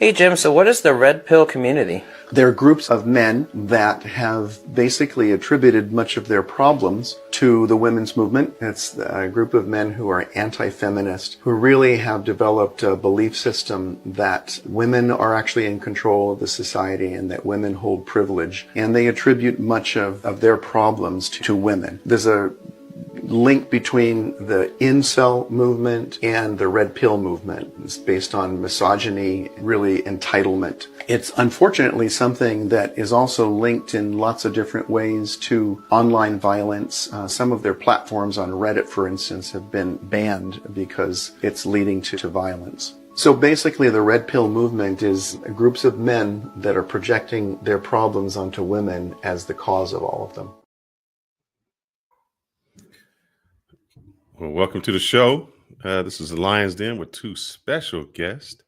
Hey Jim, so what is the red pill community? They're groups of men that have basically attributed much of their problems to the women's movement. It's a group of men who are anti-feminist, who really have developed a belief system that women are actually in control of the society and that women hold privilege. And they attribute much of their problems to women. There's a link between the incel movement and the red pill movement. It's based on misogyny, really entitlement. It's unfortunately something that is also linked in lots of different ways to online violence. Some of their platforms on Reddit, for instance, have been banned because it's leading to violence. So basically the red pill movement is groups of men that are projecting their problems onto women as the cause of all of them. Well, welcome to the show. This is the Lion's Den with two special guests,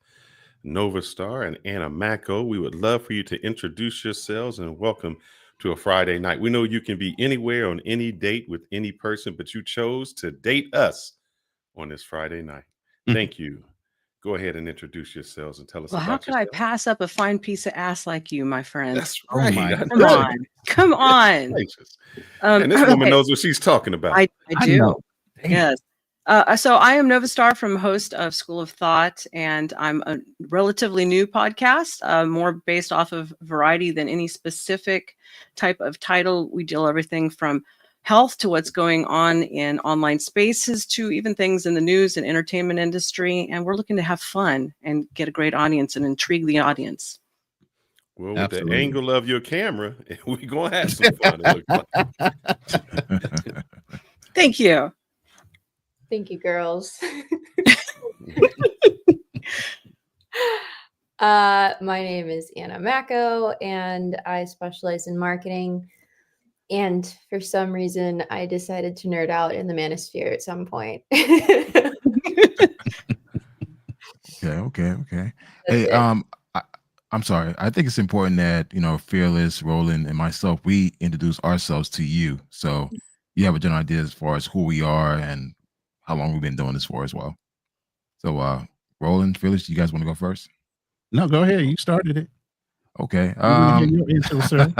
Nova Star and Anna Mako. We would love for you to introduce yourselves and welcome to a Friday night. We know you can be anywhere on any date with any person, but you chose to date us on this Friday night. Thank you. Go ahead and introduce yourselves and tell us about How could yourself. I pass up a fine piece of ass like you, my friend? That's right. Come on. And this woman knows what she's talking about. I do. Yes. So I am Nova Star, from host of School of Thought, and I'm a relatively new podcast, more based off of variety than any specific type of title. We deal everything from health to what's going on in online spaces to even things in the news and entertainment industry. And we're looking to have fun and get a great audience and intrigue the audience. Well, with the angle of your camera, we're going to have some fun. It looks like. Thank you. Thank you, girls. My name is Anna Mako, and I specialize in marketing. And for some reason, I decided to nerd out in the manosphere at some point. Okay. Hey, I'm sorry. I think it's important that, Fearless, Roland, and myself, we introduce ourselves to you. So you have a general idea as far as who we are and how long we've been doing this for as well. So, Roland, Fearless, you guys want to go first? No, go ahead. You started it. Okay. Your intro, sir.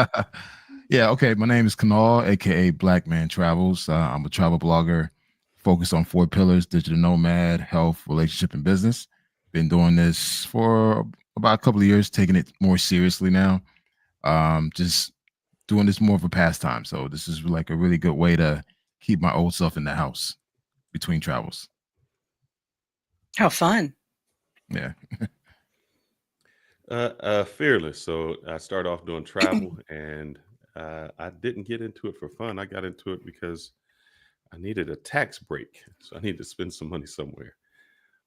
Yeah, okay. My name is Kanal, aka Black Man Travels. I'm a travel blogger focused on 4 pillars: digital nomad, health, relationship, and business. Been doing this for about a couple of years, taking it more seriously now. Just doing this more of a pastime. So this is like a really good way to keep my old self in the house between travels. How fun. Yeah. Fearless. So I started off doing travel and I didn't get into it for fun. I got into it because I needed a tax break. So I needed to spend some money somewhere.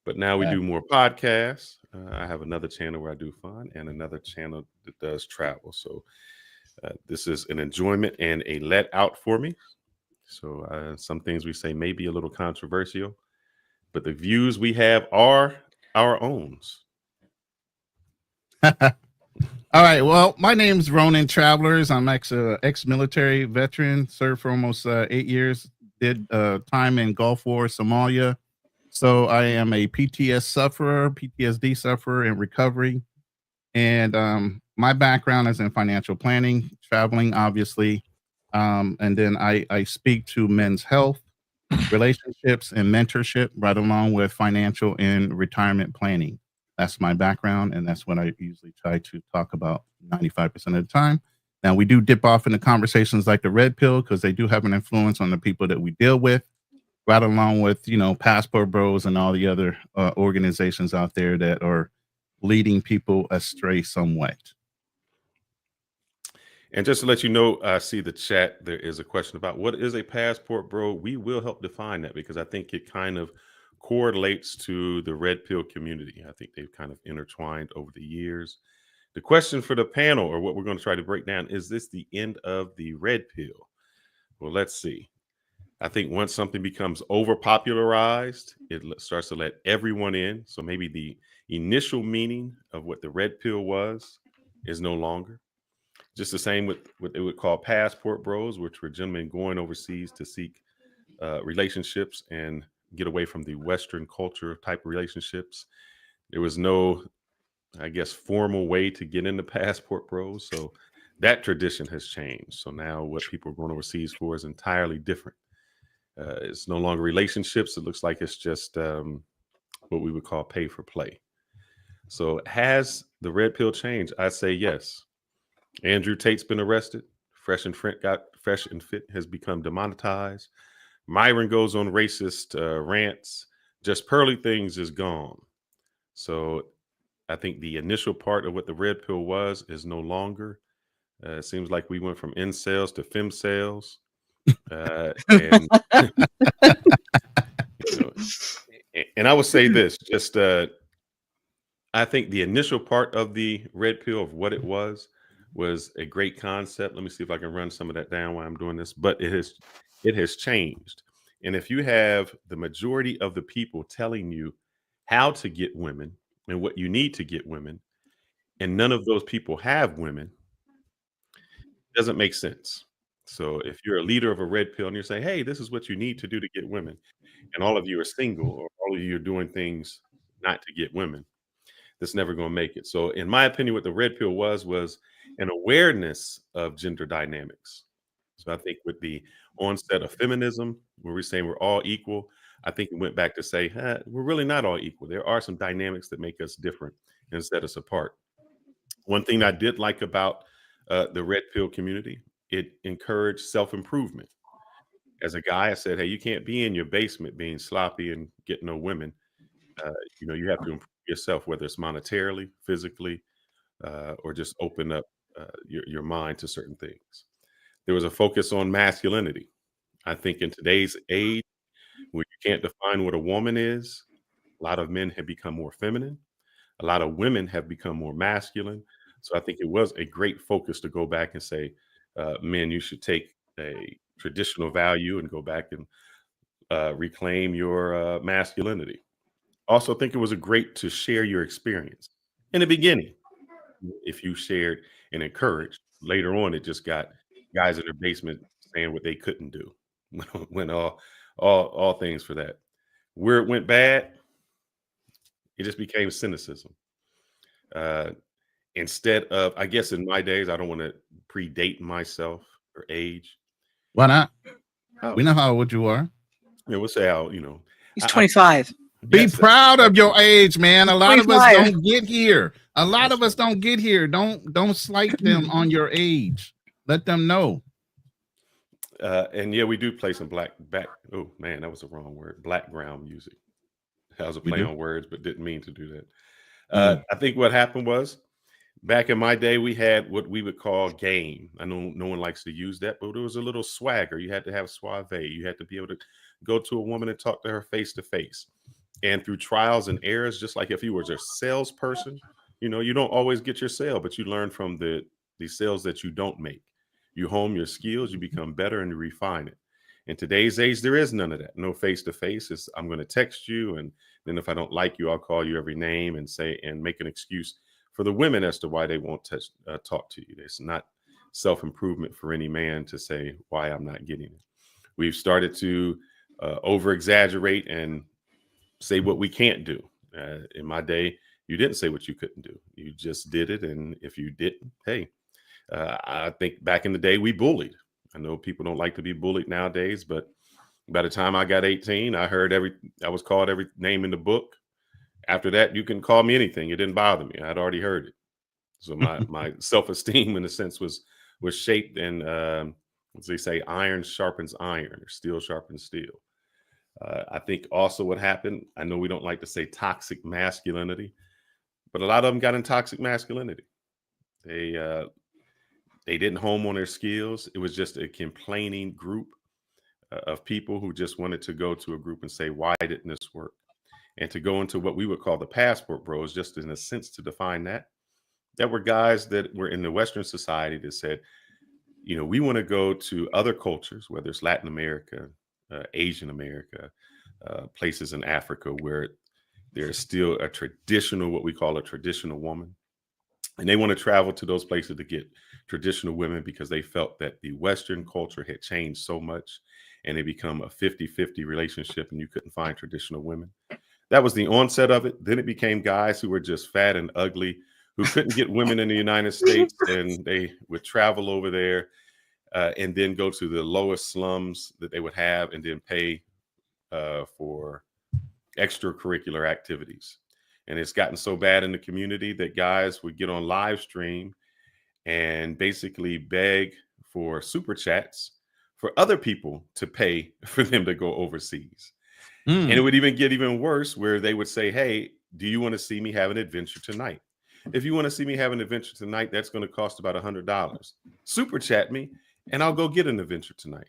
But now we do more podcasts. I have another channel where I do fun and another channel that does travel. So this is an enjoyment and a let out for me. So some things we say may be a little controversial, but the views we have are our own. All right. Well, my name's Ronan Travelers. I'm ex-military veteran, served for almost 8 years, did time in Gulf War, Somalia. So I am a PTSD sufferer in recovery. And my background is in financial planning, traveling, obviously. And then I speak to men's health, relationships, and mentorship, right along with financial and retirement planning. That's my background, and that's what I usually try to talk about 95% of the time. Now, we do dip off into conversations like the red pill because they do have an influence on the people that we deal with, right along with, Passport Bros and all the other organizations out there that are leading people astray somewhat. And just to let you know, I see the chat. There is a question about what is a passport bro. We will help define that because I think it kind of correlates to the red pill community. I think they've kind of intertwined over the years. The question for the panel, or what we're going to try to break down, is this the end of the red pill? Well, let's see. I think once something becomes over popularized, it starts to let everyone in. So maybe the initial meaning of what the red pill was is no longer. Just the same with what they would call passport bros, which were gentlemen going overseas to seek relationships and get away from the Western culture type of relationships. There was no I guess, formal way to get into passport bros. So that tradition has changed. So now what people are going overseas for is entirely different. It's no longer relationships. It looks like it's just what we would call pay for play. So has the red pill changed? I say yes. Andrew Tate's been arrested. Fresh and Fit has become demonetized. Myron goes on racist rants. Just Pearly Things is gone. So I think the initial part of what the red pill was is no longer. It seems like we went from incels to femcels. And you know, and I would say this, just I think the initial part of the red pill of what it was a great concept. Let me see if I can run some of that down while I'm doing this. But it has changed. And if you have the majority of the people telling you how to get women and what you need to get women, and none of those people have women, it doesn't make sense. So if you're a leader of a red pill and you're saying, hey, this is what you need to do to get women, and all of you are single or all of you are doing things not to get women, that's never going to make it. So in my opinion, what the red pill was an awareness of gender dynamics. So I think with the onset of feminism, where we're saying we're all equal, I think it went back to say, we're really not all equal. There are some dynamics that make us different and set us apart. One thing I did like about the red pill community, it encouraged self-improvement. As a guy, I said, hey, you can't be in your basement being sloppy and get no women. You have to improve yourself, whether it's monetarily, physically, or just open up your mind to certain things. There was a focus on masculinity. I think in today's age, where you can't define what a woman is, a lot of men have become more feminine. A lot of women have become more masculine. So I think it was a great focus to go back and say, men, you should take a traditional value and go back and reclaim your masculinity. Also, think it was a great to share your experience in the beginning. If you shared and encouraged, later on, it just got guys in their basement saying what they couldn't do. When all things for that. Where it went bad, it just became cynicism. Uh, Instead of, I guess in my days, I don't want to predate myself or age. Why not? Oh, We know how old you are. we'll say how, He's 25. Be yes, proud of your age, man. A lot of us 25. don't get here. A lot of us don't get here. Don't slight them on your age. Let them know. and yeah, we do play some oh man, that was the wrong word. Background music. That was a We play do? on words, but didn't mean to do that. Mm. I think what happened was back in my day, we had what we would call game. I know no one likes to use that, but there was a little swagger. You had to have suave. You had to be able to go to a woman and talk to her face to face. And through trials and errors, just like if you were a salesperson, you don't always get your sale, but you learn from the sales that you don't make. You hone your skills, you become better, and you refine it. In today's age, there is none of that. No face to face. It's I'm going to text you, and then if I don't like you, I'll call you every name and say and make an excuse for the women as to why they won't talk to you. It's not self-improvement for any man to say why I'm not getting it. We've started to over exaggerate and say what we can't do. In my day, you didn't say what you couldn't do. You just did it. And if you didn't, hey, I think back in the day, we bullied. I know people don't like to be bullied nowadays, but by the time I got 18, I was called every name in the book. After that, you can call me anything. It didn't bother me. I'd already heard it. So my self-esteem in a sense was shaped and as they say, iron sharpens iron or steel sharpens steel. I think also what happened, I know we don't like to say toxic masculinity, but a lot of them got in toxic masculinity. They didn't home on their skills. It was just a complaining group of people who just wanted to go to a group and say, why didn't this work? And to go into what we would call the passport bros, just in a sense to define that were guys that were in the Western society that said, we want to go to other cultures, whether it's Latin America, Asian America, places in Africa where there's still a traditional, what we call a traditional woman. And they want to travel to those places to get traditional women because they felt that the Western culture had changed so much and it become a 50-50 relationship and you couldn't find traditional women. That was the onset of it. Then it became guys who were just fat and ugly, who couldn't get women in the United States, and they would travel over there and then go to the lowest slums that they would have, and then pay for extracurricular activities. And it's gotten so bad in the community that guys would get on live stream and basically beg for super chats for other people to pay for them to go overseas. And it would even get even worse, where they would say, hey, do you want to see me have an adventure tonight? If you want to see me have an adventure tonight, that's going to cost about $100. Super chat me and I'll go get an adventure tonight.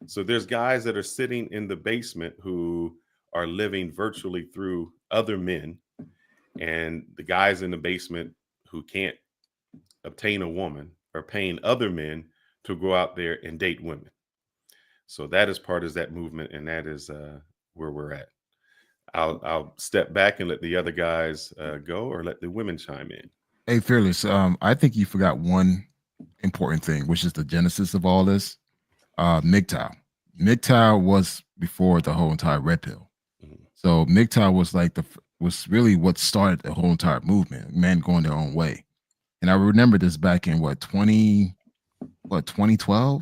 So there's guys that are sitting in the basement who are living virtually through other men, and the guys in the basement who can't obtain a woman are paying other men to go out there and date women. So that is part of that movement, and that is where we're at. I'll step back and let the other guys go, or let the women chime in. Hey, Fearless, I think you forgot one important thing, which is the genesis of all this. MGTOW. MGTOW was before the whole entire red pill. So MGTOW was like was really what started the whole entire movement, men going their own way. And I remember this back in 2012,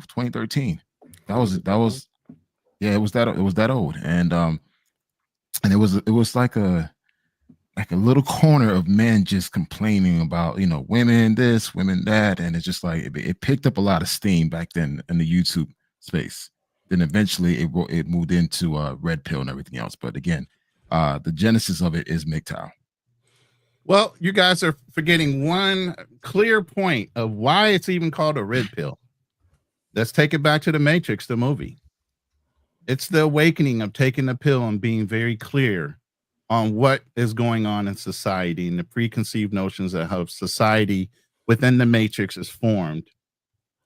2013. That was yeah, it was that old. And it was like a little corner of men just complaining about, women this, women that, and it's just like it picked up a lot of steam back then in the YouTube space. Then eventually it moved into red pill and everything else. But again, the genesis of it is MGTOW. Well, you guys are forgetting one clear point of why it's even called a red pill. Let's take it back to The Matrix, the movie. It's the awakening of taking the pill and being very clear on what is going on in society and the preconceived notions of how society within the Matrix is formed.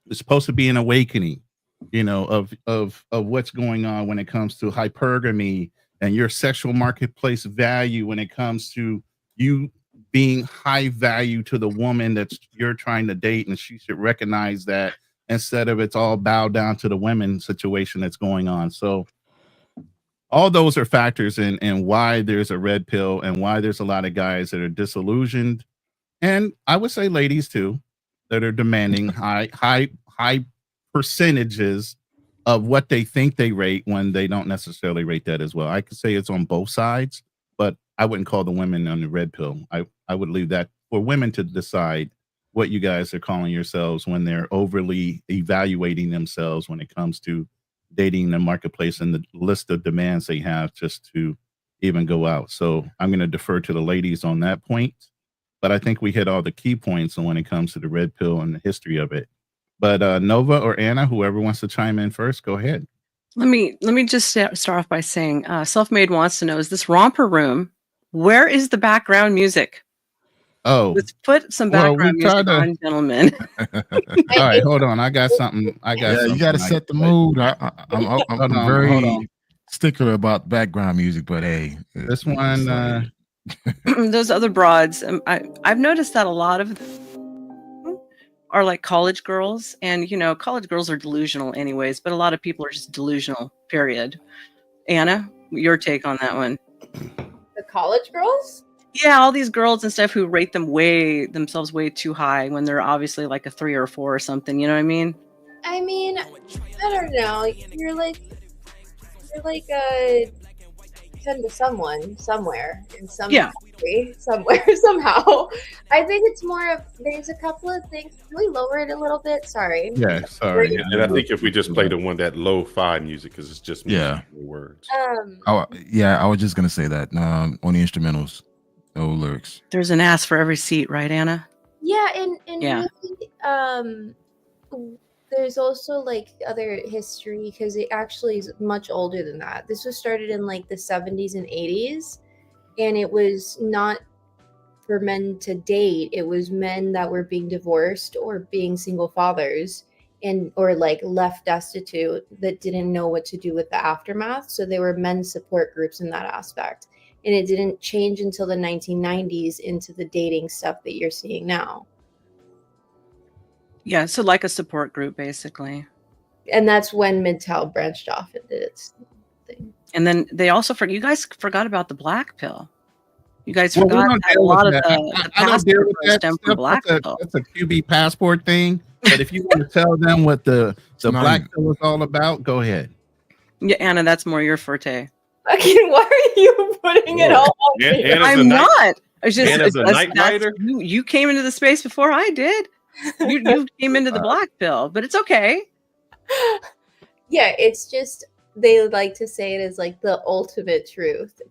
It's supposed to be an awakening, of what's going on when it comes to hypergamy and your sexual marketplace value, when it comes to you being high value to the woman that you're trying to date, and she should recognize that, instead of it's all bow down to the women situation that's going on. So all those are factors in why there's a red pill and why there's a lot of guys that are disillusioned, and I would say ladies too, that are demanding high percentages of what they think they rate when they don't necessarily rate that as well. I could say it's on both sides, but I wouldn't call the women on the red pill. I would leave that for women to decide what you guys are calling yourselves when they're overly evaluating themselves when it comes to dating the marketplace and the list of demands they have just to even go out. So I'm going to defer to the ladies on that point, but I think we hit all the key points when it comes to the red pill and the history of it. But Nova or Anna, whoever wants to chime in first, go ahead. Let me just start off by saying, Self-Made wants to know, is this romper room? Where is the background music? Oh, Let's put some background music on, gentlemen. All right, hold on. I got something. You got to set the mood. I'm very stickler about background music, but hey, this one, those other broads. I've noticed that a lot of them are like college girls, and college girls are delusional anyways, but a lot of people are just delusional, period. Anna, your take on that one? The college girls? Yeah, all these girls and stuff who rate themselves way too high when they're obviously like a 3 or 4 or something. You know what I mean? I mean, I don't know. You're like a 10 to someone somewhere in some country, somewhere, somehow. I think it's more of, there's a couple of things. Can we lower it a little bit? Sorry. Yeah, sorry. And I think if we just play that lo-fi music, because it's just words. I was just gonna say that on the instrumentals, no lyrics. There's an ass for every seat, right, Anna? Yeah, and maybe, there's also like other history, because it actually is much older than that. This was started in like the 70s and 80s, and it was not for men to date. It was men that were being divorced or being single fathers or like left destitute that didn't know what to do with the aftermath. So they were men's support groups in that aspect. And it didn't change until the 1990s into the dating stuff that you're seeing now. Yeah, so like a support group, basically. And that's when MGTOW branched off and did its thing. And then they also you guys forgot about the black pill. You guys Well, we forgot don't that a deal with lot of that. the I don't deal with passport that stem from stuff. black pill. That's a QB passport thing. But if you want to tell them what the not black even- pill is all about, go ahead. Yeah, Anna, that's more your forte. Fucking, why are you putting it Whoa. all on And- me? and as a I'm night- not. It's just Anna's a night that's- rider? You came into the space before I did. You came into the black pill, but it's okay. Yeah, it's just they like to say it as like the ultimate truth.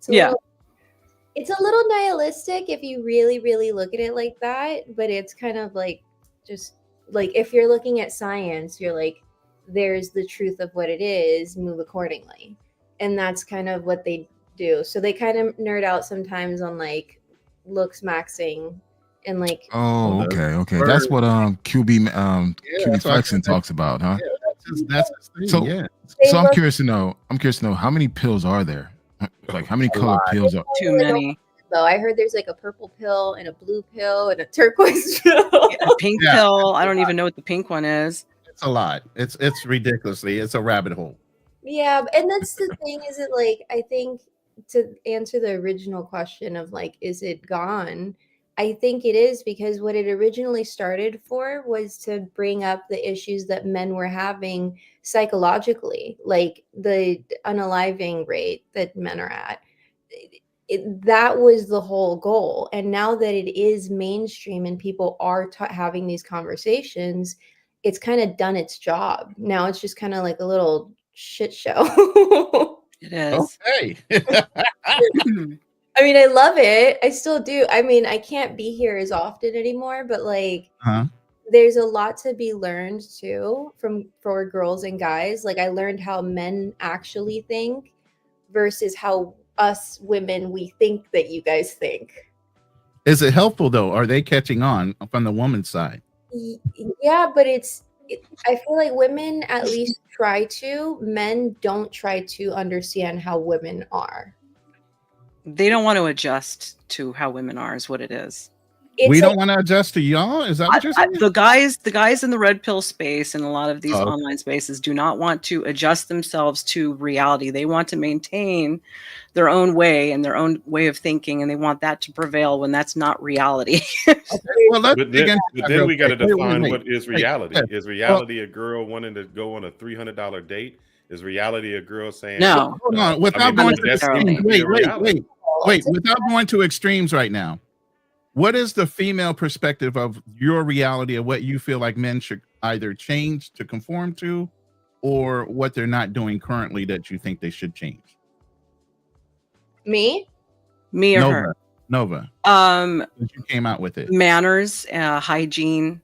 It's a little nihilistic if you really, really look at it like that, but it's kind of like just like if you're looking at science, you're like, there's the truth of what it is, move accordingly. And that's kind of what they do. So they kind of nerd out sometimes on like looks maxing and like Oh, okay. That's what QB QB that's what I flexing said. talks about, huh? That's his thing. So- Yeah. So I'm curious to know how many pills are there? Like how many colored pills are? Too many. though. I heard there's like a purple pill and a blue pill and a turquoise pill. A pink pill. I don't even know what the pink one is. It's a lot. It's ridiculously. It's a rabbit hole. Yeah, and that's the thing, is it like, I think to answer the original question of like, is it gone? I think it is, because what it originally started for was to bring up the issues that men were having psychologically, like the unaliving rate that men are at. That was the whole goal. And now that it is mainstream and people are having these conversations, it's kind of done its job. Now it's just kind of like a little shit show. It is. Okay. I mean, I love it. I still do. I mean, I can't be here as often anymore, but like there's a lot to be learned too for girls and guys. Like I learned how men actually think versus how us women we think that you guys think. Is it helpful though? Are they catching on from the woman's side? Yeah, but I feel like women at least try to. Men don't try to understand how women are. They don't want to adjust to how women are, is what it is. We don't want to adjust to y'all. Is that what you're saying? The guys in the red pill space and a lot of these online spaces do not want to adjust themselves to reality. They want to maintain their own way and their own way of thinking, and they want that to prevail when that's not reality. Well, let's But dig then, into that then real we got to quick. define Wait. what is reality. Wait. Is reality a girl wanting to go on a $300 date? Is reality a girl saying No. Hold on. Without mean, going to that's extremes, gonna be a reality. wait. Without going to extremes right now, what is the female perspective of your reality of what you feel like men should either change to conform to, or what they're not doing currently that you think they should change? Me Me or her? Nova. Since you came out with it. Manners, hygiene,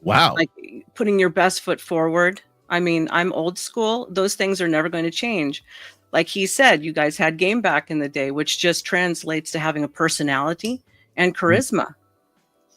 Wow. like putting your best foot forward. I mean, I'm old school. Those things are never going to change. Like he said, you guys had game back in the day, which just translates to having a personality and charisma.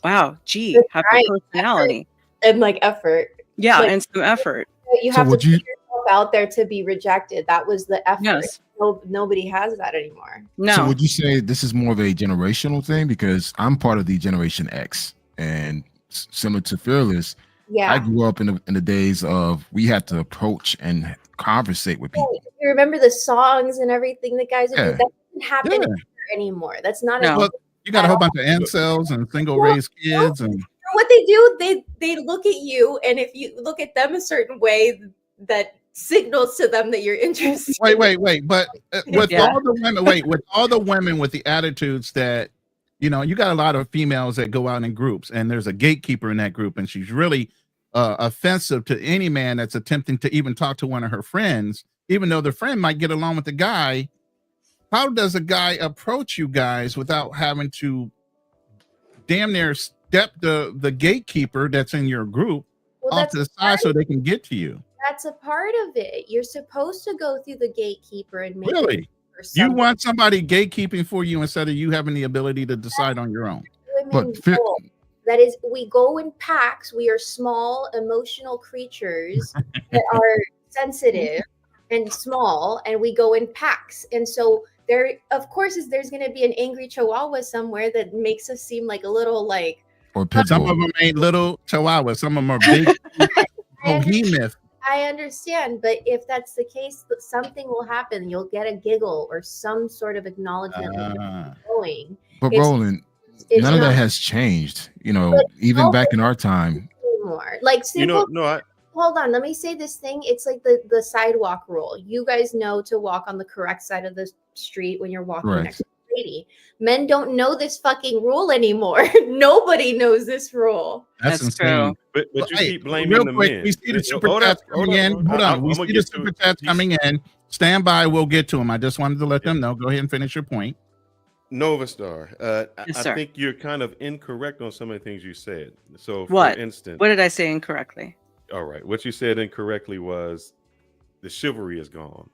Wow, gee, That's have right. a personality. and like effort. Yeah, Like- and some effort. You So have to would put you- yourself out there to be rejected. That was the effort. Yes. Nobody has that anymore. No. So would you say this is more of a generational thing? Because I'm part of the Generation X, and similar to Fearless, Yeah. I grew up in the days of we had to approach and conversate with people. You remember the songs and everything that guys would do? Yeah. That doesn't happen Yeah. anymore. That's not No. a Well, you got a whole bunch of incels and single raised kids, and what they do. They look at you, and if you look at them a certain way, that signals to them that you're interested. wait. But with Yeah. all the women, with all the women with the attitudes that, you got a lot of females that go out in groups, and there's a gatekeeper in that group, and she's really offensive to any man that's attempting to even talk to one of her friends, even though the friend might get along with the guy. How does a guy approach you guys without having to damn near step the gatekeeper that's in your group Well, off that's to the side so they can get to you? That's a part of it. You're supposed to go through the gatekeeper and make Really? it for You someone. want somebody gatekeeping for you instead of you having the ability to decide on your own. Women But go. That is, we go in packs. We are small, emotional creatures that are sensitive and small, and we go in packs. And so there, of course, there's going to be an angry chihuahua somewhere that makes us seem like a little like Or pit Some bull. of them ain't little chihuahuas. Some of them are big behemoth I understand, but if that's the case, something will happen. You'll get a giggle or some sort of acknowledgement that you're going. But It's Roland, it's none of that not has changed. You know, even back in our time. anymore. Like You simple. know, Hold on, let me say this thing. It's like the sidewalk rule. You guys know to walk on the correct side of the street when you're walking Right. next to a lady. Men don't know this fucking rule anymore. Nobody knows this rule. That's insane. But you Hey, keep blaming real the quick, men. we see the super Hold chats up, hold coming up, in. hold Hold up. on, we I'm see gonna the get to super it. chats coming in. Stand by, we'll get to them. I just wanted to let Yeah. them know. Go ahead and finish your point. Nova Star, Yes, I sir. think you're kind of incorrect on some of the things you said. So, What? for instance, What did I say incorrectly? all right, what you said incorrectly was the chivalry is gone.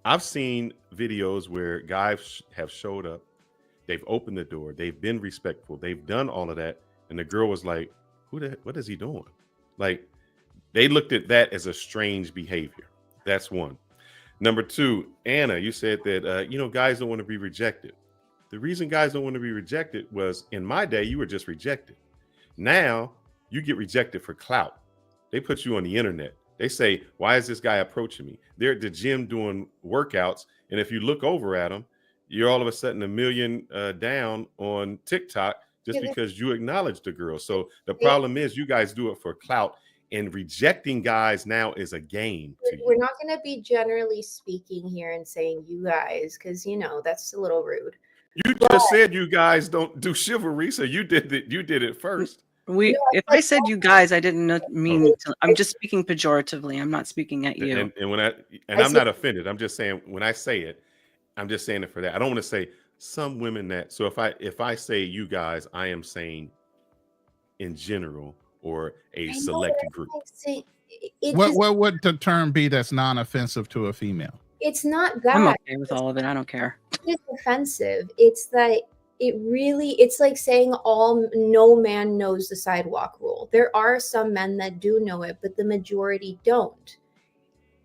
I've seen videos where guys have showed up, they've opened the door, they've been respectful, they've done all of that, and the girl was like, what is he doing? Like, they looked at that as a strange behavior. That's one. Number two, Anna, you said that guys don't want to be rejected. The reason guys don't want to be rejected was, in my day, you were just rejected. Now you get rejected for clout. They put you on the internet. They say, why is this guy approaching me? They're at the gym doing workouts, and if you look over at them, you're all of a sudden a million down on TikTok just because you acknowledged the girl. So the problem is you guys do it for clout, and rejecting guys now is a game to you. We're not going to be generally speaking here and saying you guys, because that's a little rude. You just said you guys don't do chivalry, so you did it. You did it first. If I said you guys, I didn't mean to. I'm just speaking pejoratively. I'm not speaking at you. And when I'm not offended. I'm just saying when I say it, I'm just saying it for that. I don't want to say some women that. So if I say you guys, I am saying in general or a select group. What would the term be that's non-offensive to a female? It's not that. I'm okay with all of it. I don't care. It's offensive. It's that it's like saying no man knows the sidewalk rule. There are some men that do know it, but the majority don't.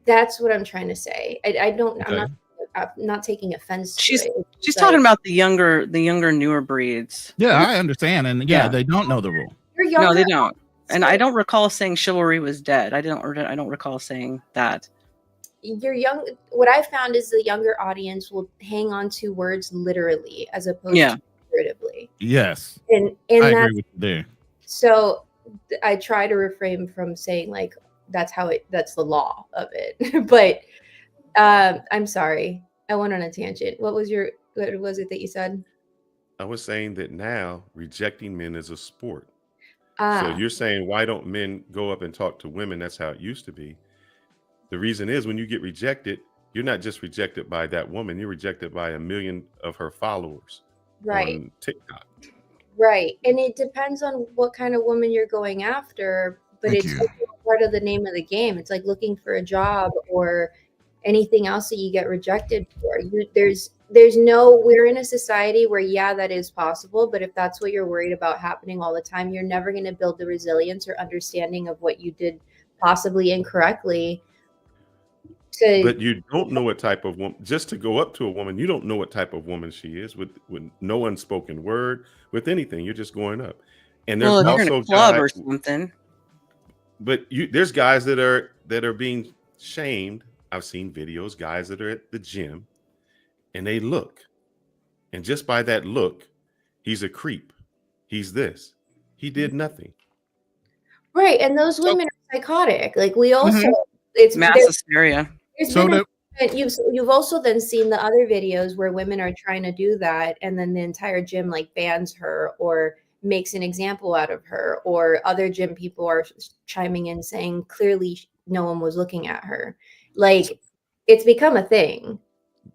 That's what I'm trying to say. I don't. Okay. I'm not taking offense to it. She's talking about the younger, newer breeds. Yeah, I understand, and they don't know the rule. No, they don't. And I don't recall saying chivalry was dead. I don't recall saying that. You're young. What I found is the younger audience will hang on to words literally as opposed to figuratively. Yes, and I agree with you there. So I try to refrain from saying like that's the law of it. But I'm sorry, I went on a tangent. What was it that you said? I was saying that now rejecting men is a sport. So you're saying, why don't men go up and talk to women? That's how it used to be. The reason is when you get rejected, you're not just rejected by that woman, you're rejected by 1 million of her followers on TikTok. Right. And it depends on what kind of woman you're going after, but it's part of the name of the game. It's like looking for a job or anything else that you get rejected for. We're in a society where, that is possible. But if that's what you're worried about happening all the time, you're never going to build the resilience or understanding of what you did possibly incorrectly. But you don't know what type of woman, just to go up to a woman, you don't know what type of woman she is with no unspoken word, with anything. You're just going up. And there's also in a club or something. But there's guys that are being shamed. I've seen videos, guys that are at the gym and they look. And just by that look, he's a creep. He's this. He did nothing. Right. And those women are psychotic. Like we also, it's mass hysteria. You've also then seen the other videos where women are trying to do that, and then the entire gym like bans her or makes an example out of her, or other gym people are chiming in saying clearly no one was looking at her. Like it's become a thing.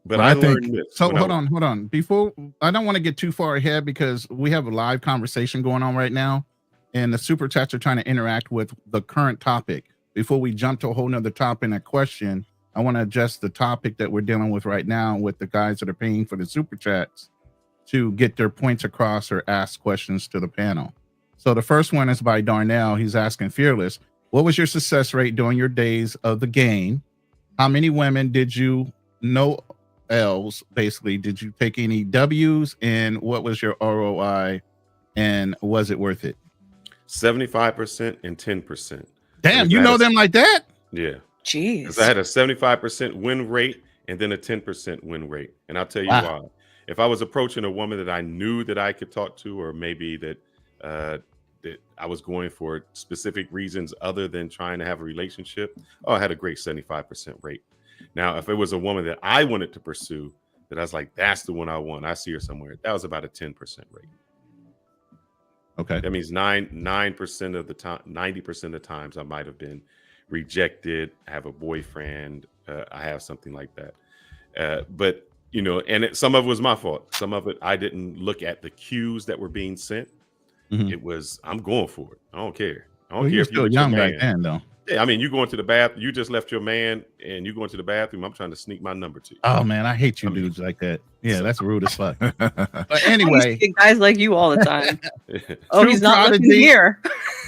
But I learned this. So hold on. Before, I don't want to get too far ahead because we have a live conversation going on right now, and the super chats are trying to interact with the current topic. Before we jump to a whole nother topic and a question, I want to adjust the topic that we're dealing with right now with the guys that are paying for the super chats to get their points across or ask questions to the panel. So the first one is by Darnell. He's asking Fearless, what was your success rate during your days of the game? How many women did you know? L's basically, did you take any W's, and what was your ROI, and was it worth it? 75% and 10%. Damn, you know them like that? Yeah. Because I Jeez. had a 75% win rate and then a 10% win rate. And I'll tell you Wow. why. If I was approaching a woman that I knew that I could talk to, or maybe uh, that I was going for specific reasons other than trying to have a relationship, I had a great 75% rate. Now, if it was a woman that I wanted to pursue, that I was like, that's the one I want, I see her somewhere, that was about a 10% rate. Okay. That means 9% of the time, 90% of the times I might have been rejected. I have a boyfriend. I have something like that. But some of it was my fault. Some of it I didn't look at the cues that were being sent. Mhm. It was, I'm going for it. I don't care. I don't Well, care you're if you still with your young back man. then, though. Yeah, I mean, you going to the bath. You just left your man, and you going to the bathroom. I'm trying to sneak my number to you. Oh man, I hate you I mean, dudes like that. Yeah, that's rude as fuck. But I used to anyway, get guys like you all the time. Oh, True he's not looking Prodigy. here.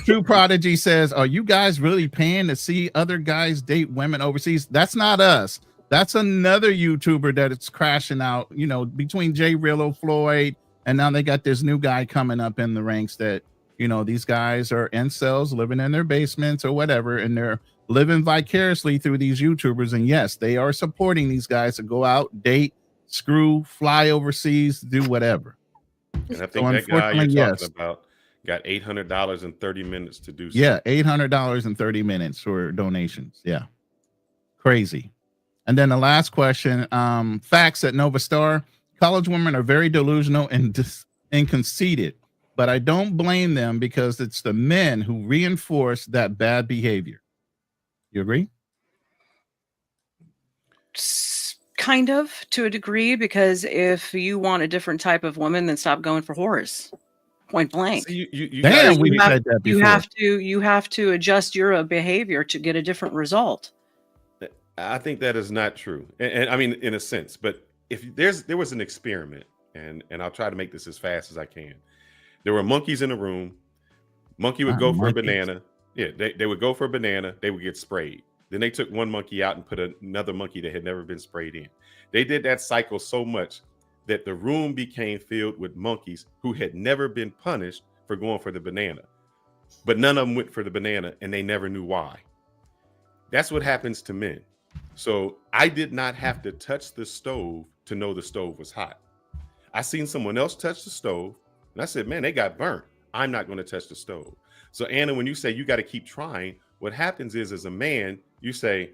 True Prodigy says, "Are you guys really paying to see other guys date women overseas?" That's not us. That's another YouTuber that it's crashing out. Between Jay Rillo, Floyd, and now they got this new guy coming up in the ranks that these guys are incels living in their basements or whatever, and they're living vicariously through these YouTubers. And yes, they are supporting these guys to go out, date, screw, fly overseas, do whatever. And I So think that guy you're unfortunately, talking yes. about got $800 in 30 minutes to do so. Yeah, $800 in 30 minutes for donations. Yeah. Crazy. And then the last question, facts at Nova Star. College women are very delusional and conceited, but I don't blame them because it's the men who reinforce that bad behavior. You agree? Kind of, to a degree, because if you want a different type of woman, then stop going for whores. Point blank. So you Damn, guys, we've said that before. You have to adjust your behavior to get a different result. I think that is not true. And I mean, in a sense, but if there was an experiment, and I'll try to make this as fast as I can. There were monkeys in a room. Monkey would go for a banana. Yeah, they would go for a banana. They would get sprayed. Then they took one monkey out and put another monkey that had never been sprayed in. They did that cycle so much that the room became filled with monkeys who had never been punished for going for the banana. But none of them went for the banana, and they never knew why. That's what happens to men. So I did not have to touch the stove to know the stove was hot. I seen someone else touch the stove, and I said, man, they got burnt. I'm not going to touch the stove. So Anna, when you say you got to keep trying, what happens is, as a man, you say,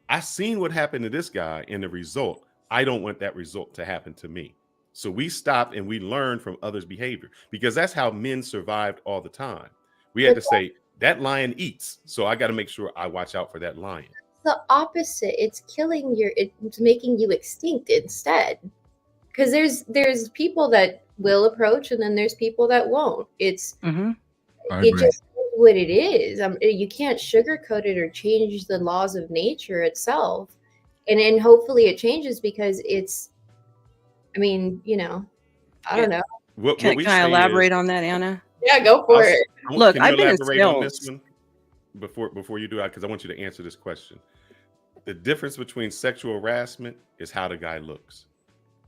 I seen what happened to this guy, and the result, I don't want that result to happen to me. So we stop and we learn from others' behavior, because that's how men survived all the time. We had to say, that lion eats, so I got to make sure I watch out for that lion. The opposite. It's it's making you extinct instead. Because there's people that will approach, and then there's people that won't. It's it just is what it is. You can't sugarcoat it or change the laws of nature itself. And then hopefully it changes, because it's, I mean, I don't know. Can I elaborate on that, Anna? Yeah, go for it. Look, I've been in on this sales. one before you do that, because I want you to answer this question. The difference between sexual harassment is how the guy looks.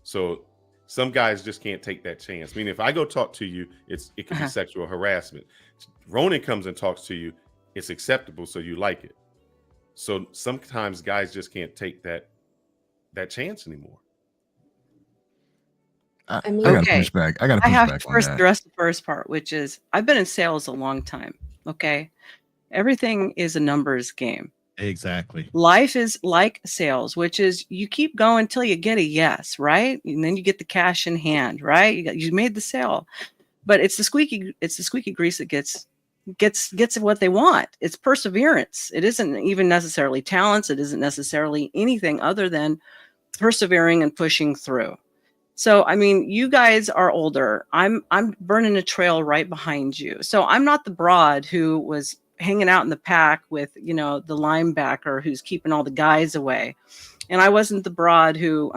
So some guys just can't take that chance. I mean, if I go talk to you, it could be sexual harassment. Ronan comes and talks to you, it's acceptable, so you like it. So sometimes guys just can't take that chance anymore. I got to push back. I got to push back on that. Address the first part, which is I've been in sales a long time. Okay, everything is a numbers game. Exactly. Life is like sales, which is you keep going until you get a yes, right? And then you get the cash in hand, right? You made the sale, but it's the squeaky grease that gets what they want. It's perseverance. It isn't even necessarily talents. It isn't necessarily anything other than persevering and pushing through. So, I mean, you guys are older. I'm burning a trail right behind you. So I'm not the broad who was hanging out in the pack with, the linebacker who's keeping all the guys away. And I wasn't the broad who,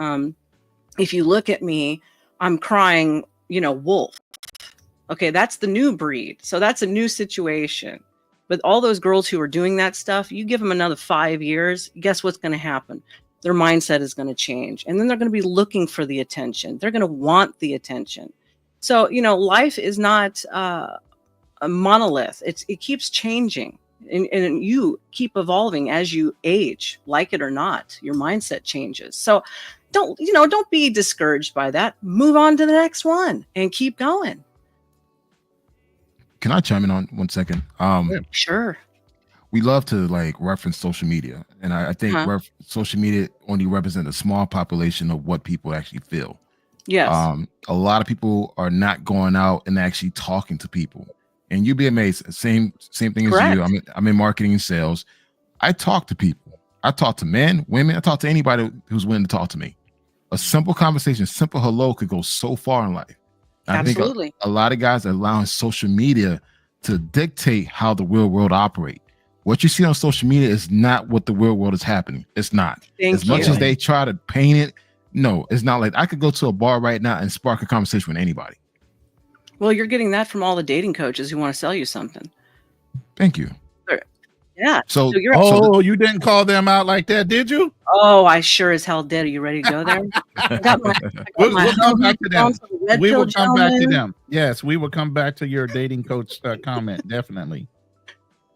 if you look at me, I'm crying, wolf. Okay, that's the new breed. So that's a new situation. But all those girls who are doing that stuff, you give them another 5 years, guess what's going to happen? Their mindset is going to change. And then they're going to be looking for the attention. They're going to want the attention. So, life is not a monolith. It keeps changing. and you keep evolving as you age, like it or not. Your mindset changes. So don't be discouraged by that. Move on to the next one and keep going. Can I chime in on 1 second? Sure. We love to like reference social media, and I think social media only represent a small population of what people actually feel. Yes. A lot of people are not going out and actually talking to people, and you'd be amazed. Same thing Correct. as you. I'm in marketing and sales. I talk to people. I talk to men, women. I talk to anybody who's willing to talk to me. A simple conversation, simple hello could go so far in life. And Absolutely. I think a lot of guys are allowing social media to dictate how the real world operates. What you see on social media is not what the real world is happening. It's not. As much as they try to paint it, no, it's not. Like I could go to a bar right now and spark a conversation with anybody. Well, you're getting that from all the dating coaches who want to sell you something. Thank you. Yeah. So you're you didn't call them out like that, did you? Oh, I sure as hell did. Are you ready to go there? We'll come back to them. We will come back to them. Yes, we will come back to your dating coach comment, definitely.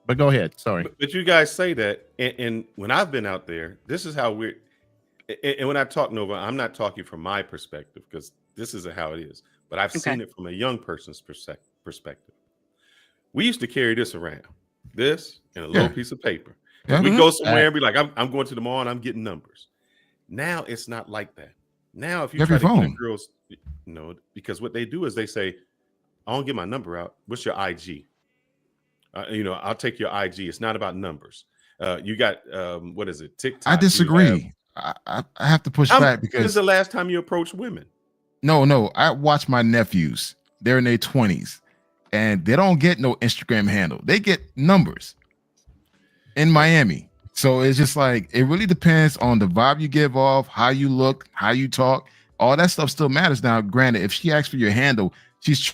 But go ahead. Sorry. But you guys say that, and when I've been out there, this is how we're. And when I talk, Nova, I'm not talking from my perspective because this isn't how it is. But I've seen it from a young person's perspective. We used to carry this around, this and a little piece of paper. We go somewhere and be like, I'm going to the mall and I'm getting numbers. Now it's not like that. Now if you try to get girls, because what they do is they say, I don't get my number out. What's your IG? I'll take your IG. It's not about numbers. You got what is it? TikTok. I disagree. I have to push back because this is the last time you approached women. No. I watch my nephews. They're in their 20s, and they don't get no Instagram handle. They get numbers in Miami. So it's just like it really depends on the vibe you give off, how you look, how you talk. All that stuff still matters. Now, granted, if she asks for your handle, she's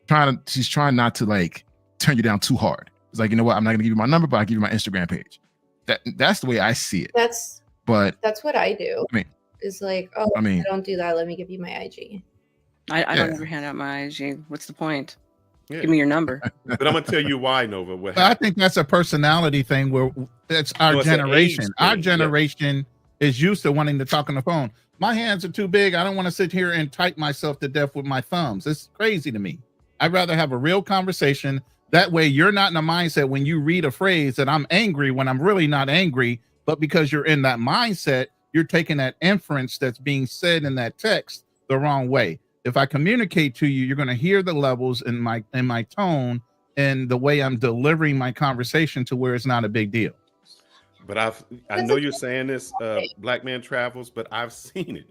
trying not to like turn you down too hard. It's like, you know what? I'm not gonna give you my number, but I'll give you my Instagram page. That's the way I see it. That's what I do. It's like, I don't do that. Let me give you my IG. I don't ever hand out my IG. What's the point? Yeah. Give me your number. But I'm gonna tell you why, Nova. I think that's a personality thing where it's our generation. Our generation is used to wanting to talk on the phone. My hands are too big. I don't want to sit here and type myself to death with my thumbs. It's crazy to me. I'd rather have a real conversation. That way you're not in a mindset when you read a phrase that I'm angry when I'm really not angry, but because you're in that mindset, you're taking that inference that's being said in that text the wrong way. If I communicate to you, you're going to hear the levels in my tone and the way I'm delivering my conversation to where it's not a big deal. But I know you're saying this, Black Man Travels, but I've seen it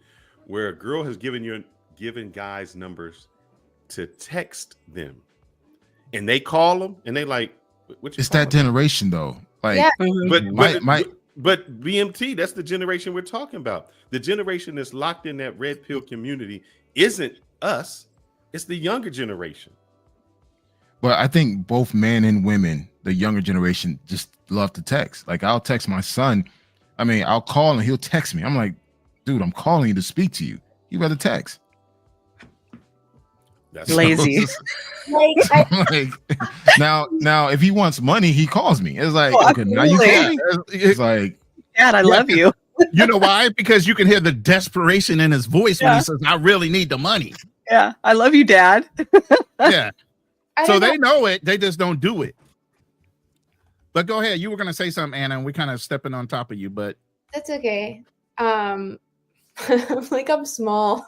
where a girl has given guys numbers to text them, and they call them, and they like, it's that generation though. Like, but BMT, that's the generation we're talking about. The generation that's locked in that red pill community isn't us; it's the younger generation. But I think both men and women, the younger generation, just love to text. Like I'll text my son. I'll call and he'll text me. I'm like, dude, I'm calling you to speak to you. You better text. That's lazy. Now, if he wants money, he calls me. It's like, okay, now you call me. It's like, Dad, I love you. You know why? Because you can hear the desperation in his voice when he says, "I really need the money." Yeah, I love you, Dad. Yeah. So they know it. They just don't do it. But go ahead. You were going to say something, Anna, and we kind of stepping on top of you, but that's okay. Like I'm small.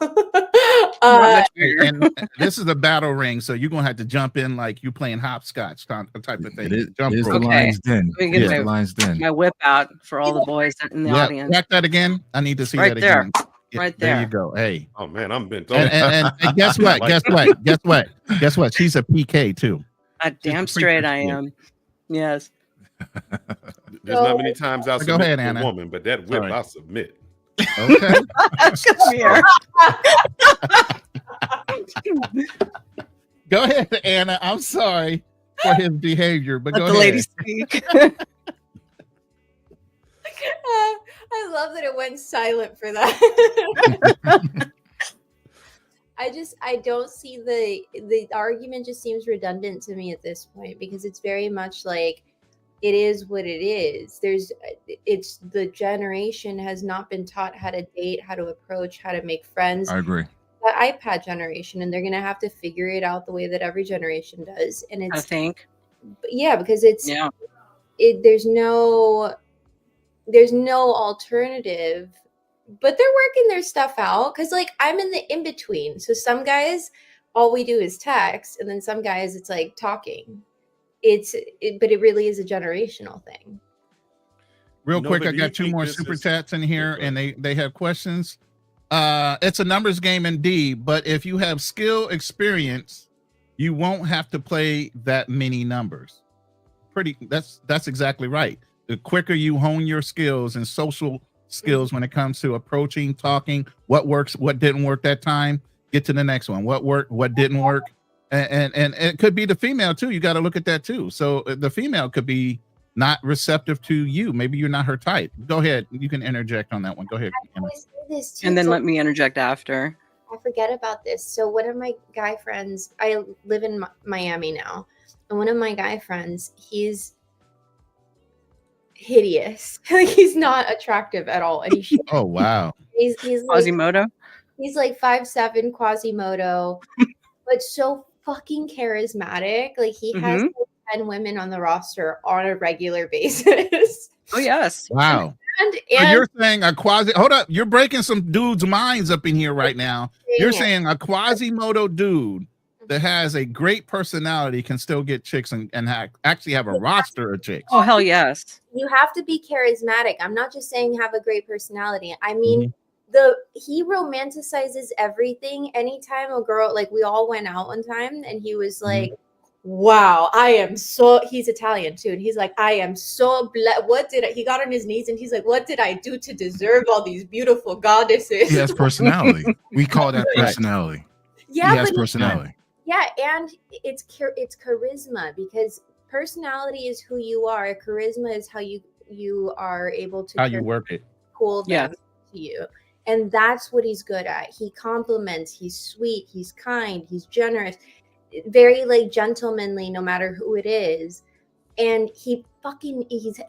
And this is a battle ring, so you're gonna have to jump in like you playing hopscotch type of thing. Jump the Lion's Den. The Lion's Den. My whip out for all the boys in the audience. Back that again. I need to see that again. Right there. There you go. Hey. Oh man, I'm bent. And guess what? Guess what? She's a PK too. Damn straight I am. Yes. There's not many times I'll submit to Anna. a woman, but that whip I'll submit. Okay. Come here. Go ahead, Anna. I'm sorry for his behavior, but let go the ahead. lady speak. I love that it went silent for that. I I don't see the argument. Just seems redundant to me at this point, because it's very much like, it is what it is. It's the generation has not been taught how to date, how to approach, how to make friends. I agree. The iPad generation, and they're gonna have to figure it out the way that every generation does. And I it's think. yeah, because Yeah. there's no alternative, but they're working their stuff out. Because like, I'm in the in between, so some guys, all we do is text, and then some guys it's like talking. But it really is a generational thing. Real No, quick, but I do you got two think more this super is- chats in here, Okay. and they have questions. It's a numbers game indeed, but if you have skill experience, you won't have to play that many numbers. That's exactly right. The quicker you hone your skills and social skills when it comes to approaching, talking, what works, what didn't work that time, get to the next one. What worked, what didn't work. And it could be the female too. You got to look at that too. So the female could be not receptive to you. Maybe you're not her type. Go ahead. You can interject on that one. Go ahead. I always say this too, And then so let me interject after. I forget about this. So one of my guy friends, I live in Miami now, and one of my guy friends, he's hideous. Like, he's not attractive at all, and Oh, wow. he's like Quasimodo. he's like 5'7" Quasimodo, but so fucking charismatic. Like, he has like 10 women on the roster on a regular basis. Oh yes. Wow. and So you're saying a hold up, you're breaking some dudes' minds up in here right now. You're saying a Quasimodo dude that has a great personality can still get chicks and actually have a roster of chicks. Oh hell yes. you have to be charismatic. I'm not just saying have a great personality. I mean, Mm-hmm. he romanticizes everything. Anytime a girl, like, we all went out one time and he was like, wow, he's Italian too. And he's like, I am so he got on his knees and he's like, what did I do to deserve all these beautiful goddesses? He has personality. We call that Right. personality. Yeah, He has but personality. yeah, and it's charisma, because personality is who you are. Charisma is how you are able to How you work it. pull them Yeah. to you. And that's what he's good at. He compliments, he's sweet, he's kind, he's generous, very like gentlemanly no matter who it is. And he's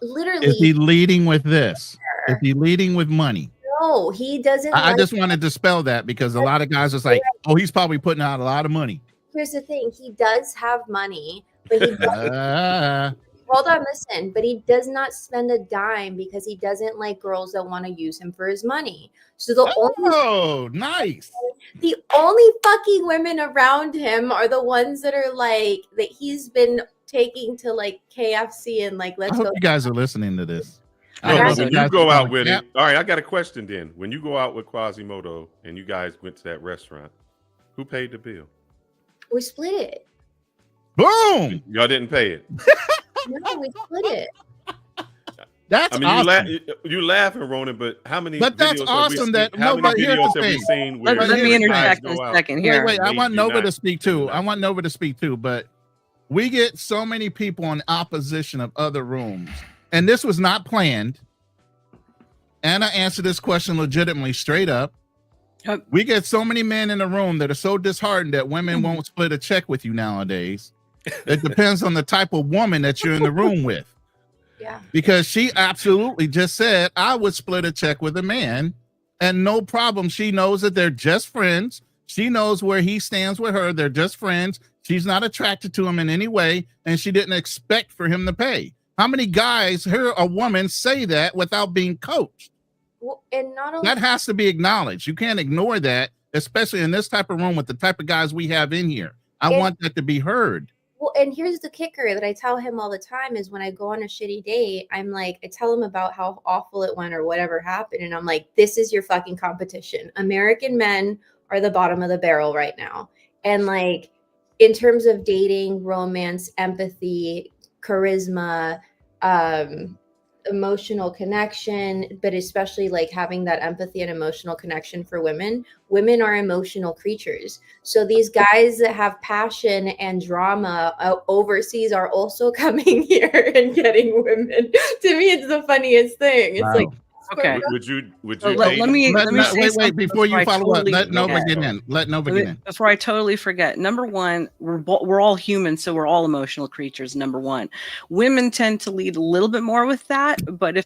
literally Is he leading with this? Is he leading with money? no, he doesn't I like just want to dispel that, because a lot of guys was like, oh, he's probably putting out a lot of money. here's the thing, he does have money, but he doesn't hold on, listen, but he does not spend a dime because he doesn't like girls that want to use him for his money. So Oh, nice. the only fucking women around him are the ones that are like, that he's been taking to like KFC and like, I let's hope go. you guys are listening to this. No, I but hope when guys you go are out going, with "Yep." it, all right, I got a question then. When you go out with Quasimodo and you guys went to that restaurant, who paid the bill? We split it. Boom. Y'all didn't pay it. No, we split it. That's I mean, awesome. you laughing, Ronan, but how many But that's videos awesome have that- we seen? How no, many but here's videos the have we thing. seen where Let me guys interject in go a out second here. Wait, I They want do Nova not to speak do too. that. I want Nova to speak too, but we get so many people in opposition of other rooms, and this was not planned. Anna answered this question legitimately, straight up. Yep. We get so many men in the room that are so disheartened that women won't split a check with you nowadays. It depends on the type of woman that you're in the room with. Yeah. Because she absolutely just said, I would split a check with a man and no problem. She knows that they're just friends. She knows where he stands with her. They're just friends. She's not attracted to him in any way, and she didn't expect for him to pay. How many guys hear a woman say that without being coached? Well, and not only That has to be acknowledged. You can't ignore that, especially in this type of room with the type of guys we have in here. I And- want that to be heard. well, and here's the kicker that I tell him all the time is when I go on a shitty date, I'm like, I tell him about how awful it went or whatever happened. And I'm like, this is your fucking competition. American men are the bottom of the barrel right now. And like, in terms of dating, romance, empathy, charisma, emotional connection, but especially like having that empathy and emotional connection for women are emotional creatures. So these guys that have passion and drama overseas are also coming here and getting women. To me, it's the funniest thing. It's Wow. like Okay. Would you So let date? me say wait, something before you I follow totally up. Let Nova forget. get in. Let Nova get in. Before I totally forget, number one, we're all human, so we're all emotional creatures. Number one, women tend to lead a little bit more with that, but if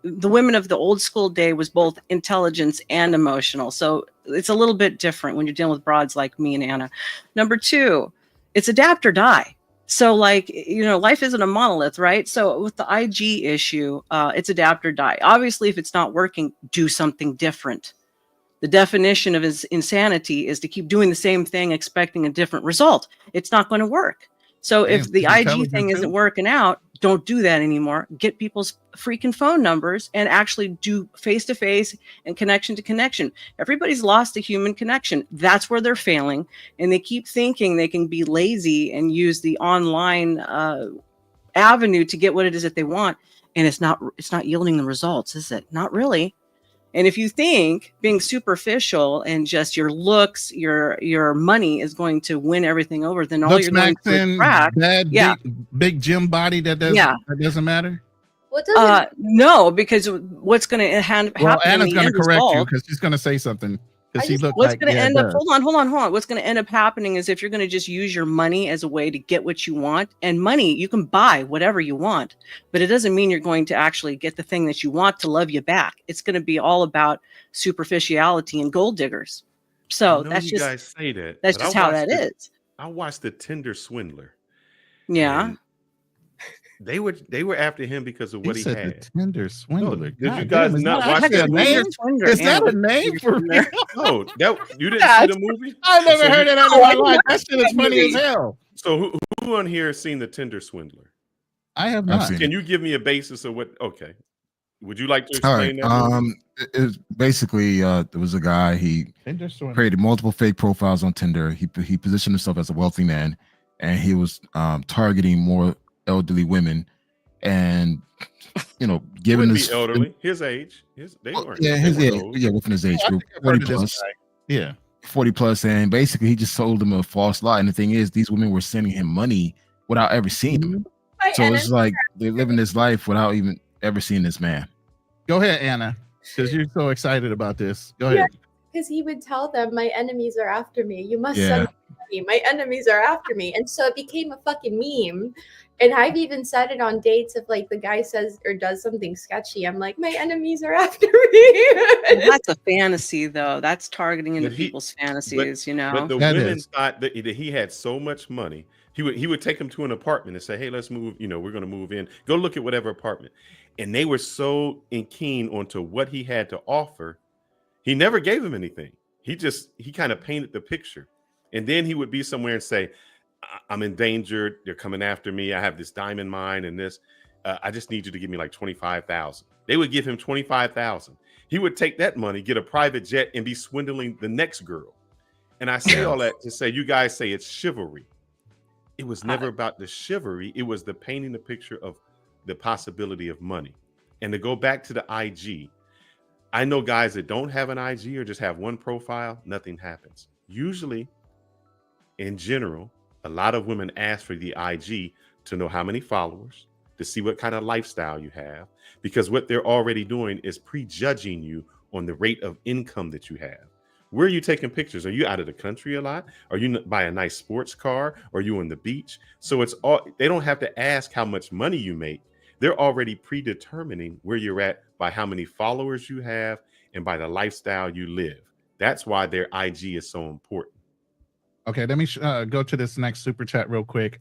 the women of the old school day was both intelligence and emotional, so it's a little bit different when you're dealing with broads like me and Anna. Number two, it's adapt or die. So like, life isn't a monolith, right? So with the IG issue, it's adapt or die. Obviously, if it's not working, do something different. The definition of his insanity is to keep doing the same thing, expecting a different result. It's not going to work. So Damn, if the he's IG intelligent thing too. isn't working out, don't do that anymore. Get people's freaking phone numbers and actually do face-to-face and connection to connection. Everybody's lost the human connection. That's where they're failing. And they keep thinking they can be lazy and use the online avenue to get what it is that they want. And it's not yielding the results, is it? Not really. And if you think being superficial and just your looks, your money is going to win everything over, then all Looks you're going to maxing, attract, bad, yeah, big gym body that doesn't matter. What does it no, because what's going to happen Well, in Anna's the going to end correct you result, because she's going to say something because she looked what's like going to end it up, does. hold on. What's going to end up happening is if you're going to just use your money as a way to get what you want, and money, you can buy whatever you want, but it doesn't mean you're going to actually get the thing that you want to love you back. It's going to be all about superficiality and gold diggers. So I know you guys say that. that's but just how that is. I watched the Tinder Swindler. Yeah. And they were after him because of what he said had. the Tinder Swindler. Did you guys not watch that that name? movie? Is that a name for real? No, you didn't see the movie? I never So heard you- it out of my life. That shit is funny as movie. hell. So who on here has seen the Tinder Swindler? I have I've not. seen Can you give me a basis of what? Okay, would you like to All explain right. that? movie? It was basically there was a guy. He Tinder Swindler. created multiple fake profiles on Tinder. He positioned himself as a wealthy man, and he was targeting more elderly women, and He giving wouldn't this be elderly. His age. They weren't. yeah, they weren't old. within his age I group, think I've heard 40 of this plus. guy. Yeah. 40 plus, and basically he just sold them a false lie. And the thing is, these women were sending him money without ever seeing him. My So it's enemy- like they're living this life without even ever seeing this man. Go ahead, Anna, because you're so excited about this. Go ahead. because he would tell them, my enemies are after me. You must Yeah. send me. My enemies are after me. And so it became a fucking meme. And I've even said it on dates if like the guy says or does something sketchy. I'm like, my enemies are after me. That's a fantasy, though. That's targeting into But he- people's fantasies, But the That women is. thought that he had so much money. He would take them to an apartment and say, "Hey, let's move. We're going to move in. Go look at whatever apartment." And they were so keen onto what he had to offer. He never gave them anything. He kind of painted the picture, and then he would be somewhere and say, "I'm endangered. They're coming after me. I have this diamond mine and this. I just need you to give me like 25,000." They would give him 25,000. He would take that money, get a private jet, and be swindling the next girl. And I say all that to say, you guys say it's chivalry. It was never about the chivalry. It was the painting the picture of the possibility of money. And to go back to the IG, I know guys that don't have an IG or just have one profile, nothing happens. Usually, in general, a lot of women ask for the IG to know how many followers, to see what kind of lifestyle you have, because what they're already doing is prejudging you on the rate of income that you have. Where are you taking pictures? Are you out of the country a lot? Are you buy a nice sports car? Are you on the beach? So it's all, they don't have to ask how much money you make. They're already predetermining where you're at by how many followers you have and by the lifestyle you live. That's why their IG is so important. Okay, let me go to this next super chat real quick.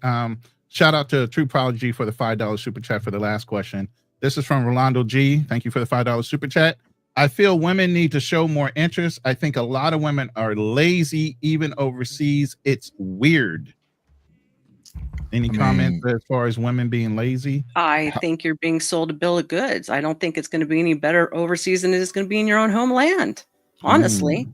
Shout out to True Prodigy for the $5 super chat for the last question. This is from Rolando G. Thank you for the $5 super chat. I feel women need to show more interest. I think a lot of women are lazy, even overseas. It's weird. Any comments as far as women being lazy? I think you're being sold a bill of goods. I don't think it's going to be any better overseas than it is going to be in your own homeland. Honestly,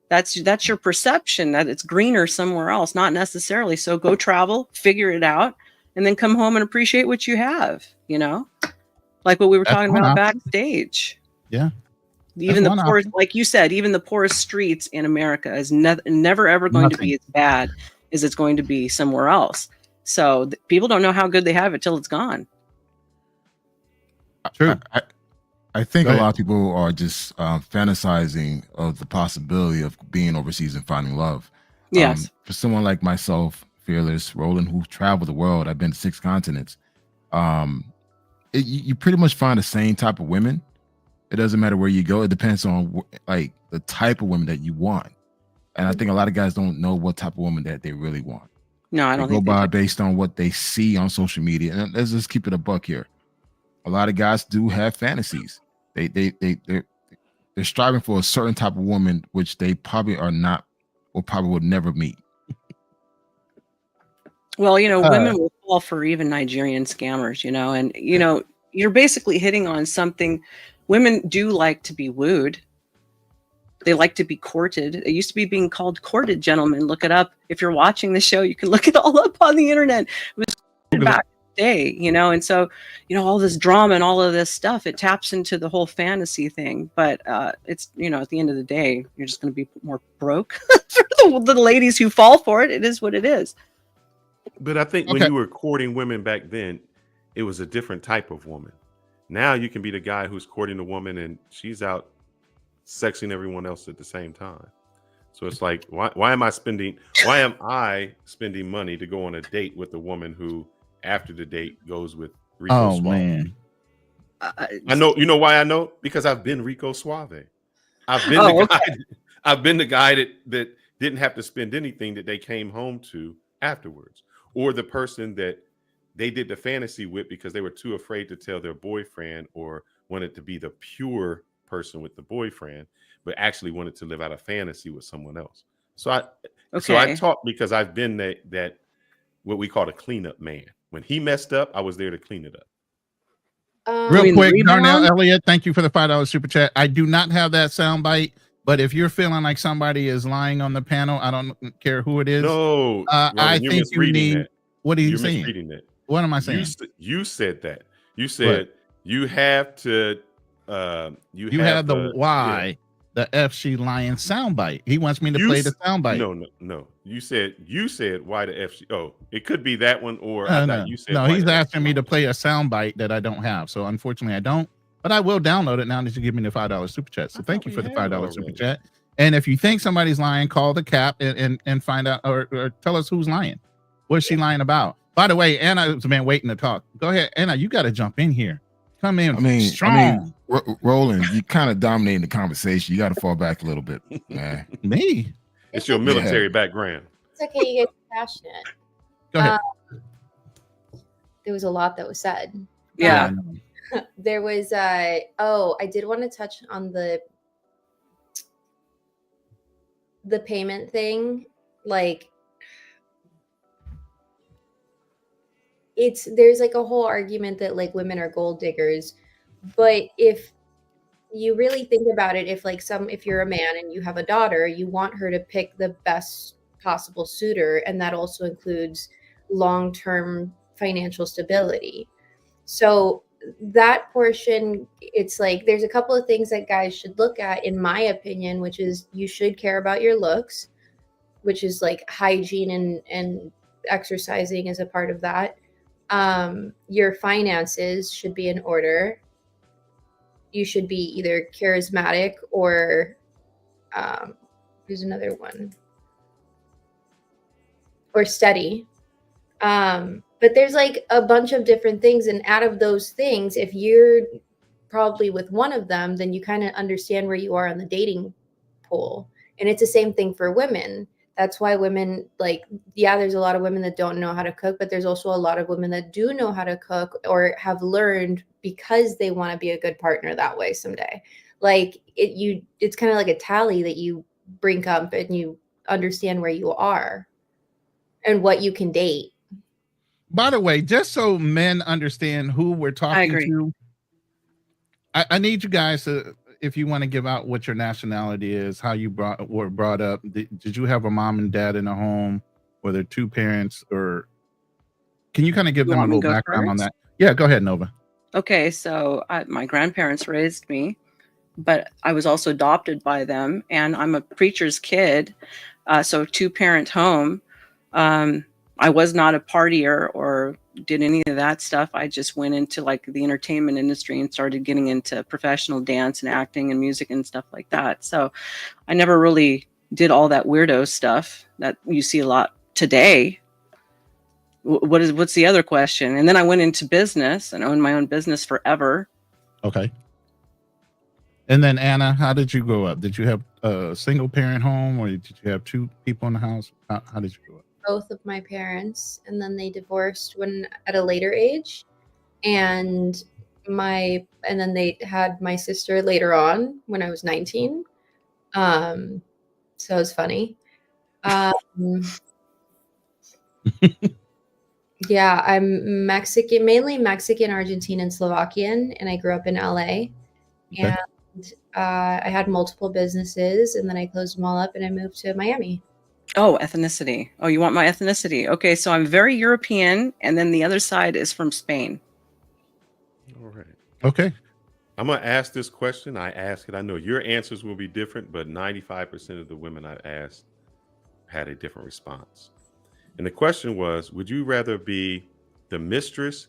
that's your perception that it's greener somewhere else, not necessarily. So go travel, figure it out, and then come home and appreciate what you have. Like what we were talking about backstage. Yeah. Even the poorest, like you said, even the poorest streets in America is never ever going to be as bad as it's going to be somewhere else. So people don't know how good they have it till it's gone. True. I think Go a ahead. lot of people are just fantasizing of the possibility of being overseas and finding love. Yes. For someone like myself, Fearless, Roland, who traveled the world, I've been to 6 continents. You pretty much find the same type of women. It doesn't matter where you go. It depends on like the type of women that you want. And I think a lot of guys don't know what type of woman that they really want. No, I They don't go think they by do. based on what they see on social media. And let's just keep it a buck here. A lot of guys do have fantasies. They're striving for a certain type of woman, which they probably are not, or probably would never meet. Well, women will fall for even Nigerian scammers, and you're basically hitting on something. Women do like to be wooed. They like to be courted. It used to be being called courted gentlemen. Look it up. If you're watching the show, you can look it all up on the internet. It was back in the day, and so, all this drama and all of this stuff, it taps into the whole fantasy thing. But it's, at the end of the day, you're just going to be more broke for the ladies who fall for it. It is what it is. But I think when you were courting women back then, it was a different type of woman. Now you can be the guy who's courting the woman and she's out sexing everyone else at the same time. So it's like, why am I spending money to go on a date with a woman who after the date goes with Rico Suave? Man. I know, you know why I know? Because I've been Rico Suave. I've been I've been the guy that didn't have to spend anything that they came home to afterwards, or the person that they did the fantasy with because they were too afraid to tell their boyfriend or wanted to be the pure person with the boyfriend, but actually wanted to live out a fantasy with someone else. So I talk because I've been that what we call a cleanup man. When he messed up, I was there to clean it up. Real quick, Darnell Elliott, thank you for the $5 super chat. I do not have that sound bite, but if you're feeling like somebody is lying on the panel, I don't care who it is. No, I think you need. that. What are you You're saying? misreading that. What am I saying? You said that. You said you have to. You have the why the F she lying soundbite. He wants me to play the soundbite. No. You said why the F she. Oh, it could be that one, or No, I no. thought you said. No, he's asking me to play a soundbite that I don't have. So unfortunately, I don't. But I will download it now that you give me the $5 super chat. So thank you for the $5 super chat. And if you think somebody's lying, call the cap and find out or tell us who's lying. What's she lying about? By the way, Anna's been waiting to talk. Go ahead, Anna. You got to jump in here. Come in strong. Roland, you kind of dominating the conversation. You got to fall back a little bit, man. Me? It's your military background. It's okay. You guys are passionate. Go ahead. There was a lot that was said. Yeah. There was I did want to touch on the payment thing. Like, there's like a whole argument that like women are gold diggers, but if you really think about it, if you're a man and you have a daughter, you want her to pick the best possible suitor, and that also includes long-term financial stability. So that portion, it's like there's a couple of things that guys should look at, in my opinion, which is you should care about your looks, which is like hygiene and exercising is a part of that. Your finances should be in order. You should be either charismatic or there's another one, or steady. But there's like a bunch of different things, and out of those things, if you're probably with one of them, then you kind of understand where you are on the dating pool. And it's the same thing for women. That's why women, like, yeah, there's a lot of women that don't know how to cook, but there's also a lot of women that do know how to cook or have learned because they want to be a good partner that way someday. Like it's kind of like a tally that you bring up and you understand where you are and what you can date. By the way, just so men understand who we're talking to, I need you guys to, if you want to give out what your nationality is, how you were brought up. Did you have a mom and dad in the home? Were there two parents, or can you kind of give them a little background on that? Yeah, go ahead, Nova. Okay, so my grandparents raised me, but I was also adopted by them, and I'm a preacher's kid, so 2-parent home. I was not a partier or did any of that stuff. I just went into like the entertainment industry and started getting into professional dance and acting and music and stuff like that. So I never really did all that weirdo stuff that you see a lot today. What's the other question? And then I went into business and owned my own business forever. Okay. And then Anna, how did you grow up? Did you have a single parent home, or did you have two people in the house? How did you grow up? Both of my parents, and then they divorced when at a later age, and then they had my sister later on when I was 19. So it was funny. Yeah, I'm Mexican, mainly Mexican, Argentine, Slovakian, and I grew up in LA. Okay. And I had multiple businesses, and then I closed them all up, and I moved to Miami. Oh, ethnicity. Oh, you want my ethnicity? Okay, so I'm very European, and then the other side is from Spain. All right. Okay. I'm going to ask this question. I ask it. I know your answers will be different, but 95% of the women I asked had a different response. And the question was, would you rather be the mistress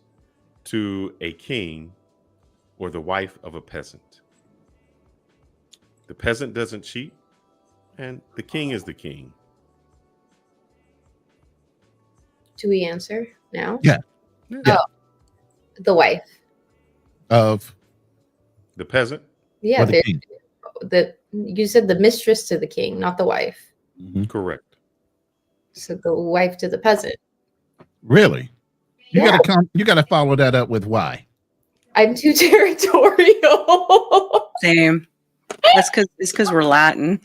to a king or the wife of a peasant? The peasant doesn't cheat, and the king is the king. Do we answer now? Yeah. Oh, the wife. Of the peasant? Yeah, the king. You said the mistress to the king, not the wife. Mm-hmm. Correct. So the wife to the peasant. Really? You Yeah. You gotta follow that up with why. I'm too territorial. Same. That's because we're Latin.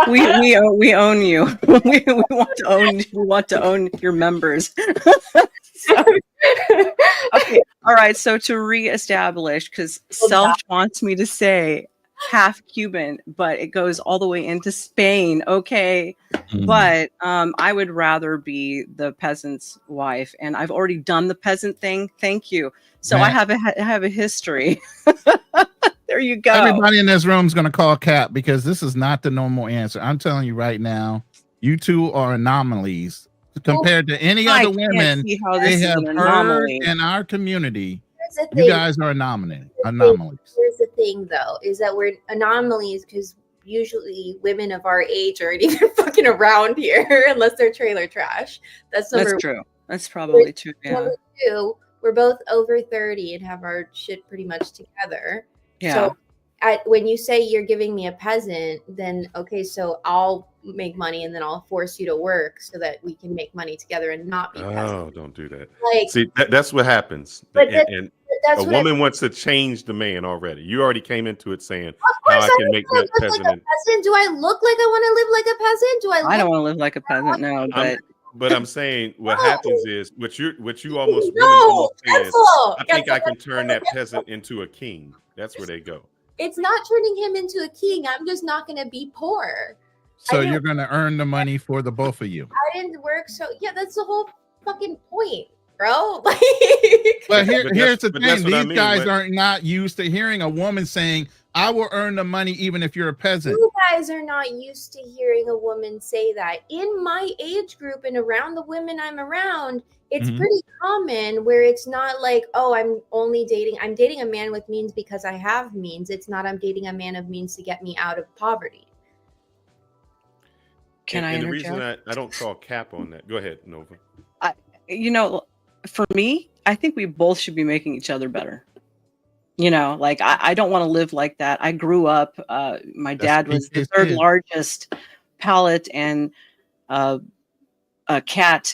we own you. we want to own your members. Okay. All right. So to reestablish, because self wants me to say half Cuban, but it goes all the way into Spain. Okay. But I would rather be the peasant's wife, and I've already done the peasant thing. Thank you. So I have a history. There you go. Everybody in this room is going to call Cap because this is not the normal answer. I'm telling you right now, you two are anomalies compared to any other women they have heard in our community. You guys are anomalies. Here's the thing, though, is that we're anomalies because usually women of our age aren't even fucking around here unless they're trailer trash. That's true. That's probably true. Yeah. Number two, we're both over 30 and have our shit pretty much together. Yeah. So when you say you're giving me a peasant, then okay, so I'll make money and then I'll force you to work so that we can make money together and not be peasants. Oh, don't do that. Like, see, that's what happens. But and a woman wants to change the man already. You already came into it saying how I can make that peasant. Like a peasant. Do I look like I want to live like a peasant? I don't want to live like a peasant, no. But I'm saying what happens is what you almost said. I think I can turn that peasant into a king. That's where they go. It's not turning him into a king. I'm just not going to be poor. So you're going to earn the money for the both of you. I didn't work. So yeah, that's the whole fucking point, bro. But here's the thing. These guys are not used to hearing a woman saying, I will earn the money even if you're a peasant. You guys are not used to hearing a woman say that. In my age group and around the women I'm around, it's pretty common where it's not like, oh, I'm dating a man with means because I have means. It's not I'm dating a man of means to get me out of poverty. And the reason I don't call Cap on that. Go ahead, Nova. For me, I think we both should be making each other better. Like I don't want to live like that. I grew up, my dad was the third largest pallet and cat,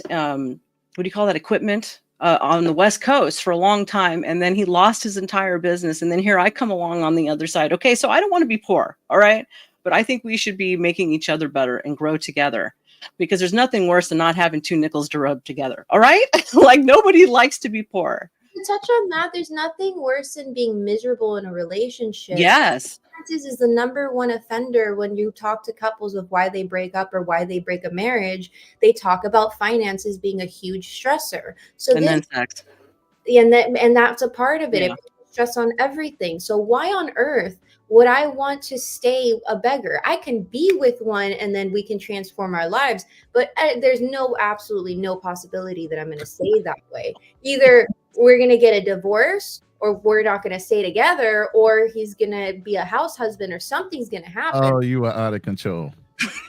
what do you call that, equipment on the West Coast for a long time. And then he lost his entire business. And then here I come along on the other side. Okay, so I don't want to be poor. All right. But I think we should be making each other better and grow together, because there's nothing worse than not having two nickels to rub together. All right. Like nobody likes to be poor. To touch on that, there's nothing worse than being miserable in a relationship. Yes. Finances is the number one offender when you talk to couples of why they break up or why they break a marriage. They talk about finances being a huge stressor. So then sex. And that's a part of it. Yeah. It puts stress on everything. So why on earth would I want to stay a beggar? I can be with one and then we can transform our lives. But there's absolutely no possibility that I'm going to stay that way. Either we're going to get a divorce, or we're not going to stay together, or he's going to be a house husband, or something's going to happen. Oh, you are out of control.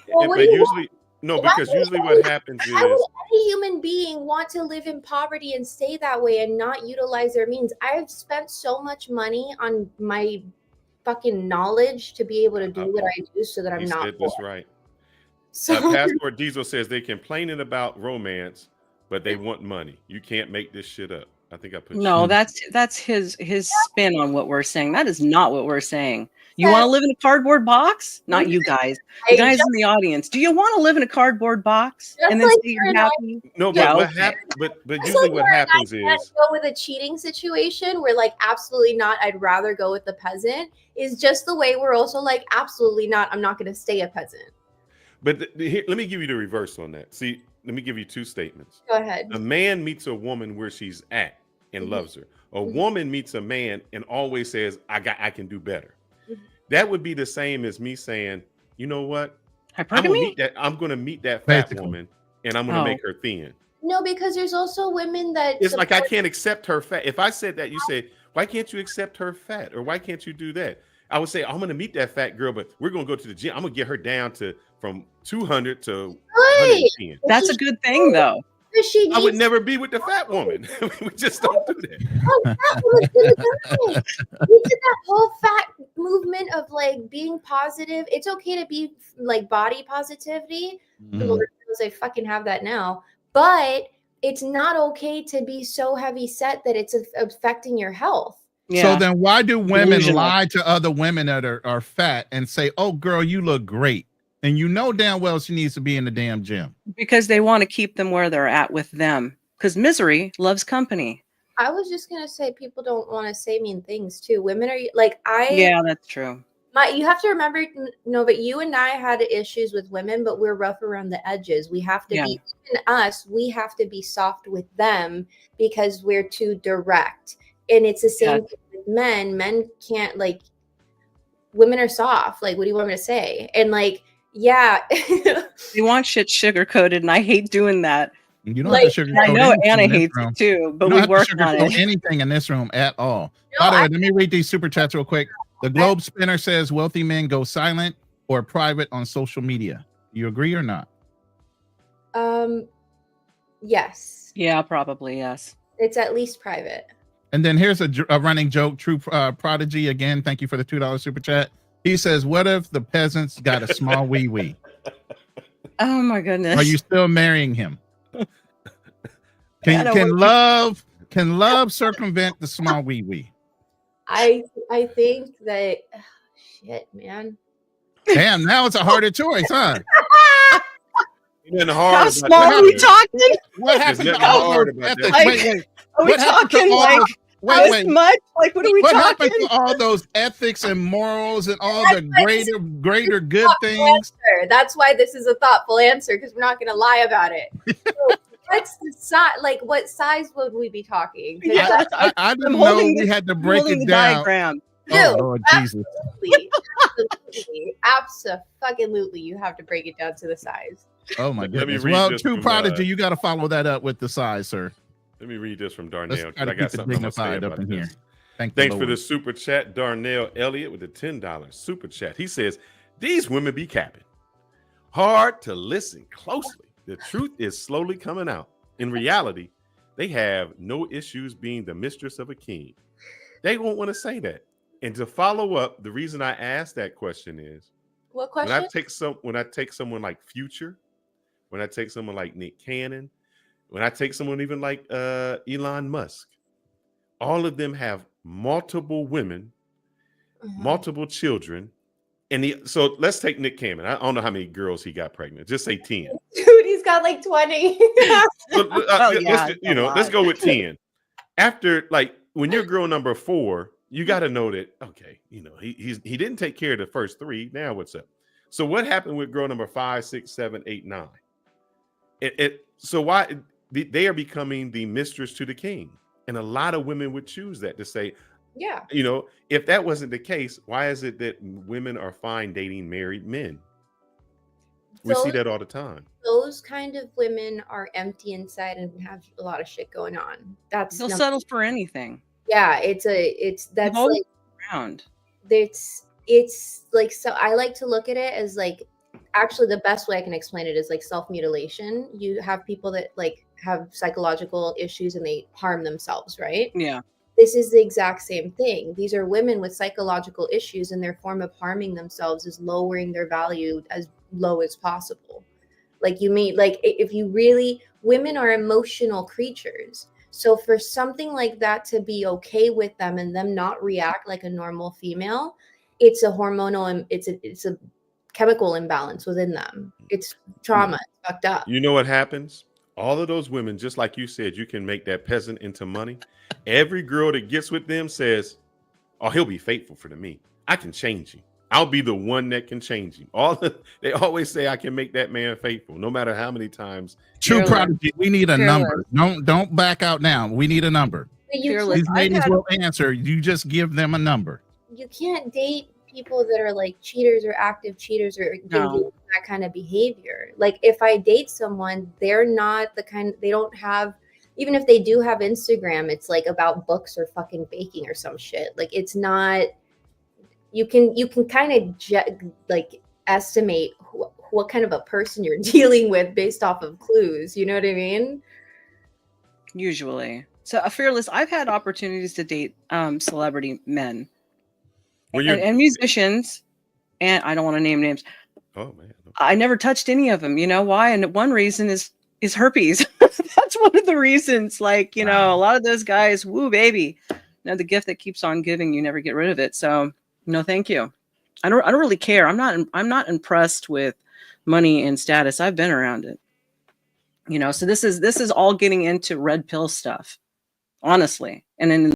Well, But usually, no, because Why would usually what happens Why would is any human being want to live in poverty and stay that way and not utilize their means? I've spent so much money on my fucking knowledge to be able to do what I do so that I'm you not said this poor. right. So Passport Diesel says they complaining about romance, but they want money. You can't make this shit up. I think I put No, shit. that's his spin on what we're saying. That is not what we're saying. You want to live in a cardboard box? Not you guys. You guys in the audience. Do you want to live in a cardboard box and then say you're happy? No, but Yeah, what okay. happens? But usually what happens I is go with a cheating situation where like absolutely not, I'd rather go with the peasant, is just the way we're also like absolutely not, I'm not going to stay a peasant. But here, let me give you the reverse on that. See, let me give you two statements. Go ahead. A man meets a woman where she's at and loves her. A woman meets a man and always says, I can do better. That would be the same as me saying, you know what? I'm going to meet that fat woman and I'm going to make her thin. No, because there's also women that it's like I can't accept her fat. If I said that, you say, why can't you accept her fat? Or why can't you do that? I would say, I'm going to meet that fat girl, but we're going to go to the gym. I'm going to get her down to from 200 to 110. That's a good thing, though. I would never be with the fat woman. We just don't do that. You did that whole fat movement of like being positive. It's okay to be like body positivity. Lord knows I fucking have that now. But it's not okay to be so heavy set that it's affecting your health. So then why do women lie to other women that are fat and say, oh, girl, you look great? And you know damn well she needs to be in the damn gym. Because they want to keep them where they're at with them. Because misery loves company. I was just going to say people don't want to say mean things too. Women are like, yeah, that's true. You have to remember, no, but you and I had issues with women, but we're rough around the edges. We have to be, even us, we have to be soft with them because we're too direct. And it's the same thing with men. Men can't, like, women are soft. Like, what do you want me to say? And like, yeah. You want shit sugar coated, and I hate doing that. You don't have to sugarcoat. I know Anna hates it too, but we work on it. Anything in this room at all. By the way, let me read these super chats real quick. The Globe Spinner says wealthy men go silent or private on social media. You agree or not? Yes. Yeah, probably yes. It's at least private. And then here's a running joke. True Prodigy again. Thank you for the $2 super chat. He says, "What if the peasants got a small wee wee? Oh my goodness! Are you still marrying him? Can love circumvent the small wee wee? I think that shit, man. Damn, now it's a harder choice, huh? How small are we talking? What happened to all those ethics? Wait. Are we talking like this much? Like, what are we talking? What happened to all those ethics and morals and all the greater good things? Answer. That's why this is a thoughtful answer, because we're not going to lie about it. So what's the size? Like, what size would we be talking? Yeah, I didn't know we had to break it down. Diagram. Oh, Lord Jesus. Absolutely, you have to break it down to the size. Oh my goodness. Well, True Prodigy, you got to follow that up with the size, sir. Let me read this from Darnell. I got something dignified up in here. Thanks for the super chat, Darnell Elliott, with the $10 super chat. He says, these women be capping. Hard to listen closely. The truth is slowly coming out. In reality, they have no issues being the mistress of a king. They won't want to say that. And to follow up, the reason I asked that question is, what question? When I take someone like Future, when I take someone like Nick Cannon, when I take someone even like Elon Musk, all of them have multiple women, multiple children. And so let's take Nick Cannon. I don't know how many girls he got pregnant. Just say 10. Dude, he's got like 20. Let's go with 10. After, like, when you're girl number 4, you got to know that, okay, he didn't take care of the first 3. Now what's up? So what happened with girl number 5, 6, 7, 8, 9? So why they are becoming the mistress to the king. And a lot of women would choose that to say, Yeah. You know, if that wasn't the case, why is it that women are fine dating married men? We see Those that all the time. those kind of women are empty inside and have a lot of shit going on. That's They'll number, settle for anything. yeah, it's They've that's always like been around. it's like, so I like to look at it as like, actually the best way I can explain it is like self-mutilation. You have people that like have psychological issues and they harm themselves, right? Yeah. This is the exact same thing. These are women with psychological issues, and their form of harming themselves is lowering their value as low as possible. Like, you mean, like, if you really, women are emotional creatures. So for something like that to be okay with them and them not react like a normal female, it's a hormonal and it's a chemical imbalance within them. It's trauma. It's fucked up. You know what happens? All of those women, just like you said, you can make that peasant into money. Every girl that gets with them says, "Oh, he'll be faithful for me. I can change him. I'll be the one that can change him." They always say, "I can make that man faithful," no matter how many times. True Fearless. prodigy. We need a Fearless. number. Don't back out now. We need a number. But you Fearless. These can't, ladies had- will answer. You just give them a number. you can't date people that are like cheaters or active cheaters or No. engage in that kind of behavior. Like, if I date someone, they're not the kind, they don't have, even if they do have Instagram, it's like about books or fucking baking or some shit. Like, it's not, you can kind of like estimate what kind of a person you're dealing with based off of clues. You know what I mean? Usually. So Fearless, I've had opportunities to date celebrity men Were you? and musicians, and I don't want to name names. Oh man. I never touched any of them. You know why? And one reason is herpes. That's one of the reasons. Like, you know, a lot of those guys, woo baby. You know, the gift that keeps on giving, you never get rid of it. So no, thank you. I don't really care. I'm not impressed with money and status. I've been around it. You know, so this is all getting into red pill stuff, honestly, and in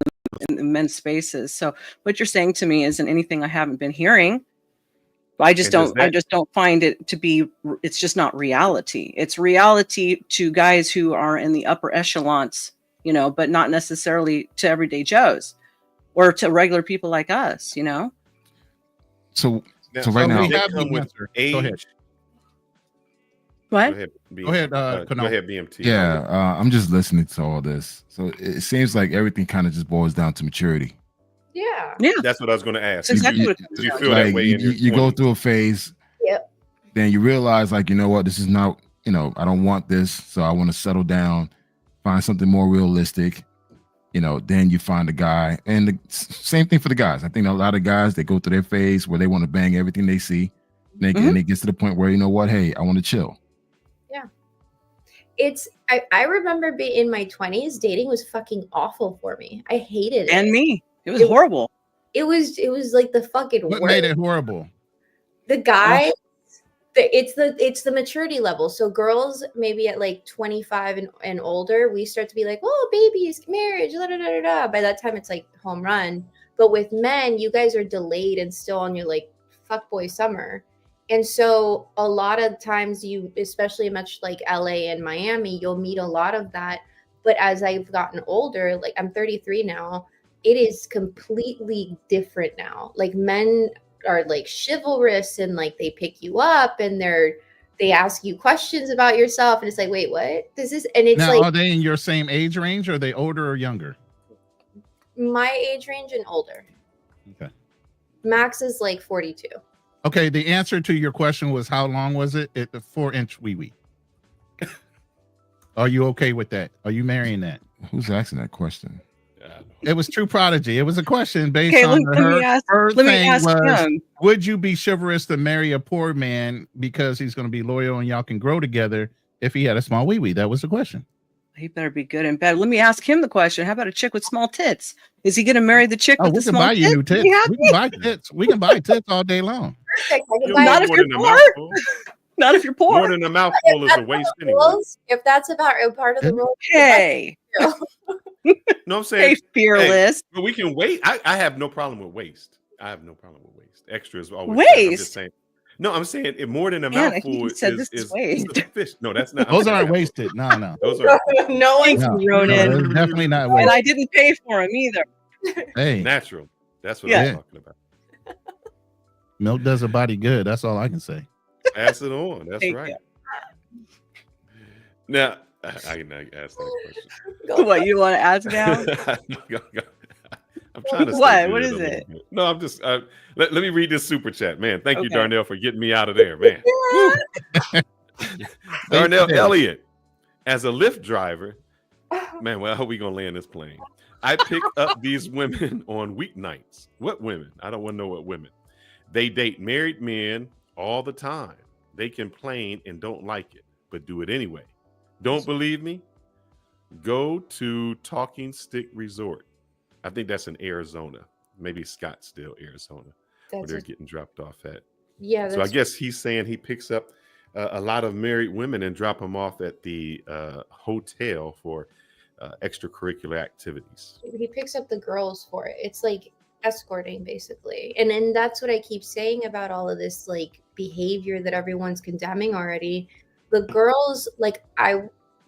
the men's spaces. So what you're saying to me isn't anything I haven't been hearing. I just don't find it to be, it's just not reality. It's reality to guys who are in the upper echelons, you know, but not necessarily to everyday Joes or to regular people like us, you know? So Now, right now- they We have come the with answer. age. Go ahead. What? Go ahead, Go ahead, go ahead, BMT. yeah, I'm just listening to all this. So it seems like everything kind of just boils down to maturity. Yeah. Yeah, That's what I was going to ask. that's exactly what it Do comes you down feel to. that Like, way in your you go 20s? through a phase, Yep. then you realize, like, you know what, this is not, you know, I don't want this, so I want to settle down, find something more realistic. You know, then you find a guy, and the same thing for the guys. I think a lot of guys, they go through their phase where they want to bang everything they see, and it gets to the point where, you know what, hey, I want to chill. I remember being in my 20s, dating was fucking awful for me. I hated it. And me. It was It- horrible. It was like the fucking What worst. made it horrible? The guy, it's the maturity level. So girls maybe at like 25 and older, we start to be like, oh, babies, marriage, da, da, da, da, da. By that time it's like home run. But with men, you guys are delayed and still on your like fuckboy summer. And so a lot of times you, especially much like LA and Miami, you'll meet a lot of that. But as I've gotten older, like I'm 33 now, it is completely different now. Like, men are like chivalrous and like they pick you up and they ask you questions about yourself, and it's like, wait, what? This is, and it's Now, like are they in your same age range? Or are they older or younger? my age range and older. Okay. Max is like 42. Okay, the answer to your question was how long was it? At the 4-inch wee wee. Are you okay with that? Are you marrying that? Who's asking that question? It was True Prodigy. It was a question based Okay, on let me ask her let me thing ask was, him. would you be chivalrous to marry a poor man because he's going to be loyal and y'all can grow together if he had a small wee wee? That was the question. He better be good and bad. Let me ask him the question. How about a chick with small tits? Is he going to marry the chick Oh, with we the can small buy you tits? new tits. Yeah, We can buy tits. We can buy tits all day long. Perfect. I can You'll buy Not need if more you're than a poor. mouthful. not if you're More poor. than a mouthful is a waste anyway. rules. If that's about a part of the rule, Hey, No, I'm hey, saying, fearless. but we can wait. I have no problem with waste. I have no problem with waste. Extra is always Waste? better. I'm just saying. No, I'm saying if more than a Man, mouthful he said this is waste. sufficient. No, that's not. I'm Those saying aren't that- wasted. No. Those are. no one's Thanks, No, Ronan. it's definitely not And wasted. I didn't pay for him either. Hey, Natural. That's what Yeah. I'm talking about. Milk does a body good. That's all I can say. Pass it on. That's Thank right. you. Now, I can ask that question. What you want to ask now? I'm trying to stay What? good What a is little it? bit. No, I'm just let me read this super chat, man. Thank you, Okay. Darnell, for getting me out of there, man. Woo. Darnell Elliott, as a Lyft driver, man, well, how we gonna land this plane? I pick up these women on weeknights. What women? I don't want to know what women. They date married men all the time. They complain and don't like it, but do it anyway. Don't believe me? Go to Talking Stick Resort. I think that's in Arizona, maybe Scottsdale, Arizona, where they're getting dropped off at. Yeah. So I guess he's saying he picks up a lot of married women and drop them off at the hotel for extracurricular activities. He picks up the girls for it. It's like escorting, basically. And then that's what I keep saying about all of this like behavior that everyone's condemning already. The girls, like I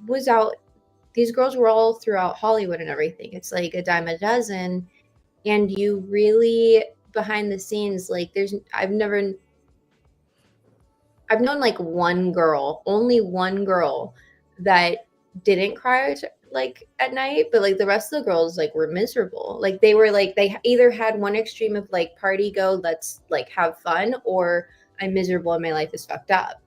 was out, these girls were all throughout Hollywood and everything. It's like a dime a dozen. And you really behind the scenes, like I've known like one girl, only one girl that didn't cry like at night, but like the rest of the girls like were miserable. Like they were like, they either had one extreme of like party go, let's like have fun, or I'm miserable and my life is fucked up.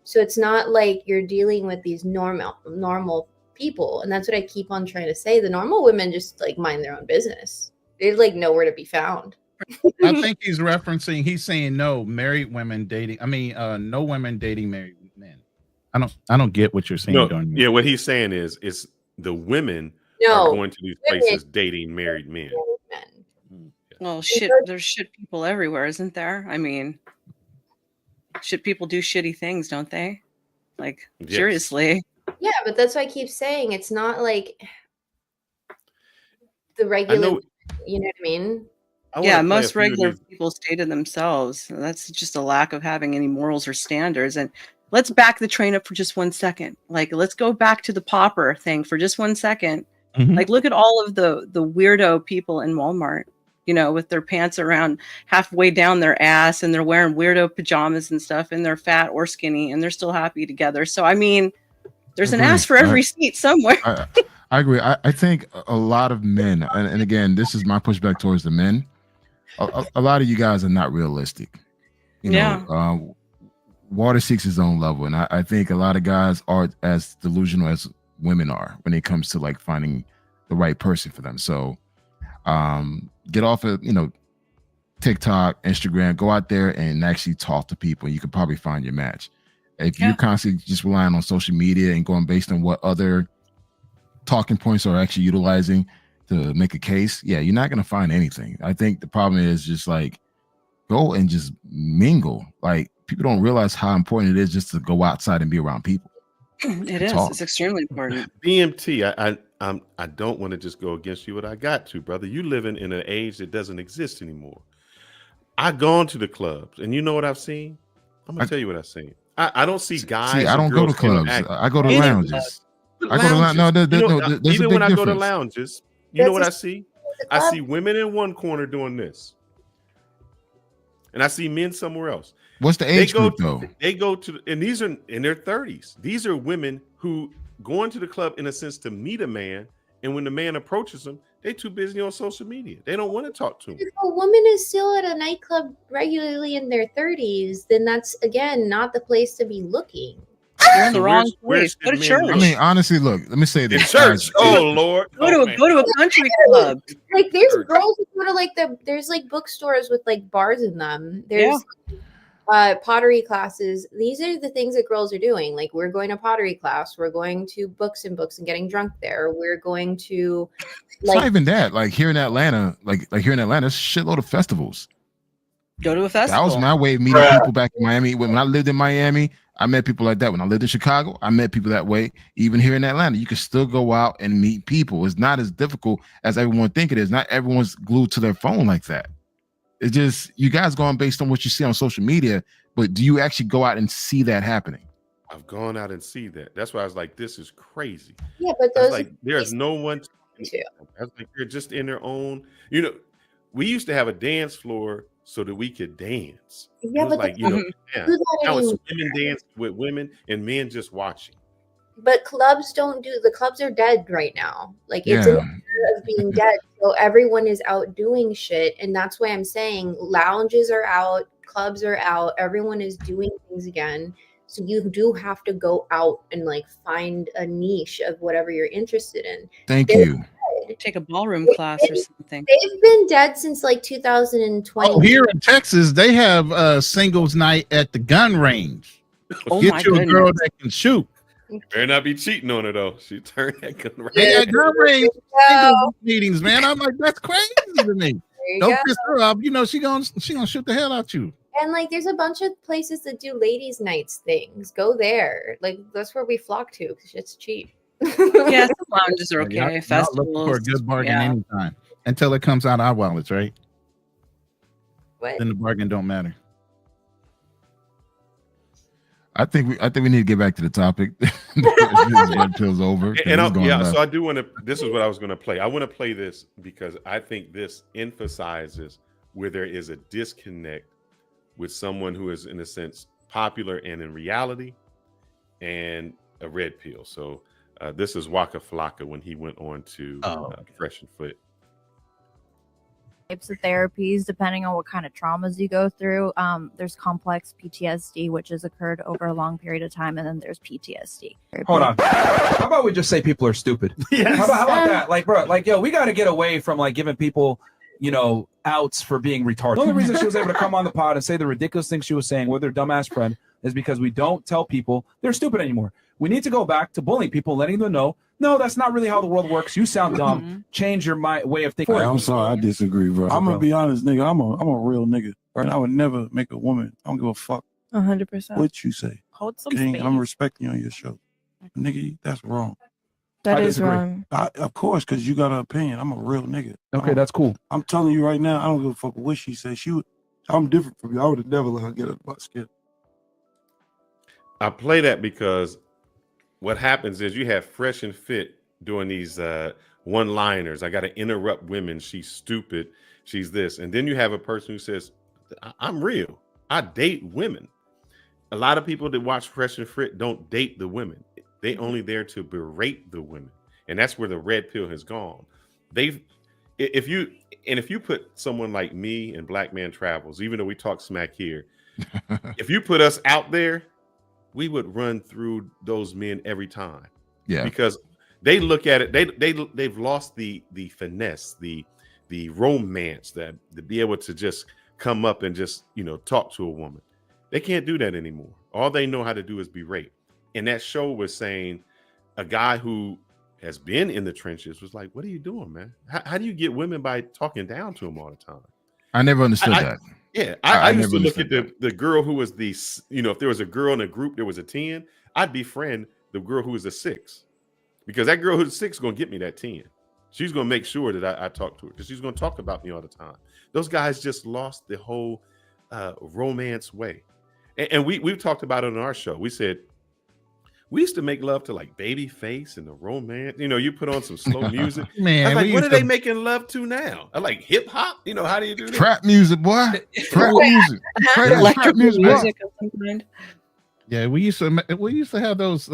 So it's not like you're dealing with these normal people. And that's what I keep on trying to say. The normal women just like mind their own business. They're like nowhere to be found. I think he's referencing. He's saying no married women dating. I mean, no women dating married men. I don't get what you're saying. No, Darnell. yeah, what he's saying is the women No, are going to these places dating married men. Well, shit, there's shit people everywhere, isn't there? I mean, shit people do shitty things, don't they? Like, Yes. seriously. Yeah, but that's why I keep saying it's not like the I regular, know. you know what I mean? I wanna Yeah, play a most few of regular these- people stay to themselves. That's just a lack of having any morals or standards. And let's back the train up for just 1 second. Like, let's go back to the popper thing for just 1 second. Mhm. Like, look at all of the weirdo people in Walmart, you know, with their pants around halfway down their ass, and they're wearing weirdo pajamas and stuff, and they're fat or skinny, and they're still happy together. So, I mean, there's an Agree. ass for every seat somewhere. I agree. I think a lot of men, and again, this is my pushback towards the men. A lot of you guys are not realistic. You know, water seeks his own level, and I think a lot of guys are as delusional as women are when it comes to like finding the right person for them. So, get off of TikTok, Instagram, go out there and actually talk to people. You could probably find your match. If you're constantly just relying on social media and going based on what other talking points are actually utilizing to make a case, you're not going to find anything. I think the problem is just like go and just mingle. Like people don't realize how important it is just to go outside and be around people. It is. Talk. It's extremely important. BMT, I don't want to just go against you, but I got to, brother. You living in an age that doesn't exist anymore. I've gone to the clubs, and you know what I've seen? I'm gonna tell you what I've seen. I don't see guys. See, I don't go to clubs. I go to lounges. I go to lounges. No, there's even a big when I go to difference. lounges, you know what I see? I see women in one corner doing this, and I see men somewhere else. What's the age group though? They go to, and these are in their 30s. These are women who go into the club in a sense to meet a man, and when the man approaches them, they're too busy on social media. They don't want to talk to him. If a woman is still at a nightclub regularly in their 30s, then that's again not the place to be looking. You're in the wrong place. Go to church. I mean, honestly, look, let me say In this. church. Oh Lord. Go to a country club. Like there's girls who go to like there's like bookstores with like bars in them. There's pottery classes. These are the things that girls are doing. Like we're going to pottery class. We're going to books and getting drunk there. We're going to It's not even that. Like here in Atlanta, like here in Atlanta, there's a shitload of festivals. Go to a festival. That was my way of meeting people back in Miami. When I lived in Miami, I met people like that. When I lived in Chicago, I met people that way. Even here in Atlanta, you can still go out and meet people. It's not as difficult as everyone think it is. Not everyone's glued to their phone like that. It's just you guys going based on what you see on social media, but do you actually go out and see that happening? I've gone out and see that. That's why I was like, this is crazy. Yeah, but I was those like, there's no one. too. That's like they're just in their own. You know, we used to have a dance floor so that we could dance. Yeah, It was but like, they you know, don't yeah. do that Now it's anymore. women dancing with women and men just watching. But clubs don't do, the clubs are dead right now. Like it's in Yeah. the era of being dead. So everyone is out doing shit. And that's why I'm saying lounges are out, clubs are out, everyone is doing things again. So you do have to go out and like find a niche of whatever you're interested in. Thank They're you. dead. Take a ballroom class or something. They've been dead since like 2020. Oh, here in Texas, they have singles night at the gun range. Oh Get my you a girl goodness. that can shoot. Better not be cheating on her though. She turned that gun right. They got gun range Go. singles meetings, man. I'm like, that's crazy to me. There you Don't go. piss her up. You know she gonna shoot the hell out you. And like there's a bunch of places that do ladies' nights things. Go there. Like that's where we flock to because it's cheap. Yeah, some lounges are okay. Y'all looking Festivals. for a good bargain yeah. anytime until it comes out of our wallets, right? What? Then the bargain don't matter. I think we need to get back to the topic. Red pill's over. And It's going left. so I do want to. This is what I was going to play. I want to play this because I think this emphasizes where there is a disconnect with someone who is, in a sense, popular and in reality, and a red pill. So this is Waka Flocka when he went on to Fresh and Fit. Types of therapies depending on what kind of traumas you go through. There's complex PTSD, which has occurred over a long period of time, and then there's PTSD. Hold on. How about we just say people are stupid? Yes. How about that? Like, bro, like, yo, we got to get away from like giving people, you know, outs for being retarded. The only reason she was able to come on the pod and say the ridiculous things she was saying with her dumbass friend is because we don't tell people they're stupid anymore. We need to go back to bullying people, letting them know, no, that's not really how the world works. You sound dumb. Change your way of thinking. Hey, I'm sorry, I disagree, bro. I'm gonna be honest, nigga. I'm a real nigga, and I would never make a woman. I don't give a fuck 100%. what you say. Hold some King, space. I'm respecting you on your show, nigga. That's wrong. That I is disagree. wrong. Of course, because you got an opinion. I'm a real nigga. Okay, that's cool. I'm telling you right now, I don't give a fuck what she said. I'm different from you. I would have never let her get up my skin. I play that because what happens is you have Fresh and Fit doing these one-liners. I got to interrupt women. She's stupid. She's this. And then you have a person who says, I'm real. I date women. A lot of people that watch Fresh and Fit don't date the women. They only there to berate the women. And that's where the red pill has gone. If you put someone like me and Black Man Travels, even though we talk smack here, if you put us out there, we would run through those men every time. Yeah. Because they look at it, they've lost the finesse, the romance, that to be able to just come up and just, you know, talk to a woman. They can't do that anymore. All they know how to do is berate. And that show was saying a guy who has been in the trenches was like, what are you doing, man? How do you get women by talking down to them all the time? I never understood that. Yeah, I used never to look at understood the girl who was the, you know, if there was a girl in a group, there was a 10, I'd befriend the girl who was a 6. Because that girl who's 6 is going to get me that 10. She's going to make sure that I talk to her because she's going to talk about me all the time. Those guys just lost the whole romance way. And we've talked about it on our show. We said, we used to make love to like Babyface and the romance. You know, you put on some slow music. Man, I was we like, what used are to- they making love to now? I like hip hop. You know, how do you do that? Trap music, boy. Trap music. Trap Electric music. boy. music of some kind. Yeah, we used to have those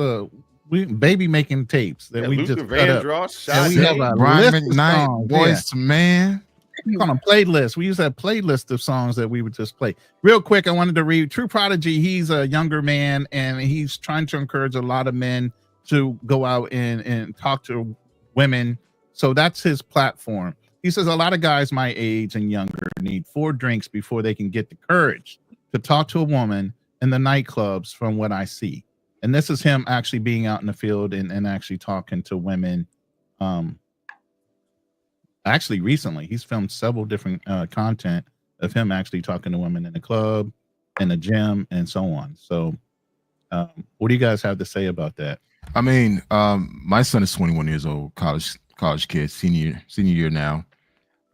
baby making tapes that Yeah, we Luther just cut up. Vandross, Yeah, we Sade. have a Brian list of McKnight, songs, Boys to Man. on a playlist. We used to have playlists of songs that we would just play. Real quick, I wanted to read True Prodigy. He's a younger man and he's trying to encourage a lot of men to go out and talk to women. So that's his platform. He says a lot of guys my age and younger need 4 drinks before they can get the courage to talk to a woman in the nightclubs from what I see. And this is him actually being out in the field and actually talking to women. Actually, recently, he's filmed several different content of him actually talking to women in the club, in the gym, and so on. So what do you guys have to say about that? I mean, my son is 21 years old, college kid, senior year now.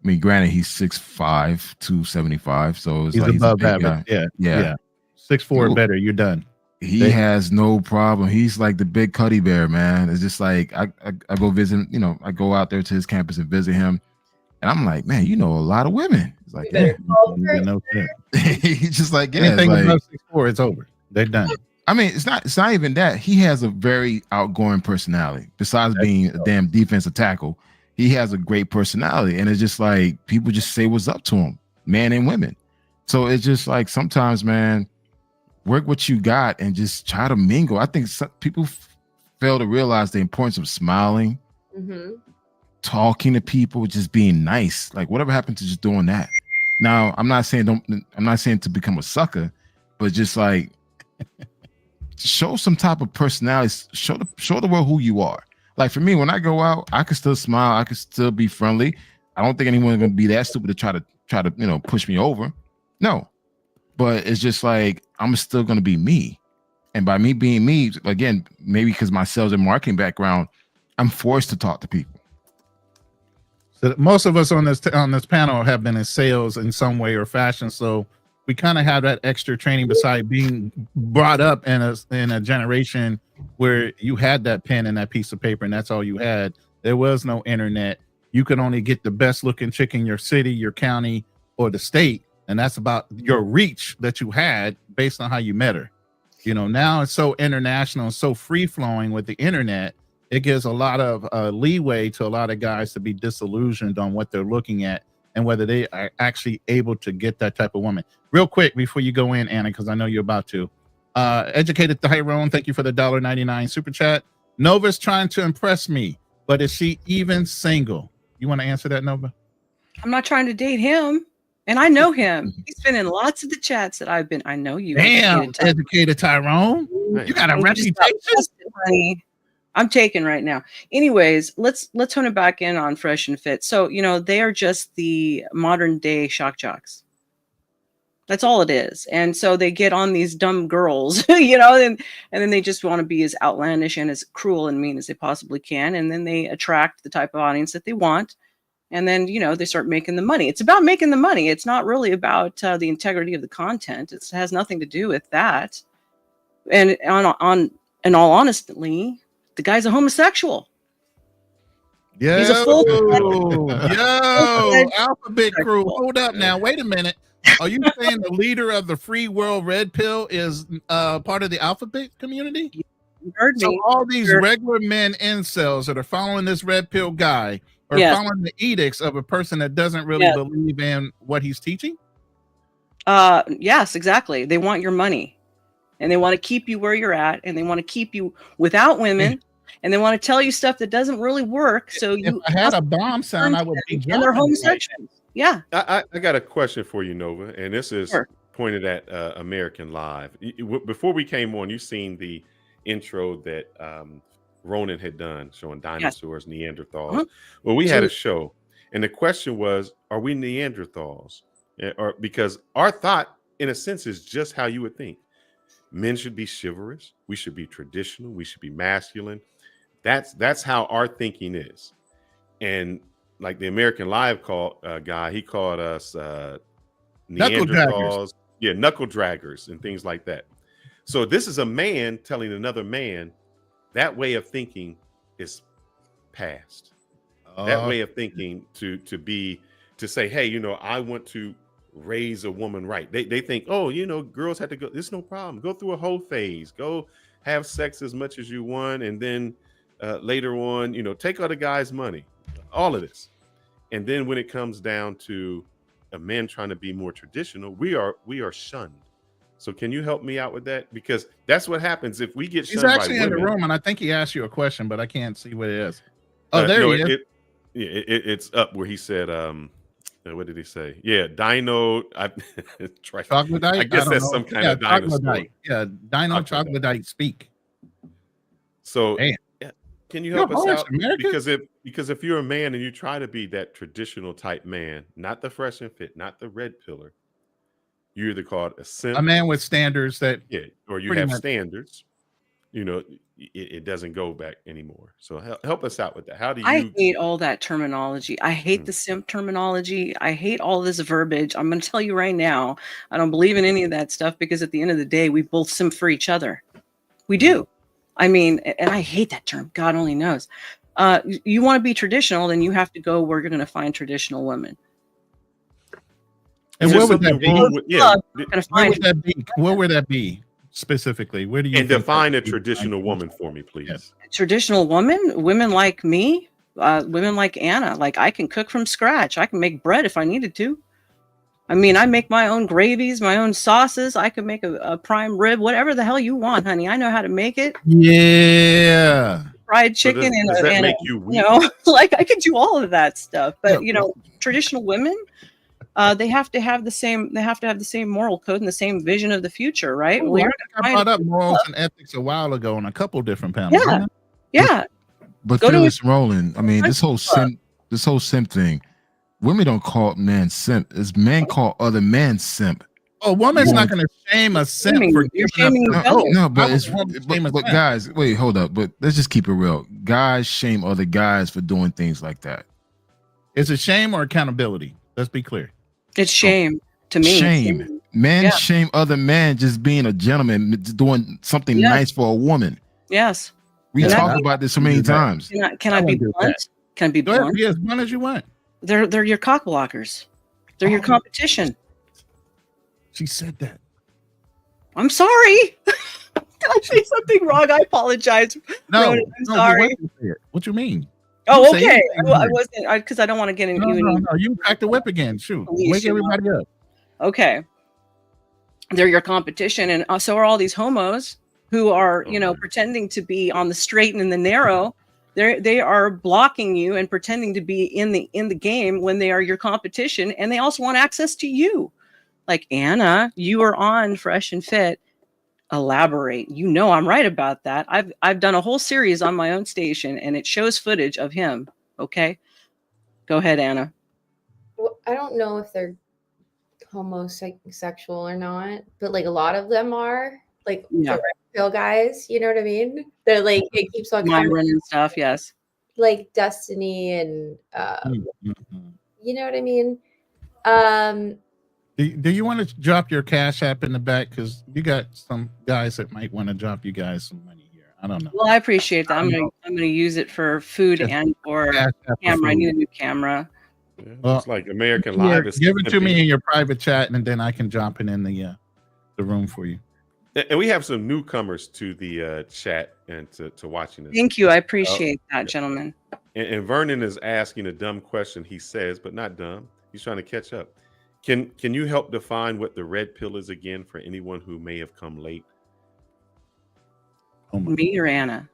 I mean, granted, he's 6'5", 275, so it's He's like above he's a big average. guy. Yeah. 6'4" Cool. better. You're done. he has no problem. He's like the big Cuddy Bear, man. It's just like I go visit, you know, I go out there to his campus and visit him, and I'm like, man, you know a lot of women. It's like, You yeah. better call for No shit. He's just like, yeah, Anything it's like, above 6'4", it's over. They're done. I mean, it's not even that. He has a very outgoing personality. Besides being a damn defensive tackle, he has a great personality, and it's just like people just say what's up to him, men and women. So it's just like sometimes, man, work what you got and just try to mingle. I think some people fail to realize the importance of smiling, talking to people, just being nice. Like whatever happened to just doing that. Now, I'm not saying to become a sucker, but just like show some type of personality. Show the world who you are. Like for me, when I go out, I can still smile. I can still be friendly. I don't think anyone's gonna be that stupid to try to push me over. No, but it's just like I'm still gonna be me, and by me being me, again, maybe because my sales and marketing background, I'm forced to talk to people. So most of us on this panel have been in sales in some way or fashion, so we kind of have that extra training beside being brought up in a generation where you had that pen and that piece of paper and that's all you had. There was no internet. You could only get the best looking chick in your city, your county, or the state, and that's about your reach that you had based on how you met her. You know, now it's so international and so free flowing with the internet. It gives a lot of leeway to a lot of guys to be disillusioned on what they're looking at and whether they are actually able to get that type of woman. Real quick before you go in, Anna, because I know you're about to. Educated Tyrone, thank you for the $1.99 super chat. Nova's trying to impress me, but is she even single? You want to answer that, Nova? I'm not trying to date him, and I know him. He's been in lots of the chats that I've been. I know you. Damn, Educated Tyrone. You got a reputation, honey. I'm taken right now. Anyways, let's hone it back in on Fresh and Fit. So, you know, they are just the modern day shock jocks. That's all it is. And so they get on these dumb girls, you know, and then they just want to be as outlandish and as cruel and mean as they possibly can. And then they attract the type of audience that they want. And then, you know, they start making the money. It's about making the money. It's not really about the integrity of the content. It has nothing to do with that. And in all honesty, the guy's a homosexual. Yeah, he's a full Alphabet Crew. Hold up now. Wait a minute. Are you saying the leader of the free world red pill is part of the Alphabet community? You heard so me. All these regular men incels that are following this red pill guy are following the edicts of a person that doesn't really believe in what he's teaching? Yes, exactly. They want your money. And they want to keep you where you're at, and they want to keep you without women, and they want to tell you stuff that doesn't really work. So if I had a bomb sound, I would be. And they're homosexuals. Yeah. I got a question for you, Nova, and this is pointed at American Live. Before we came on, you seen the intro that Ronan had done showing dinosaurs, Neanderthals. Well, we had a show, and the question was, are we Neanderthals? Or because our thought, in a sense, is just how you would think. Men should be chivalrous. We should be traditional. We should be masculine. That's how our thinking is. And like the American Live guy, he called us Neanderthals, knuckle draggers and things like that. So this is a man telling another man that way of thinking is past. That way of thinking to say, hey, you know, I want to raise a woman right. They think, oh, you know, girls have to go. There's no problem. Go through a whole phase. Go have sex as much as you want, and then later on, you know, take other guys' money. All of this, and then when it comes down to a man trying to be more traditional, we are shunned. So can you help me out with that? Because that's what happens if we get shunned. He's actually by in women. the room, and I think he asked you a question, but I can't see what it is. Oh, there he is. It's up where he said, what did he say? Yeah, Dino. Troglodyte. I guess that's some kind of dinosaur. Yeah, Dino Troglodyte speak. So, can you help us out? America? Because if you're a man and you try to be that traditional type man, not the fresh and fit, not the red pillar, you're either called a simp, a man with standards that or you have standards. You know, it doesn't go back anymore. So help us out with that. How do you? I hate all that terminology. I hate the simp terminology. I hate all this verbiage. I'm going to tell you right now, I don't believe in any of that stuff because at the end of the day, we both simp for each other. We do. I mean, and I hate that term. God only knows. You want to be traditional, then you have to go where you're going to find traditional women. And Is there where would that something be? wrong with Where would that be? Where would that be specifically? Where do you and think define that a would be? traditional woman for me, please? Yes. Traditional women like me, women like Anna. Like, I can cook from scratch. I can make bread if I needed to. I mean, I make my own gravies, my own sauces. I can make a prime rib, whatever the hell you want, honey. I know how to make it. Yeah. Fried So chicken does that make you weak? like I could do all of that stuff. But Yeah. traditional women, they have to have the same. They have to have the same moral code and the same vision of the future, right? Oh, I brought up morals and ethics a while ago on a couple different panels. Yeah, yeah. But Go to Phyllis Roland, I mean, Country this whole simp thing. Women don't call men simp. It's men call other men simp. A woman's not going to shame a simp for You're giving up. shaming No, but I it's would shame a but simp. guys, wait, hold up. But let's just keep it real. Guys shame other guys for doing things like that. Is it shame or accountability? Let's be clear. It's shame to me. Shame. Men shame other men just being a gentleman, doing something nice for a woman. Yes. We talk about this so many times. Can I be blunt? Can I be Go ahead, blunt? be as blunt as you want. They're your cock blockers. They're your competition. She said that. I'm sorry. Did I say something wrong? I apologize. No, Ronan, I'm sorry. What you mean? Oh, You say okay. anything I here. wasn't because I don't want to get in. No, you crack the whip again. Shoot, Police, wake everybody up. Okay. They're your competition, and so are all these homos who are, pretending to be on the straight and the narrow. They are blocking you and pretending to be in the game when they are your competition, and they also want access to you. Like, Anna, you are on Fresh and Fit. Elaborate. I'm right about that. I've done a whole series on my own station, and it shows footage of him. Okay, go ahead, Anna. Well, I don't know if they're homosexual or not, but like a lot of them are. Like the red pill guys, you know what I mean? They're like, it keeps on Myron and stuff. Yes. Like Destiny and you know what I mean? Do you want to drop your Cash App in the back? Because you got some guys that might want to drop you guys some money here. I don't know. Well, I appreciate that. I'm gonna use it for food and for camera. I need a new camera. Yeah, looks like American Live is give it to me in your private chat, and then I can drop it in the room for you. And we have some newcomers to the chat and to watching this. Thank you. I appreciate that, gentlemen. And Vernon is asking a dumb question, he says, but not dumb. He's trying to catch up. Can you help define what the red pill is again for anyone who may have come late? Me or Anna?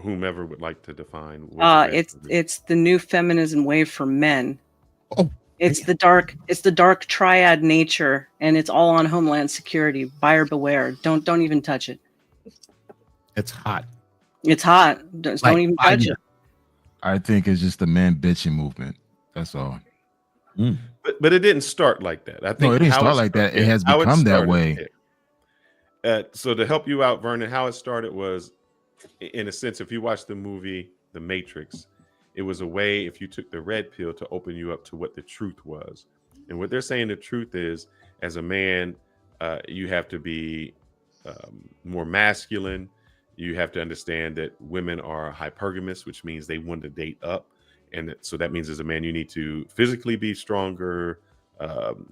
Whomever would like to define. It's the new feminism wave for men. Oh. It's the dark triad nature, and it's all on Homeland Security. Buyer beware. Don't even touch it. It's hot. It's hot. Don't even touch it. I think it's just the man bitching movement. That's all. But it didn't start like that. I think no, it didn't start like that. It has become that way. So to help you out, Vernon, how it started was, in a sense, if you watch the movie The Matrix, it was a way, if you took the red pill, to open you up to what the truth was. And what they're saying the truth is, as a man, you have to be more masculine. You have to understand that women are hypergamous, which means they want to date up. And so that means as a man, you need to physically be stronger,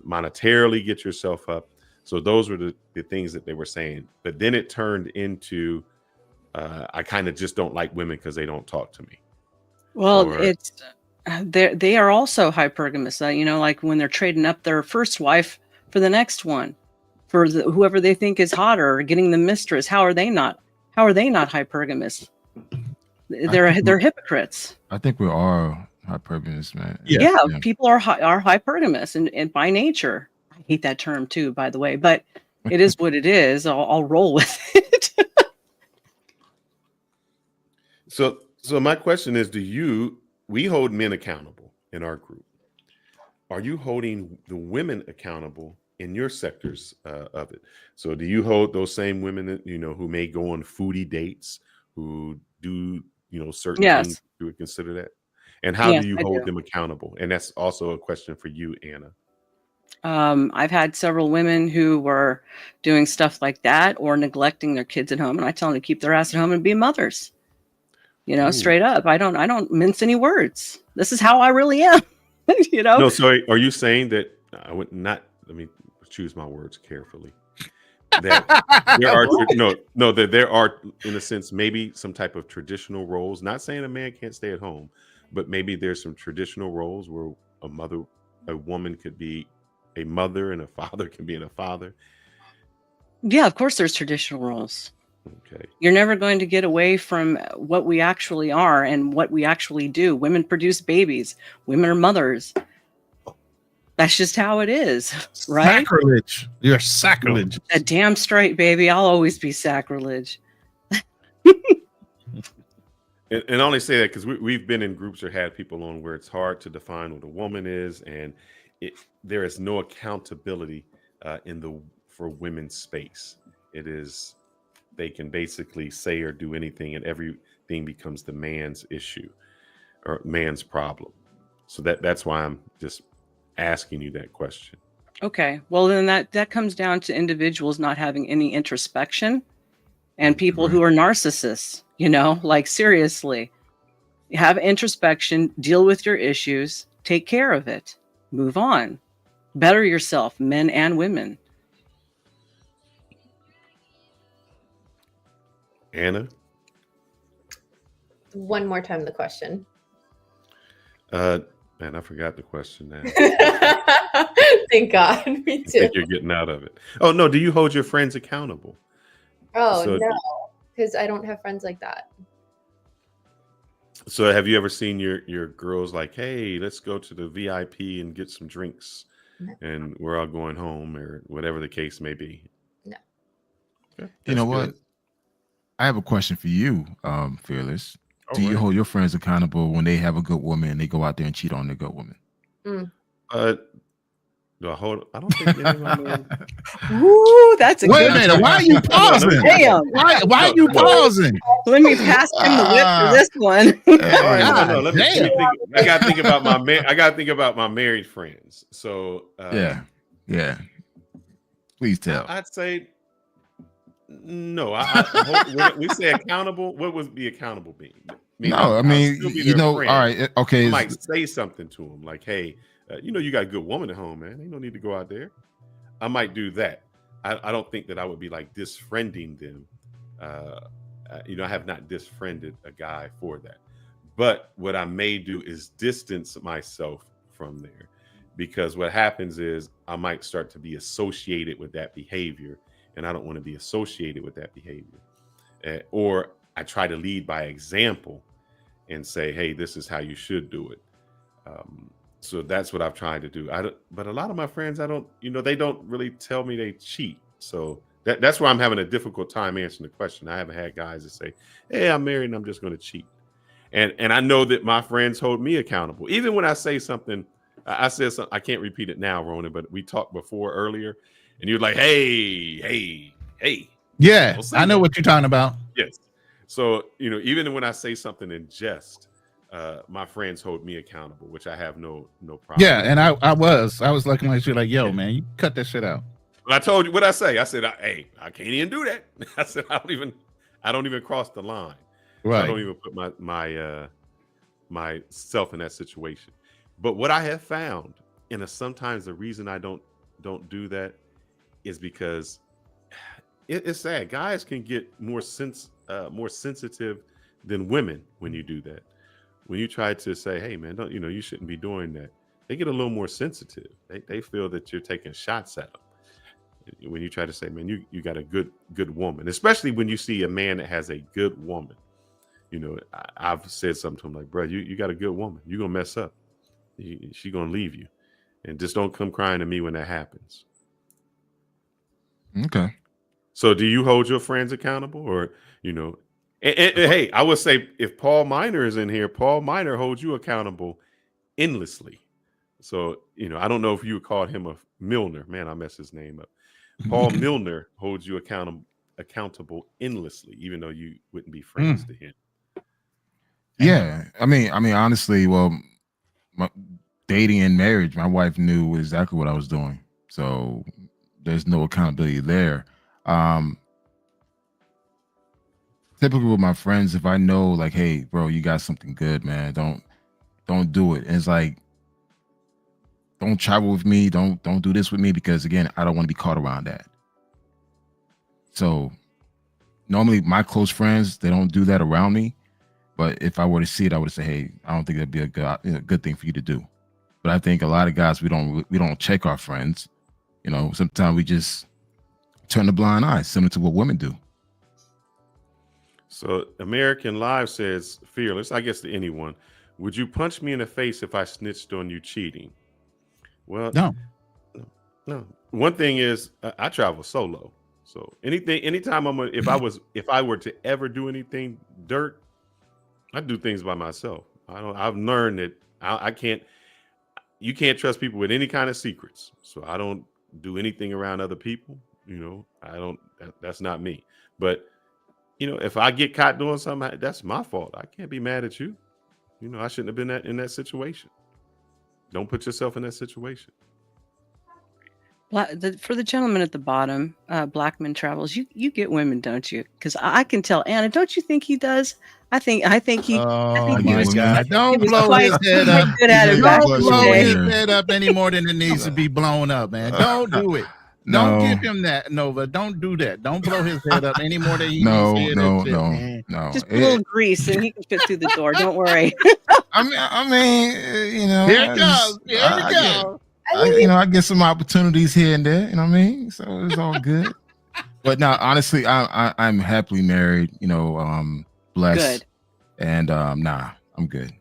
monetarily get yourself up. So those were the things that they were saying. But then it turned into, I kind of just don't like women because they don't talk to me. Well, it's they are also hypergamous. Like when they're trading up their first wife for the next one, for whoever they think is hotter, or getting the mistress. How are they not hypergamous? They're hypocrites. I think we are hypergamous, man. Yeah. People are hypergamous and by nature. I hate that term too, by the way, but it is what it is. I'll roll with it. So my question is, we hold men accountable in our group. Are you holding the women accountable in your sectors of it? So do you hold those same women that, who may go on foodie dates, who do, certain things? Do we consider that? And how do you hold them accountable? And that's also a question for you, Anna. I've had several women who were doing stuff like that or neglecting their kids at home, and I tell them to keep their ass at home and be mothers. You know, Ooh. straight up. I don't mince any words. This is how I really am. You know. No, so are you saying that I would not? Let me choose my words carefully. That there are that there are, in a sense, maybe some type of traditional roles. Not saying a man can't stay at home, but maybe there's some traditional roles where a woman could be a mother and a father can be a father. Yeah, of course there's traditional roles. Okay. You're never going to get away from what we actually are and what we actually do. Women produce babies. Women are mothers. That's just how it is, right? Sacrilege. You're sacrilege. A damn straight, baby. I'll always be sacrilege. And I only say that because we've been in groups or had people on where it's hard to define what a woman is, and there is no accountability for women's space. It is, they can basically say or do anything, and everything becomes the man's issue or man's problem. So that's why I'm just asking you that question. Okay. Well, then that comes down to individuals not having any introspection and people who are narcissists, you know, like seriously. Have introspection, deal with your issues, take care of it, move on, better yourself, men and women. Anna? One more time the question. Man, I forgot the question now. Thank God. Me I too. think you're getting out of it. Oh, no. Do you hold your friends accountable? Oh, So- no, because I don't have friends like that. So have you ever seen your girls like, hey, let's go to the VIP and get some drinks No. and we're all going home, or whatever the case may be? No. Okay, You know that's what? good. I have a question for you, Fearless. All Do you right. hold your friends accountable when they have a good woman and they go out there and cheat on their good woman? Do I hold? I don't think any of my men. Ooh, that's a Wait a good minute. Why are you pausing? Damn. Why are you pausing? Let me pass him the whip for this one. All right, no. Let me damn. think. I gotta think about my I gotta think about my married friends. So Yeah. Please tell. I'd say no. When we say accountable, what would be accountable being? I mean, you know, all right, okay. I might say something to them like, "Hey, you got a good woman at home, man. Ain't no need to go out there." I might do that. I don't think that I would be like disfriending them. I have not disfriended a guy for that. But what I may do is distance myself from there, because what happens is I might start to be associated with that behavior, and I don't want to be associated with that behavior. Or I try to lead by example and say, hey, this is how you should do it. So that's what I've tried to do. But a lot of my friends, they don't really tell me they cheat. So that's why I'm having a difficult time answering the question. I haven't had guys that say, hey, I'm married and I'm just going to cheat. And I know that my friends hold me accountable. Even when I say something, I said something, I can't repeat it now, Ronan, but we talked before earlier, and you're like, hey. Yeah, I know that. what you're talking about. Yes. So, even when I say something in jest, my friends hold me accountable, which I have no problem. Yeah, and I was looking at you like, yo, man, you cut that shit out. But I told you what I say. I said, hey, I can't even do that. I said, I don't even cross the line. Right. I don't even put myself in that situation. But what I have found, and sometimes the reason I don't do that is because it's sad. Guys can get more sensitive than women when you do that. When you try to say, hey man, you shouldn't be doing that, they get a little more sensitive. They feel that you're taking shots at them. When you try to say, man, you got a good woman, especially when you see a man that has a good woman. I've said something to him like, bro, you got a good woman. You're going to mess up. She's going to leave you. And just don't come crying to me when that happens. Okay. So do you hold your friends accountable, or, and hey, I would say if Paul Minor is in here, Paul Minor holds you accountable endlessly. So, I don't know if you would call him a Milner. Man, I messed his name up. Paul Milner holds you accountable endlessly, even though you wouldn't be friends to him. Yeah, I mean, honestly, well, dating and marriage, my wife knew exactly what I was doing. So there's no accountability there. Typically with my friends, if I know like, hey, bro, you got something good, man, don't do it. And it's like, don't travel with me, don't do this with me, because again, I don't want to be caught around that. So normally my close friends, they don't do that around me. But if I were to see it, I would say, hey, I don't think that'd be a good thing for you to do. But I think a lot of guys, we don't check our friends. You know, sometimes we just turn a blind eye, similar to what women do. So American Live says, fearless, I guess to anyone, would you punch me in the face if I snitched on you cheating? Well, no. One thing is I travel solo. So anytime if I were to ever do anything dirt, I do things by myself. I've learned that you can't trust people with any kind of secrets. So I don't do anything around other people. You know, that's not me. But, you know, if I get caught doing something, that's my fault. I can't be mad at you. You know, I shouldn't have been in that situation. Don't put yourself in that situation. For the gentleman at the bottom, Blackman Travels, you get women, don't you? Because I can tell. Anna, don't you think he does? I think he. Oh I think my God! he Don't was blow quite his head up. good at it back Don't in the blow day. his head up any more than it needs to be blown up, man. Don't do it. Don't give him that, Nova. Don't do that. Don't blow his head up any more than he needs to. No. Just a little grease and he can fit through the door. Don't worry. I mean, you know, Here it goes. Here we go. I get some opportunities here and there. You know what I mean? So it's all good. But now, honestly, I'm happily married. You know, blessed. Good. And nah, I'm good.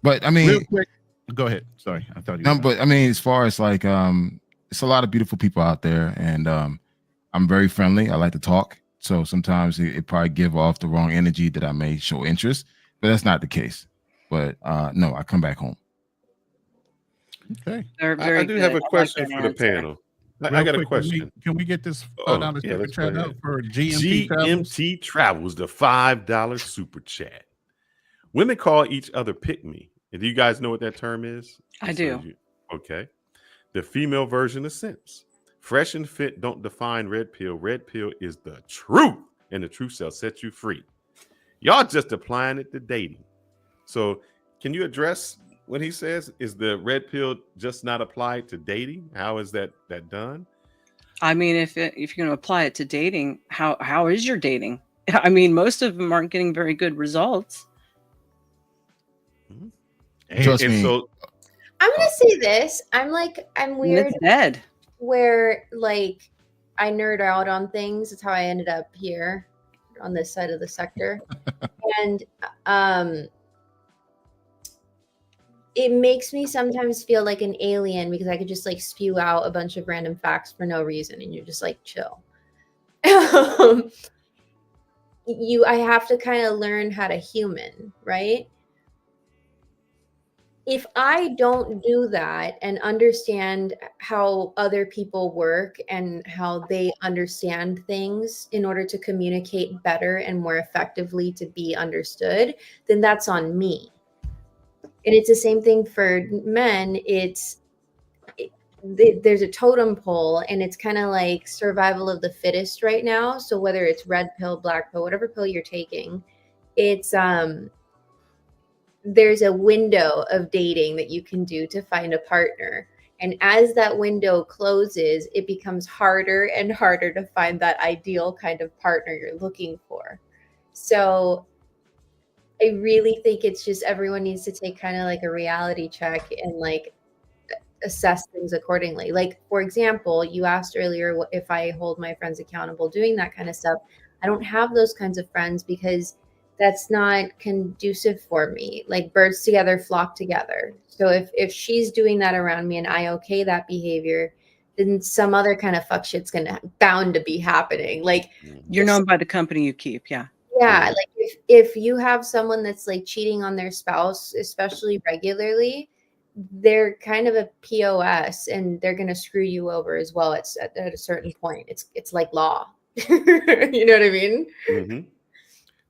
But I mean, real quick, go ahead. Sorry, I thought you. No, but I mean, as far as like, it's a lot of beautiful people out there, and I'm very friendly. I like to talk, so sometimes it probably give off the wrong energy that I may show interest, but that's not the case. But no, I come back home. Okay. I do have a question for the panel. I got a question. Can we get this let's chat go out for GMT GMT Travels, the $5 super chat. Women call each other pick me. And do you guys know what that term is? I do. Okay. The female version of sense. Fresh and fit don't define red pill. Red pill is the truth, and the truth shall set you free. Y'all just applying it to dating. So can you address what he says? Is the red pill just not applied to dating? How is that done? I mean, if you're going to apply it to dating, how is your dating? I mean, most of them aren't getting very good results. Trust me. So I'm gonna say this. I'm weird. It's dead. Where like I nerd out on things. That's how I ended up here on this side of the sector. And it makes me sometimes feel like an alien because I could just like spew out a bunch of random facts for no reason, and you're just like, chill. I have to kind of learn how to human, right? If I don't do that and understand how other people work and how they understand things in order to communicate better and more effectively to be understood, then that's on me. And it's the same thing for men. There's a totem pole, and it's kind of like survival of the fittest right now. So whether it's red pill, black pill, whatever pill you're taking, it's there's a window of dating that you can do to find a partner. And as that window closes, it becomes harder and harder to find that ideal kind of partner you're looking for. So I really think it's just everyone needs to take kind of like a reality check and like assess things accordingly. Like, for example, you asked earlier if I hold my friends accountable doing that kind of stuff. I don't have those kinds of friends because that's not conducive for me. Like birds together flock together. So if she's doing that around me and I okay that behavior, then some other kind of fuck shit's bound to be happening. Like you're known by the company you keep. Yeah. Yeah. Like if you have someone that's like cheating on their spouse, especially regularly, they're kind of a POS and they're going to screw you over as well. It's at a certain point. It's like law. You know what I mean? Mm-hmm.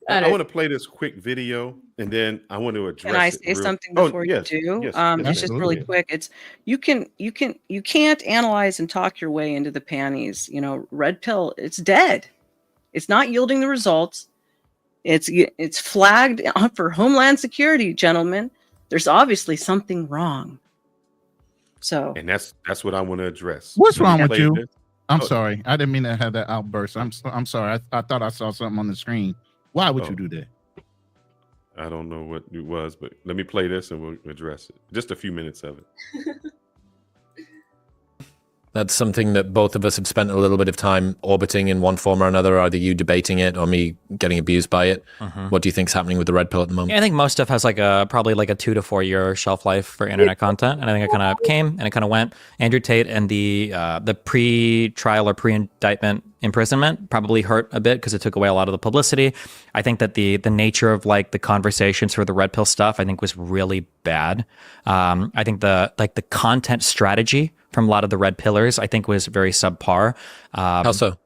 I want to play this quick video, and then I want to address. Can I it say real- something Oh, before yes, you do? yes, yes, It's just ma'am. really Go ahead. quick. It's you can't analyze and talk your way into the panties. You know, red pill, it's dead. It's not yielding the results. It's flagged for Homeland Security, gentlemen. There's obviously something wrong. So, And that's what I want to address. What's Let me wrong with play you? this. I'm Oh, sorry. I didn't mean to have that outburst. I'm sorry. I thought I saw something on the screen. Why would you Oh. do that? I don't know what it was, but let me play this and we'll address it. Just a few minutes of it. That's something that both of us have spent a little bit of time orbiting in one form or another, either you debating it or me getting abused by it. What do you think's happening with the red pill at the moment? Yeah, I think most stuff has probably like a 2 to 4 year shelf life for internet content, and I think it kind of came and it kind of went. Andrew Tate and the pre-trial or pre-indictment imprisonment probably hurt a bit because it took away a lot of the publicity. I think that the nature of like the conversations for the red pill stuff, I think was really bad. I think the content strategy from a lot of the red pillars, I think, was very subpar. How so?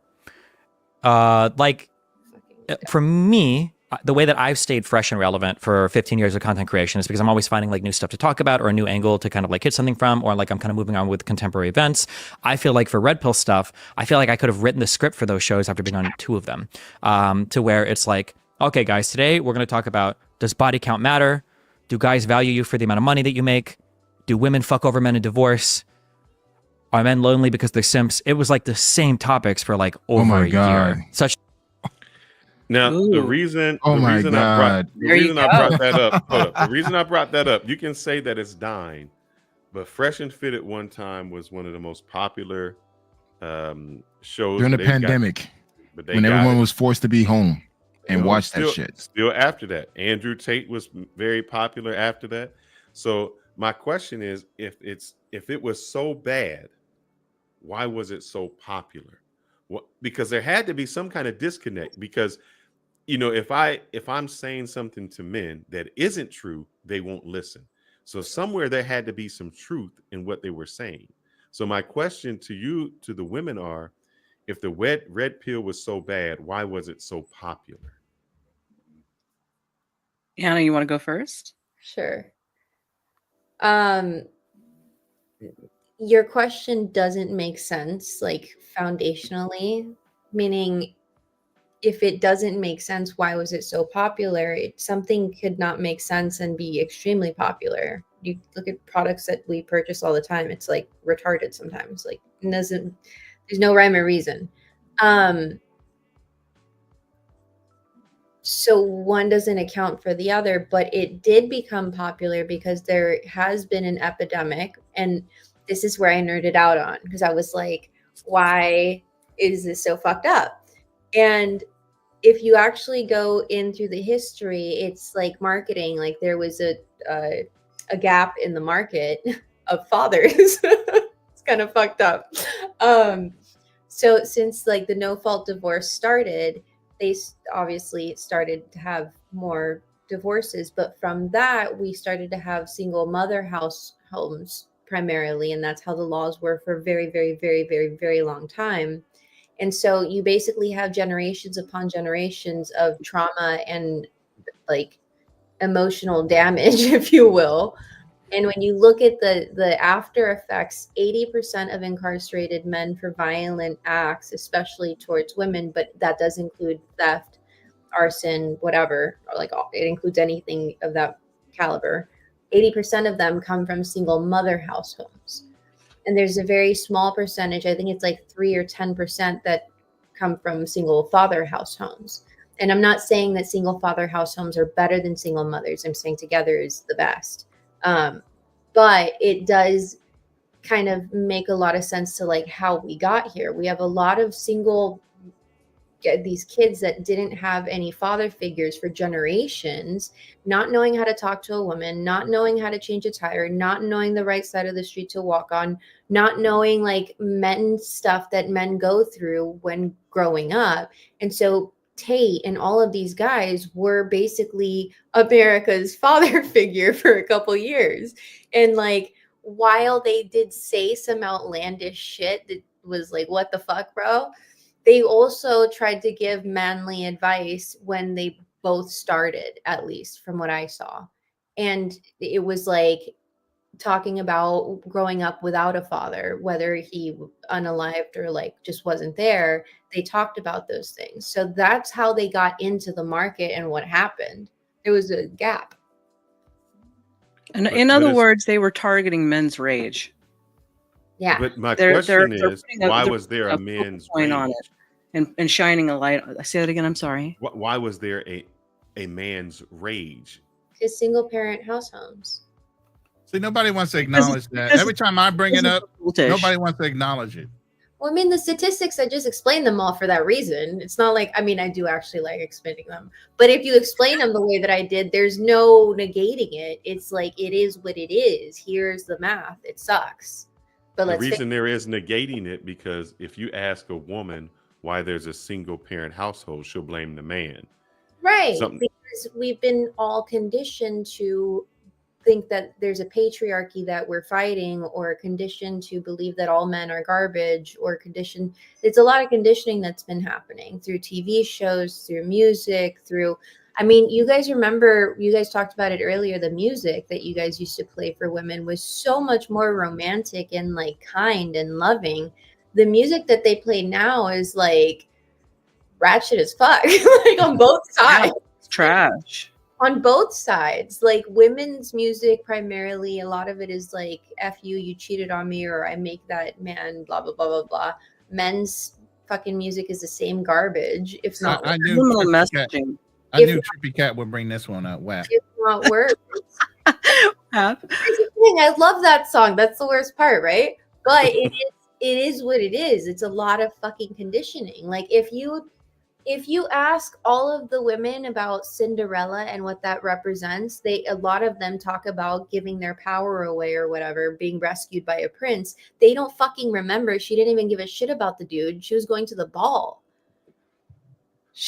For me, the way that I've stayed fresh and relevant for 15 years of content creation is because I'm always finding like new stuff to talk about or a new angle to kind of like hit something from, or like I'm kind of moving on with contemporary events. I feel like for red pill stuff, I feel like I could have written the script for those shows after being on 2 of them, to where it's like, okay, guys, today we're going to talk about, does body count matter? Do guys value you for the amount of money that you make? Do women fuck over men in divorce? Are men lonely because they're simps? It was like the same topics for like over a year. Such. Now, the reason I brought that up, hold up. The reason I brought that up, you can say that it's dying, but Fresh and Fit at one time was one of the most popular shows during the pandemic, when everyone was forced to be home and watch that shit. Still after that, Andrew Tate was very popular after that. So my question is, if it was so bad, why was it so popular? Because there had to be some kind of disconnect, because if I'm saying something to men that isn't true, they won't listen. So somewhere there had to be some truth in what they were saying. So my question to the women are, if the red pill was so bad, why was it so popular? Hannah, you want to go first? Sure. Your question doesn't make sense, like foundationally, meaning if it doesn't make sense, why was it so popular? Something could not make sense and be extremely popular. You look at products that we purchase all the time, it's like retarded sometimes. Like there's no rhyme or reason. So one doesn't account for the other, but it did become popular because there has been an epidemic. And this is where I nerded out on, because I was like, why is this so fucked up? And if you actually go in through the history, it's like marketing. Like there was a gap in the market of fathers. It's kind of fucked up. So since like the no-fault divorce started, they obviously started to have more divorces. But from that, we started to have single mother homes primarily. And that's how the laws were for a very, very, very, very, very long time. And so you basically have generations upon generations of trauma and like emotional damage, if you will. And when you look at the after effects, 80% of incarcerated men for violent acts, especially towards women, but that does include theft, arson, whatever, or like it includes anything of that caliber. 80% of them come from single mother households. And there's a very small percentage, I think it's like 3 or 10% that come from single father house homes. And I'm not saying that single father house homes are better than single mothers. I'm saying together is the best. But it does kind of make a lot of sense to like how we got here. We have a lot of these kids that didn't have any father figures for generations, not knowing how to talk to a woman, not knowing how to change a tire, not knowing the right side of the street to walk on, not knowing like men stuff that men go through when growing up. And so Tate and all of these guys were basically America's father figure for a couple years. And like, while they did say some outlandish shit that was like, what the fuck, bro? They also tried to give manly advice when they both started, at least from what I saw. And it was like talking about growing up without a father, whether he unalived or like just wasn't there. They talked about those things. So that's how they got into the market and what happened. There was a gap. And in other words, they were targeting men's rage. Yeah. But my question is, why they're was there a putting men's point rage? on it and shining a light. Say that again. I'm sorry. Why was there a man's rage? Because single parent house homes. See, nobody wants to acknowledge that. Every time I bring it up, nobody wants to acknowledge it. Well, I mean, the statistics, I just explained them all for that reason. It's not like, I mean, I do actually like explaining them. But if you explain them the way that I did, there's no negating it. It's like, it is what it is. Here's the math. It sucks. But The reason there is negating it, because if you ask a woman why there's a single parent household, she'll blame the man. Right. Because we've been all conditioned to think that there's a patriarchy that we're fighting, or conditioned to believe that all men are garbage, or conditioned. It's a lot of conditioning that's been happening through TV shows, through music, through, I mean, you guys remember, you guys talked about it earlier, the music that you guys used to play for women was so much more romantic and like kind and loving. The music that they play now is like ratchet as fuck, like on both sides. It's trash. On both sides, like women's music primarily, a lot of it is like F you, you cheated on me, or I make that man, blah, blah, blah, blah, blah. Men's fucking music is the same garbage, if not I knew messaging. I knew Trippy Cat would bring this one up. Wow. If not worse. I love that song. That's the worst part, right? But it is what it is. It's a lot of fucking conditioning. Like if you ask all of the women about Cinderella and what that represents, a lot of them talk about giving their power away or whatever, being rescued by a prince. They don't fucking remember. She didn't even give a shit about the dude. She was going to the ball.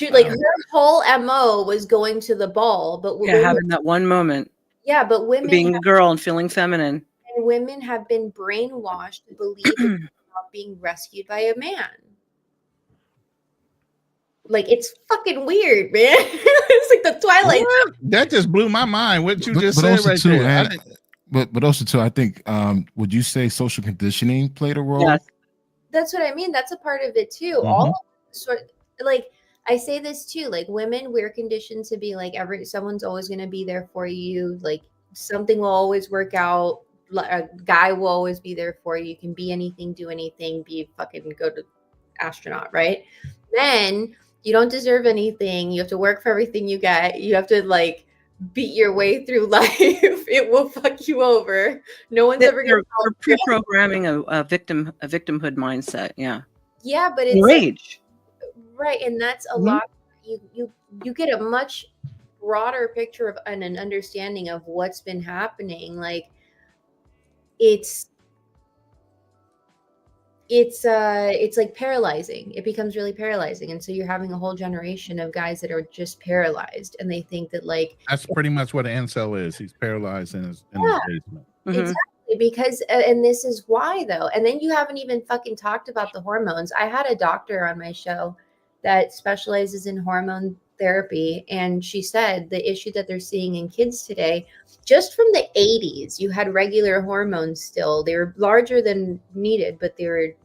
Her whole MO was going to the ball, but having that one moment. Yeah, but women being a girl and feeling feminine. And women have been brainwashed to believe about being rescued by a man. Like, it's fucking weird, man. It's like the Twilight Zone. That just blew my mind. What you just said right there. But also too, I think, would you say social conditioning played a role? Yes. That's what I mean. That's a part of it too. All like I say this too, like women, we're conditioned to be like someone's always going to be there for you. Like something will always work out. A guy will always be there for you. You can be anything, do anything, go to astronaut, right? Then you don't deserve anything. You have to work for everything you get. You have to like beat your way through life. It will fuck you over. No one's ever going to. We're pre-programming a victimhood mindset. Yeah. Yeah, but it's rage. Right, and that's a lot. You get a much broader picture of and an understanding of what's been happening. Like it's like paralyzing. It becomes really paralyzing, and so you're having a whole generation of guys that are just paralyzed, and they think that like that's pretty much what an incel is. He's paralyzed in his basement. Exactly, because and this is why though. And then you haven't even fucking talked about the hormones. I had a doctor on my show that specializes in hormone therapy, and she said the issue that they're seeing in kids today, just from the 80s, you had regular hormones still. They were larger than needed, but they were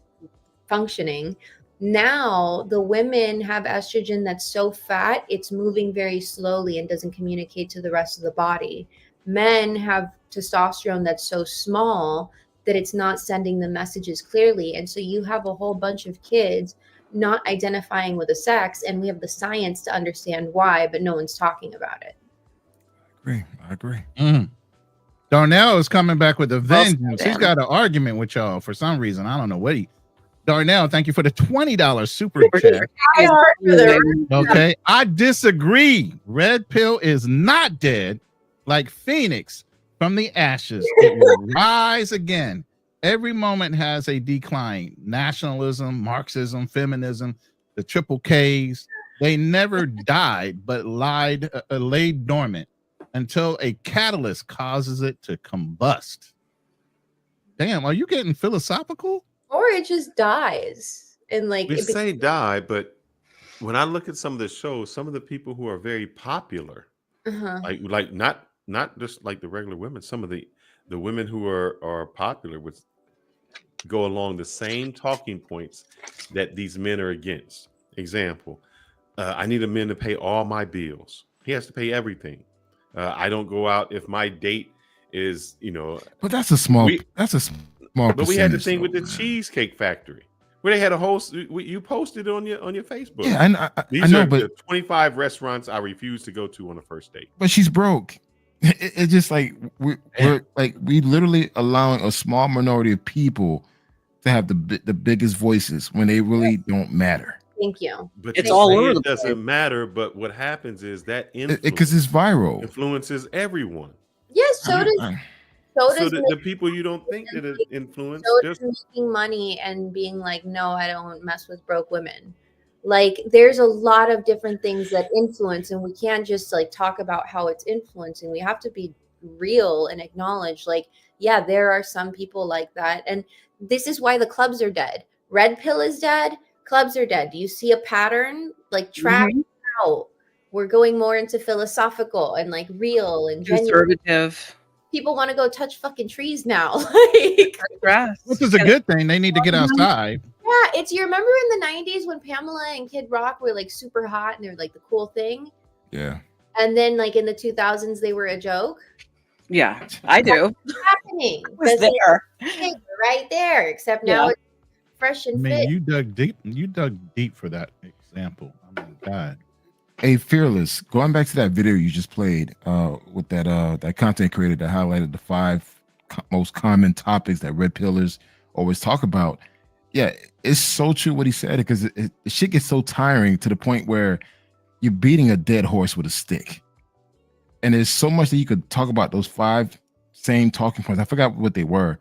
functioning. Now the women have estrogen that's so fat, it's moving very slowly and doesn't communicate to the rest of the body. Men have testosterone that's so small that it's not sending the messages clearly. And so you have a whole bunch of kids not identifying with a sex, and we have the science to understand why, but no one's talking about it. I agree. Darnell is coming back with a vengeance. He's got an argument with y'all for some reason. I don't know what Darnell, thank you for the $20 super chat. Okay, I disagree. Red Pill is not dead. Like Phoenix from the ashes, it will rise again. Every moment has a decline. Nationalism, Marxism, feminism, the triple Ks, they never died, but lay dormant until a catalyst causes it to combust. Damn, are you getting philosophical? Or it just dies. And like we say die, but when I look at some of the shows, some of the people who are very popular, Uh-huh. like not just like the regular women, some of the women who are popular would go along the same talking points that these men are against. Example, I need a man to pay all my bills. He has to pay everything. I don't go out if my date is, But that's a small. we That's a small but we had the percentage. thing though, with the man. Cheesecake Factory where they had a whole. You posted on your Facebook. Yeah, I These know, are but the 25 restaurants I refuse to go to on a first date. but she's broke. It's just like we're like we literally allowing a small minority of people to have the biggest voices when they really don't matter. Thank you. But It's you all say over it the doesn't matter. But what happens is that Because it's viral. influences everyone. Yes, so does So the people you don't think that it influence, so does making money and being like, no, I don't mess with broke women. Like, there's a lot of different things that influence, and we can't just like talk about how it's influencing. We have to be real and acknowledge, like, yeah, there are some people like that, and this is why the clubs are dead. Red pill is dead. Clubs are dead. Do you see a pattern? Like, track out. We're going more into philosophical and like real and genuine. Conservative. People want to go touch fucking trees now. Like, Grass. Which is a good thing. They need to get outside. yeah, it's, you remember in the 90s when Pamela and Kid Rock were like super hot and they're like the cool thing? Yeah. And then like in the 2000s they were a joke? Yeah, I do. What's happening? Was there. They're right there, except now it's fresh I and mean, fit. you dug deep. You dug deep for that example. I mean, God. Hey, Fearless, going back to that video you just played with that content creator that highlighted the 5 most common topics that red pillars always talk about. Yeah, it's so true what he said, because it shit gets so tiring to the point where you're beating a dead horse with a stick. And there's so much that you could talk about those 5 same talking points. I forgot what they were,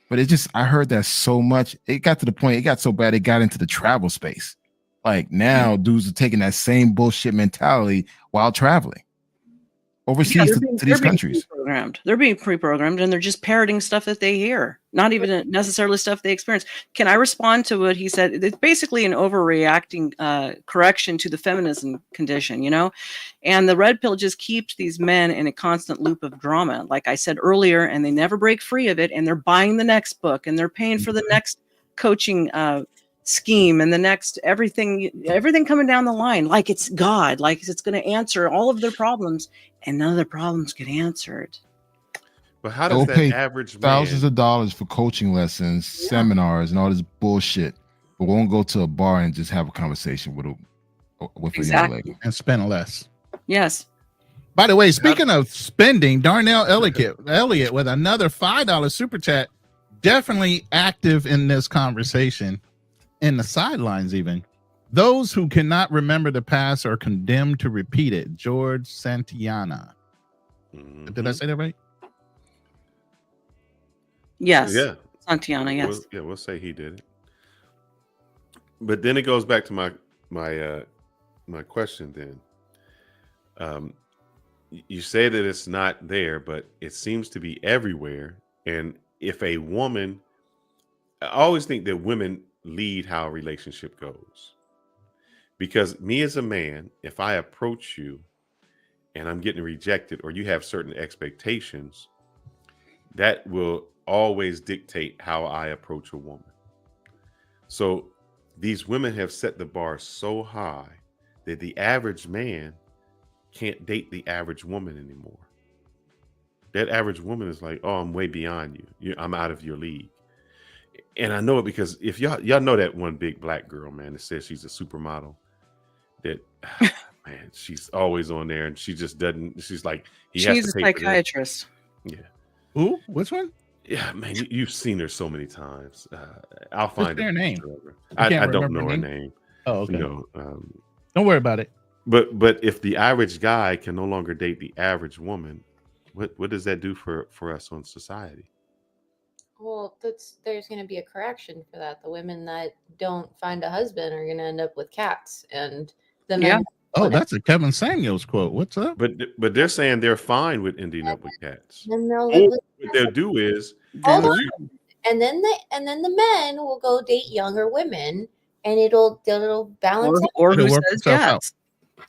but it just, I heard that so much. It got to the point, it got so bad, it got into the travel space. Like now, dudes are taking that same bullshit mentality while traveling overseas to these countries. They're being pre-programmed, and they're just parroting stuff that they hear, not even necessarily stuff they experience. Can I respond to what he said? It's basically an overreacting correction to the feminism condition, and the red pill just keeps these men in a constant loop of drama, like I said earlier, and they never break free of it, and they're buying the next book, and they're paying for the next coaching scheme and the next everything coming down the line, like it's God, like it's going to answer all of their problems, and none of their problems get answered. But how does They'll that pay average thousands man, of dollars for coaching lessons, seminars, and all this bullshit, but won't go to a bar and just have a conversation with a young lady and spend less? Yes. By the way, speaking of spending, Darnell Elliott with another $5 super chat, definitely active in this conversation. In the sidelines, even. Those who cannot remember the past are condemned to repeat it. George Santayana. Did I say that right? Yes. Yeah. Santayana, yes. We'll say he did it. But then it goes back to my question then. You say that it's not there, but it seems to be everywhere. And if a woman, I always think that women lead how a relationship goes, because me as a man, if I approach you and I'm getting rejected, or you have certain expectations, that will always dictate how I approach a woman. So these women have set the bar so high that the average man can't date the average woman anymore. That average woman is like, oh, I'm way beyond you. I'm out of your league. And I know it because if y'all know that one big black girl, man, that says she's a supermodel, that man, she's always on there, and she just doesn't. She's like, she's a psychiatrist. Yeah. Who? Which one? Yeah, man, you've seen her so many times. I'll find their name. I don't know her name. Oh, okay. Don't worry about it. But if the average guy can no longer date the average woman, what does that do for us on society? Well, there's going to be a correction for that. The women that don't find a husband are going to end up with cats, and the men. Oh, that's a Kevin Samuels quote. What's up? But they're saying they're fine with ending up with cats. And they'll Or what they'll do is and then the men will go date younger women and it'll balance out. Or It'll who work says itself out. yes.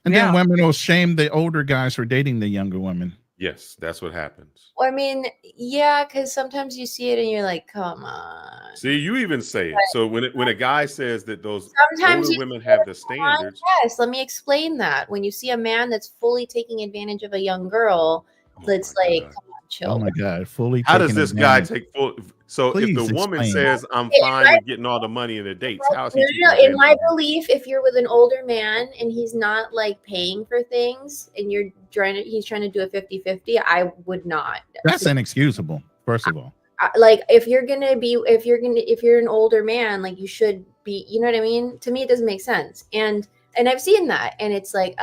And Yeah. then women will shame the older guys for dating the younger women. Yes, that's what happens. I mean, yeah, because sometimes you see it and you're like, come on. See, you even say it. So when a guy says that those Sometimes older you women say have it, the come on, standards, yes, let me explain that. When you see a man that's fully taking advantage of a young girl, that's like, come on, chill. Oh my God, fully how does taking this guy advantage. take full? So if the Please woman explain. says I'm In fine my- with getting all the money in the dates, how is he No, taking in advantage my of her? belief, if you're with an older man and he's not like paying for things and he's trying to do a 50-50, I would not. That's inexcusable, first of all. Like if you're an older man, like you should be, you know what I mean? To me, it doesn't make sense. And I've seen that, and it's like,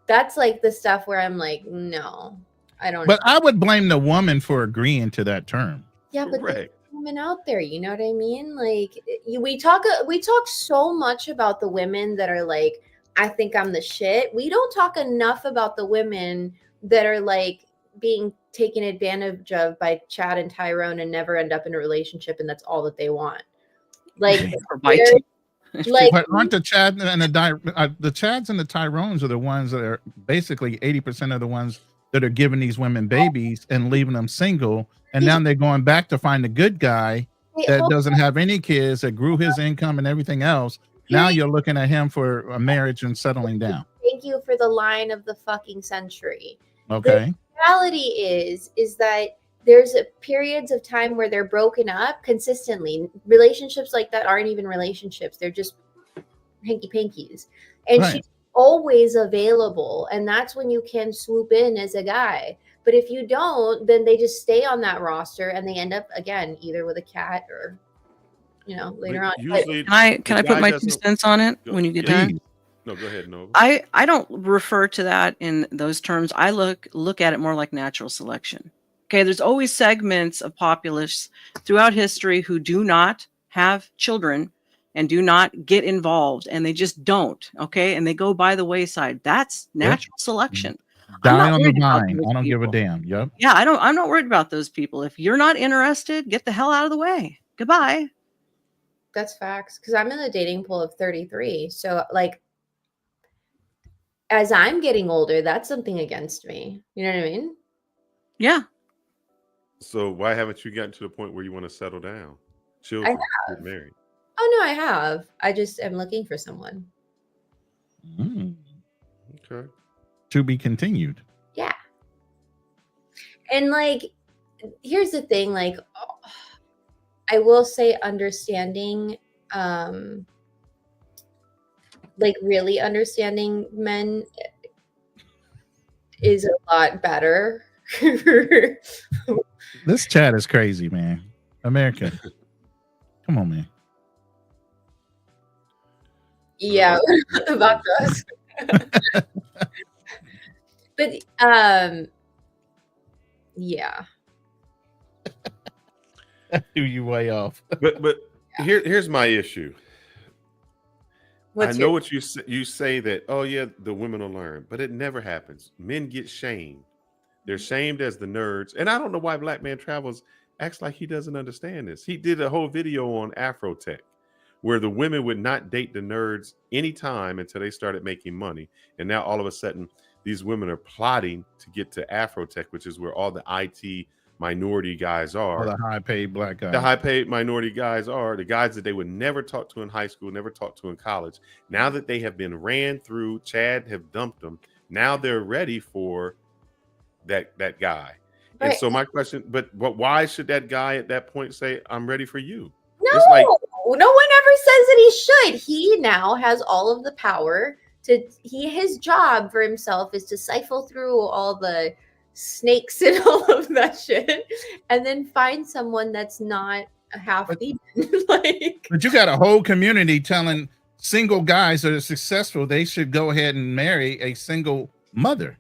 that's like the stuff where I'm like, no, I don't. But I would blame the woman for agreeing to that term. Yeah, but there's women out there, you know what I mean? Like we talk so much about the women that are like, I think I'm the shit. We don't talk enough about the women that are like being taken advantage of by Chad and Tyrone and never end up in a relationship, and that's all that they want. Like, But aren't the Chad and the Chads and the Tyrones are the ones that are basically 80% of the ones that are giving these women babies and leaving them single, and now they're going back to find a good guy that doesn't have any kids, that grew his income and everything else. Now you're looking at him for a marriage and settling down. Thank you for the line of the fucking century. Okay. The reality is that there's periods of time where they're broken up consistently. Relationships like that aren't even relationships. They're just hanky-pankies. And she's always available. And that's when you can swoop in as a guy. But if you don't, then they just stay on that roster and they end up, again, either with a cat or, later on. Usually, Can I put my 2 cents on it when you get done? No, go ahead, Nova. I don't refer to that in those terms. I look at it more like natural selection. Okay, there's always segments of populace throughout history who do not have children and do not get involved, and they just don't. Okay, and they go by the wayside. That's natural selection. Die on the vine. I don't give a damn. Yep. Yeah, I'm not worried about those people. If you're not interested, get the hell out of the way. Goodbye. That's facts. Because I'm in the dating pool of 33. So, like, as I'm getting older, that's something against me. You know what I mean? Yeah. So why haven't you gotten to the point where you want to settle down? Children, get married. Oh, no, I have. I just am looking for someone. Okay. To be continued. Yeah. And like, here's the thing, like, I will say understanding, like really understanding men is a lot better. This chat is crazy, man. America. Come on, man. Yeah, about us. But yeah. Threw you way off. But here's my issue. What's I know what you say that, oh yeah, the women will learn, but it never happens. Men get shamed. They're shamed as the nerds. And I don't know why Black Man Travels acts like he doesn't understand this. He did a whole video on Afrotech where the women would not date the nerds anytime until they started making money. And now all of a sudden, these women are plotting to get to Afrotech, which is where all the IT minority guys are. All the high-paid black guys. The high-paid minority guys are the guys that they would never talk to in high school, never talk to in college. Now that they have been ran through, Chad have dumped them. Now they're ready for that guy. Right. And so my question, but why should that guy at that point say, I'm ready for you? No, no one ever says that he should. He now has all of the power his job for himself is to siphon through all the snakes and all of that shit and then find someone that's not a half-demon. But you got a whole community telling single guys that are successful they should go ahead and marry a single mother.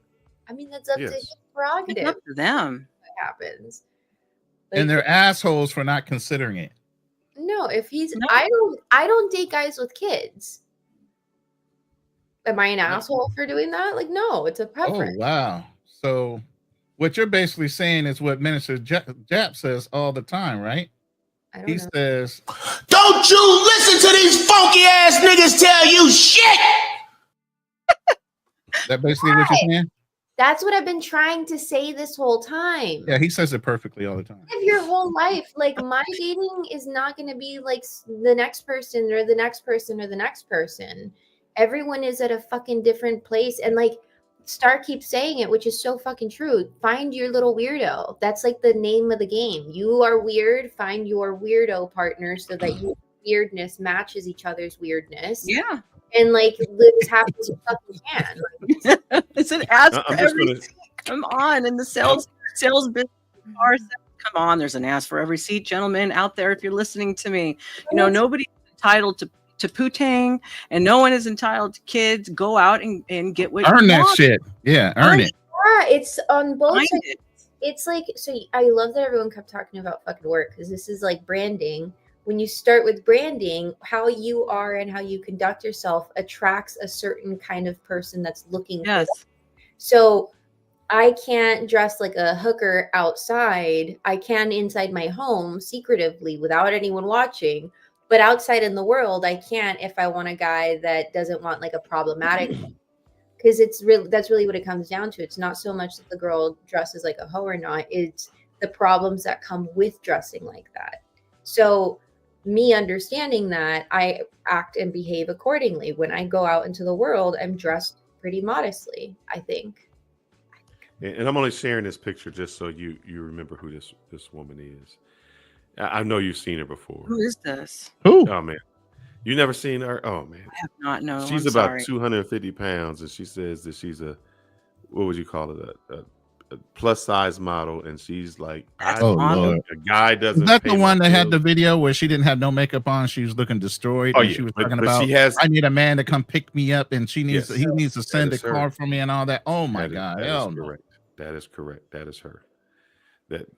I mean, that's up to his prerogative. It's up to them. What happens? And they're assholes for not considering it. No, if he's I don't date guys with kids. Am I an asshole for doing that? Like, no, it's a preference. Oh, wow. So what you're basically saying is what Minister Jap says all the time, right? I don't He know. says, Don't you listen to these funky ass niggas tell you shit. that basically what you're saying? That's what I've been trying to say this whole time. Yeah, he says it perfectly all the time. Live your whole life. Like, my dating is not going to be like the next person or the next person or the next person. Everyone is at a fucking different place. And like, Star keeps saying it, which is so fucking true. Find your little weirdo. That's like the name of the game. You are weird. Find your weirdo partner so that your weirdness matches each other's weirdness. Yeah. And like, live as happy as you fucking can. It's an ask I'm for just every gonna- seat. Come on. In the sales business, come on. There's an ask for every seat, gentlemen out there. If you're listening to me, you know, nobody's entitled to putang, and no one is entitled to kids. Go out and get what Earn you that want. shit. Yeah, earn it. Yeah, it's on both Find sides. it. It's like, so I love that everyone kept talking about fucking work, because this is like branding. When you start with branding, how you are and how you conduct yourself attracts a certain kind of person that's looking. Yes. For that. So I can't dress like a hooker outside. I can inside my home secretively without anyone watching. But outside in the world, I can't if I want a guy that doesn't want like a problematic. Because that's really what it comes down to. It's not so much that the girl dresses like a hoe or not. It's the problems that come with dressing like that. So me understanding that, I act and behave accordingly. When I go out into the world, I'm dressed pretty modestly, I think. And I'm only sharing this picture just so you remember who this woman is. I know you've seen her before. Who is this? Who? Oh man, you never seen her? Oh man, I have not known. she's I'm about sorry. 250 pounds, and she says that she's a, what would you call it, a plus size model, and she's like, Oh, Lord. a guy doesn't. Is that pay the my one that had the bills. video where she didn't have no makeup on? She was looking destroyed. Oh, and yeah, she was but- talking but about, she has- I need a man to come pick me up, and he needs to send a is her. car for me and all that. Oh my God. That Hell is no. correct. That is correct. That is her.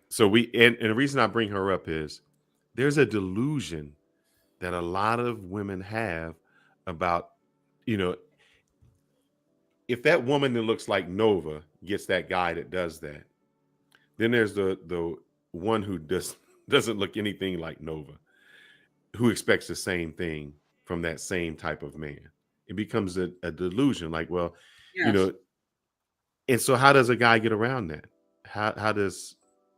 So and the reason I bring her up is there's a delusion that a lot of women have about, you know, if that woman that looks like Nova gets that guy that does that, then there's the one who doesn't look anything like Nova, who expects the same thing from that same type of man. It becomes a delusion, like, well, you Yes. know, and so how does a guy get around that? How does,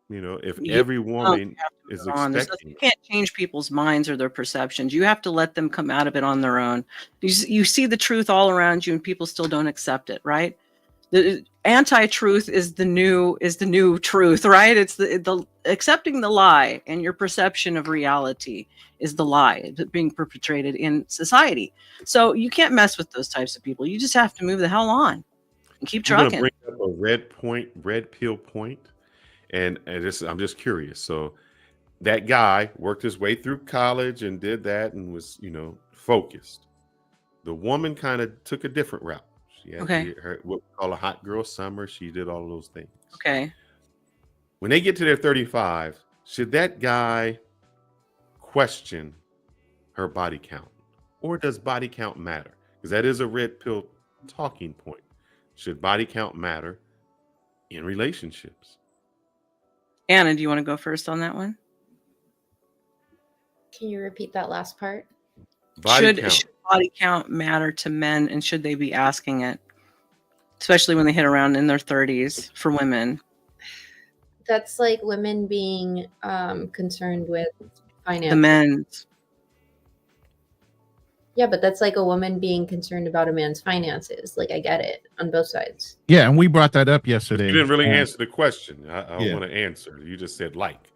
you know, if every woman is expecting, You can't change people's minds or their perceptions. You have to let them come out of it on their own. You see the truth all around you, and people still don't accept it, right? The anti-truth is the new truth, right? It's the accepting the lie, and your perception of reality is the lie that's being perpetrated in society. So you can't mess with those types of people. You just have to move the hell on and keep I'm going to trucking. bring up a red pill point, and I'm just curious. So that guy worked his way through college and did that and was, you know, focused. The woman kind of took a different route. She had her what we call a hot girl summer. She did all of those things. Okay. When they get to their 35, should that guy question her body count, or does body count matter? Because that is a red pill talking point. Should body count matter in relationships? Anna, do you want to go first on that one? Can you repeat that last part? Body count. Should body count matter to men, and should they be asking it, especially when they hit around in their 30s for women? That's like women being concerned with finance. The men. Yeah, but that's like a woman being concerned about a man's finances. Like, I get it on both sides. Yeah, and we brought that up yesterday. You didn't really answer the question. I Yeah. want to answer. You just said like.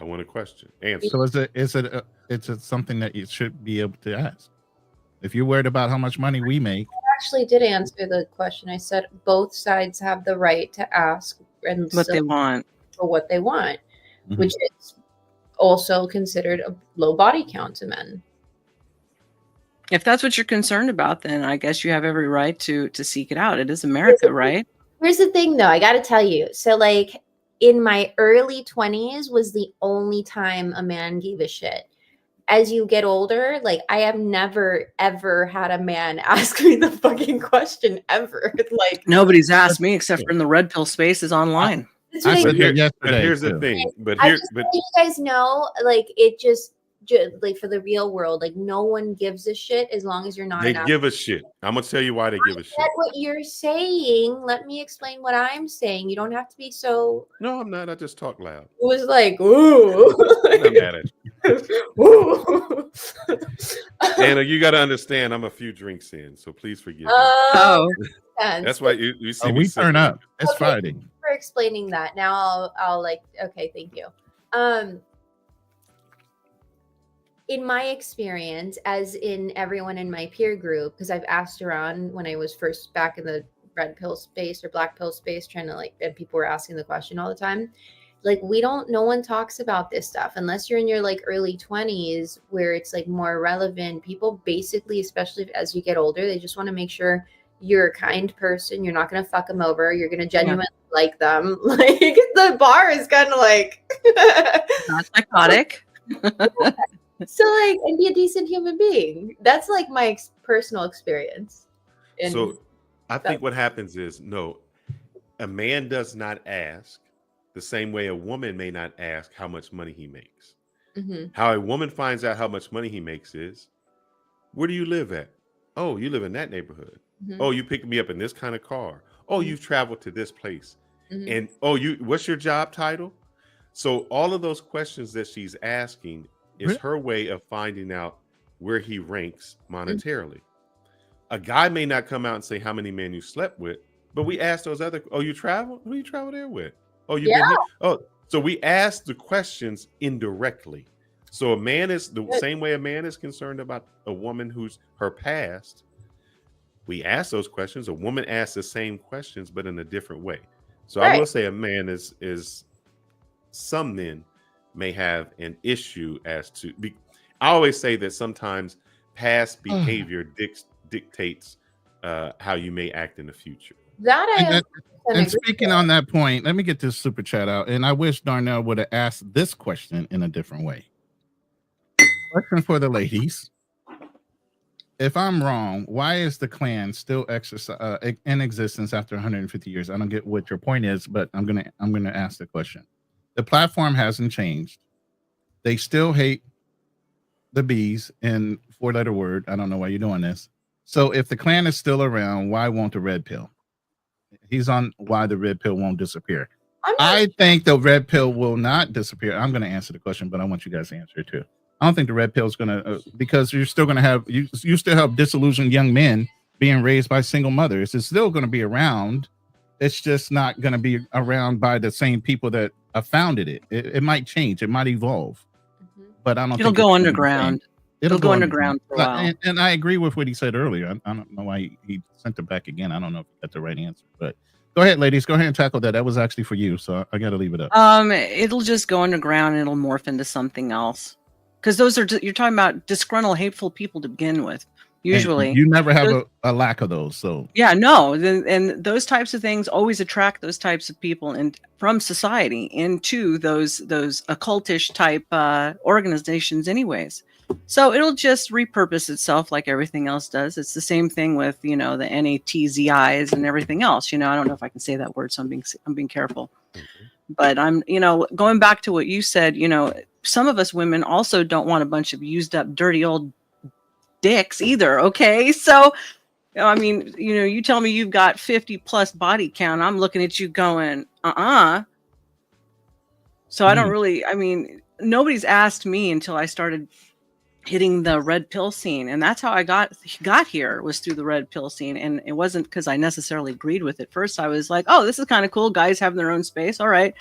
I want a question. Answer. So is it something that you should be able to ask? If you're worried about how much money we make, I actually did answer the question. I said both sides have the right to ask and What they want. for what they want, Mhm. which is also considered a low body count to men. If that's what you're concerned about, then I guess you have every right to seek it out. It is America, right? Here's the thing, though. I got to tell you. So, like, in my early 20s was the only time a man gave a shit. As you get older, like, I have never, ever had a man ask me the fucking question ever. Like, Nobody's asked me except for in the red pill spaces online. That's what I But did. here's the thing. But I here, just but want you guys know, like, it just like for the real world, like no one gives a shit as long as you're not. they an give a shit. I'm gonna tell you why they give a shit. That's what you're saying. Let me explain what I'm saying. You don't have to be so. No, I'm not. I just talk loud. It was like, ooh. I'm not mad at you. Anna, you got to understand, I'm a few drinks in, so please forgive me. Oh, That's why you see me we turn sipping. up. It's Okay, Friday. thank you for explaining that. Now I'll like. Okay, thank you. In my experience, as in everyone in my peer group, because I've asked around when I was first back in the red pill space or black pill space, trying to like, and people were asking the question all the time. Like, no one talks about this stuff unless you're in your like early 20s where it's like more relevant. People basically, especially as you get older, they just want to make sure you're a kind person. You're not going to fuck them over. You're going to genuinely like them. Like, the bar is kind of like not psychotic. So like, and be a decent human being. That's like my personal experience. So I think what happens is, no, a man does not ask the same way a woman may not ask how much money he makes. Mm-hmm. How a woman finds out how much money he makes is, where do you live at? Oh, you live in that neighborhood. Mm-hmm. Oh, you picked me up in this kind of car. Oh, you've traveled to this place. Mm-hmm. And what's your job title? So all of those questions that she's asking is her way of finding out where he ranks monetarily. A guy may not come out and say how many men you slept with, but we ask those other, you travel? Who you travel there with? Oh, you've been here? Oh, so we ask the questions indirectly. So a man is the same way a man is concerned about a woman who's her past. We ask those questions. A woman asks the same questions, but in a different way. So I will say a man is some men may have an issue as to I always say that sometimes past behavior dictates how you may act in the future. And speaking on that point, let me get this super chat out. And I wish Darnell would have asked this question in a different way. Question for the ladies. If I'm wrong, why is the Klan still in existence after 150 years? I don't get what your point is, but I'm gonna ask the question. The platform hasn't changed. They still hate the bees in 4-letter word. I don't know why you're doing this. So if the Klan is still around, why won't the red pill? He's on why the red pill won't disappear. I think the red pill will not disappear. I'm going to answer the question, but I want you guys to answer it too. I don't think the red pill is going to, because you're still going to have, you still have disillusioned young men being raised by single mothers. It's still going to be around. It's just not going to be around by the same people that founded it. It might change. It might evolve. But I don't It'll think go underground. It'll go underground for a while. And I agree with what he said earlier. I don't know why he sent it back again. I don't know if he got the right answer. But go ahead, ladies. Go ahead and tackle that. That was actually for you. So I got to leave it up. It'll just go underground and it'll morph into something else. Because those are, you're talking about disgruntled, hateful people to begin with. Usually, and you never have a lack of those. So yeah, no, and those types of things always attract those types of people and from society into those occultish type organizations, anyways. So it'll just repurpose itself like everything else does. It's the same thing with the NATZIs and everything else. I don't know if I can say that word, so I'm being careful. But I'm going back to what you said. Some of us women also don't want a bunch of used up, dirty old dicks either. Okay, so I mean, you tell me you've got 50 plus body count, I'm looking at you going so I don't really, nobody's asked me until I started hitting the red pill scene, and that's how I got here, was through the red pill scene. And it wasn't because I necessarily agreed with it. First I was like, oh, this is kind of cool, guys having their own space, all right.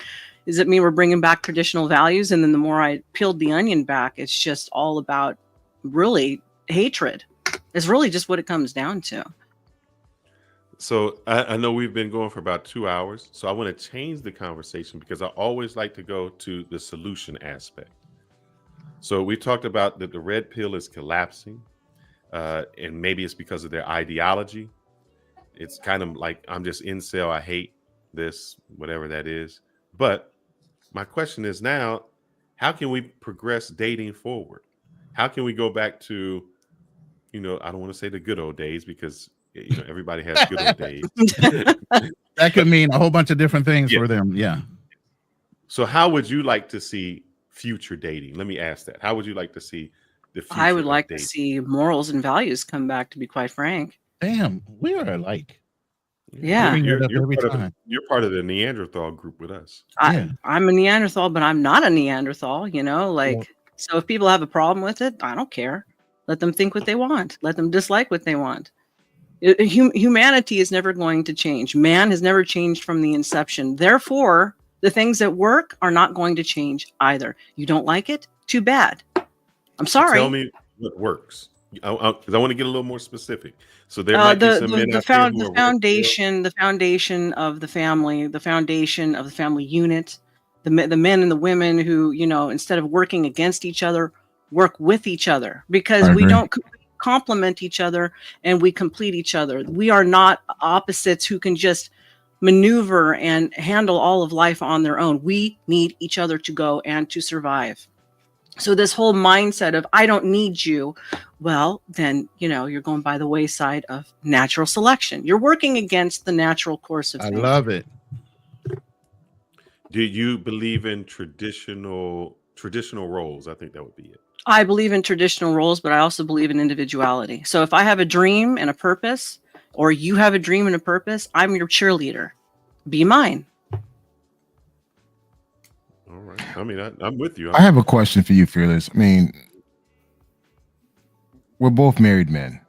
Does it mean we're bringing back traditional values? And then the more I peeled the onion back, it's just all about really hatred. It's really just what it comes down to. So I know we've been going for about 2 hours, so I want to change the conversation because I always like to go to the solution aspect. So we talked about that the red pill is collapsing, and maybe it's because of their ideology. It's kind of like, I'm just incel, I hate this, whatever that is. But my question is now, how can we progress dating forward? How can we go back to, I don't want to say the good old days, because everybody has good old days. That could mean a whole bunch of different things for them. Yeah. So how would you like to see future dating? Let me ask that. How would you like to see the I future would of like to dating? see morals and values come back, to be quite frank. Damn, we are alike. Yeah. Bring that up You're every part of the, time. you're part of the Neanderthal group with us. Yeah. I'm a Neanderthal, but I'm not a Neanderthal, you know, like, so if people have a problem with it, I don't care. Let them think what they want. Let them dislike what they want. Humanity is never going to change. Man has never changed from the inception. Therefore, the things that work are not going to change either. You don't like it? Too bad. I'm So sorry. tell me what works. Because I want to get a little more specific. So there might be some men out there who the are red pill. foundation of the family, the foundation of the family unit, the men and the women who, you know, instead of working against each other, work with each other, because I we agree. don't complement each other and we complete each other. We are not opposites who can just maneuver and handle all of life on their own. We need each other to go and to survive. So this whole mindset of I don't need you, well, then, you know, you're going by the wayside of natural selection. You're working against the natural course of I things. love it. Do you believe in traditional roles? I think that would be it. I believe in traditional roles, but I also believe in individuality. So if I have a dream and a purpose, or you have a dream and a purpose, I'm your cheerleader. Be mine. All right. I mean, I'm with you. I have a question for you, Fearless. I mean, we're both married men.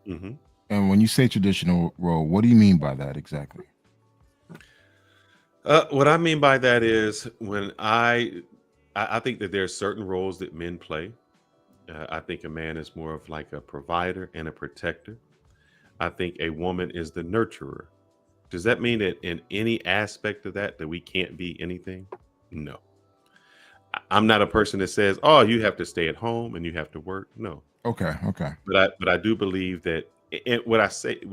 Mm-hmm. And when you say traditional role, what do you mean by that exactly? What I mean by that is when I think that there are certain roles that men play. I think a man is more of like a provider and a protector. I think a woman is the nurturer. Does that mean that in any aspect of that we can't be anything? No. I'm not a person that says, "Oh, you have to stay at home and you have to work." No. Okay. But I do believe that, and what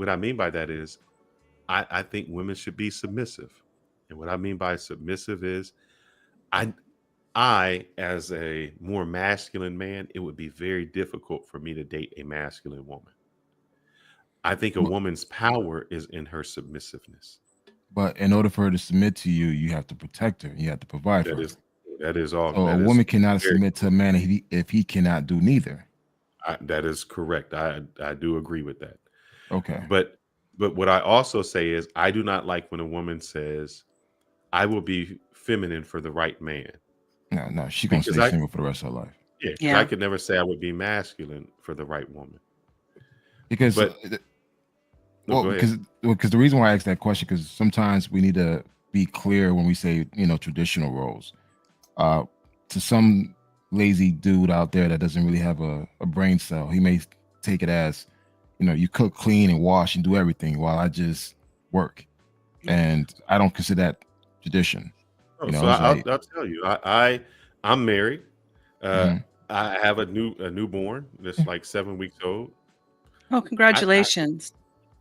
I mean by that is, I think women should be submissive, and what I mean by submissive is, I as a more masculine man, it would be very difficult for me to date a masculine woman. I think a woman's power is in her submissiveness. But in order for her to submit to you, you have to protect her. You have to provide for her. That is all. So a that is woman cannot very- submit to a man if he cannot do neither. that is correct. I do agree with that. Okay. But what I also say is I do not like when a woman says, "I will be feminine for the right man." No, she's gonna stay single for the rest of her life. Yeah, 'cause I could never say I would be masculine for the right woman. Because But no, go ahead. because the reason why I asked that question, because sometimes we need to be clear when we say, you know, traditional roles. To some lazy dude out there that doesn't really have a brain cell, he may take it as, you know, you cook, clean, and wash and do everything while I just work, and I don't consider that tradition. Oh, You know, so it's like, I'll tell you, I'm married. Mhm. I have a newborn that's like 7 weeks old. Oh, congratulations.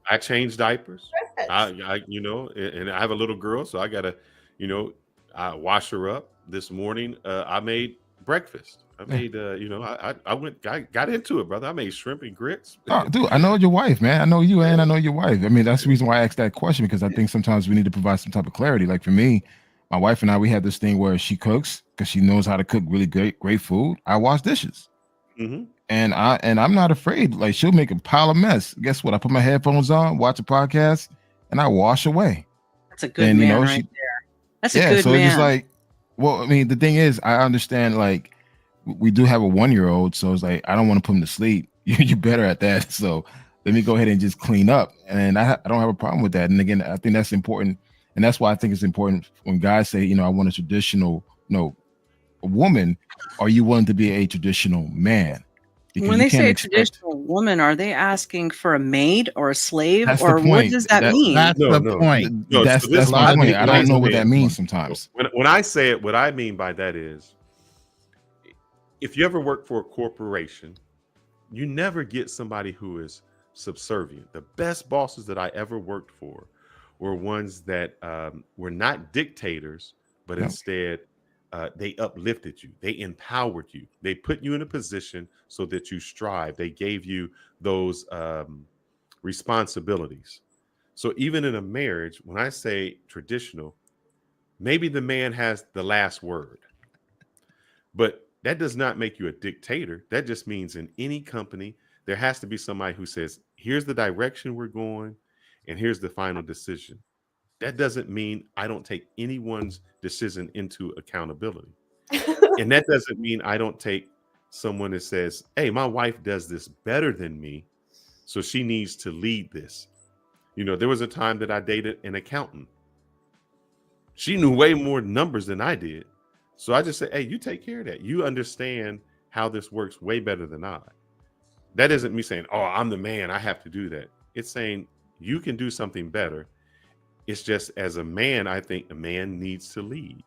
I change diapers. I you know, and I have a little girl, so I gotta, you know, I wash her up. This morning, I made breakfast. I made, you know, I got into it, brother. I made shrimp and grits. Oh, dude, I know your wife, man. I know you, and I know your wife. I mean, that's the reason why I asked that question, because I think sometimes we need to provide some type of clarity. Like for me, my wife and I, we have this thing where she cooks because she knows how to cook really great food. I wash dishes, Mm-hmm. and I'm not afraid. Like she'll make a pile of mess. Guess what? I put my headphones on, watch a podcast, and I wash away. That's a good And man you know, right there. That's yeah. a good So man. it's just like, well, I mean, the thing is, I understand. Like, we do have a 1-year-old, so it's like I don't want to put him to sleep. You're better at that, so let me go ahead and just clean up. And I don't have a problem with that. And again, I think that's important, and that's why I think it's important when guys say, you know, I want a traditional, you know, a woman. Are you willing to be a traditional man? Because When you they can't say a expect. traditional woman, are they asking for a maid or a slave, That's the or what point. does that mean? That's No, the no. point. No, That's so this my I point. think I when don't know say what that it- means sometimes. When I say it, what I mean by that is, if you ever work for a corporation, you never get somebody who is subservient. The best bosses that I ever worked for were ones that were not dictators, but Yep. instead they uplifted you, they empowered you, they put you in a position so that you strive. They gave you those responsibilities. So even in a marriage, when I say traditional, maybe the man has the last word. But that does not make you a dictator. That just means in any company, there has to be somebody who says, here's the direction we're going, and here's the final decision. That doesn't mean I don't take anyone's decision into accountability. And that doesn't mean I don't take someone that says, hey, my wife does this better than me, so she needs to lead this. You know, there was a time that I dated an accountant. She knew way more numbers than I did. So I just said, hey, you take care of that. You understand how this works way better than I. That isn't me saying, oh, I'm the man, I have to do that. It's saying you can do something better. It's just as a man, I think a man needs to lead.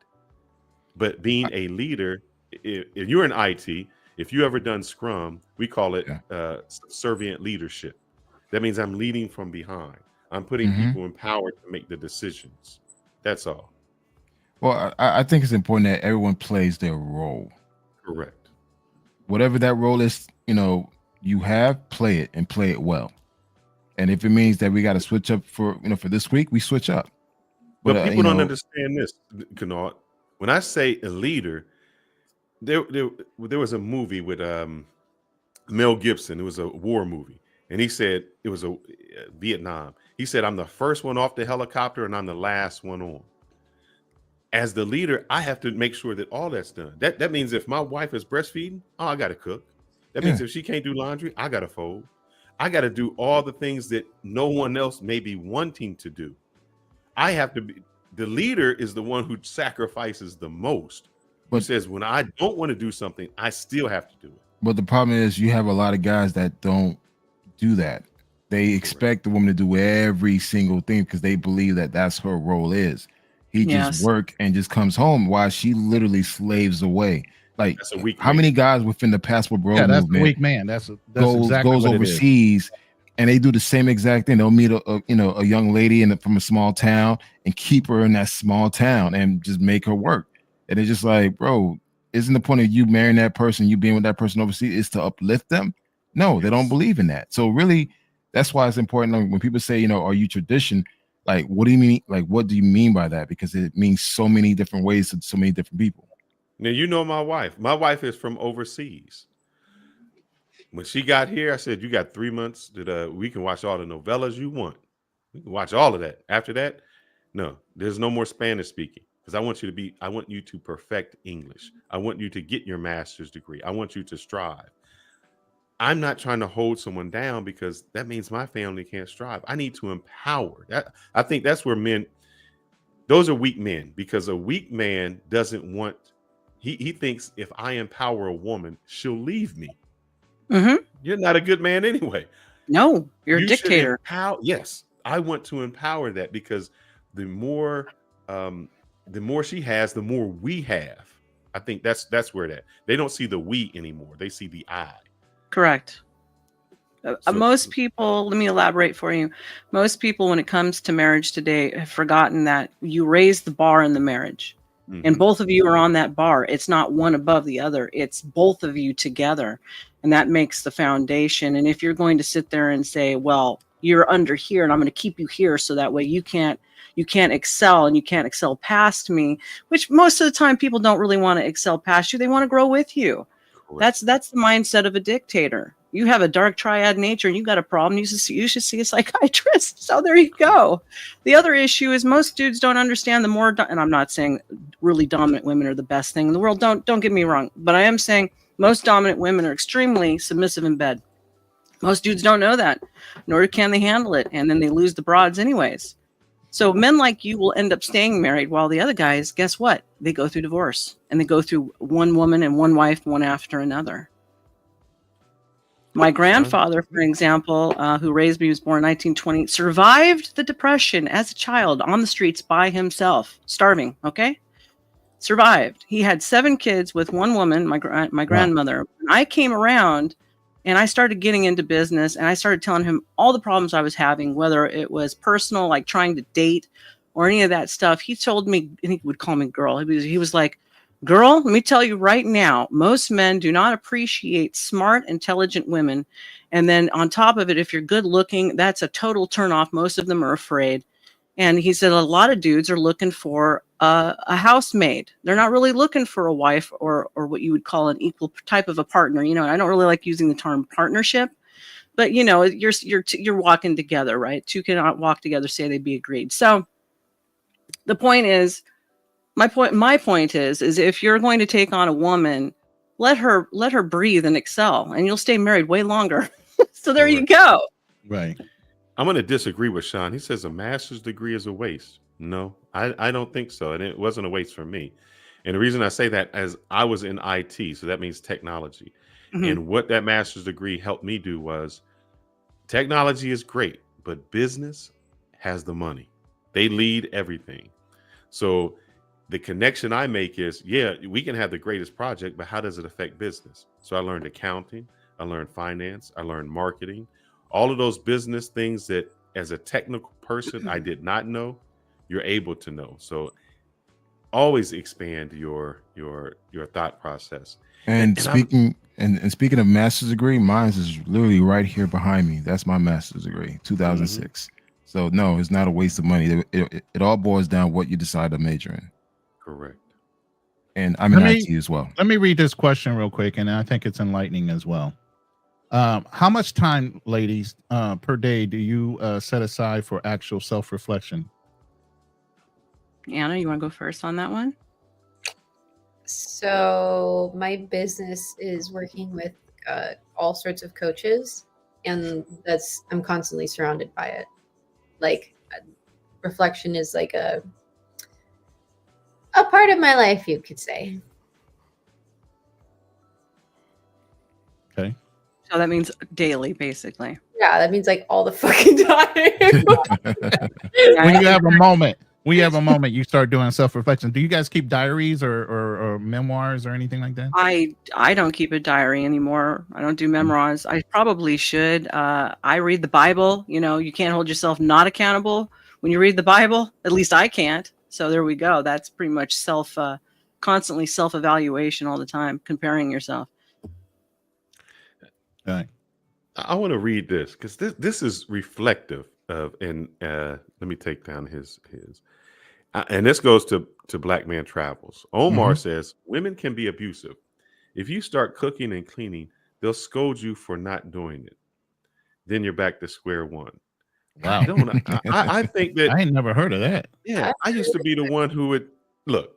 But being a leader, if you're in IT, if you ever done Scrum, we call it subservient leadership. That means I'm leading from behind. I'm putting people in power to make the decisions. That's all. Well, I think it's important that everyone plays their role. Correct. Whatever that role is, you know, you have, play it and play it well. And if it means that we got to switch up for this week, we switch up. But people don't understand this, Kanawt. When I say a leader, there was a movie with Mel Gibson. It was a war movie. And he said it was a Vietnam. He said, I'm the first one off the helicopter and I'm the last one on. As the leader, I have to make sure that all that's done. That means if my wife is breastfeeding, I got to cook. That means if she can't do laundry, I got to fold. I got to do all the things that no one else may be wanting to do. I have to be, the leader is the one who sacrifices the most. Who says, when I don't want to do something, I still have to do it. But the problem is you have a lot of guys that don't do that. They expect the woman to do every single thing because they believe that that's her role is. He just work and just comes home while she literally slaves away. Like, that's a weak how many guys within the Passport Bro that's movement a weak man. That's goes exactly what overseas and they do the same exact thing. They'll meet a young lady from a small town and keep her in that small town and just make her work. And it's just like, bro, isn't the point of you marrying that person, you being with that person overseas, is to uplift them? No, they don't believe in that. So really, that's why it's important when people say, are you tradition? Like, what do you mean? Like, what do you mean by that? Because it means so many different ways to so many different people. Now, you know my wife. My wife is from overseas. When she got here, I said, you got 3 months that we can watch all the novellas you want. We can watch all of that. After that, no, there's no more Spanish speaking. Because I want you to perfect English. I want you to get your master's degree. I want you to strive. I'm not trying to hold someone down because that means my family can't strive. I need to empower. I think that's where those are weak men, because a weak man doesn't want, he thinks if I empower a woman, she'll leave me. You're not a good man anyway. No, you're a dictator. Yes, I want to empower that, because the more she has, the more we have. I think that's where they don't see the we anymore. They see the I. Correct. Most people, let me elaborate for you. Most people, when it comes to marriage today, have forgotten that you raise the bar in the marriage. And both of you are on that bar. It's not one above the other. It's both of you together. And that makes the foundation. And if you're going to sit there and say, well, you're under here and I'm going to keep you here so that way you can't excel and you can't excel past me, which most of the time people don't really want to excel past you. They want to grow with you. Correct. That's the mindset of a dictator. You have a dark triad nature and you got a problem, you should see a psychiatrist. So there you go. The other issue is most dudes don't understand and I'm not saying really dominant women are the best thing in the world. Don't get me wrong. But I am saying most dominant women are extremely submissive in bed. Most dudes don't know that, nor can they handle it. And then they lose the broads anyways. So men like you will end up staying married, while the other guys, guess what? They go through divorce and they go through one woman and one wife, one after another. My grandfather, for example, who raised me, was born in 1920, survived the Depression as a child on the streets by himself, starving. Okay. Survived. He had 7 kids with one woman, my grandmother. When I came around and I started getting into business and I started telling him all the problems I was having, whether it was personal, like trying to date or any of that stuff, he told me, and he would call me girl. He was like, girl, let me tell you right now, most men do not appreciate smart, intelligent women. And then on top of it, if you're good looking, that's a total turnoff. Most of them are afraid. And he said a lot of dudes are looking for a housemaid. They're not really looking for a wife or what you would call an equal type of a partner. You know, I don't really like using the term partnership, but you know, you're walking together, right? Two cannot walk together, say they be agreed. So the point is, my point is if you're going to take on a woman, let her breathe and excel, and you'll stay married way longer. So there you go. Right. I'm going to disagree with Sean. He says a master's degree is a waste. No, I don't think so. And it wasn't a waste for me. And the reason I say that is I was in IT, so that means technology. And what that master's degree helped me do was technology is great, but business has the money. They lead everything. So the connection I make is, yeah, we can have the greatest project, but how does it affect business? So I learned accounting, I learned finance, I learned marketing, all of those business things that as a technical person I did not know, you're able to know. So always expand your thought process. And speaking of master's degree, mine is literally right here behind me. That's my master's degree, 2006. So no, it's not a waste of money. It all boils down what you decide to major in. Correct. And I'm in IT as well. Let me read this question real quick, and I think it's enlightening as well. How much time, ladies, per day do you set aside for actual self-reflection? Anna, you want to go first on that one? So my business is working with all sorts of coaches, and I'm constantly surrounded by it. Like reflection is like a part of my life, you could say. Okay. So that means daily, basically. Yeah, that means like all the fucking time. When you have a moment. You start doing self-reflection. Do you guys keep diaries or memoirs or anything like that? I don't keep a diary anymore. I don't do memoirs. I probably should. I read the Bible. You know, you can't hold yourself not accountable when you read the Bible. At least I can't. So there we go. That's pretty much constantly self-evaluation all the time, comparing yourself. Okay. I want to read this because this is reflective of, and let me take down his and this goes to Black Man Travels. Omar says women can be abusive. If you start cooking and cleaning, they'll scold you for not doing it. Then you're back to square one. Wow. I think that I ain't never heard of that. Yeah, I used to be the one who would look.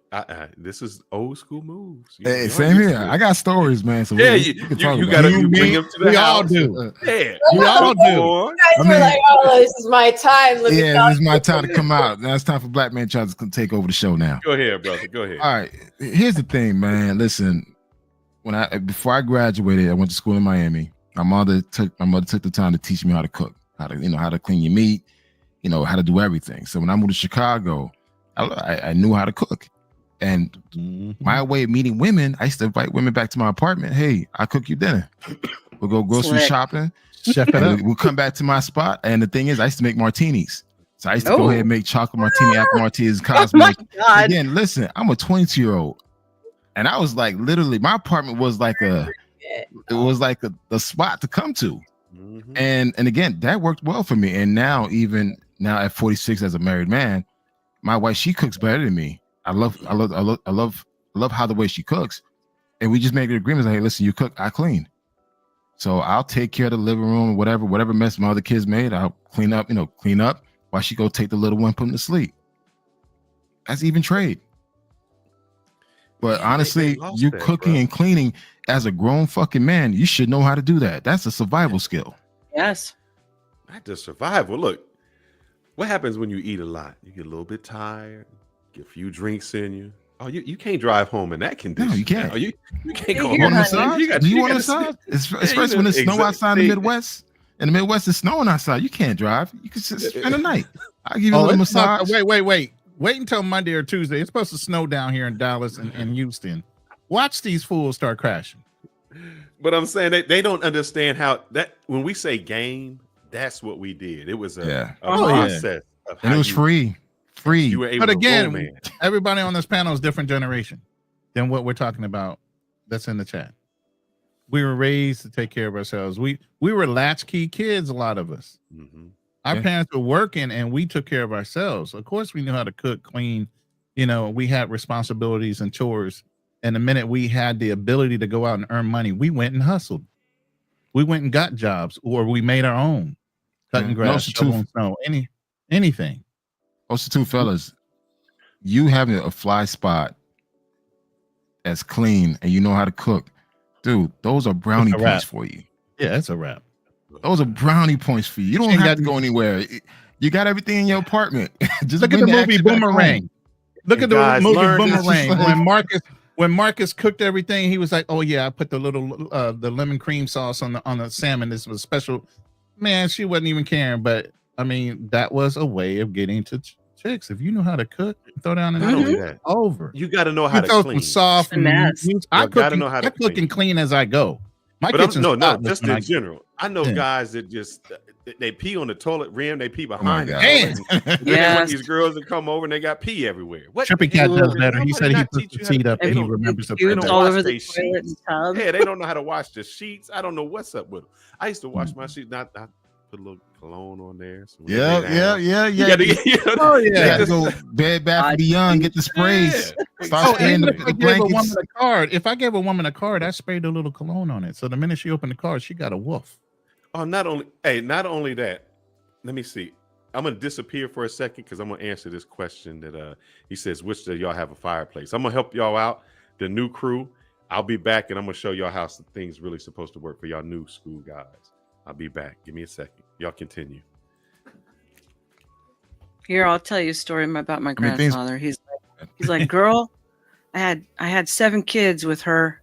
This is old school moves. Hey, same here. I got stories, man. So yeah, you got to bring them to the we house. all do. Yeah, we all do. You guys were like, "Oh, this is my time." This is my time to come out. Now it's time for Black Man Travels to take over the show now. Go ahead, brother. Go ahead. All right. Here's the thing, man. Listen, before I graduated, I went to school in Miami. My mother took the time to teach me how to cook, how to clean your meat, how to do everything. So when I moved to Chicago, I knew how to cook. And my way of meeting women, I used to invite women back to my apartment. Hey, I'll cook you dinner. We'll go grocery shopping. We'll come back to my spot. And the thing is, I used to make martinis. So I used to go ahead and make chocolate martini, apple martinis, Cosmos. Oh my God. Again, listen, I'm a 22-year-old. And I was like, literally, my apartment was like a spot to come to. And again, that worked well for me. And now at 46 as a married man, my wife, she cooks better than me. I love how the way she cooks. And we just make an agreement like, hey, listen, you cook, I clean. So I'll take care of the living room, whatever mess my other kids made, I'll clean up while she go take the little one, put him to sleep. That's even trade. But honestly, you cooking and cleaning as a grown fucking man, you should know how to do that. That's a survival skill. Yes. Not just survival. Look, what happens when you eat a lot? You get a little bit tired, get a few drinks in you. Oh, you can't drive home in that condition. No, you can't. Oh, you can't go home. Do you want to massage? Especially when it's snow outside in the Midwest. In the Midwest, it's snowing outside. You can't drive. You can spend the night. I'll give you a little massage. Wait until Monday or Tuesday. It's supposed to snow down here in Dallas and Houston. Watch these fools start crashing. But I'm saying they don't understand how that when we say game, that's what we did. It was a process. Of how and it was free. You were able but again, to go, everybody on this panel is different generation than what we're talking about. That's in the chat. We were raised to take care of ourselves. We were latchkey kids, a lot of us. Our parents were working and we took care of ourselves. Of course, we knew how to cook, clean, You know, we had responsibilities and chores. And the minute we had the ability to go out and earn money, we went and hustled. We went and got jobs, or we made our own, cutting grass, shoveling snow, anything. Also, two fellas, you having a fly spot that's clean and you know how to cook, dude, those are brownie It's a wrap. points for you. Yeah, it's a wrap. Those are brownie points for you. You don't ain't have got to go anywhere. You got everything in your apartment. Just Look at bring the movie action back home. Boomerang. Look And at the guys, movie learn this. Boomerang. When Marcus cooked everything, he was like, "Oh yeah, I put the little the lemon cream sauce on the salmon. This was special." Man, she wasn't even caring. But I mean, that was a way of getting to chicks. If you know how to cook, throw down and Not only that, over. you got to know how to throw clean. some soft. Finesse. I You gotta know how to cook and clean as I go. My But kitchen's no, spotless just when in I- general. I know Yeah. guys that just they pee on the toilet rim, they pee my behind the God. toilet. And then they want Yes. these girls to come over and they got pee everywhere. What? Trippy the hell Cat does is it? better. He Nobody said he not puts teach the you how to- seat up they and he don't- remembers to they put don't it Puked back. all wash over their the toilet and sheets. tub. Yeah, they don't know how to wash the sheets. I don't know what's up with them. I used to wash Mm. my sheets. Not put a little cologne on there. So when they Yeah, lay down, yeah. You gotta, Oh, You yeah. gotta go Bed Bath and Beyond, get the sprays. Yeah, Start Oh, spraying even the, if I the gave a woman blankets. a card, I sprayed a little cologne on it. So the minute she opened the card, she got a woof. Oh, not only that. Let me see. I'm gonna disappear for a second because I'm gonna answer this question that he says, which do y'all have a fireplace? I'm gonna help y'all out, the new crew. I'll be back and I'm gonna show y'all how some things really supposed to work for y'all new school guys. I'll be back. Give me a second. Y'all continue. Here, I'll tell you a story about my I mean, things- grandfather. He's like, girl, I had 7 kids with her.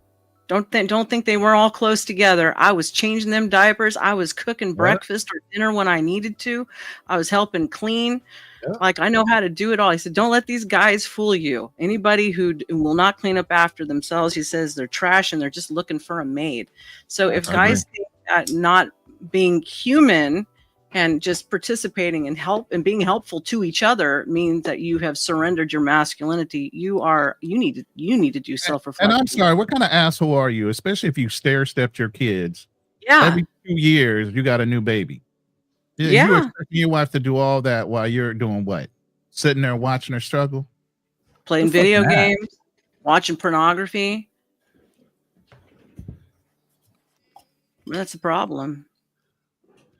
Don't think they were all close together. I was changing them diapers. I was cooking breakfast or dinner when I needed to. I was helping clean. Yeah. Like, I know how to do it all. He said, don't let these guys fool you. Anybody who will not clean up after themselves, he says, they're trash and they're just looking for a maid. So if I guys think that not being human and just participating and being helpful to each other means that you have surrendered your masculinity, you need to do And self-reflection. I'm sorry, what kind of asshole are you? Especially if you stair-stepped your kids. Yeah. Every 2 years, you got a new baby. You Yeah. expecting your wife to do all that while you're doing what? Sitting there watching her struggle? Playing The fuck video that? games, watching pornography. That's a problem.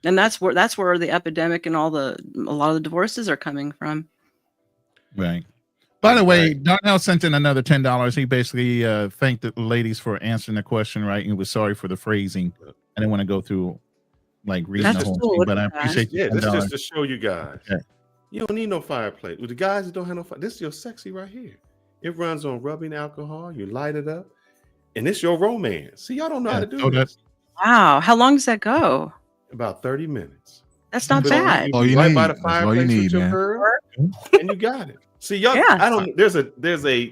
And that's where the epidemic and a lot of the divorces are coming from. Right. By the way, Darnell sent in another $10. He basically thanked the ladies for answering the question right and was sorry for the phrasing. I didn't want to go through like reading That's the whole cool. thing, but I Look at that. appreciate Yeah, you. this is $10. just to show you guys. Okay. You don't need no fireplace. With the guys that don't have no fire, this is your sexy right here. It runs on rubbing alcohol. You light it up, and it's your romance. See, y'all don't know how to do this. Wow. How long does that go? About 30 minutes. That's not But bad. You All be you right need. by the That's all you fireplace need, with your man. girl, and you got it. See, y'all. Yeah. I don't. There's a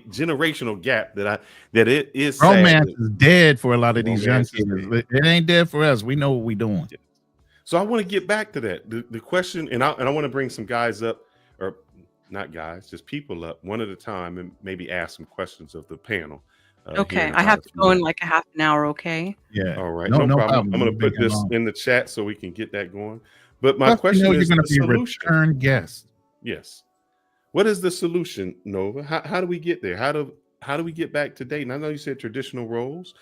generational gap that it is. sad Romance that- is dead for a lot of these young Romance is kids. dead. It ain't dead for us. We know what we're doing. So I want to get back to that. The question, and I want to bring some guys up, or not guys, just people up one at a time, and maybe ask some questions of the panel. Here Okay. in I have about to a few go in minutes. like a half an hour, okay? Yeah. All right, No no problem. problem. I'm going to We'll put make it this long. in the chat so we can get that going. But my Plus, question you know is you're the going to be a solution. return guest. Yes. What is the solution, Nova? How do we get there? How do we get back to dating? I know you said traditional roles.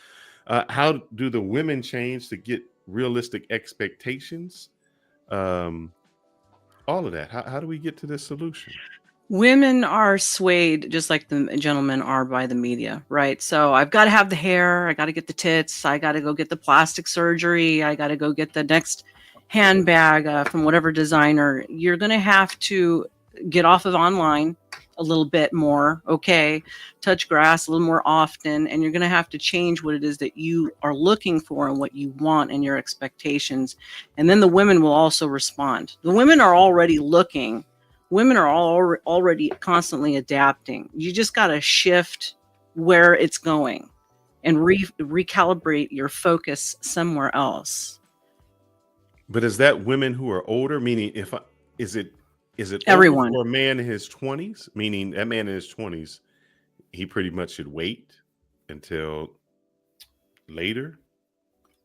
How do the women change to get realistic expectations? All of that. How do we get to this solution? Women are swayed just like the gentlemen are by the media, right? So I've got to have the hair, I got to get the tits, I got to go get the plastic surgery, I got to go get the next handbag from whatever designer. You're going to have to get off of online a little bit more, okay? Touch grass a little more often, and you're going to have to change what it is that you are looking for and what you want and your expectations. And then the women will also respond. The women are already looking. Women are already constantly adapting. You just got to shift where it's going and recalibrate your focus somewhere else. But is that women who are older? Meaning, is it Everyone for a man in his 20s? Meaning that man in his 20s, he pretty much should wait until later.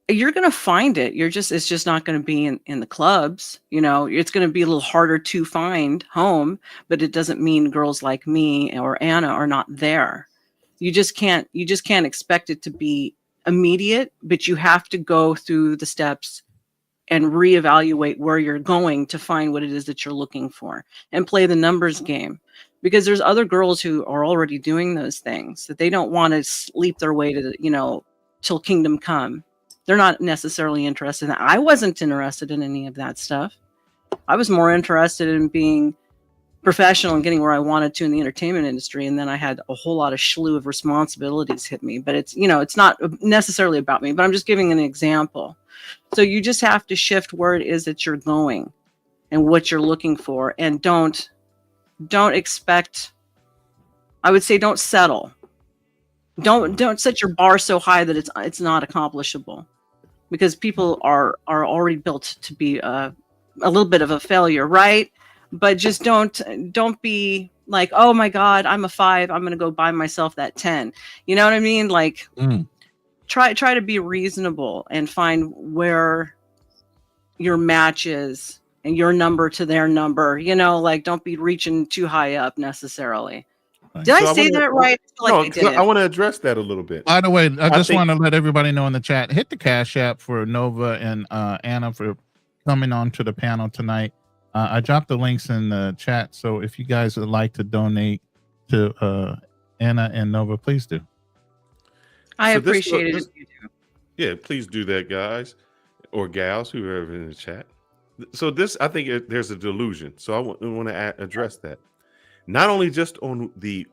you're going to find it. It's just not going to be in the clubs. It's going to be a little harder to find home, but it doesn't mean girls like me or Anna are not there. You just can't expect it to be immediate, but you have to go through the steps and reevaluate where you're going to find what it is that you're looking for and play the numbers game, because there's other girls who are already doing those things that they don't want to sleep their way to, till kingdom come. They're not necessarily interested in that. I wasn't interested in any of that stuff. I was more interested in being professional and getting where I wanted to in the entertainment industry. And then I had a whole lot of slew of responsibilities hit me, but it's not necessarily about me, but I'm just giving an example. So you just have to shift where it is that you're going and what you're looking for. And don't expect, I would say, don't settle. Don't set your bar so high that it's not accomplishable, because people are already built to be a little bit of a failure, right? But just don't be like, oh my God, I'm a 5. I'm going to go buy myself that 10. You know what I mean? Like, try to be reasonable and find where your match is and your number to their number. Like, don't be reaching too high up necessarily. Did I say that right? I feel like I did. I want to address that a little bit. By the way, I just want to let everybody know in the chat, hit the Cash App for Nova and Anna for coming on to the panel tonight. I dropped the links in the chat, so if you guys would like to donate to Anna and Nova, please do. I appreciate it if you do. Yeah, please do that, guys or gals, whoever in the chat. So I think there's a delusion. So I want to address that. Not only just on the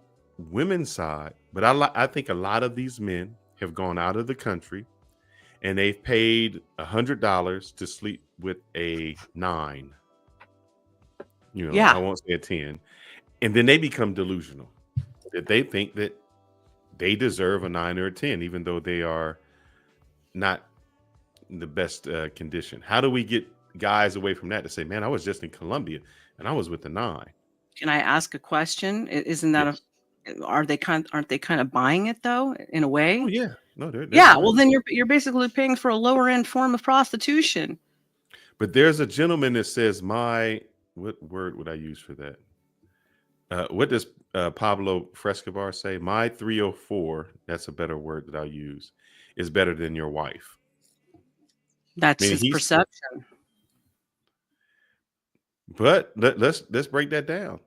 women's side, but I think a lot of these men have gone out of the country and they've paid $100 to sleep with a 9. Yeah. I won't say a 10. And then they become delusional that they think that they deserve a 9 or a 10, even though they are not in the best condition. How do we get guys away from that to say, man, I was just in Colombia and I was with the 9? Can I ask a question? Isn't that aren't they kind of buying it though, in a way? Oh yeah. No, they're Well, then you're basically paying for a lower end form of prostitution. But there's a gentleman that says, what word would I use for that? What does Pablo Frescobar say? My 304, that's a better word that I'll use, is better than your wife. That's his perception. But let's break that down.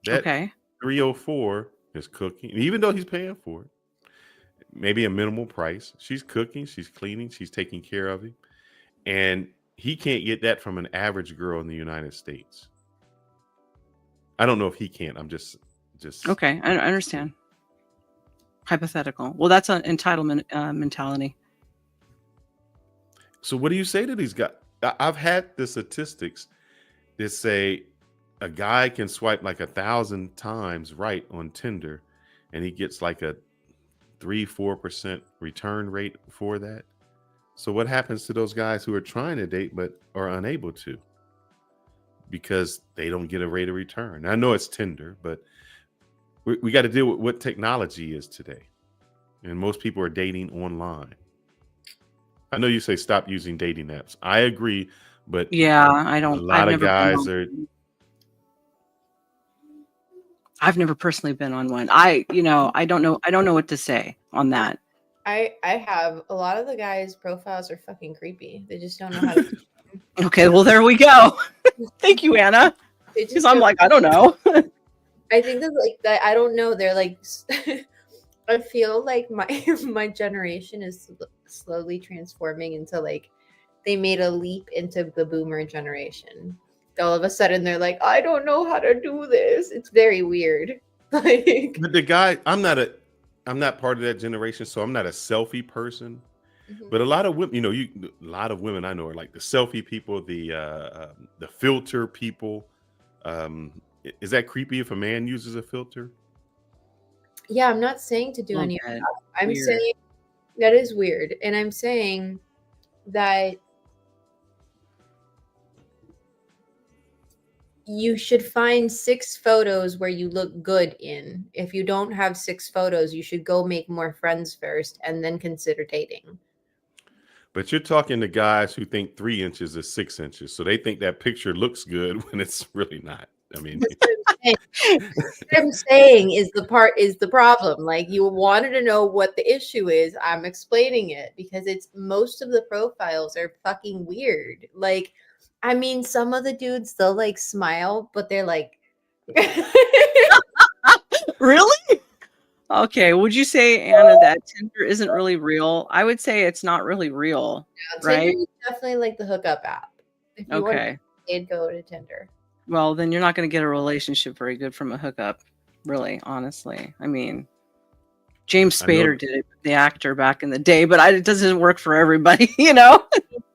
That 304 is cooking, even though he's paying for it. Maybe a minimal price. She's cooking, she's cleaning, she's taking care of him. And he can't get that from an average girl in the United States. I don't know if he can't. I'm just okay. I understand. Hypothetical. Well, that's an entitlement mentality. So what do you say to these guys? I've had the statistics that say a guy can swipe like 1,000 times right on Tinder, and he gets like a 3-4% return rate for that. So what happens to those guys who are trying to date but are unable to because they don't get a rate of return? I know it's Tinder, but we got to deal with what technology is today. And most people are dating online. I know you say stop using dating apps. I agree, but I don't. A lot of guys are. I've never personally been on one. I don't know. I don't know what to say on that. I have a lot of the guys' profiles are fucking creepy. They just don't know how to. Okay, well there we go. Thank you, Anna. Because I'm like, I don't know. I think that like that. I don't know. They're like. I feel like my generation is slowly transforming into like they made a leap into the boomer generation. All of a sudden they're like, I don't know how to do this. It's very weird. Like, but the guy, I'm not part of that generation, so I'm not a selfie person. Mm-hmm. But a lot of women, a lot of women I know are like the selfie people, the filter people. Is that creepy if a man uses a filter? Yeah, I'm not saying to do any of that. I'm saying that is weird. And I'm saying that you should find 6 photos where you look good in. If you don't have 6 photos, you should go make more friends first and then consider dating. But you're talking to guys who think 3 inches is 6 inches, so they think that picture looks good when it's really not. I mean, What I'm saying is the problem. Like, you wanted to know what the issue is. I'm explaining it because it's most of the profiles are fucking weird. Like, I mean, some of the dudes, they'll like smile, but they're like, Really? Okay. Would you say, Anna, that Tinder isn't really real? I would say it's not really real, right? Tinder is definitely like the hookup app. If you want Okay. to go to Tinder. Well, then you're not going to get a relationship very good from a hookup, really, honestly. I mean, James I know Spader did it, the actor back in the day, but it doesn't work for everybody, you know?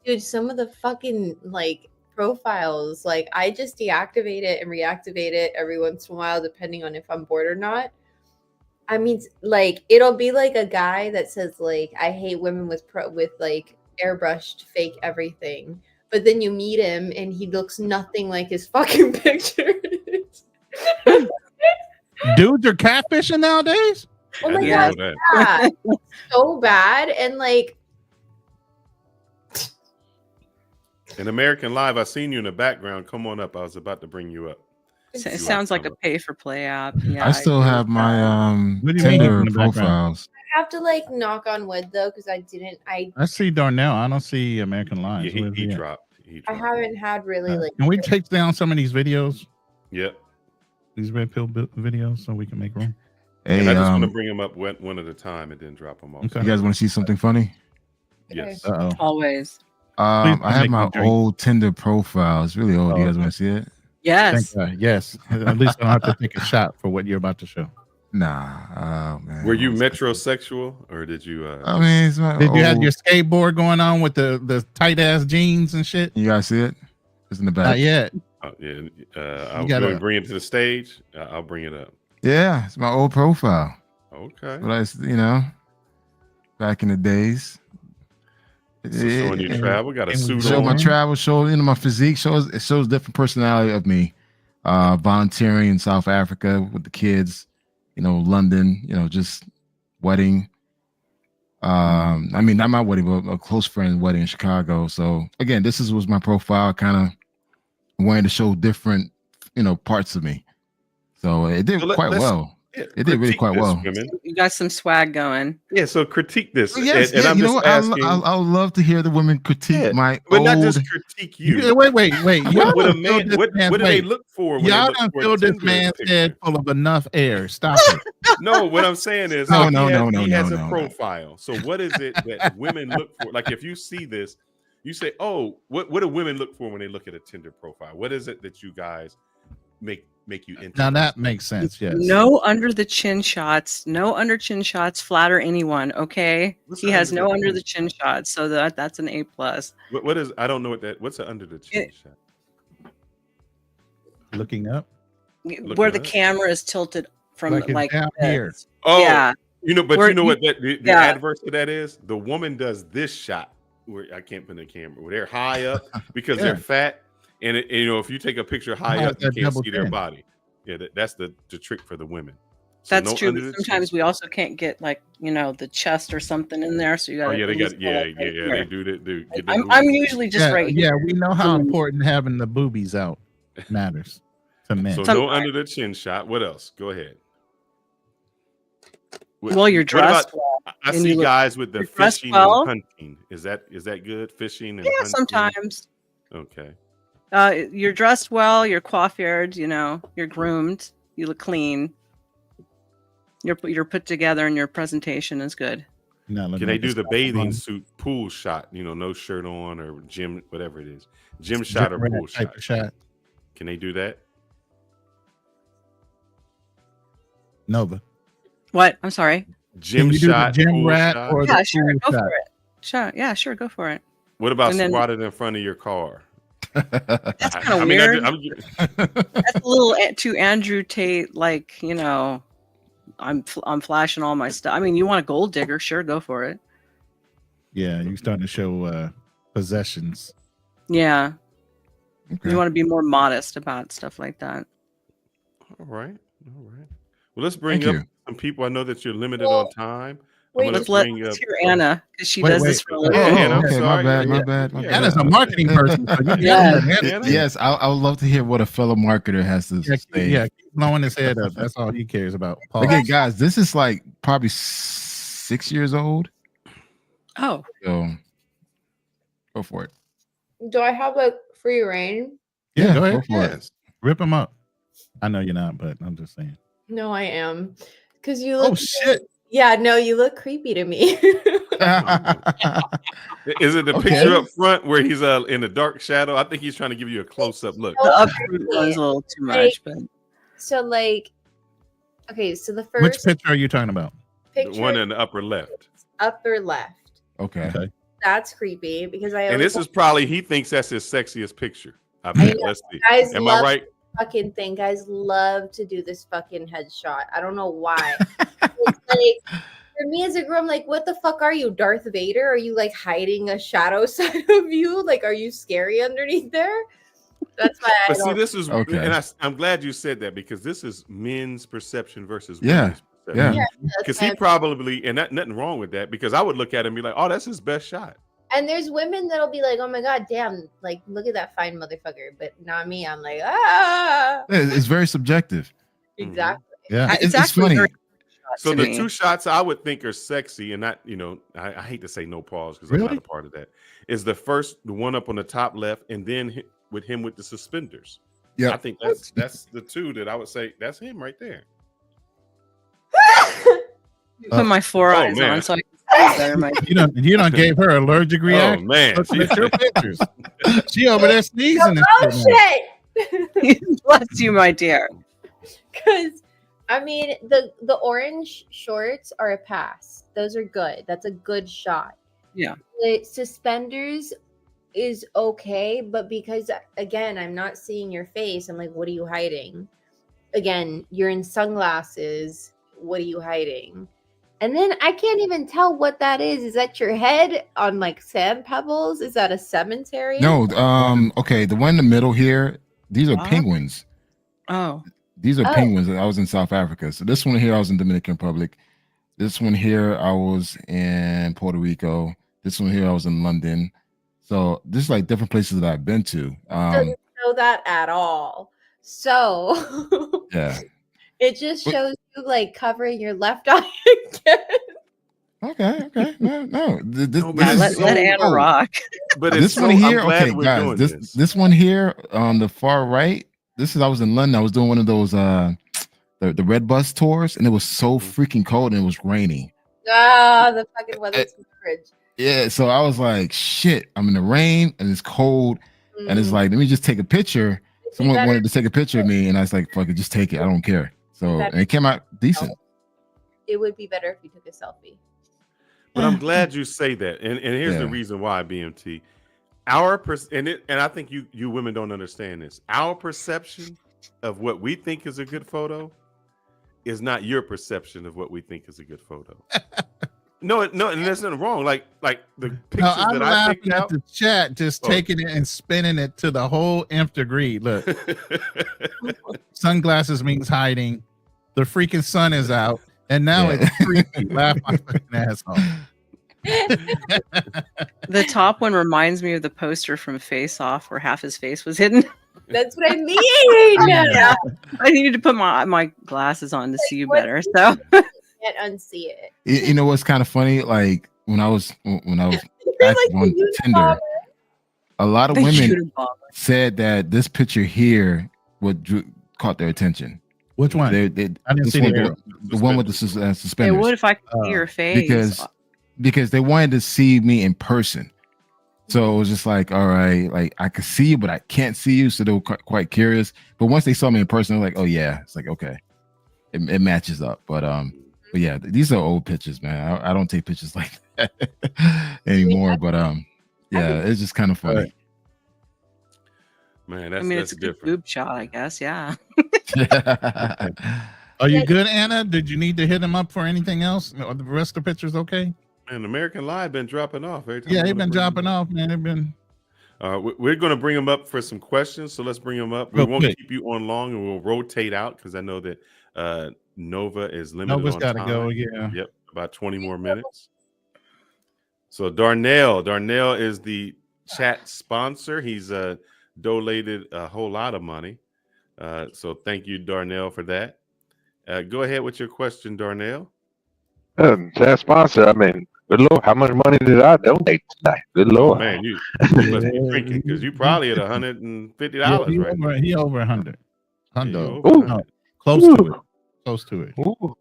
Dude, some of the fucking like profiles, like I just deactivate it and reactivate it every once in a while, depending on if I'm bored or not. I mean, like it'll be like a guy that says like, I hate women with like airbrushed fake everything. But then you meet him and he looks nothing like his fucking pictures. Dudes are catfishing nowadays. Oh my I didn't god, know that. yeah. So bad. And like, In American Live, I seen you in the background. Come on up. I was about to bring you up. It sounds like a pay for play app. Yeah, I still agree have with my that. What do you mean Tinder in the background? profiles. I have to like knock on wood though, because I see Darnell. I don't see American Yeah, Lives. Where's he he at? dropped. I haven't had really like. Can we take down some of these videos? Yep. These red pill videos, so we can make room. Hey, And I just want to bring them up one at a time and then drop them off. Okay. you guys want to see something funny? Yes. Uh-oh. Always. Please I have make my me drink. old Tinder profile. It's really old. You guys want to see it? Yes. Thank God. Yes. At least I don't have to take a shot for what you're about to show. Nah. Oh man. Were you metrosexual or did you? I mean, it's my Did you have old- your skateboard going on with the tight ass jeans and shit? You guys see it? It's in the back. Not yet. Yeah. You gotta- I'll bring it to the stage. I'll bring it up. Yeah, it's my old profile. Okay. But back in the days. So showing you travel, got a suit Show on. my travel, show my physique, it shows different personality of me. Volunteering in South Africa with the kids, London, just wedding. I mean, not my wedding, but a close friend's wedding in Chicago. So again, this was my profile, kind of wanting to show different, parts of me. So it did quite well. It did really quite well. Women. You got some swag going. Yeah, so critique this. Yes, and I'm you know just what? asking. I would love to hear the women critique my but old. not just critique you. Wait. What a man? What do they look for? When Y'all they done look for a filled this Tinder man's picture? head full of enough air. Stop it. No, what I'm saying is, No, he has a no. profile. So what is it that women look for? Like if you see this, you say, "Oh, what do women look for when they look at a Tinder profile? What is it that you guys make you interested?" Now that makes sense. Yes. No under the chin shots. No under chin shots flatter anyone. Okay. He has no under the chin shots, so that's an A+. What is? I don't know what's an under the chin shot. Looking up. Where the camera is tilted from Like it's down this. here. Oh, Yeah. But Where you know you- what the yeah. adverse to that is? The woman does this shot where I can't put the camera where they're high up because they're fat, and if you take a picture high Yeah, up, you that can't double see their chin. body. Yeah, that's the trick for the women. So That's no true. under But the chin. sometimes we also can't get the chest or something in there. So you got Oh yeah, they got they do that. Get the I'm usually just right Yeah, here. we know how important having the boobies out matters to men. So no under the chin shot. What else? Go ahead. Well, you're What dressed about- well. I and see you look- guys with the you're dressed fishing well. and hunting. Is that good? Fishing and Yeah, hunting? sometimes. Okay. You're dressed well. You're coiffured. You're groomed. You look clean. You're put together, and your presentation is good. Can they do the bathing suit pool shot? No shirt on or gym, whatever it is, gym shot or pool shot. Can they do that? Nova. What? I'm sorry. Gym Can you do the shot, gym pool rat shot? or Yeah, the sure. pool Go shot? for it. Sure. Yeah, sure. Go for it. What about And then- squatted in front of your car? That's kind of weird. That's a little too Andrew Tate. I'm flashing all my stuff. I mean, you want a gold digger? Sure, go for it. Yeah, you starting to show possessions. Yeah. Okay. You want to be more modest about stuff like that. All right. Well, let's bring Thank up you. some people. I know that you're limited on time. Wait, let's hear Anna because she does this for a living. Anna, I'm okay, sorry. my bad. Anna's a marketing person. So you Yes, I would love to hear what a fellow marketer has to say. keep blowing his head up. That's all he cares about. Okay, guys, this is like probably 6 years old. Oh, so go for it. Do I have like free reign? Yeah, go ahead. Go for it. Rip him up. I know you're not, but I'm just saying. No, I am. Because you look. Oh shit. Yeah, no, you look creepy to me. Is it the picture up front where he's in the dark shadow? I think he's trying to give you a close-up look. the up was a little too much, but So like, okay, so the first Which picture are you talking about? picture, The one in the upper left. upper left. Okay. That's creepy because I. And always this is probably, he thinks that's his sexiest picture. I bet. Let's see. Guys Am love I right? fucking thing. Guys love to do this fucking headshot. I don't know why. It's like for me as a girl, I'm like, what the fuck are you, Darth Vader? Are you like hiding a shadow side of you? Like, are you scary underneath there? That's why I But see, don't. this is, Okay. and I'm glad you said that because this is men's perception versus Yeah. women's perception. Yeah. Because he probably, and nothing wrong with that, because I would look at him and be like, oh, that's his best shot. And there's women that'll be like, oh my god, damn, like look at that fine motherfucker. But not me. I'm like, ah. It's very subjective. Exactly. Yeah, it's actually funny. very So to the me. two shots I would think are sexy, and not, I hate to say no pause because I'm Really? not a part of that, is the one up on the top left, and then with him with the suspenders. Yeah, I think that's the two that I would say that's him right there. put my four eyes man. on so I can see better. My You don't gave her allergic reaction. Oh man, Look at your pictures. She over there sneezing. Oh shit. bless you, my dear. Because I mean the orange shorts are a pass. Those are good. That's a good shot. Yeah. The suspenders is okay, but because again, I'm not seeing your face, I'm like, what are you hiding? Again, you're in sunglasses. What are you hiding? And then I can't even tell what that is. Is that your head on like sand pebbles? Is that a cemetery? No, okay, the one in the middle here, these are What? penguins. Oh, These are Oh. penguins. I was in South Africa. So this one here, I was in Dominican Republic. This one here, I was in Puerto Rico. This one here, I was in London. So this is like different places that I've been to. Doesn't show that at all. So Yeah. it just shows you like covering your left eye again. Okay. No. This yeah, is let Anna rock. But This it's one I'm here, glad okay, we're guys. doing This one here on the far right. I was in London. I was doing one of those the red bus tours, and it was so freaking cold and it was raining. Ah, the fucking weather's coverage. Yeah, so I was like, shit, I'm in the rain and it's cold, and it's like, let me just take a picture. Someone wanted to take a picture of me, and I was like, fuck it, just take it. I don't care. So and it came out decent. It would be better if you took a selfie. But I'm glad you say that, and here's the reason why, BMT. And I think you women don't understand this. Our perception of what we think is a good photo is not your perception of what we think is a good photo. No, and there's nothing wrong. Like the pictures I'm that I picked laughing at out. the chat, just taking it and spinning it to the whole nth degree. Look, sunglasses means hiding. The freaking sun is out, and now it's creepy. Laugh my fucking ass off. The top one reminds me of the poster from Face Off where half his face was hidden. That's what I mean. Yeah. I needed to put my glasses on to see you better. So Can't unsee it. You know what's kind of funny? Like when I was You're active like on the Tinder, Unabomber. a lot of The women Unabomber. said that this picture here caught their attention. Which one? They, I didn't this see one, the one with the it suspenders. would if I could see your face. Because they wanted to see me in person. So it was just like, all right, like I could see you, but I can't see you. So they were quite curious. But once they saw me in person, they're like, oh yeah, it's like, okay, it matches up. But yeah, these are old pictures, man. I don't take pictures like that anymore. But yeah, it's just kind of funny. Man, I mean, that's it's a good different. boob shot, I guess. Yeah. Are you good, Anna? Did you need to hit him up for anything else? Are the rest of the pictures okay? And American Live been dropping off every time. Yeah, they've been dropping off, man. They've been. We're going to bring them up for some questions, so let's bring them up. We won't keep you on long, and we'll rotate out because I know that Nova is limited Nova's on got to time. go. Yeah. Yep, about 20 more minutes. So Darnell is the chat sponsor. He's donated a whole lot of money. So thank you, Darnell, for that. Go ahead with your question, Darnell. Chat sponsor. I mean, good Lord, how much money did I donate tonight? Good Oh Lord. man, you must be drinking because you probably at $150 right now. He over 100. Yeah, you Hundo. over 100. No, close to it. Close to it. Ooh.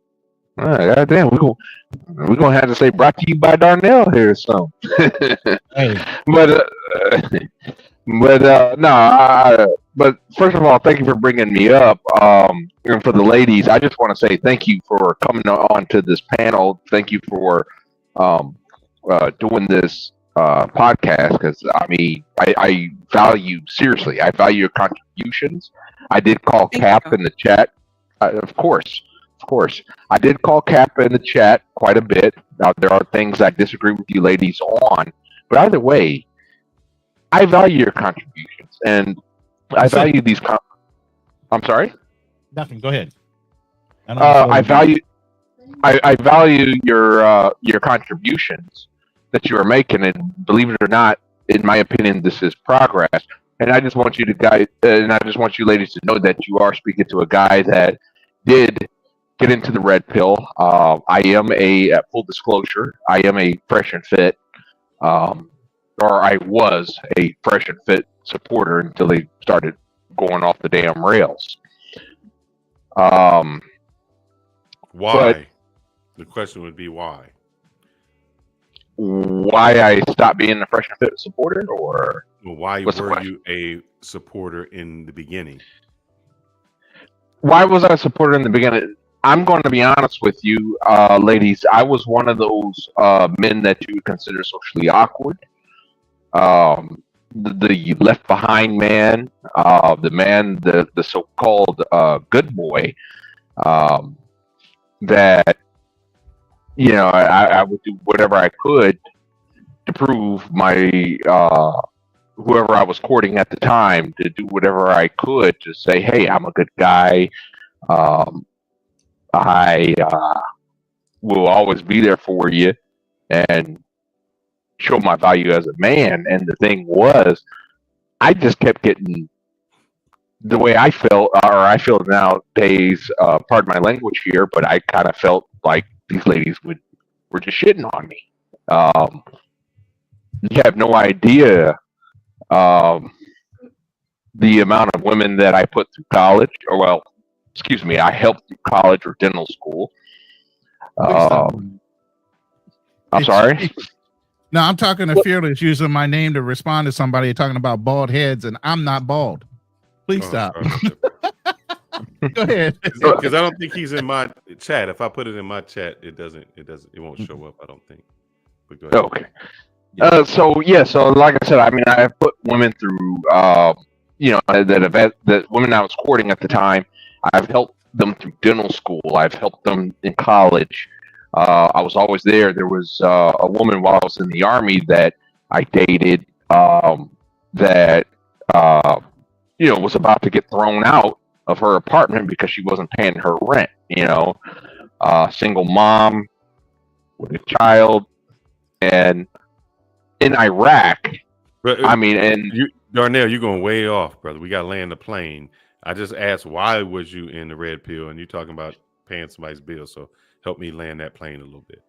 All right, goddamn, we're gonna have to say brought to you by Darnell here or something. Hey. But but first of all, thank you for bringing me up. And for the ladies, I just want to say thank you for coming on to this panel. Thank you for doing this podcast because I mean I value your contributions. I did call Cap in the chat, of course. I did call Cap in the chat quite a bit. Now there are things I disagree with you ladies on, but either way, I value your contributions and I value these. I'm sorry. Nothing. Go ahead. I value your contributions that you are making, and believe it or not, in my opinion, this is progress. And I just want you ladies to know that you are speaking to a guy that did get into the red pill. I am full disclosure, I am a fresh and fit, or I was a fresh and fit supporter until they started going off the damn rails. Why? But The question would be why. Why I stopped being a fresh and fit supporter, or why were you a supporter in the beginning? Why was I a supporter in the beginning? I'm going to be honest with you, ladies. I was one of those men that you would consider socially awkward. The left behind man, the so-called good boy, that I would do whatever I could to prove my whoever I was courting at the time, to do whatever I could to say, hey, I'm a good guy. I will always be there for you and show my value as a man. And the thing was, I just kept getting the way I felt, or I feel nowadays, pardon my language here, but I kind of felt like these ladies were just shitting on me. You have no idea the amount of women that I put through college, I helped through college or dental school. I'm sorry? No, I'm talking to Fearless using my name to respond to somebody talking about bald heads, and I'm not bald. Please stop. Go ahead. Because I don't think he's in my chat. If I put it in my chat, it won't show up, I don't think. But go ahead. Okay. So like I said, I mean, I put women through, that women I was courting at the time. I've helped them through dental school. I've helped them in college. I was always there. There was a woman while I was in the Army that I dated that was about to get thrown out of her apartment because she wasn't paying her rent. Single mom with a child, and in Iraq. But, and Darnell, you're going way off, brother. We got to land the plane. I just asked why was you in the red pill, and you're talking about paying somebody's bill. So help me land that plane a little bit.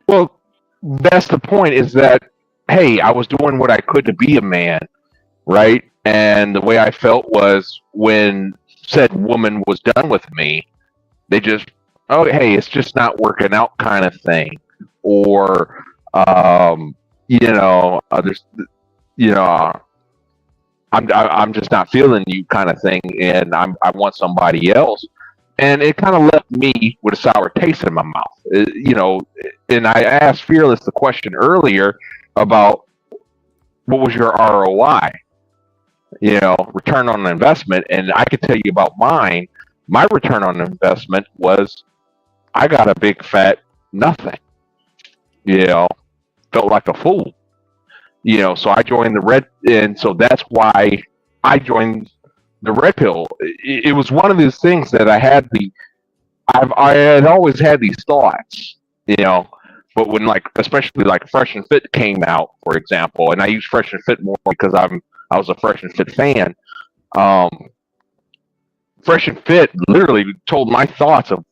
Well, that's the point. Is that hey, I was doing what I could to be a man, right? And the way I felt was when said woman was done with me, they just, oh, hey, it's just not working out kind of thing. Or, I'm just not feeling you kind of thing. And I want somebody else. And it kind of left me with a sour taste in my mouth, and I asked Fearless the question earlier about what was your ROI? Return on investment. And I could tell you about mine. My return on investment was I got a big fat nothing. Felt like a fool. So I joined the red, and so that's why I joined the red pill. It was one of those things that I had I had always had these thoughts, you know, but when like especially like Fresh and Fit came out, for example, and I use Fresh and Fit more because I was a Fresh and Fit fan. Um, Fresh and Fit literally told my thoughts of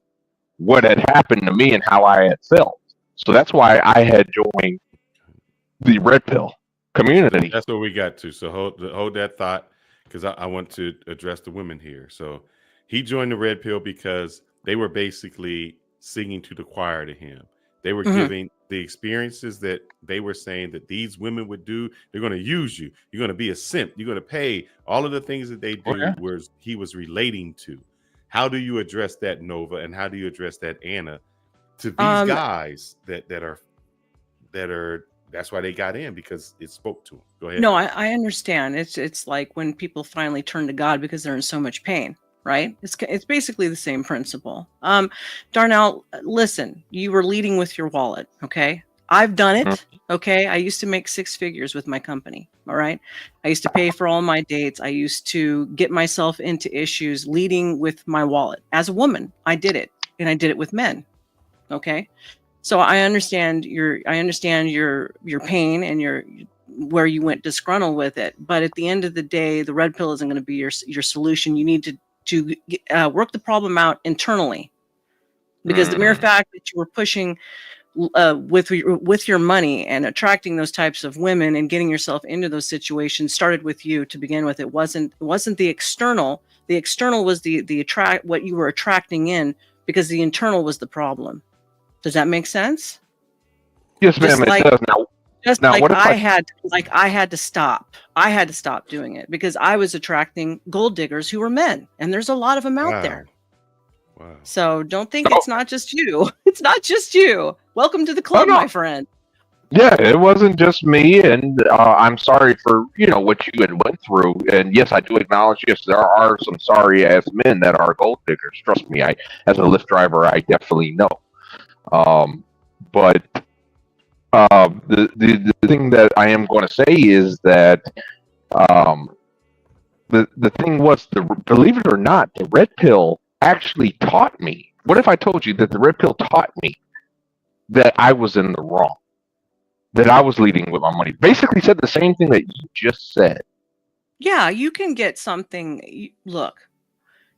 what had happened to me and how I had felt. So that's why I had joined the Red Pill community. That's what we got to. So hold that thought, because I want to address the women here. So he joined the Red Pill because they were basically singing to the choir to him. They were giving the experiences that they were saying that these women would do. They're going to use you. You're going to be a simp. You're going to pay. All of the things that they do he was relating to. How do you address that, Nova? And how do you address that, Anna, to these guys that are that's why they got in, because it spoke to them. Go ahead. No, I understand. It's like when people finally turn to God because they're in so much pain, right? It's basically the same principle. Darnell, listen, you were leading with your wallet, okay? I've done it, okay? I used to make 6 figures with my company, all right? I used to pay for all my dates. I used to get myself into issues leading with my wallet. As a woman, I did it, and I did it with men, okay? So I understand your pain and your where you went disgruntled with it. But at the end of the day, the red pill isn't going to be your solution. You need to work the problem out internally, because the mere fact that you were pushing with your money and attracting those types of women and getting yourself into those situations started with you to begin with. It wasn't the external. The external was the attract what you were attracting in, because the internal was the problem. Does that make sense? Yes, ma'am. It does. Now, what if I had to stop. I had to stop doing it because I was attracting gold diggers who were men, and there's a lot of them out there. Wow. So don't think it's not just you. It's not just you. Welcome to the club, my friend. Yeah, it wasn't just me, and I'm sorry for what you had went through. And yes, I do acknowledge. Yes, there are some sorry ass men that are gold diggers. Trust me, as a Lyft driver, I definitely know. But the thing that I am going to say is that the thing was, believe it or not, the red pill actually taught me. What if I told you that the red pill taught me that I was in the wrong, that I was leading with my money? Basically said the same thing that you just said. Yeah, you can get something. Look,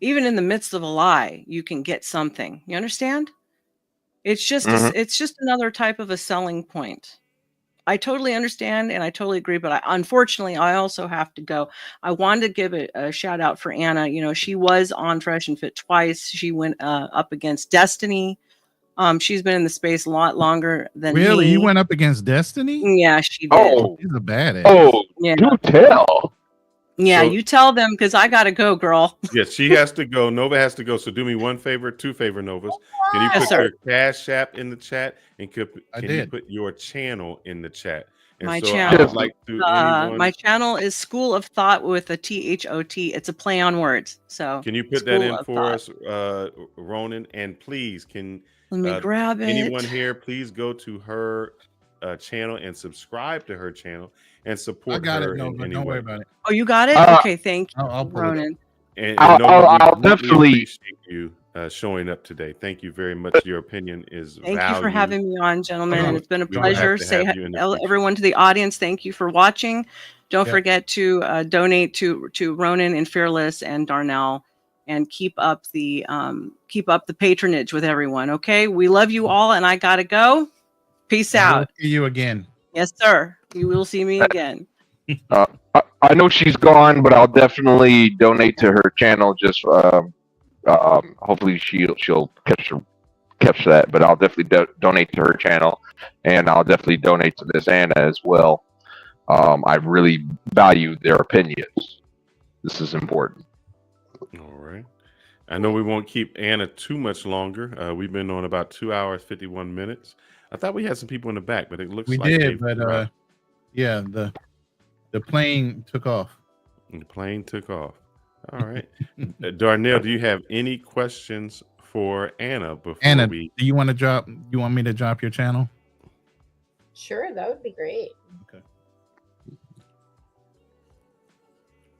even in the midst of a lie, you can get something. You understand? It's just it's just another type of a selling point. I totally understand and I totally agree, but unfortunately, I also have to go. I wanted to give a shout out for Anna. She was on Fresh and Fit twice. She went up against Destiny. She's been in the space a lot longer than Really? me. You went up against Destiny? Yeah, she did. Oh, she's a badass. Oh, yeah. Do tell. Yeah, So- you tell them, because I gotta go, girl. Yes, she has to go. Nova has to go. So do me one favor, 2 favor, Novas. Can you Yes, put sir. your Cash App in the chat, and can you did. put your channel in the chat? And My so I channel. would like to anyone. My channel is School of Thought with a THOT. It's a play on words. So Can you put that School in of for Thought. us, Ronan? And please, can Let me grab it. anyone here please go to her channel and subscribe to her channel and support I got her it, Nova. in any Don't way. worry about it. Oh, you got it? Okay, thank you, I'll pull it up. Ronan. And I'll Nova, we greatly definitely- appreciate you showing up today. Thank you very much. Your opinion is Thank you for valued. having me on, gentlemen, and it's been a We will have pleasure. to Say have you in the future. everyone to the audience, thank you for watching. Don't Yeah. forget to donate to Ronan and Fearless and Darnell, and keep up the patronage with everyone. Okay, we love you all, and I gotta go. Peace We'll out. see you again. Yes, sir. You will see me again. I know she's gone, but I'll definitely donate to her channel. Just hopefully she'll catch that. But I'll definitely donate to her channel, and I'll definitely donate to Miss Anna as well. I really value their opinions. This is important. All right. I know we won't keep Anna too much longer. We've been on about 2 hours, 51 minutes. I thought we had some people in the back, but it looks We like did, they've but dropped. yeah, the plane took off. The plane took off. All right. Darnell, do you have any questions for Anna before Anna, we? do you want me to drop your channel? Sure, that would be great.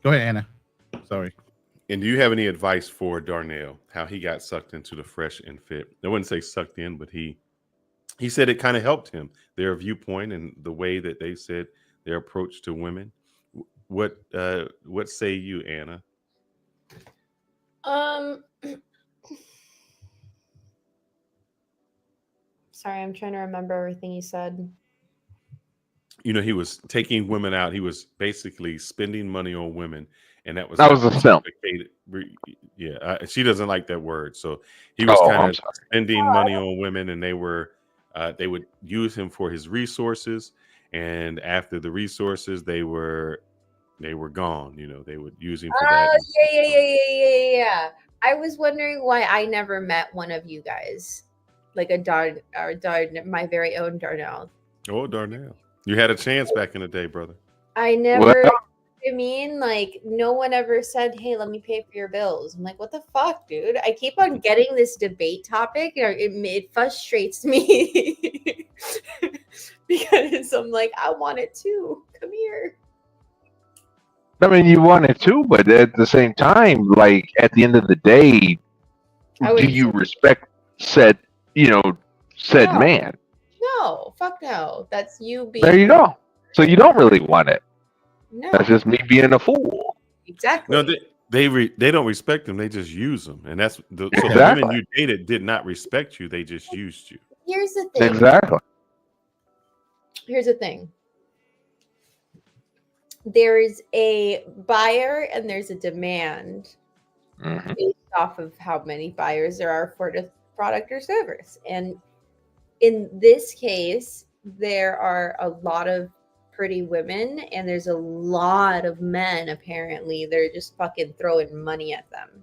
Go ahead, Anna. Sorry. And do you have any advice for Darnell, how he got sucked into the Fresh and Fit? I wouldn't say sucked in, but he said it kind of helped him, their viewpoint and the way that they said their approach to women. What say you, Anna? Sorry, I'm trying to remember everything you said. You know, he was taking women out. He was basically spending money on women, and that was a simp. Yeah, she doesn't like that word. So he was kind of spending money on women, and they would use him for his resources. And after the resources, they were gone. You know, they would use him for that. Yeah. I was wondering why I never met one of you guys, like my very own Darnell. Oh, Darnell, you had a chance back in the day, brother. I never. I mean, like, no one ever said, "Hey, let me pay for your bills." I'm like, "What the fuck, dude?" I keep on getting this debate topic, and it frustrates me because I'm like, I want it too. Come here. I mean, you want it too, but at the same time, like at the end of the day, do you respect said man? No, fuck no. That's you being. There you go. So you don't really want it. No. That's just me being a fool. Exactly. No, they don't respect them. They just use them, and that's so the women you dated did not respect you. They just used you. Here's the thing. Exactly. Here's the thing. There's a buyer and there's a demand based off of how many buyers there are for the product or service. And in this case, there are a lot of pretty women and there's a lot of men, apparently. They're just fucking throwing money at them.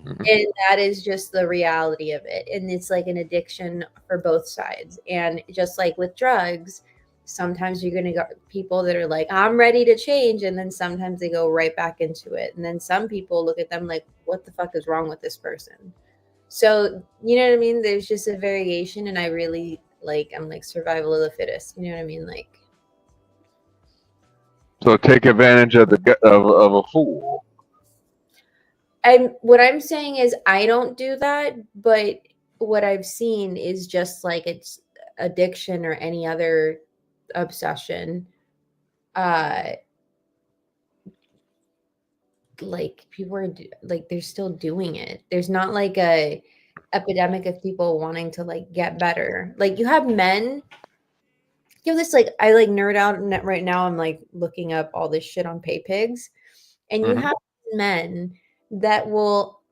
And that is just the reality of it. And it's like an addiction for both sides. And just like with drugs, sometimes you're going to get people that are like, I'm ready to change. And then sometimes they go right back into it. And then some people look at them like, what the fuck is wrong with this person? So, you know what I mean? There's just a variation. And I really I'm like survival of the fittest. You know what I mean? Like, so take advantage of a fool. What I'm saying is I don't do that. But what I've seen is just like it's addiction or any other obsession, like people are like they're still doing it. There's not like a epidemic of people wanting to like get better. Like you have men, you know, this like I like nerd out right now. I'm like looking up all this shit on pay pigs, and you have men that will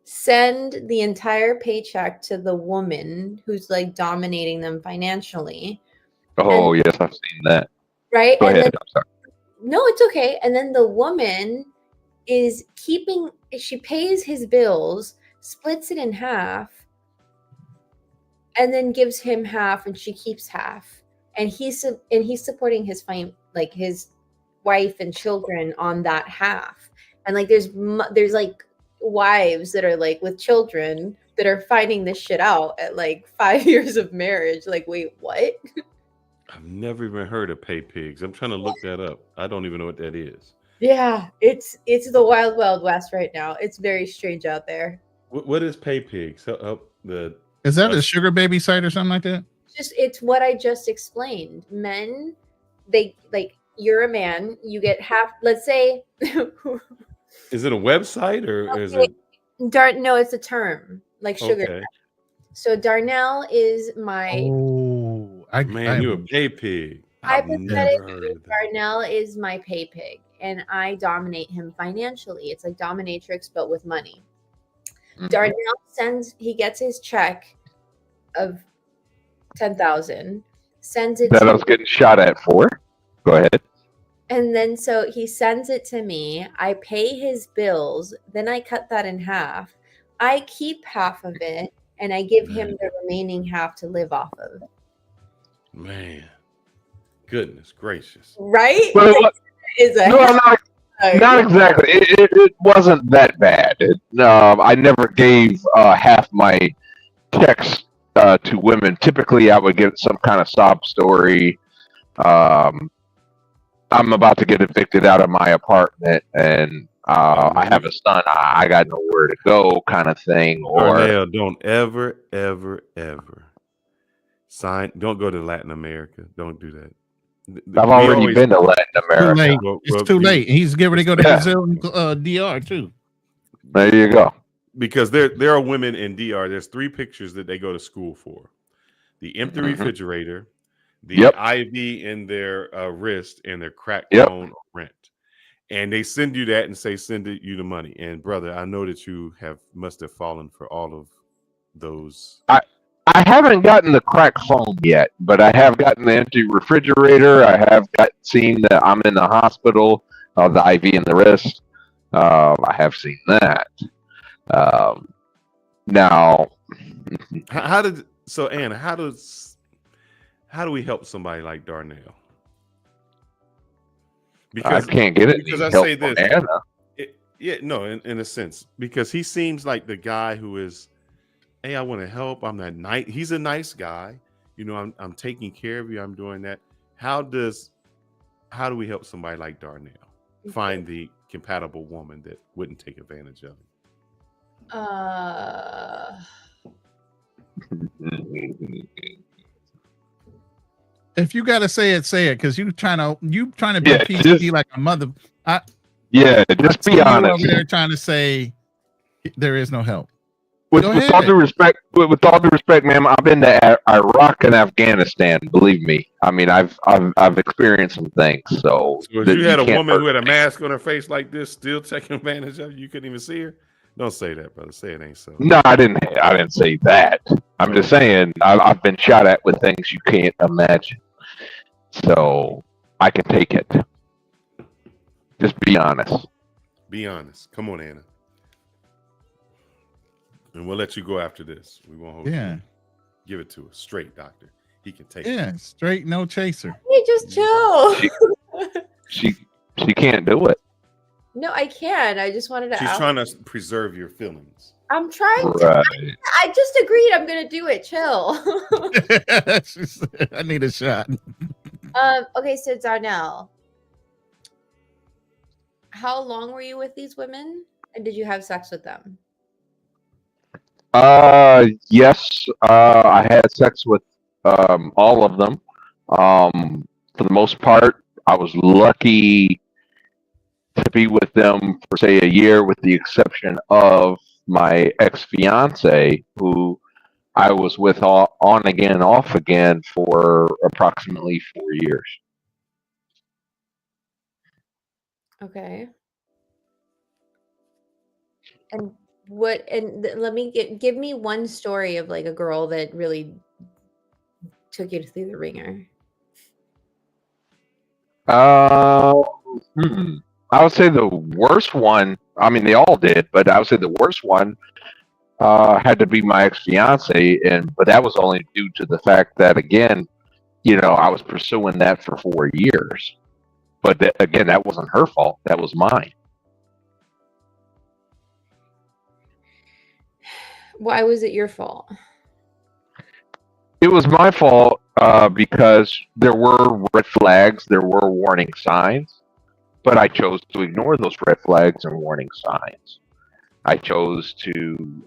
send the entire paycheck to the woman who's like dominating them financially. Oh, yes, I've seen that. Right? Go ahead. Then, I'm sorry. no, it's okay. And then the woman is she pays his bills, splits it in half, and then gives him half and she keeps half. And he's supporting his his wife and children on that half. And like there's like wives that are like with children that are finding this shit out at like 5 years of marriage. Like, wait, what? I've never even heard of pay pigs. I'm trying to look that up. I don't even know what that is. Yeah, it's the wild, wild west right now. It's very strange out there. What is pay pigs? Is that a sugar baby site or something like that? It's what I just explained. Men, they like you're a man, you get half. Let's say, is it a website or is it? No, it's a term like sugar. Okay. So Darnell is my. You're a pay pig. Hypothetically, Darnell is my pay pig, and I dominate him financially. It's like dominatrix, but with money. Darnell gets his check of 10,000, sends it. That I was getting shot at for. Go ahead. And then so he sends it to me. I pay his bills. Then I cut that in half. I keep half of it, and I give him the remaining half to live off of. Man, goodness gracious! Right? Well, not exactly. It wasn't that bad. I never gave half my checks to women. Typically, I would get some kind of sob story. I'm about to get evicted out of my apartment, and I have a son, I got nowhere to go, kind of thing. Or Darnell, don't ever, ever, ever don't go to Latin America. Don't do that. I've already been to Latin America. Too late. Well, It's too late. He's getting ready to go to Yeah. Brazil and DR too. There you go. Because there are women in DR. There's 3 pictures that they go to school for: the empty refrigerator, the IV in their wrist, and their crack phone or rent. And they send you that and say, send you the money. And brother, I know that you must have fallen for all of those. I haven't gotten the crack phone yet, but I have gotten the empty refrigerator. I have seen that I'm in the hospital, the IV in the wrist. I have seen that. Now, Anna, how do we help somebody like Darnell? Because I can't get it. Because I help say this, Anna. in a sense, because he seems like the guy who is, hey, I want to help. I'm that nice. He's a nice guy. You know, I'm taking care of you. I'm doing that. How do we help somebody like Darnell find the compatible woman that wouldn't take advantage of him? If you gotta say it, because you trying to be PC like a mother. Just be honest. Over there trying to say there is no help. With all due respect, ma'am, I've been to Iraq and Afghanistan. Believe me, I mean, I've experienced some things. So if you had a woman who had a mask on her face like this, still taking advantage of you, couldn't even see her. Don't say that, brother. Say it ain't so. No, I didn't say that. I'm just saying I've been shot at with things you can't imagine. So I can take it. Just be honest. Be honest. Come on, Anna. And we'll let you go after this. We won't hold you. Give it to us straight, doctor. He can take it. Yeah, straight, no chaser. Hey, just chill. She can't do it. No, I can. I just wanted to She's ask. trying to preserve your feelings. I'm trying to. Right. I just agreed I'm gonna do it. Chill. I need a shot. Okay, so Darnell, how long were you with these women, and did you have sex with them? Yes. I had sex with all of them. For the most part, I was lucky to be with them for, say, a year, with the exception of my ex-fiance, who I was with on again, off again for approximately 4 years. Okay. And let me give me one story of like a girl that really took you through the ringer. I would say the worst one, I mean, they all did, but I would say the worst one had to be my ex-fiance, but that was only due to the fact that, again, I was pursuing that for 4 years. But again, that wasn't her fault. That was mine. Why was it your fault? It was my fault because there were red flags, there were warning signs, but I chose to ignore those red flags and warning signs. I chose to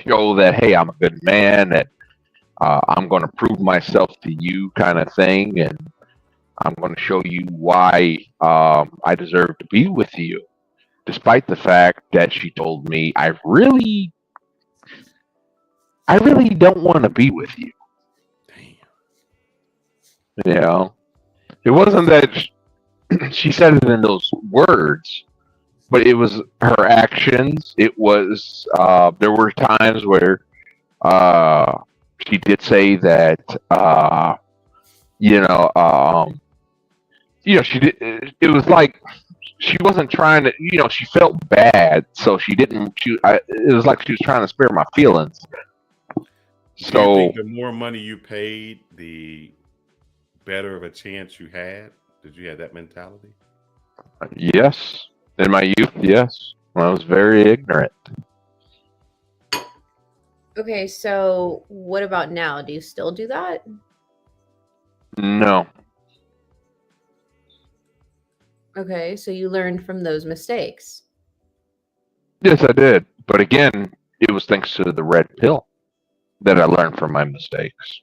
show that, hey, I'm a good man, that I'm going to prove myself to you, kind of thing, and I'm going to show you why I deserve to be with you, despite the fact that she told me, I really don't want to be with you. Damn. It wasn't that she said it in those words, but it was her actions. It was, there were times where she did say that, she did. It was like she wasn't trying to. She felt bad, so she didn't. It was like she was trying to spare my feelings. Do So you think the more money you paid, the better of a chance you had? Did you have that mentality? yes, in my youth, yes, when I was very ignorant. Okay, so what about now? Do you still do that? No. Okay, so you learned from those mistakes. Yes, I did. But again, it was thanks to the red pill that I learned from my mistakes.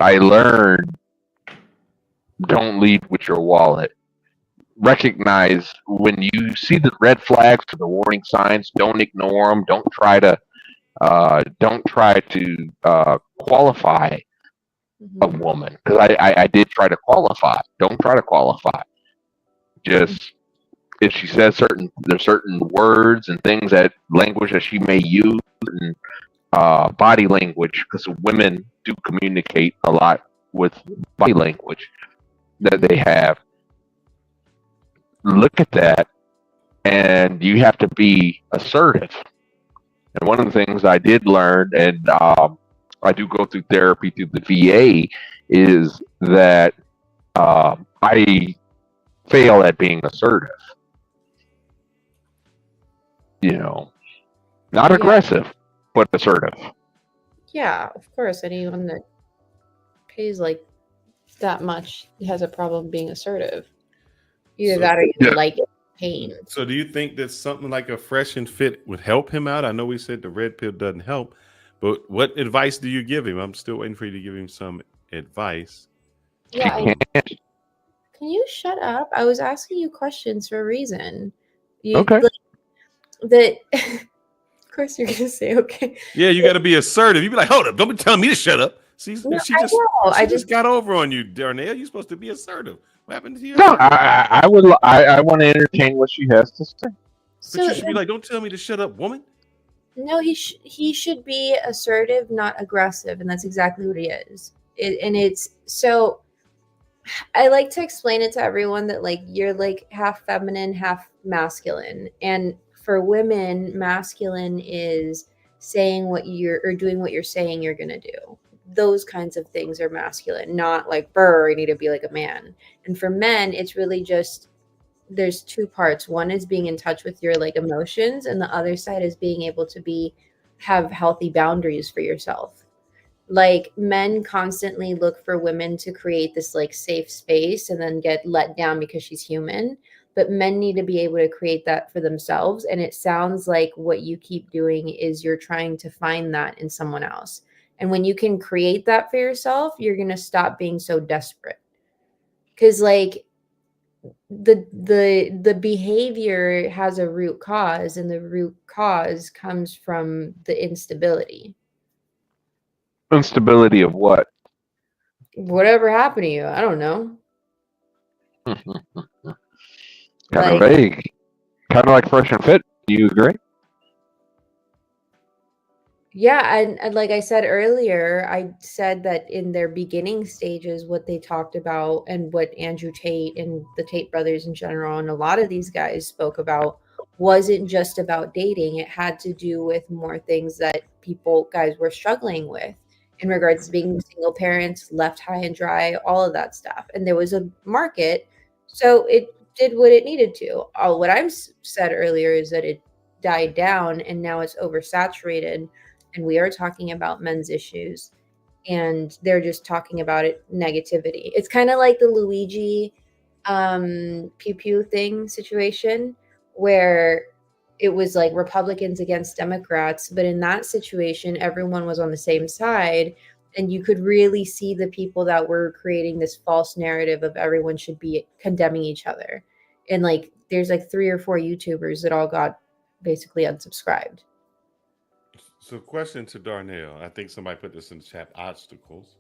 I learned don't lead with your wallet. Recognize when you see the red flags or the warning signs. Don't ignore them. Don't try to qualify a woman, because I did try to qualify. Don't try to qualify. Just if she says there's certain words and things, that language that she may use, and body language, because women do communicate a lot with body language that they have. Look at that, and you have to be assertive. And one of the things I did learn, and I do go through therapy through the VA, is that I fail at being assertive. You know, not aggressive, but assertive. Yeah, of course. Anyone that pays like that much has a problem being assertive. Either that or you like it, pain. So do you think that something like a Fresh and Fit would help him out? I know we said the red pill doesn't help, but what advice do you give him? I'm still waiting for you to give him some advice. Yeah. Can you shut up? I was asking you questions for a reason. Okay. That of course you're gonna say okay. Yeah, you got to be assertive. You be like, hold up, don't be telling me to shut up. See, No, she I just got over on you, Darnell. You're supposed to be assertive. What happened to you? No, I want to entertain what she has to say. But you should be like, don't tell me to shut up, woman. No, he should be assertive, not aggressive, and that's exactly what he is. And it's so. I like to explain it to everyone that like you're like half feminine, half masculine, and for women, masculine is saying what you're or doing what you're saying you're gonna do. Those kinds of things are masculine, not like burr, you need to be like a man. And for men, it's really just there's two parts. One is being in touch with your like emotions, and the other side is being able to have healthy boundaries for yourself. Like men constantly look for women to create this like safe space and then get let down because she's human. But men need to be able to create that for themselves. And it sounds like what you keep doing is you're trying to find that in someone else. And when you can create that for yourself, you're going to stop being so desperate. Because like the behavior has a root cause, and the root cause comes from the instability. Instability of what? Whatever happened to you, I don't know. Kind of vague. Kind of like Fresh and Fit. Do you agree? Yeah, and like I said earlier, I said that in their beginning stages, what they talked about and what Andrew Tate and the Tate brothers in general, and a lot of these guys spoke about, wasn't just about dating. It had to do with more things that guys were struggling with in regards to being single parents, left high and dry, all of that stuff. And there was a market, so it did what it needed to. What I said earlier is that it died down and now it's oversaturated. And we are talking about men's issues, and they're just talking about it negativity. It's kind of like the Luigi pew pew thing situation, where it was like Republicans against Democrats, but in that situation, everyone was on the same side, and you could really see the people that were creating this false narrative of everyone should be condemning each other. And like, there's like 3 or 4 YouTubers that all got basically unsubscribed. So, question to Darnell. I think somebody put this in the chat. Obstacles.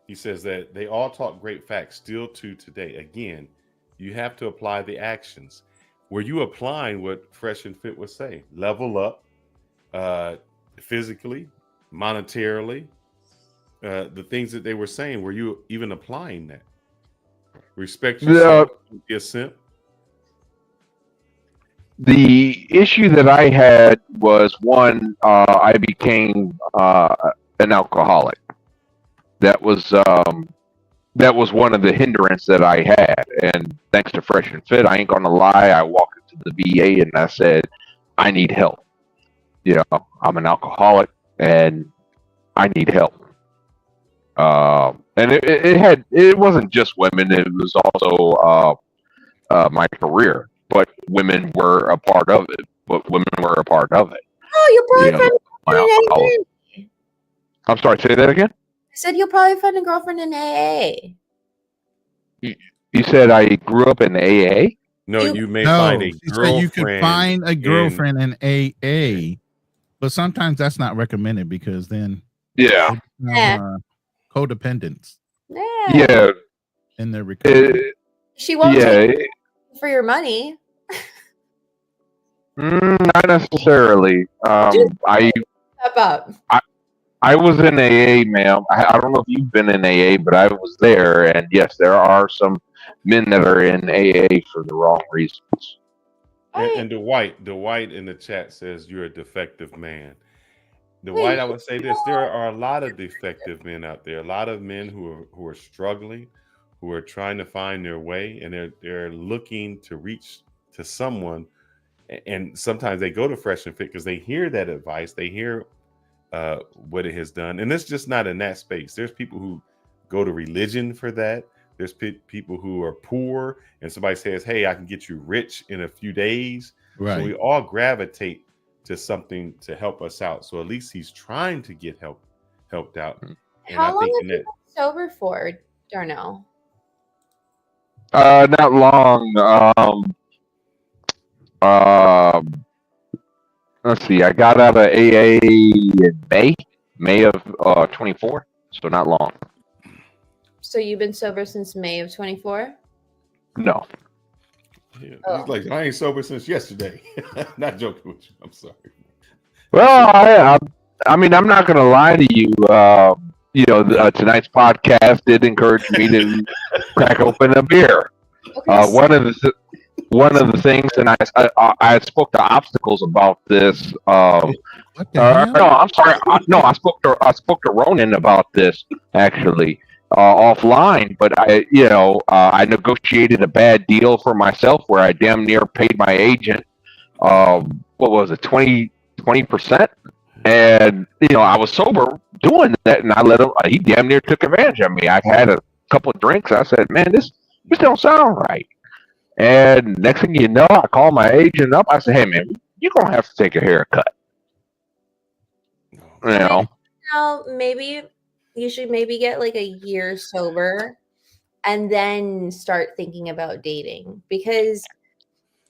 He says that they all talk great facts still to today. Again, you have to apply the actions. Were you applying what Fresh and Fit would say? Level up, physically, monetarily, the things that they were saying. Were you even applying that? Respect yourself. Be a simp. The issue that I had was one, I became an alcoholic. That was one of the hindrance that I had. And thanks to Fresh and Fit, I ain't gonna lie, I walked into the VA and I said, I need help. You know, I'm an alcoholic and I need help. And it wasn't just women; it was also my career. But women were a part of it. Oh, you'll probably You know, find a my girlfriend in house. AA. I'm sorry. Say that again. I said you'll probably find a girlfriend in AA. You said I grew up in AA. No, you may No, find a she said you could find a in- girlfriend in AA, but sometimes that's not recommended because then Yeah. codependence Yeah. in their recovery. She won't Yeah. take for your money. Not necessarily. Step up. I was in AA, ma'am. I don't know if you've been in AA, but I was there, and yes, there are some men that are in AA for the wrong reasons. And Dwight in the chat says you're a defective man. Dwight, I would say this: there are a lot of defective men out there. A lot of men who are struggling, who are trying to find their way, and they're looking to reach to someone. And sometimes they go to Fresh and Fit because they hear that advice. They hear what it has done, and it's just not in that space. There's people who go to religion for that. There's people who are poor, and somebody says, "Hey, I can get you rich in a few days." Right. So we all gravitate to something to help us out. So at least he's trying to get helped out. And How long have in you been sober for, Darnell? Not long. Let's see. I got out of AA in May of 24, so not long. So you've been sober since May of 24? No. Yeah, he's like, I ain't sober since yesterday. Not joking with you. I'm sorry. Well, I mean, I'm not gonna lie to you. Tonight's podcast did encourage me to crack open a beer. One of the things, and I spoke to Obstacles about this. No, I'm sorry. I spoke to Ronan about this actually offline. But I negotiated a bad deal for myself where I damn near paid my agent. What was it, 20%? And I was sober doing that, and I let him. He damn near took advantage of me. I had a couple of drinks. I said, "Man, this don't sound right." And next thing you know, I called my agent up. I said, "Hey, man, you're gonna have to take a haircut." Now, maybe you should get like a year sober, and then start thinking about dating, because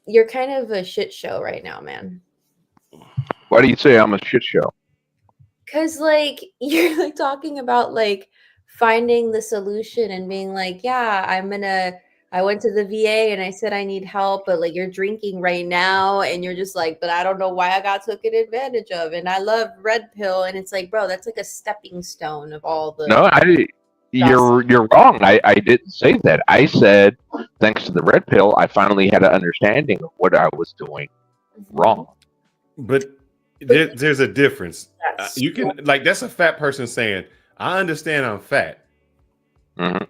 you're kind of a shit show right now, man. Why do you say I'm a shit show? Because you're talking about finding the solution and being like, yeah, I went to the VA and I said I need help, but you're drinking right now and you're just like, but I don't know why I got taken advantage of, and I love red pill, and it's like, bro, that's like a stepping stone of all the. No, you're wrong. I didn't say that. I said thanks to the red pill, I finally had an understanding of what I was doing wrong. But there's a difference. You can that's a fat person saying, "I understand I'm fat." Mm-hmm.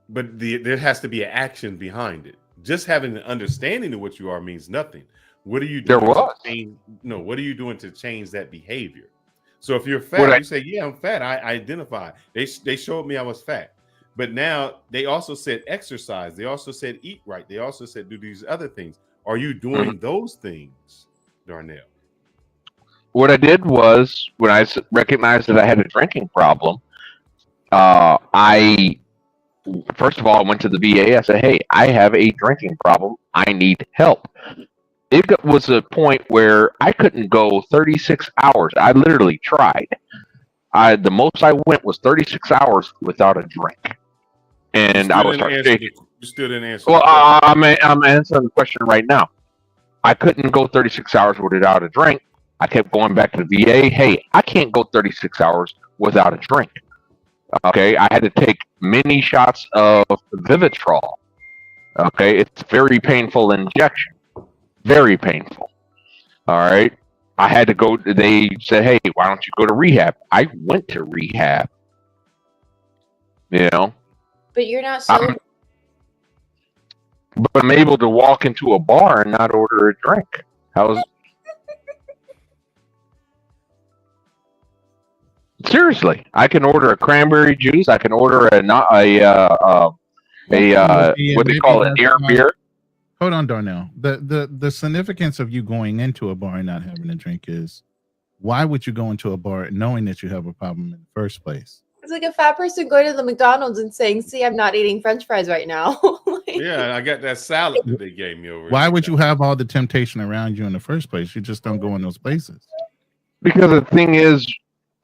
But there has to be an action behind it. Just having an understanding of what you are means nothing. What are you doing? What are you doing to change that behavior? So if you're fat, you say, "Yeah, I'm fat. I identify." They showed me I was fat, but now they also said exercise. They also said eat right. They also said do these other things. Are you doing those things, Darnell? What I did was, when I recognized that I had a drinking problem, first of all, I went to the VA. I said, "Hey, I have a drinking problem. I need help." It was a point where I couldn't go 36 hours. I literally tried. The most I went was 36 hours without a drink, and I was shaking. You still didn't answer. Well, I'm answering the question right now. I couldn't go 36 hours without a drink. I kept going back to the VA. Hey, I can't go 36 hours without a drink. Okay, I had to take many shots of Vivitrol. Okay, it's a very painful injection. Very painful. All right. I had to go. They said, "Hey, why don't you go to rehab?" I went to rehab. But you're not sober. But I'm able to walk into a bar and not order a drink. Seriously, I can order a cranberry juice. I can order what they call it, air beer. Hold on, Darnell. The significance of you going into a bar and not having a drink is, why would you go into a bar knowing that you have a problem in the first place? It's like a fat person going to the McDonald's and saying, "See, I'm not eating French fries right now." Yeah, I got that salad that they gave me over. Why would you have all the temptation around you in the first place? You just don't go in those places. Because the thing is,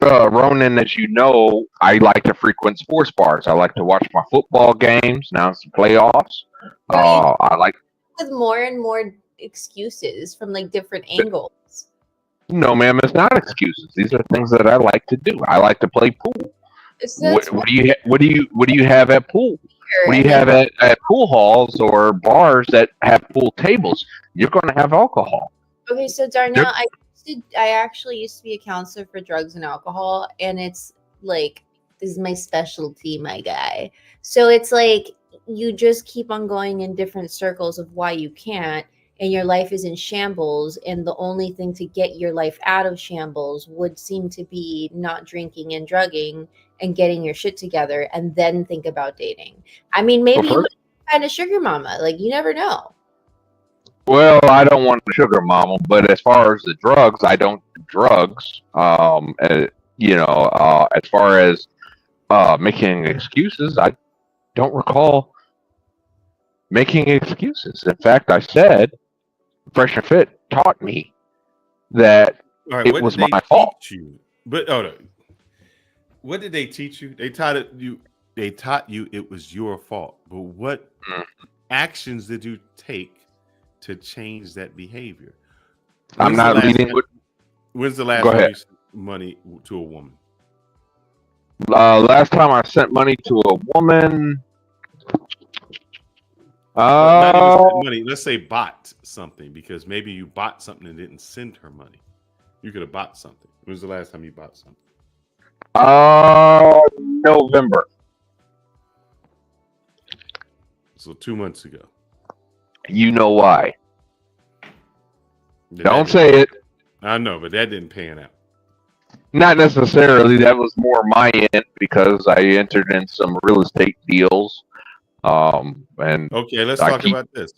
Ronan, as you know, I like to frequent sports bars. I like to watch my football games. Now it's the playoffs. I like with more and more excuses from like different angles. No, ma'am, it's not excuses. These are things that I like to do. I like to play pool. What do you have at pool? What do you have at pool halls or bars that have pool tables? You're going to have alcohol. Okay, so Darnell, I actually used to be a counselor for drugs and alcohol, and it's like, this is my specialty, my guy. So it's like you just keep on going in different circles of why you can't, and your life is in shambles, and the only thing to get your life out of shambles would seem to be not drinking and drugging and getting your shit together, and then think about dating. I mean, maybe you find a sugar mama. Like, you never know. Well, I don't want a sugar mama, but as far as the drugs, I don't do drugs. As far as making excuses, I don't recall making excuses. In fact, I said Fresh and Fit taught me that it was my fault. But what did they teach you? They taught you it was your fault. But what actions did you take to change that behavior? I'm not reading. When's the last time you sent money to a woman? Last time I sent money to a woman. Not even sent money. Let's say bought something, because maybe you bought something and didn't send her money. You could have bought something. When was the last time you bought something? November. So 2 months ago. You know why. Don't say it. I know, but that didn't pan out. Not necessarily. That was more my end because I entered in some real estate deals. And okay, let's talk about this.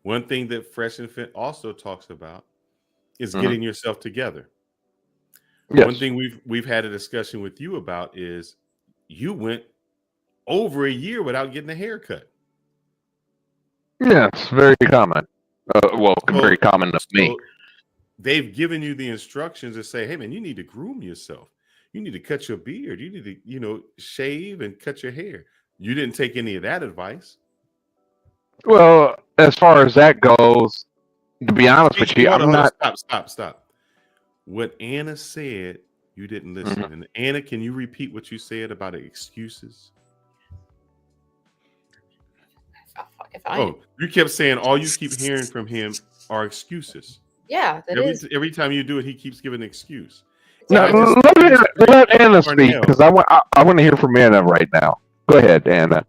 One thing that Fresh and Fit also talks about is getting yourself together. Yes. One thing we've had a discussion with you about is you went over a year without getting a haircut. Yeah, it's very common. Very common to me. They've given you the instructions to say, hey, man, you need to groom yourself. You need to cut your beard. You need to, shave and cut your hair. You didn't take any of that advice. Well, as far as that goes, to be honest with you, I'm not. Stop. What Anna said, you didn't listen. And Anna, can you repeat what you said about excuses? You kept saying all you keep hearing from him are excuses. Yeah, every time you do it, he keeps giving an excuse. No, let Anna speak, because I want to hear from Anna right now. Go ahead, Anna.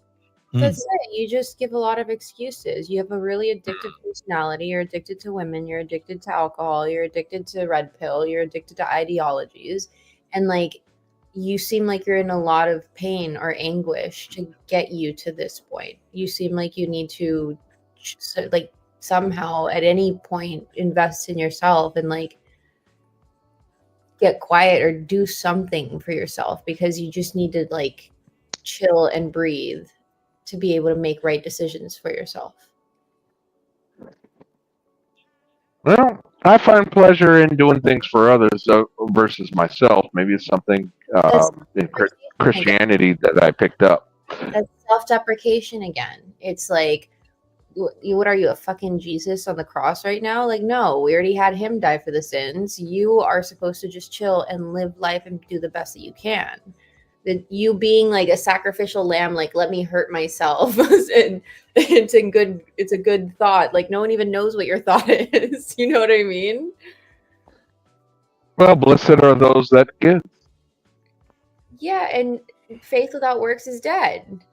That's it. You just give a lot of excuses. You have a really addictive personality. You're addicted to women. You're addicted to alcohol. You're addicted to red pill. You're addicted to ideologies. And you seem like you're in a lot of pain or anguish to get you to this point. You seem like you need to somehow at any point invest in yourself and get quiet or do something for yourself, because you just need to chill and breathe to be able to make right decisions for yourself. Well, I find pleasure in doing things for others versus myself. Maybe it's something in Christianity that I picked up. That's self-deprecation again. It's like, what are you, a fucking Jesus on the cross right now? No, we already had him die for the sins. You are supposed to just chill and live life and do the best that you can. That you being a sacrificial lamb, let me hurt myself, and it's a good thought. No one even knows what your thought is. You know what I mean? Well, blessed are those that give. Yeah, and faith without works is dead.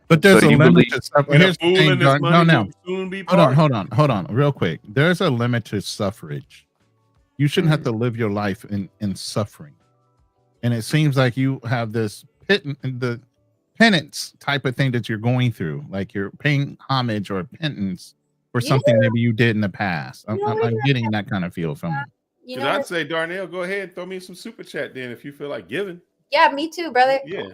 But there's a limit to suffrage. Here's the thing, hold on, real quick. There's a limit to suffrage. You shouldn't have to live your life in suffering. and it seems like you have this the penance type of thing that you're going through, like you're paying homage or penance for something maybe you did in the past. I'm getting that kind of feel from it. You Because know, I'd say, Darnell, go ahead and throw me some super chat then if you feel like giving. yeah, me too, brother. Yeah.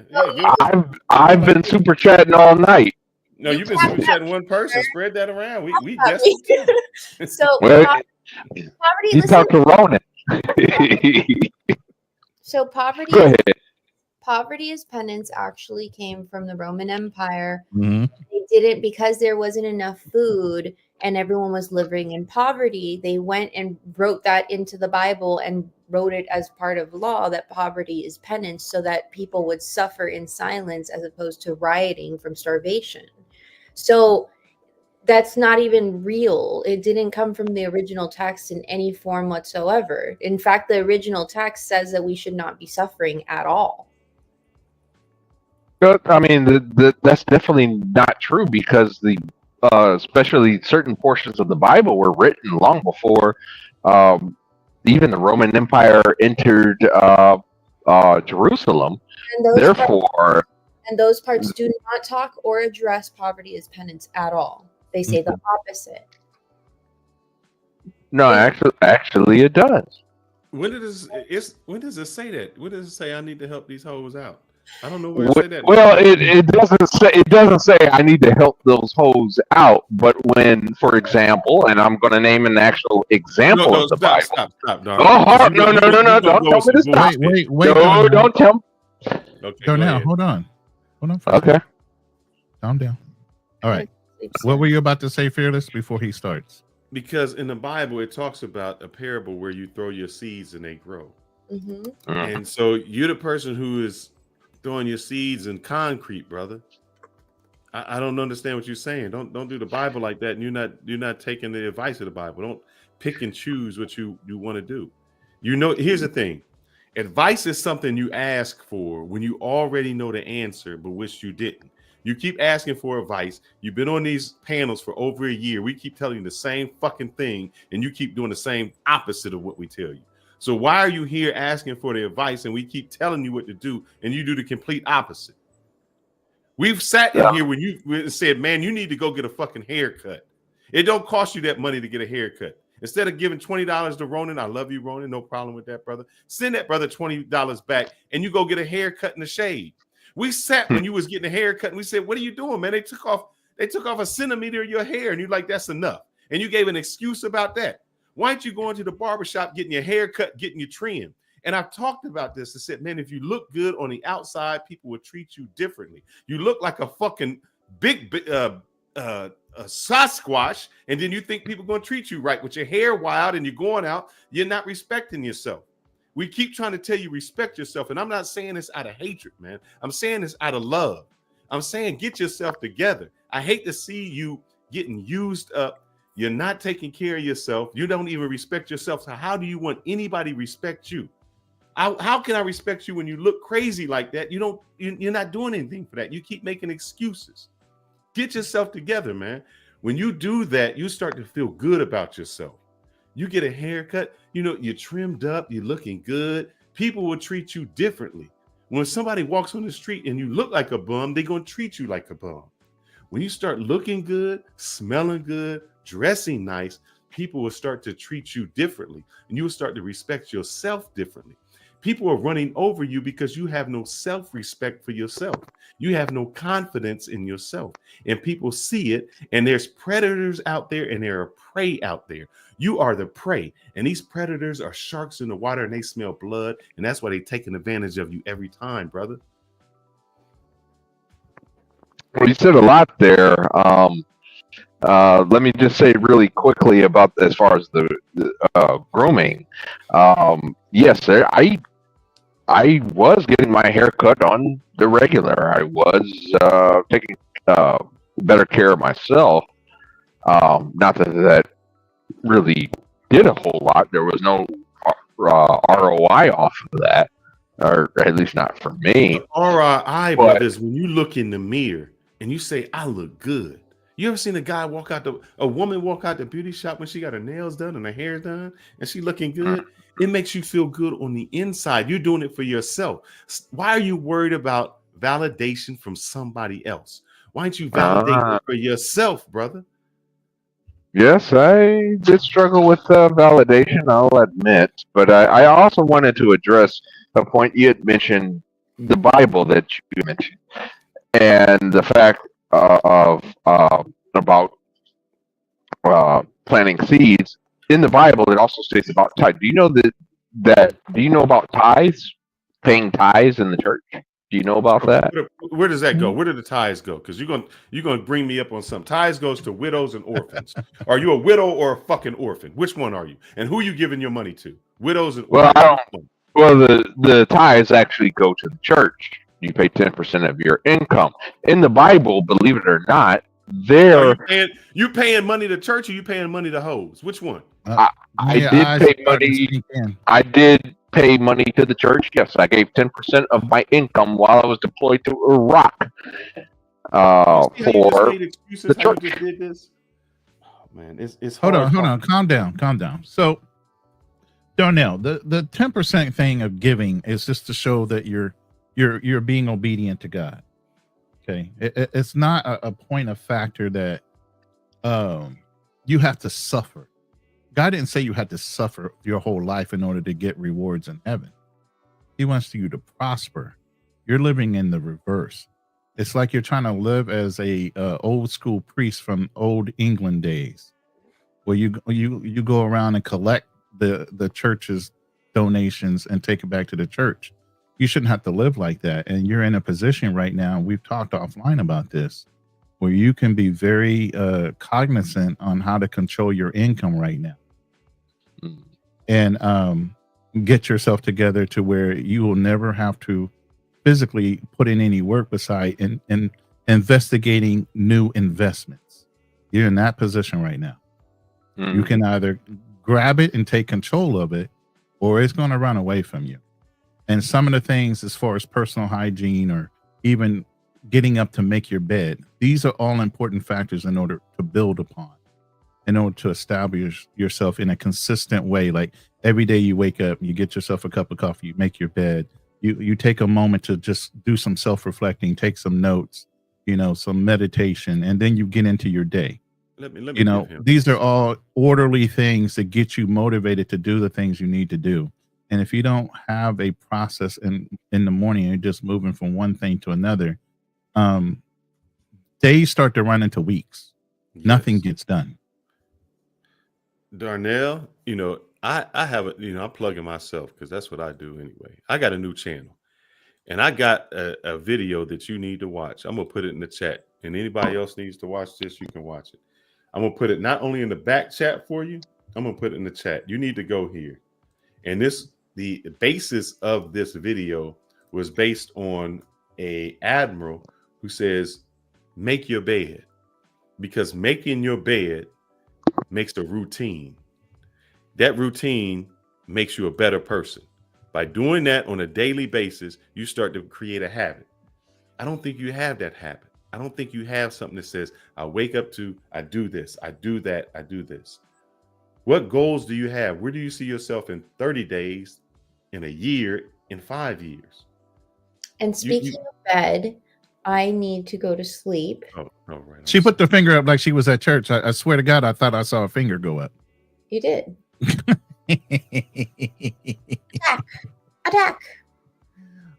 I've been super chatting all night. No, you've been super chatting one person. Spread that around. We guessed too. So Well, poverty. you Listen, talk to Ronan. so poverty. Go ahead. Poverty as penance actually came from the Roman Empire. Mm-hmm. They didn't, because there wasn't enough food and everyone was living in poverty. They went and wrote that into the Bible and wrote it as part of law that poverty is penance, so that people would suffer in silence as opposed to rioting from starvation. So that's not even real. It didn't come from the original text in any form whatsoever. In fact, the original text says that we should not be suffering at all. I mean, that's definitely not true, because especially certain portions of the Bible were written long before even the Roman Empire entered Jerusalem. And those parts do not talk or address poverty as penance at all. They say the opposite. No, actually, it does. When does it say that? When does it say I need to help these hoes out? I don't know where it say that. Well, it doesn't say I need to help those hoes out. But when, for example, and I'm going to name an actual example of the Bible. Stop, Darnell. Oh, no! Don't tell me to stop. Wait, no, don't tell me. Okay, Darnell, hold on. Okay. Calm down. All right. What were you about to say, Fearless, before he starts? Because in the Bible, it talks about a parable where you throw your seeds and they grow. Mm-hmm. And so you're the person who is throwing your seeds in concrete, brother. I don't understand what you're saying. Don't do the Bible like that. And you're not taking the advice of the Bible. Don't pick and choose what you want to do. Here's the thing. Advice is something you ask for when you already know the answer, but wish you didn't. You keep asking for advice. You've been on these panels for over a year. We keep telling you the same fucking thing, and you keep doing the same opposite of what we tell you. So why are you here asking for the advice, and we keep telling you what to do, and you do the complete opposite? We've sat in here when you said, man, you need to go get a fucking haircut. It don't cost you that money to get a haircut. Instead of giving $20 to Ronan, I love you, Ronan, no problem with that, brother. Send that brother $20 back, and you go get a haircut in the shade. We sat when you was getting a haircut, and we said, what are you doing, man? They took off a centimeter of your hair, and you're like, that's enough. And you gave an excuse about that. Why aren't you going to the barbershop, getting your hair cut, getting your trim? And I've talked about this. I said, man, if you look good on the outside, people will treat you differently. You look like a fucking big a Sasquatch, and then you think people are going to treat you right with your hair wild and you're going out, you're not respecting yourself. We keep trying to tell you respect yourself, and I'm not saying this out of hatred, man. I'm saying this out of love. I'm saying get yourself together. I hate to see you getting used up. You're not taking care of yourself. You don't even respect yourself. So how do you want anybody respect you? How can I respect you when you look crazy like that? You're not doing anything for that. You keep making excuses. Get yourself together, man. When you do that, you start to feel good about yourself. You get a haircut, you're trimmed up, you're looking good. People will treat you differently. When somebody walks on the street and you look like a bum, they're going to treat you like a bum. When you start looking good, smelling good, dressing nice, people will start to treat you differently, and you will start to respect yourself differently. People are running over you because you have no self-respect for yourself. You have no confidence in yourself, and people see it. And there's predators out there, and there are prey out there. You are the prey, and these predators are sharks in the water, and they smell blood, and that's why they're taking advantage of you every time, brother. Well, you said a lot there. Let me just say really quickly about as far as the grooming. Yes, sir. I was getting my hair cut on the regular. I was taking better care of myself. Not that really did a whole lot. There was no ROI off of that, or at least not for me. ROI, brother, is when you look in the mirror and you say, I look good. You ever seen a woman walk out the beauty shop when she got her nails done and her hair done and she looking good? It makes you feel good on the inside. You're doing it for yourself. Why are you worried about validation from somebody else? Why don't you validate it for yourself, brother? Yes, I did struggle with validation, I'll admit. But I also wanted to address a point you had mentioned, the Bible that you mentioned, and the fact of about planting seeds. In the Bible, it also states about tithe. Do you know do you know about tithes, paying tithes in the church? Do you know about that? Where does that go? Where do the tithes go? Because you're gonna bring me up on something. Tithes goes to widows and orphans. Are you a widow or a fucking orphan? Which one are you? And who you giving your money to? Widows and Well, orphans? well, the tithes actually go to the church. You pay 10% of your income. In the Bible, believe it or not, You paying money to church or you paying money to hoes? Which one? I did pay money. I did pay money to the church. Yes, I gave 10% of my income while I was deployed to Iraq for the church. Did this? Oh, man, it's hold hard. on, calm down. So, Darnell, the 10% thing of giving is just to show that you're being obedient to God. Okay, it's not a point of factor that you have to suffer. God didn't say you had to suffer your whole life in order to get rewards in heaven. He wants you to prosper. You're living in the reverse. It's like you're trying to live as a old school priest from old England days, where you go around and collect the church's donations and take it back to the church. You shouldn't have to live like that. And you're in a position right now, we've talked offline about this, where you can be very cognizant on how to control your income right now. And get yourself together to where you will never have to physically put in any work beside in investigating new investments. You're in that position right now. You can either grab it and take control of it, or it's going to run away from you. And some of the things as far as personal hygiene or even getting up to make your bed, these are all important factors in order to build upon, in order to establish yourself in a consistent way. Like every day you wake up, you get yourself a cup of coffee, you make your bed, you take a moment to just do some self-reflecting, take some notes, some meditation, and then you get into your day. Let me These are all orderly things that get you motivated to do the things you need to do. And if you don't have a process in the morning, you're just moving from one thing to another, days start to run into weeks. Yes. Nothing gets done. Darnell, I have I'm plugging myself because that's what I do anyway. I got a new channel and I got a video that you need to watch. I'm going to put it in the chat, and anybody else needs to watch this, you can watch it. I'm going to put it not only in the back chat for you, I'm going to put it in the chat. You need to go here. And the basis of this video was based on a admiral who says, make your bed, because making your bed makes a routine. That routine makes you a better person. By doing that on a daily basis, you start to create a habit. I don't think you have that habit. I don't think you have something that says, I wake up to, I do this, I do that, I do this. What goals do you have? Where do you see yourself in 30 days, in a year, in 5 years? And speaking of bed, I need to go to sleep. Oh, right. She put the finger up like she was at church. I swear to God, I thought I saw a finger go up. You did. Attack.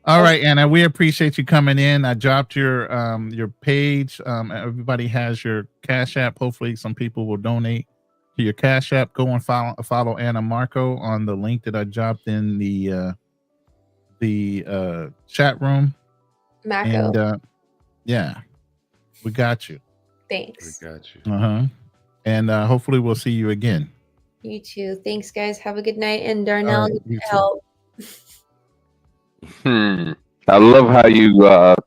All right, Anna, we appreciate you coming in. I dropped your page. Everybody has your Cash App. Hopefully some people will donate to your Cash App. Go and follow Anna Marco on the link that I dropped in the chat room. Marco. And yeah, we got you. Thanks. We got you. And hopefully we'll see you again. You too. Thanks, guys. Have a good night. And Darnell, get help. I love how you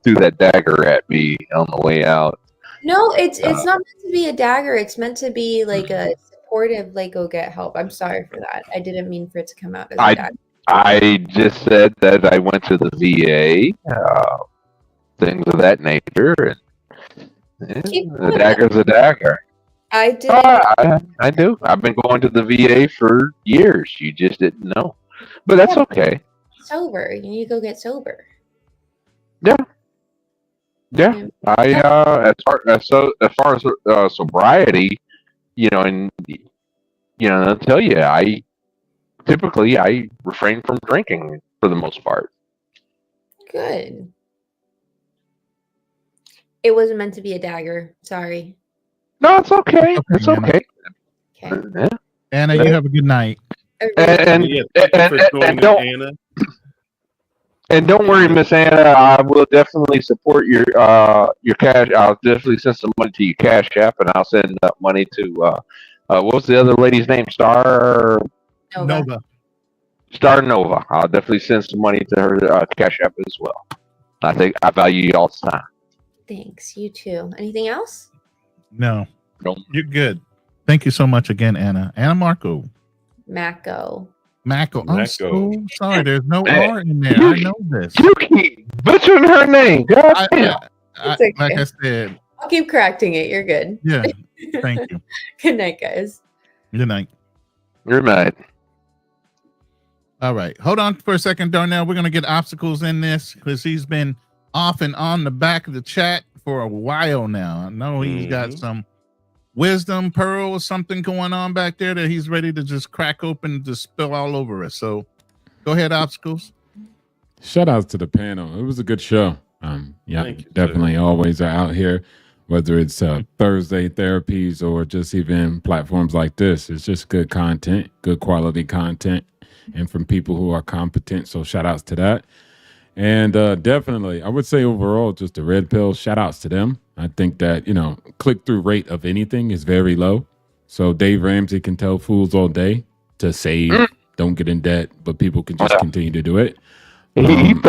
threw that dagger at me on the way out. No, it's not meant to be a dagger. It's meant to be like a supportive, like, go get help. I'm sorry for that. I didn't mean for it to come out as a dagger. I just said that I went to the VA, things of that nature, and Keep A going. dagger's a dagger. I did. I do. I've been going to the VA for years. You just didn't know, but that's okay. Sober. You need to go get sober. Yeah. I as far as sobriety, and I'll tell you, I typically refrain from drinking for the most part. Good. It wasn't meant to be a dagger. Sorry. No, it's okay. It's okay. Yeah. Anna, you have a good night. And don't and don't worry, Miss Anna. I will definitely support your cash. I'll definitely send some money to your Cash App, and I'll send money to what was the other lady's name? Nova. Star Nova. I'll definitely send some money to her Cash App as well. I think I value you all the time. Thanks. You too. Anything else? No. You're good. Thank you so much again, Anna. Anna Marco. Mako. I'm so sorry. There's no R in there. I know this. You keep butchering her name. God damn. okay. Like I said. I'll keep correcting it. You're good. Yeah. Thank you. Good night, guys. Good night. Good night. All right. Hold on for a second, Darnell. We're going to get Obstacles in this because he's been off and on the back of the chat for a while now. I know he's got some wisdom pearl or something going on back there that he's ready to just crack open to spill all over us. So go ahead, Obstacles. Shout outs to the panel. It was a good show. Definitely always are out here, whether it's Thursday therapies or just even platforms like this. It's just good content, good quality content, and from people who are competent. So shout outs to that. And definitely, I would say overall, just the red pill, shout outs to them. I think that, click-through rate of anything is very low. So Dave Ramsey can tell fools all day to save, don't get in debt, but people can just continue to do it. Bigger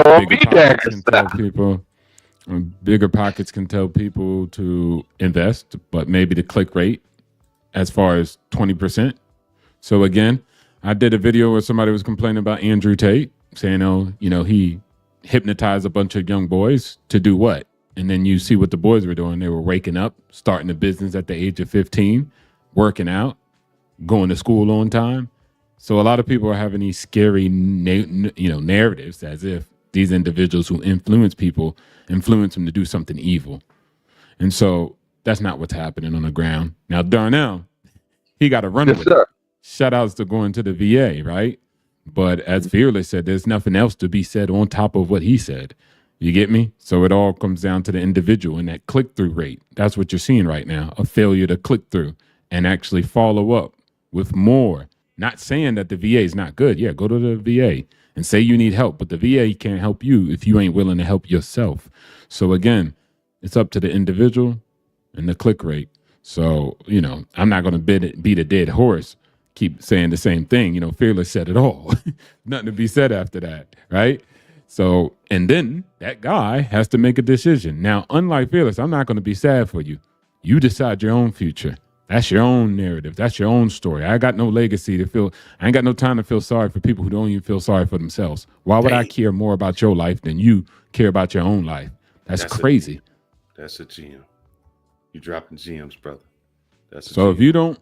pockets can tell people to invest, but maybe the click rate as far as 20%. So again, I did a video where somebody was complaining about Andrew Tate, saying, he hypnotized a bunch of young boys to do what? And then you see what the boys were doing. They were waking up, starting a business at the age of 15, working out, going to school on time. So a lot of people are having these scary, narratives as if these individuals who influence people influence them to do something evil. And so that's not what's happening on the ground. Now, Darnell, he got to run with it. Shout outs to going to the VA, right? But as Fearless said, there's nothing else to be said on top of what he said. You get me? So it all comes down to the individual and that click-through rate. That's what you're seeing right now, a failure to click through and actually follow up with more. Not saying that the VA is not good. Yeah, go to the VA and say you need help, but the VA can't help you if you ain't willing to help yourself. So again, it's up to the individual and the click rate. So, I'm not going to beat a dead horse. Keep saying the same thing. Fearless said it all. Nothing to be said after that, right? So, and then that guy has to make a decision. Now, unlike Fearless, I'm not going to be sad for you. You decide your own future. That's your own narrative. That's your own story. I got no legacy to feel. I ain't got no time to feel sorry for people who don't even feel sorry for themselves. Why would I care more about your life than you care about your own life? That's crazy. That's a GM. You're dropping GMs, brother. So if you don't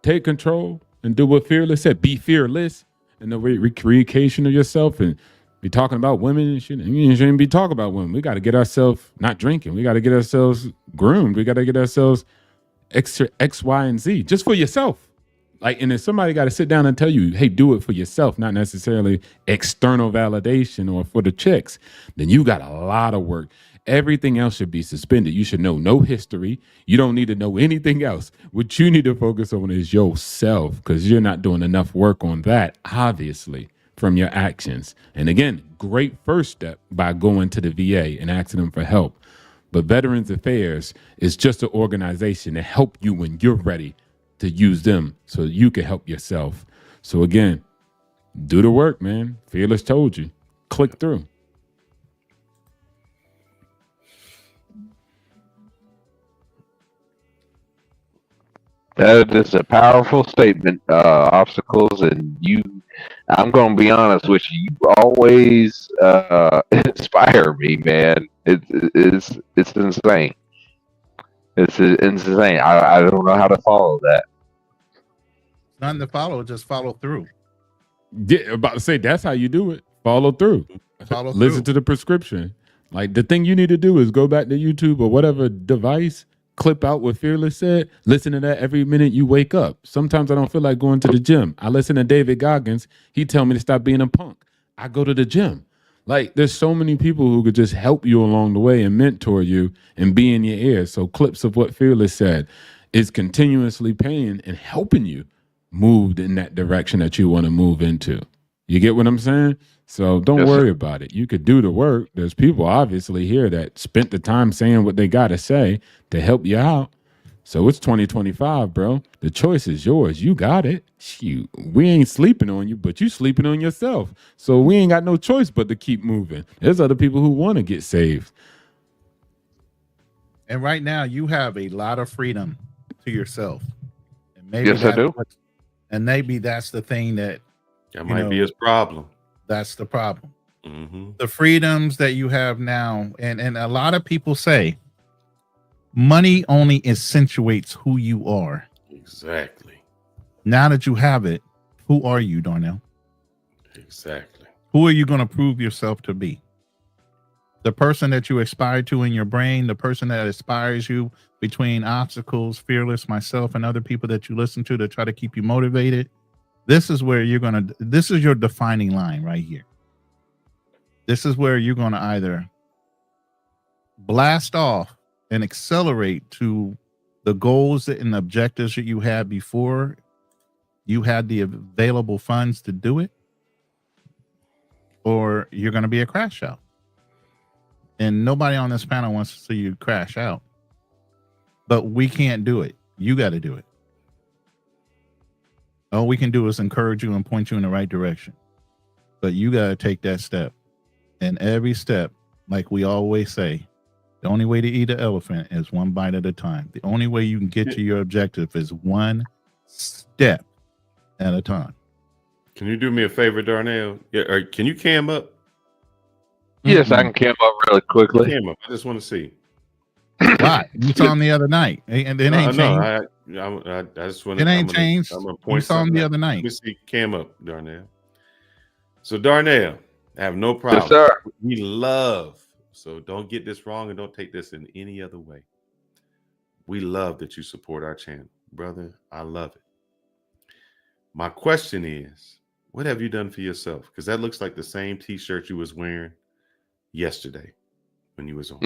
take control and do what Fearless said, be fearless in the recreation of yourself and be talking about women and shit. You shouldn't be talking about women. We got to get ourselves not drinking. We got to get ourselves groomed. We got to get ourselves extra X, Y, and Z just for yourself. And if somebody got to sit down and tell you, hey, do it for yourself, not necessarily external validation or for the checks, then you got a lot of work. Everything else should be suspended. You should know no history. You don't need to know anything else. What you need to focus on is yourself because you're not doing enough work on that, obviously, from your actions. And again, great first step by going to the VA and asking them for help. But Veterans Affairs is just an organization to help you when you're ready to use them so you can help yourself. So again, do the work, man. Fearless told you. Click through. That is a powerful statement, Obstacles, and I'm going to be honest with you, you always inspire me, man. It's insane. It's insane. I don't know how to follow that. Nothing to follow, just follow through. Yeah, about to say that's how you do it. Follow through. Follow Listen through. to the prescription. Like the thing you need to do is go back to YouTube or whatever device, clip out what Fearless said. Listen to that every minute you wake up. Sometimes I don't feel like going to the gym. I listen to David Goggins. He tell me to stop being a punk. I go to the gym. Like there's so many people who could just help you along the way and mentor you and be in your ear. So clips of what Fearless said is continuously paying and helping you move in that direction that you want to move into. You get what I'm saying? So don't worry about it. You could do the work. There's people obviously here that spent the time saying what they got to say to help you out. So it's 2025, bro. The choice is yours. You got it. Shoot, we ain't sleeping on you, but you sleeping on yourself. So we ain't got no choice but to keep moving. There's other people who want to get saved. And right now, you have a lot of freedom to yourself. And maybe Yes, I do. And maybe that's the thing that might be his problem. That's the problem. Mm-hmm. The freedoms that you have now, and a lot of people say money only accentuates who you are. Exactly. Now that you have it, who are you, Darnell? Exactly. Who are you going to prove yourself to be? The person that you aspire to in your brain, the person that inspires you between obstacles, Fearless, myself, and other people that you listen to try to keep you motivated. This is where this is your defining line right here. This is where you're going to either blast off and accelerate to the goals and objectives that you had before you had the available funds to do it, or you're going to be a crash out. And nobody on this panel wants to see you crash out. But we can't do it. You got to do it. All we can do is encourage you and point you in the right direction. But you got to take that step. And every step, like we always say, the only way to eat an elephant is one bite at a time. The only way you can get to your objective is one step at a time. Can you do me a favor, Darnell? Yeah, or can you cam up? Yes, I can cam up really quickly. Cam up. I just want to see. Why? You saw him the other night, and it ain't changed. I just want to. It ain't changed. You saw him the other night. Let me see. Cam up, Darnell. So Darnell, I have no problem. Yes, sir. We love. So don't get this wrong and don't take this in any other way. We love that you support our channel, brother. I love it. My question is, what have you done for yourself? Because that looks like the same T-shirt you was wearing yesterday when you was on.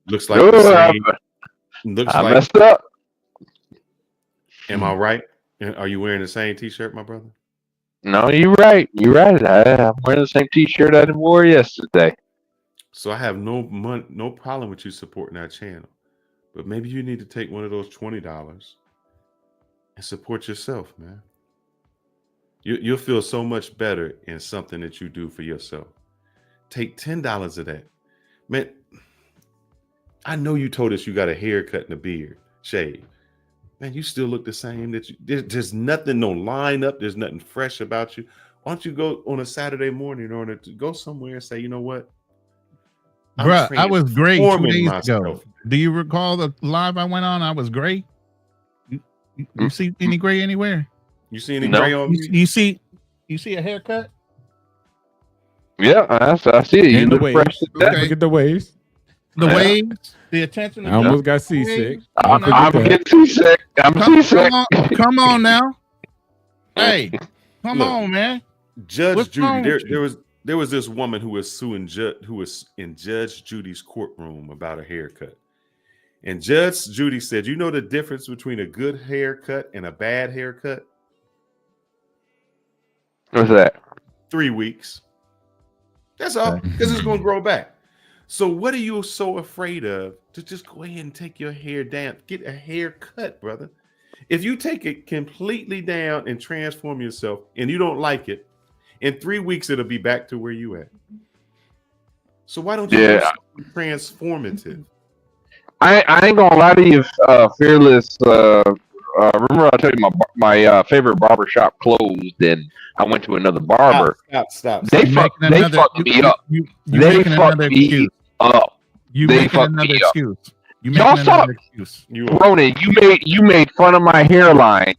Looks like the same. Looks I like messed up. Am I right? Are you wearing the same T-shirt, my brother? No, you're right. You're right. I'm wearing the same T-shirt I wore yesterday. So I have no problem with you supporting our channel, but maybe you need to take one of those $20 and support yourself, man. You'll feel so much better in something that you do for yourself. Take $10 of that, man. I know you told us you got a haircut and a beard, shave. Man, you still look the same. There's nothing, no line up. There's nothing fresh about you. Why don't you go on a Saturday morning or go somewhere and say, you know what? Bruh, I was great 2 days myself. ago. Do you recall the live I went on? I was gray. You see any gray anywhere? You see any gray on me? You see a haircut? Yeah, I see it. You And the look waves. fresh. Look at the waves. The waves, the attention. I almost got seasick. I'm getting seasick. I'm seasick. Come on now. Hey, come on, man. Judge What's wrong Judy, with there was this woman who was suing who was in Judge Judy's courtroom about a haircut. And Judge Judy said, you know the difference between a good haircut and a bad haircut? What's that? 3 weeks. That's all, because it's going to grow back. So what are you so afraid of to just go ahead and take your hair down? Get a haircut, brother. If you take it completely down and transform yourself and you don't like it, in 3 weeks, it'll be back to where you at. So why don't you do something transformative? I ain't gonna lie to you, Fearless. Remember I told you my favorite barber shop closed, and I went to another barber. Stop. They fucked me up. They fucked me up. You making another excuse. You Y'all making saw another excuse. Ronan. You made fun of my hairline,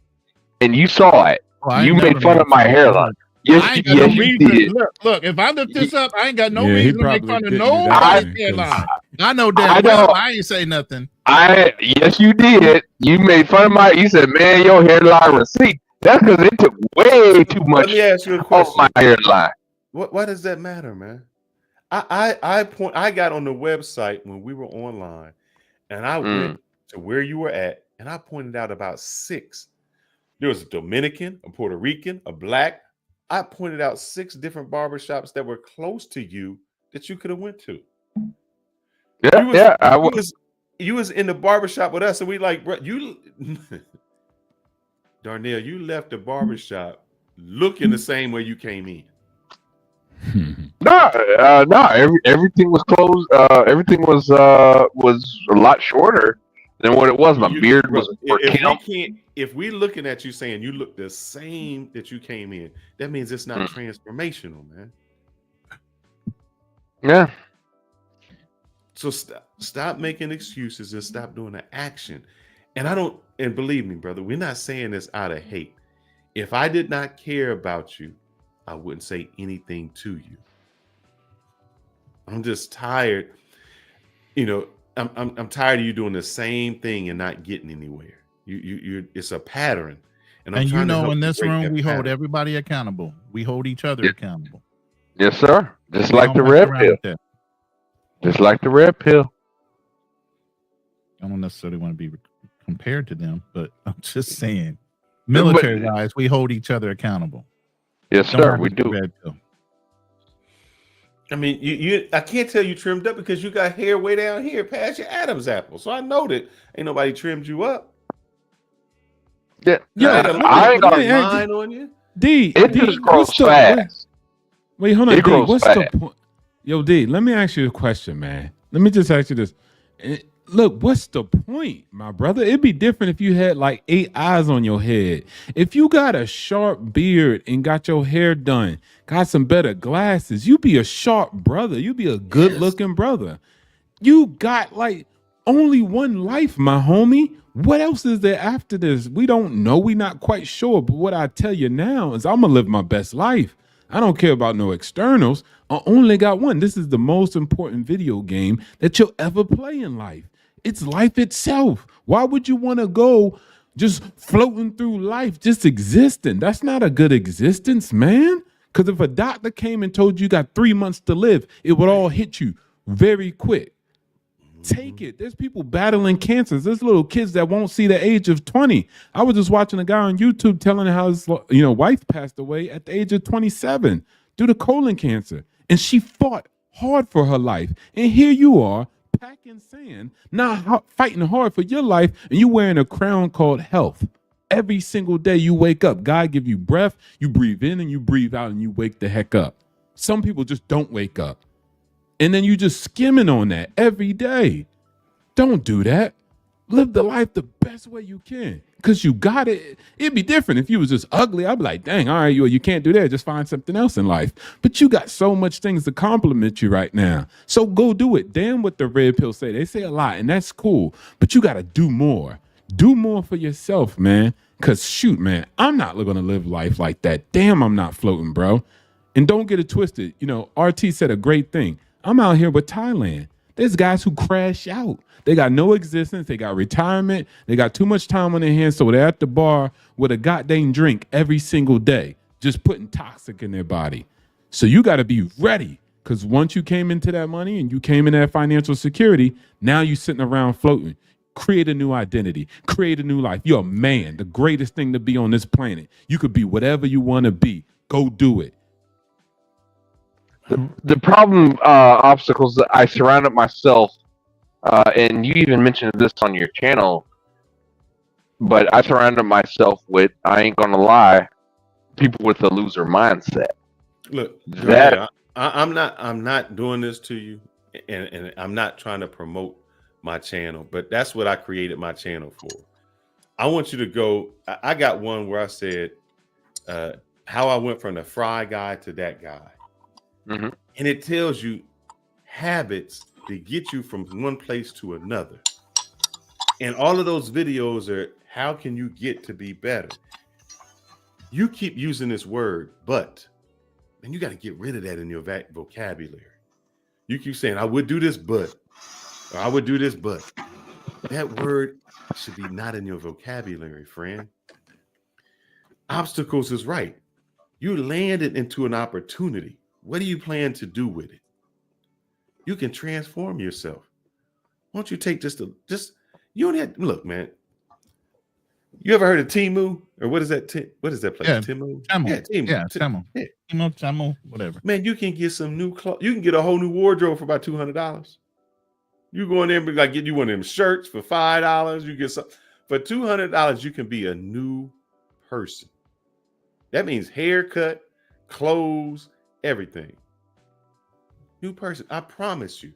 and you saw it. Oh, I You ain't made never fun made of my fun of hairline. it. Yes, I ain't got no you reason. did. Look, if I lift this up, I ain't got no Yeah, he reason to make probably fun of didn't do that nobody's then, 'cause- hairline. I know I damn well know. I ain't say nothing. Yes, you did. You made fun of my. You said, "Man, your hairline receipt." That's because it took way too much Let me ask you a off question. my hairline. Why does that matter, man? I got on the website when we were online, and I went to where you were at, and I pointed out about 6. There was a Dominican, a Puerto Rican, a black. I pointed out 6 different barbershops that were close to you that you could have went to. You was in the barbershop with us, and we like, bro, you Darnell, you left the barbershop looking the same way you came in. No. Everything was closed. Everything was a lot shorter than what it was. My beard was more kempt. If we looking at you saying you look the same that you came in, that means it's not transformational, man. Yeah. So stop making excuses and stop doing the action. And believe me, brother, we're not saying this out of hate. If I did not care about you, I wouldn't say anything to you. I'm just tired. I'm tired of you doing the same thing and not getting anywhere. You it's a pattern. And I'm trying to help in you this break room, that we hold pattern. everybody accountable. We hold each other accountable. Yes, sir. Just We like don't the mess red around pill. with that. Just like the red pill. I don't necessarily want to be compared to them, but I'm just saying, military wise, we hold each other accountable. Yes, sir. We do. Red pill. I mean, I can't tell you trimmed up because you got hair way down here past your Adam's apple. So I know that ain't nobody trimmed you up. Yeah, I ain't got a line on you. It just grows fast. Wait, hold on, It D. grows What's fast. the point? Yo, D, let me ask you a question, man. Let me just ask you this. Look, what's the point, my brother? It'd be different if you had like 8 eyes on your head. If you got a sharp beard and got your hair done, got some better glasses, you be a sharp brother. You be a good looking brother. You got like only one life, my homie. What else is there after this? We don't know. We not quite sure. But what I tell you now is I'm going to live my best life. I don't care about no externals. I only got one. This is the most important video game that you'll ever play in life. It's life itself. Why would you want to go just floating through life, just existing? That's not a good existence, man. Because if a doctor came and told you got 3 months to live, it would all hit you very quick. Take it. There's people battling cancers. There's little kids that won't see the age of 20. I was just watching a guy on YouTube telling how his wife passed away at the age of 27 due to colon cancer. And she fought hard for her life. And here you are, packing sand, not fighting hard for your life, and you wearing a crown called health. Every single day you wake up, God give you breath, you breathe in and you breathe out and you wake the heck up. Some people just don't wake up. And then you just skimming on that every day. Don't do that. Live the life the best way you can. Because you got it. It'd be different if you was just ugly. I'd be like, dang, all right, you can't do that. Just find something else in life. But you got so much things to compliment you right now. So go do it. Damn what the red pill say. They say a lot, and that's cool. But you got to do more. Do more for yourself, man. Because shoot, man, I'm not going to live life like that. Damn, I'm not floating, bro. And don't get it twisted. RT said a great thing. I'm out here with Thailand. There's guys who crash out. They got no existence. They got retirement. They got too much time on their hands. So they're at the bar with a goddamn drink every single day, just putting toxic in their body. So you got to be ready. Because once you came into that money and you came in that financial security, now you're sitting around floating. Create a new identity. Create a new life. You're a man, the greatest thing to be on this planet. You could be whatever you want to be. Go do it. The problem obstacles that I surrounded myself, and you even mentioned this on your channel, but I surrounded myself with, I ain't gonna lie, people with a loser mindset. Look, that I'm not doing this to you, and I'm not trying to promote my channel, but that's what I created my channel for. I want you to go. I got one where I said how I went from the fry guy to that guy. Mm-hmm. And it tells you habits that get you from one place to another. And all of those videos are how can you get to be better? You keep using this word, but, and you got to get rid of that in your vocabulary. You keep saying, I would do this, but, or I would do this, but. That word should be not in your vocabulary, friend. Obstacles is right. You landed into an opportunity. What do you plan to do with it? You can transform yourself. Won't you take just you don't have, look, man. You ever heard of Temu? Or what is that? What is that place? Yeah, Temu? Temu. Yeah, Temu. Yeah, Temu. Yeah. Temu, whatever. Man, you can get some new clothes. You can get a whole new wardrobe for about $200. You go in there and be like, get you one of them shirts for $5. You get some for $200. You can be a new person. That means haircut, clothes, everything. New person. I promise you.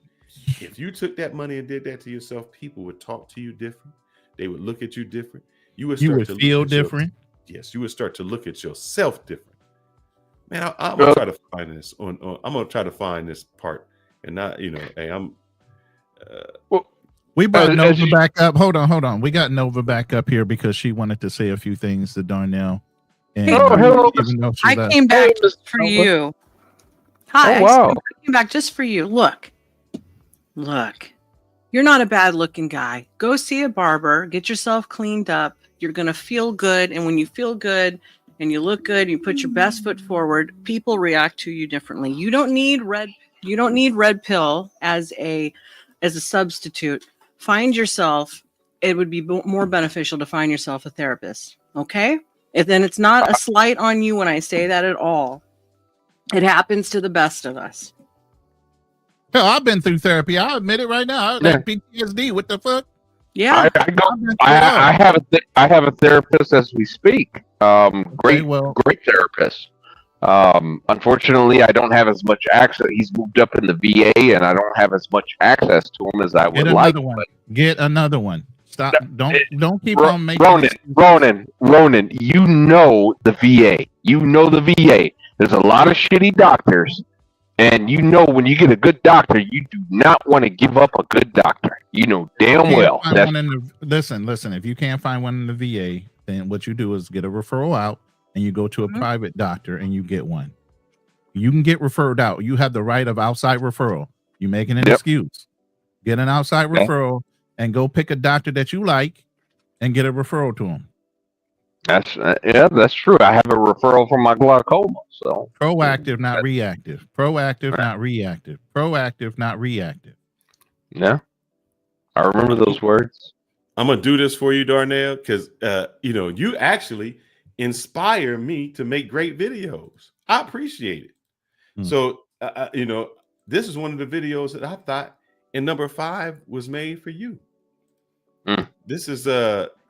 If you took that money and did that to yourself, people would talk to you different. They would look at you different. You would feel different. Yes, you would start to look at yourself different. Man, I'm gonna try to find this I'm gonna try to find this part, and not, hey, I'm. We brought Nova back up. Hold on. We got Nova back up here because she wanted to say a few things to Darnell. And hello. I came back just for you. Hi. Wow. I came back just for you. Look. You're not a bad looking guy. Go see a barber. Get yourself cleaned up. You're going to feel good. And when you feel good and you look good, you put your best foot forward, people react to you differently. You don't need red pill as a substitute. Find yourself. It would be more beneficial to find yourself a therapist. Okay? And then it's not a slight on you when I say that at all. It happens to the best of us. Hell, I've been through therapy. I admit it right now. I like PTSD. What the fuck? Yeah. I have a therapist as we speak. Great therapist. Unfortunately, I don't have as much access. He's moved up in the VA, and I don't have as much access to him as I would like. Get another one. Stop. Don't keep on making Ronan, you know the VA. You know the VA. There's a lot of shitty doctors, and you know when you get a good doctor, you do not want to give up a good doctor. You know damn well. Listen. If you can't find one in the VA, then what you do is get a referral out, and you go to a private doctor and you get one. You can get referred out. You have the right of outside referral. You making an excuse. Get an outside referral and go pick a doctor that you like and get a referral to him. That's true. I have a referral from my glaucoma. So proactive, not reactive. Proactive, not reactive. Proactive, not reactive. Yeah, I remember those words. I'm gonna do this for you, Darnell, because you actually inspire me to make great videos. I appreciate it. So this is one of the videos that I thought in number 5 was made for you. This is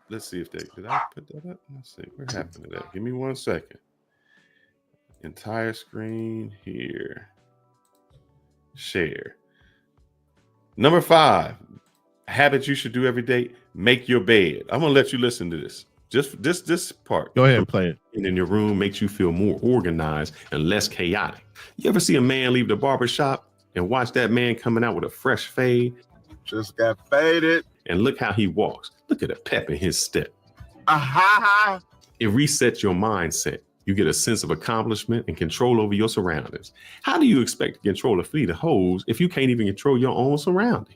let's see if did I put that up? Let's see what happened to that. Give me 1 second. Entire screen here. Share. Number 5, habit you should do every day. Make your bed. I'm gonna let you listen to this. Just this part. Go ahead and play it. And in your room makes you feel more organized and less chaotic. You ever see a man leave the barber shop and watch that man coming out with a fresh fade? Just got faded. And look how he walks. Look at the pep in his step. It resets your mindset. You get a sense of accomplishment and control over your surroundings. How do you expect to control a fleet of hoes if you can't even control your own surrounding?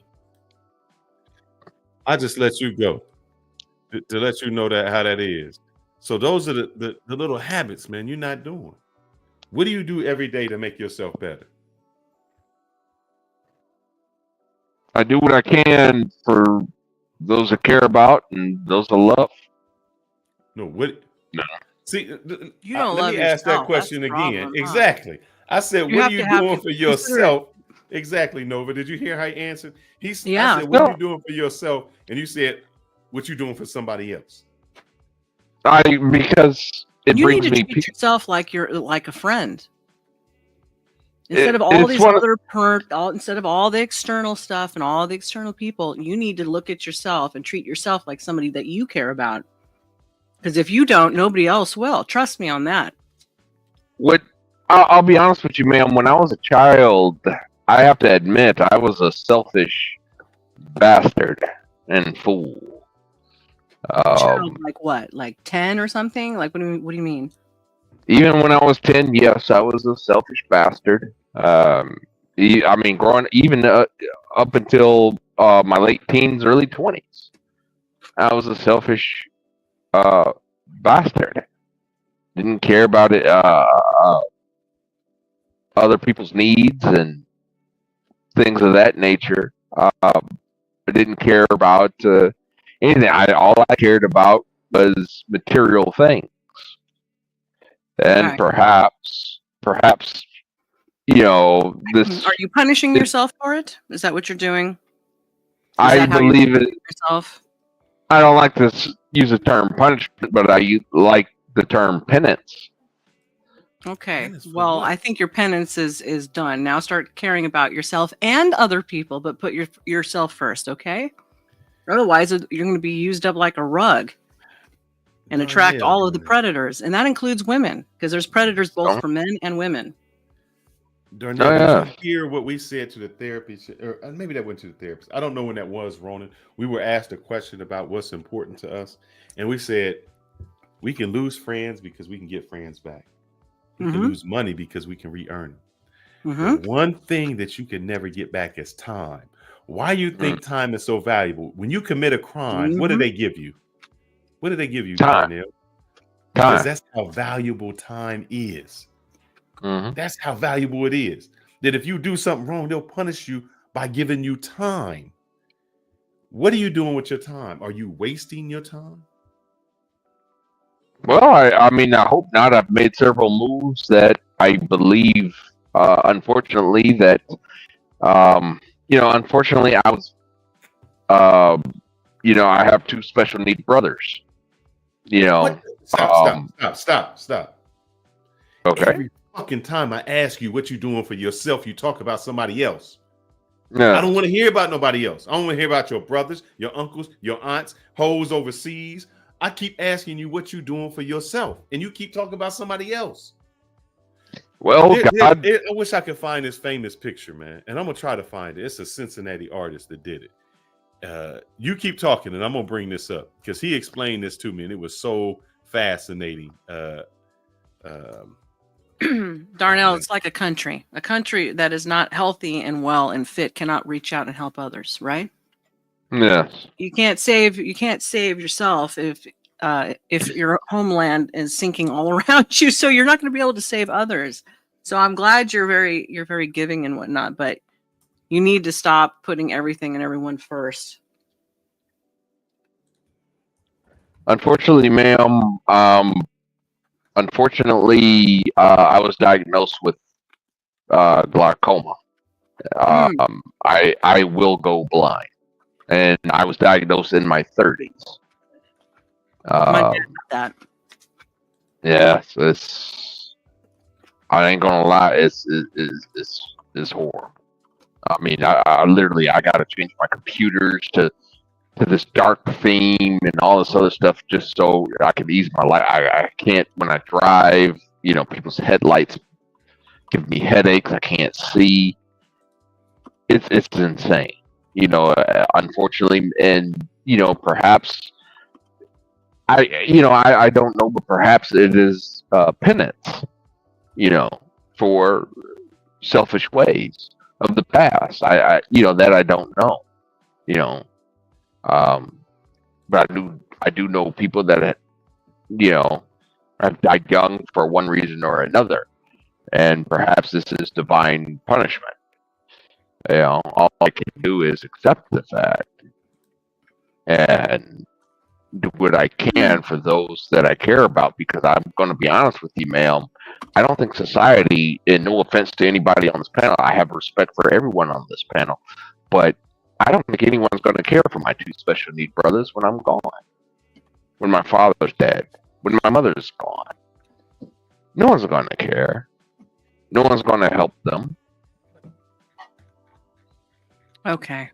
I just let you go to let you know that how that is. So those are the little habits, man, you're not doing. What do you do every day to make yourself better? I do what I can for those I care about and those I love. No. See, you don't let love me ask that yourself. question That's the again. problem, huh? Exactly. I said, You what have are you to have doing to for consider yourself? Exactly, Nova. Did you hear how he answered? I said, what are you doing for yourself? And you said, what you doing for somebody else? Because it you brings need to me treat yourself like you're like a friend. Instead of all these other instead of all the external stuff and all the external people, you need to look at yourself and treat yourself like somebody that you care about. Because if you don't, nobody else will. Trust me on that. I'll be honest with you, ma'am. When I was a child, I have to admit I was a selfish bastard and fool. Child, like what? Like 10 or something? Like what do you mean? Even when I was 10, yes, I was a selfish bastard. I mean, growing even up until my late teens, early 20s, I was a selfish bastard. Didn't care about it, other people's needs and things of that nature. I didn't care about anything. All I cared about was material things, and Right. perhaps, this. Are you punishing yourself for it? Is that what you're doing? Is I that how you're believe it. punishing yourself? I don't like to use the term punishment, but I like the term penance. Okay. Well, I think your penance is done. Now start caring about yourself and other people, but put yourself first, okay? Otherwise, you're going to be used up like a rug and attract all of the predators. And that includes women, because there's predators both for men and women. Darnell, did you hear what we said to the therapist? Or maybe that went to the therapist. I don't know when that was, Ronan. We were asked a question about what's important to us. And we said, we can lose friends because we can get friends back. We can lose money because we can re-earn them. The one thing that you can never get back is time. Why you think time is so valuable? When you commit a crime, what do they give you? What do they give you, Darnell? Because that's how valuable time is. That's how valuable it is. That if you do something wrong, they'll punish you by giving you time. What are you doing with your time? Are you wasting your time? Well, I mean, I hope not. I've made several moves that I believe, unfortunately, that, unfortunately, I was, I have two special need brothers. Stop. Okay. Every fucking time I ask you what you're doing for yourself, you talk about somebody else. Yeah. I don't want to hear about nobody else. I don't want to hear about your brothers, your uncles, your aunts, hoes overseas. I keep asking you what you're doing for yourself, and you keep talking about somebody else. Well, I wish I could find this famous picture, man, and I'm gonna try to find it. It's a Cincinnati artist that did it. You keep talking, and I'm gonna bring this up because he explained this to me, and it was so fascinating. Darnell, it's like a country. A country that is not healthy and well and fit cannot reach out and help others, right? Yes. You can't save yourself if your homeland is sinking all around you. So you're not going to be able to save others. So I'm glad you're very giving and whatnot, but you need to stop putting everything and everyone first. Unfortunately, ma'am, I was diagnosed with glaucoma. I will go blind, and I was diagnosed in my 30s. My dad did that. Yeah, I ain't gonna lie, it's horrible. I mean, I literally got to change my computers to this dark theme and all this other stuff just so I can ease my life. I can't, when I drive, people's headlights give me headaches. I can't see. It's insane, unfortunately, and perhaps I don't know, but perhaps it is penance, for selfish ways of the past. I that I don't know, but I do know people that have died young for one reason or another, and perhaps this is divine punishment. All I can do is accept the fact and do what I can for those that I care about, because I'm going to be honest with you, ma'am, I don't think society, and no offense to anybody on this panel, I have respect for everyone on this panel, but I don't think anyone's going to care for my two special need brothers when I'm gone, when my father's dead, when my mother's gone. No one's going to care. No one's going to help them. Okay.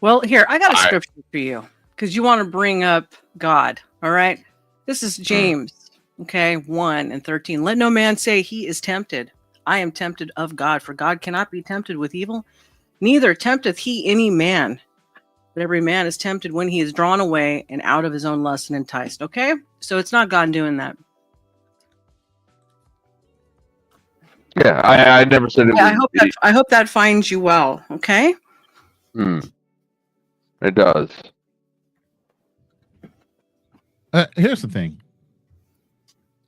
Well, here, I got a scripture for you because you want to bring up God. All right. This is James, 1:13. Let no man say he is tempted. I am tempted of God, for God cannot be tempted with evil, neither tempteth he any man. but every man is tempted when he is drawn away and out of his own lust and enticed. Okay? So it's not God doing that. Yeah, I never said it Yeah, was. I hope that finds you well. Okay? It does. Here's the thing.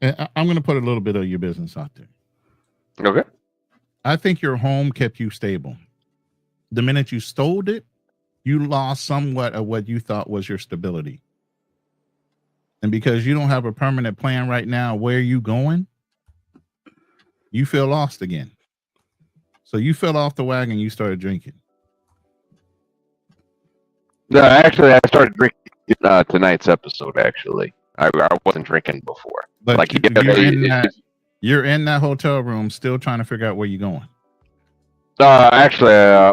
I'm going to put a little bit of your business out there. Okay. I think your home kept you stable. The minute you stole it, you lost somewhat of what you thought was your stability. And because you don't have a permanent plan right now, where are you going? You feel lost again. So you fell off the wagon, you started drinking. No, actually, I started drinking tonight's episode. Actually, I wasn't drinking before. But like you're in that hotel room, still trying to figure out where you're going. Actually,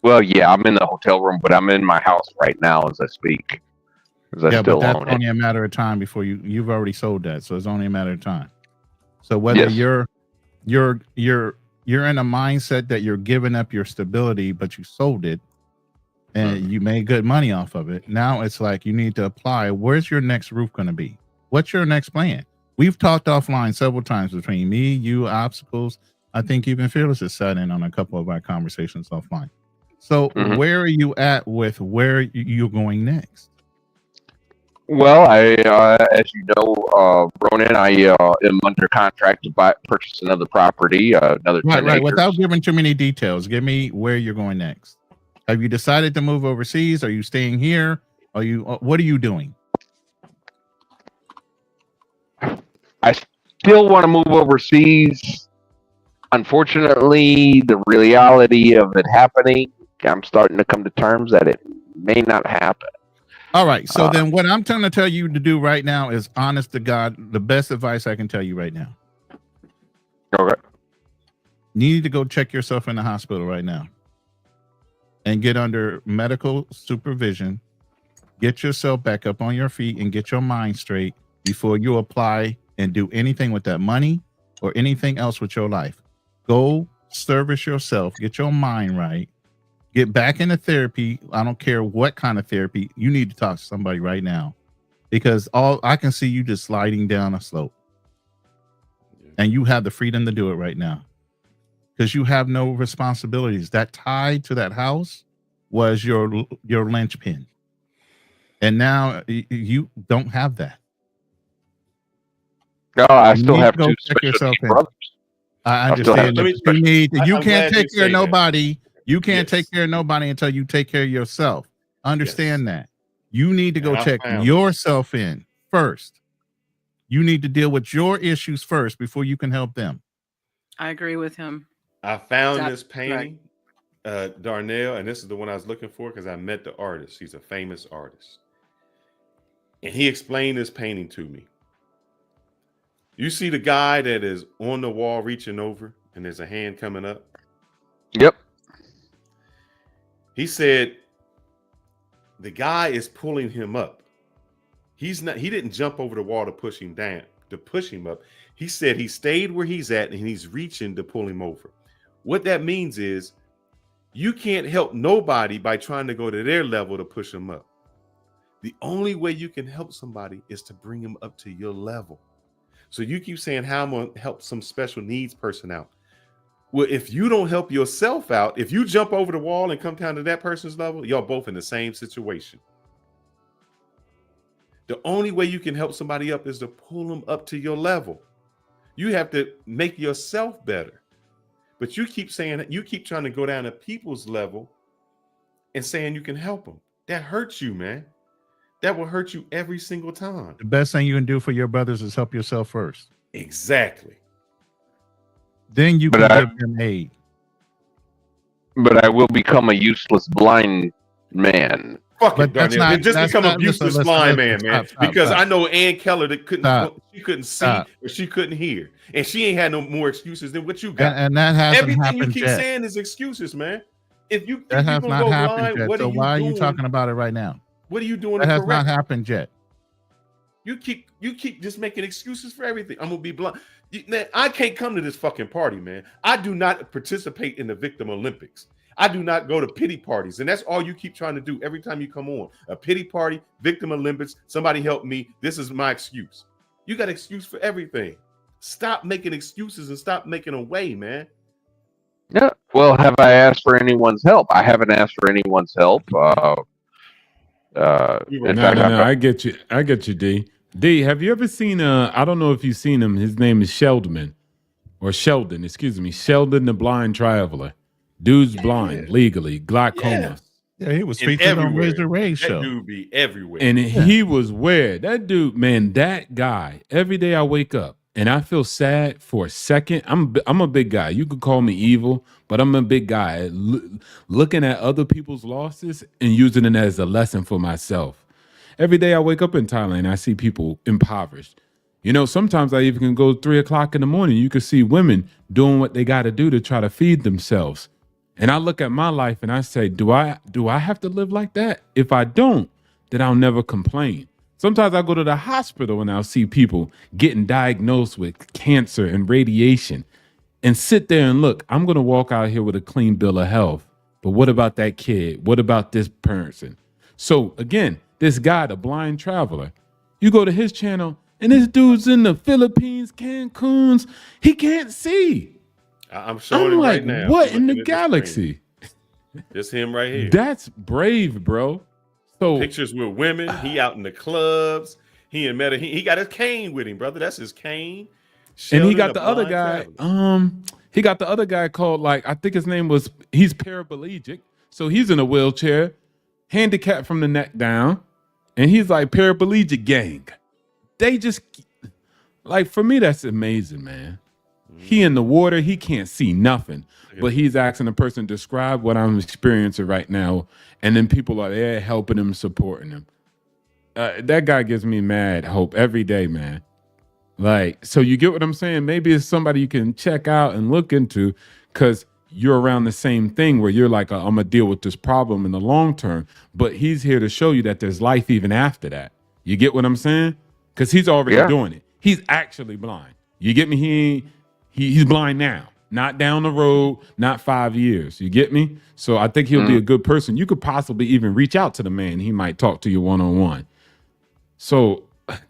well, yeah, I'm in the hotel room, but I'm in my house right now as I speak. Yeah, but that's only a matter of time before you've already sold that, so it's only a matter of time. So whether you're in a mindset that you're giving up your stability, but you sold it, and you made good money off of it. Now it's like you need to apply. Where's your next roof going to be? What's your next plan? We've talked offline several times between me, you, obstacles. I think even Fearless has sat in on a couple of our conversations offline. So where are you at with where you're going next? Well, as you know, Ronan, I am under contract to purchase another property, another 10 Right. acres. Without giving too many details, give me where you're going next. Have you decided to move overseas? Are you staying here? What are you doing? I still want to move overseas. Unfortunately, the reality of it happening, I'm starting to come to terms that it may not happen. All right. So then what I'm trying to tell you to do right now is, honest to God, the best advice I can tell you right now. Okay. You need to go check yourself in the hospital right now and get under medical supervision. Get yourself back up on your feet and get your mind straight before you apply and do anything with that money or anything else with your life. Go service yourself, get your mind right, get back into therapy. I don't care what kind of therapy. You need to talk to somebody right now, because all I can see you just sliding down a slope, and you have the freedom to do it right now because you have no responsibilities. That tie to that house was your linchpin, and now you don't have that. No, I still have two yourself in. brothers. I understand. You can't take care of nobody. You can't take care of nobody until you take care of yourself. Understand that. You need to go check yourself in first. You need to deal with your issues first before you can help them. I agree with him. I found this painting, Darnell, and this is the one I was looking for because I met the artist. He's a famous artist. And he explained this painting to me. You see the guy that is on the wall reaching over and there's a hand coming up? Yep. He said the guy is pulling him up. He didn't jump over the wall to push him down, to push him up. He said he stayed where he's at and he's reaching to pull him over. What that means is you can't help nobody by trying to go to their level to push them up. The only way you can help somebody is to bring them up to your level. So you keep saying, how I'm going to help some special needs person out. Well, if you don't help yourself out, if you jump over the wall and come down to that person's level, y'all both in the same situation. The only way you can help somebody up is to pull them up to your level. You have to make yourself better. But you keep saying, you keep trying to go down to people's level and saying you can help them. That hurts you, man. That will hurt you every single time. The best thing you can do for your brothers is help yourself first. Exactly. Then you can give them aid. But I will become a useless blind man. Fuck it, Darnell. Just become a useless blind man, man. Because I know Ann Keller that couldn't see or she couldn't hear. And she ain't had no more excuses than what you got. And that hasn't Everything happened you keep yet. saying is excuses, man. That has not happened yet. So why are you talking about it right now? What are you doing? That has not happened yet. You keep just making excuses for everything. I'm gonna be blunt. I can't come to this fucking party, man. I do not participate in the Victim Olympics. I do not go to pity parties, and that's all you keep trying to do every time you come on. A pity party, victim Olympics, somebody help me. This is my excuse. You got an excuse for everything. Stop making excuses and stop making a way, man. Yeah. Well, have I asked for anyone's help? I haven't asked for anyone's help. In fact, No. I get you, D. D, have you ever seen I don't know if you've seen him. His name is Sheldon, excuse me. Sheldon the Blind Traveler. Dude's blind legally, glaucoma. Yeah, he was featured on Razor Ray's show. That dude be everywhere. And he was weird. That dude, man, that guy, every day I wake up and I feel sad for a second. I'm a big guy. You could call me evil, but I'm a big guy. Looking at other people's losses and using it as a lesson for myself. Every day I wake up in Thailand, I see people impoverished. You know, sometimes I even can go 3 o'clock in the morning. You can see women doing what they got to do to try to feed themselves. And I look at my life and I say, do I have to live like that? If I don't, then I'll never complain. Sometimes I go to the hospital and I'll see people getting diagnosed with cancer and radiation and sit there and look, I'm going to walk out here with a clean bill of health. But what about that kid? What about this person? So again, this guy, the blind traveler, you go to his channel and this dude's in the Philippines, Cancun's, he can't see. I'm showing him right now. What in the galaxy? Just him right here. That's brave, bro. So pictures with women. He out in the clubs. He in Meta. He got his cane with him, brother. That's his cane. And he got the other guy. He got the other guy called, like, I think his name was. He's paraplegic, so he's in a wheelchair, handicapped from the neck down, and he's like paraplegic gang. They just like, for me, that's amazing, man. He in the water, he can't see nothing, but he's asking the person to describe what I'm experiencing right now, and then people are there helping him, supporting him. That guy gives me mad hope every day, man. Like, so you get what I'm saying? Maybe it's somebody you can check out and look into, because you're around the same thing where you're like, I'm gonna deal with this problem in the long term, but he's here to show you that there's life even after that. You get what I'm saying? Because he's already doing it. He's actually blind. You get me? He's blind now, not down the road, not 5 years. You get me? So I think he'll be a good person. You could possibly even reach out to the man. He might talk to you one-on-one. So,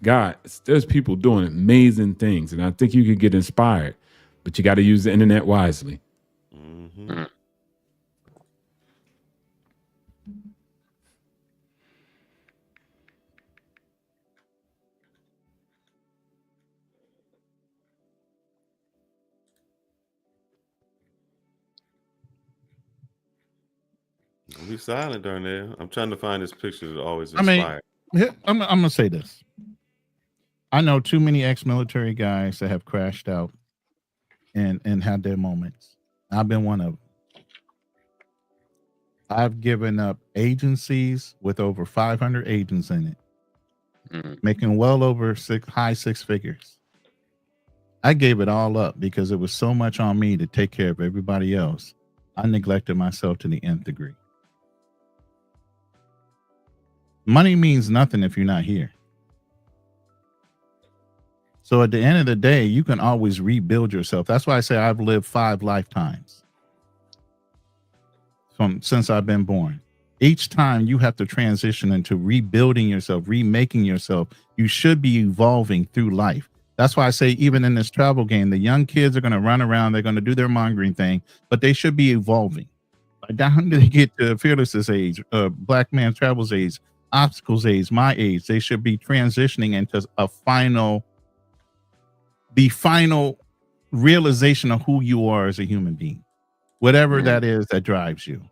God, there's people doing amazing things, and I think you could get inspired, but you got to use the internet wisely. Mm-hmm. Don't be silent during there. I'm trying to find this picture that always inspired. I'm gonna say this. I know too many ex-military guys that have crashed out and had their moments. I've been one of them. I've given up agencies with over 500 agents in it, making well over high six figures. I gave it all up because it was so much on me to take care of everybody else. I neglected myself to the nth degree. Money means nothing if you're not here. So at the end of the day, you can always rebuild yourself. That's why I say I've lived 5 lifetimes since I've been born. Each time you have to transition into rebuilding yourself, remaking yourself. You should be evolving through life. That's why I say even in this travel game, the young kids are going to run around. They're going to do their mongering thing, but they should be evolving. By the time they get to Fearless's age, Black Man Travels age, Obstacles age, my age, they should be transitioning into the final realization of who you are as a human being, whatever that is that drives you.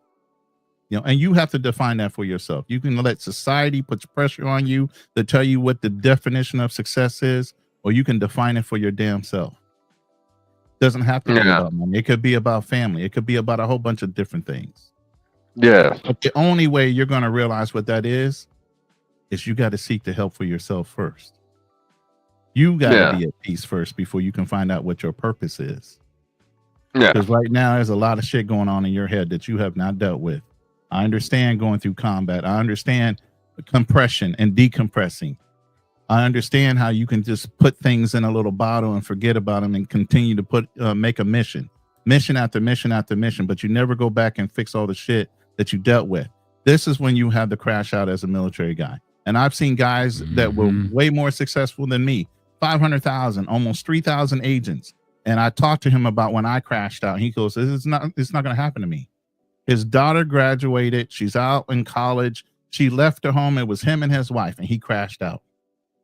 You know, and you have to define that for yourself. You can let society put pressure on you to tell you what the definition of success is, or you can define it for your damn self. It doesn't have to be about money. It could be about family. It could be about a whole bunch of different things. Yeah. But the only way you're going to realize what that is you got to seek the help for yourself first. You got to be at peace first before you can find out what your purpose is. Yeah. Because right now there's a lot of shit going on in your head that you have not dealt with. I understand going through combat. I understand compression and decompressing. I understand how you can just put things in a little bottle and forget about them and continue to make a mission. mission after mission after mission, but you never go back and fix all the shit that you dealt with. This is when you have to crash out as a military guy. And I've seen guys that were way more successful than me, 500,000, almost 3,000 agents. And I talked to him about when I crashed out. He goes, it's not going to happen to me. His daughter graduated. She's out in college. She left her home. It was him and his wife, and he crashed out.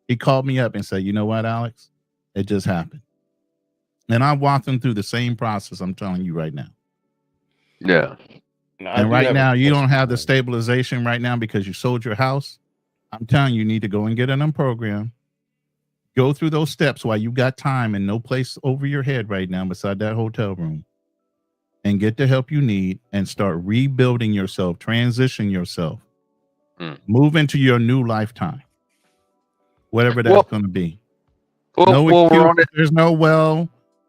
He called me up and said, you know what, Alex? It just happened. And I walked him through the same process I'm telling you right now. Yeah. And right now, you don't have the stabilization right now because you sold your house. I'm telling you, you need to go and get in a program. Go through those steps while you got time and no place over your head right now beside that hotel room. And get the help you need and start rebuilding yourself, transition yourself. Move into your new lifetime. Whatever that's going to be.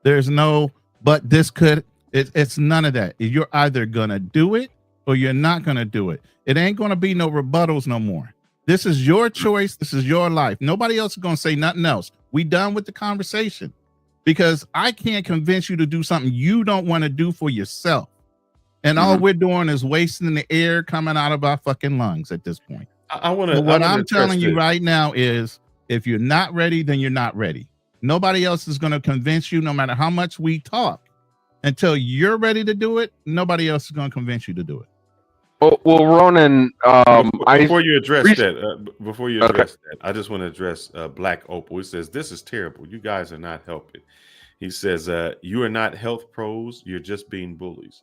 There's no, but this could, it's none of that. You're either going to do it or you're not going to do it. It ain't going to be no rebuttals no more. This is your choice. This is your life. Nobody else is going to say nothing else. We done with the conversation because I can't convince you to do something you don't want to do for yourself. And all we're doing is wasting the air coming out of our fucking lungs at this point. What I'm telling you right now is if you're not ready, then you're not ready. Nobody else is going to convince you, no matter how much we talk. Until you're ready to do it, nobody else is going to convince you to do it. Well, Ronan, before you address that, I just want to address Black Opal. He says, this is terrible. You guys are not helping. He says, you are not health pros. You're just being bullies.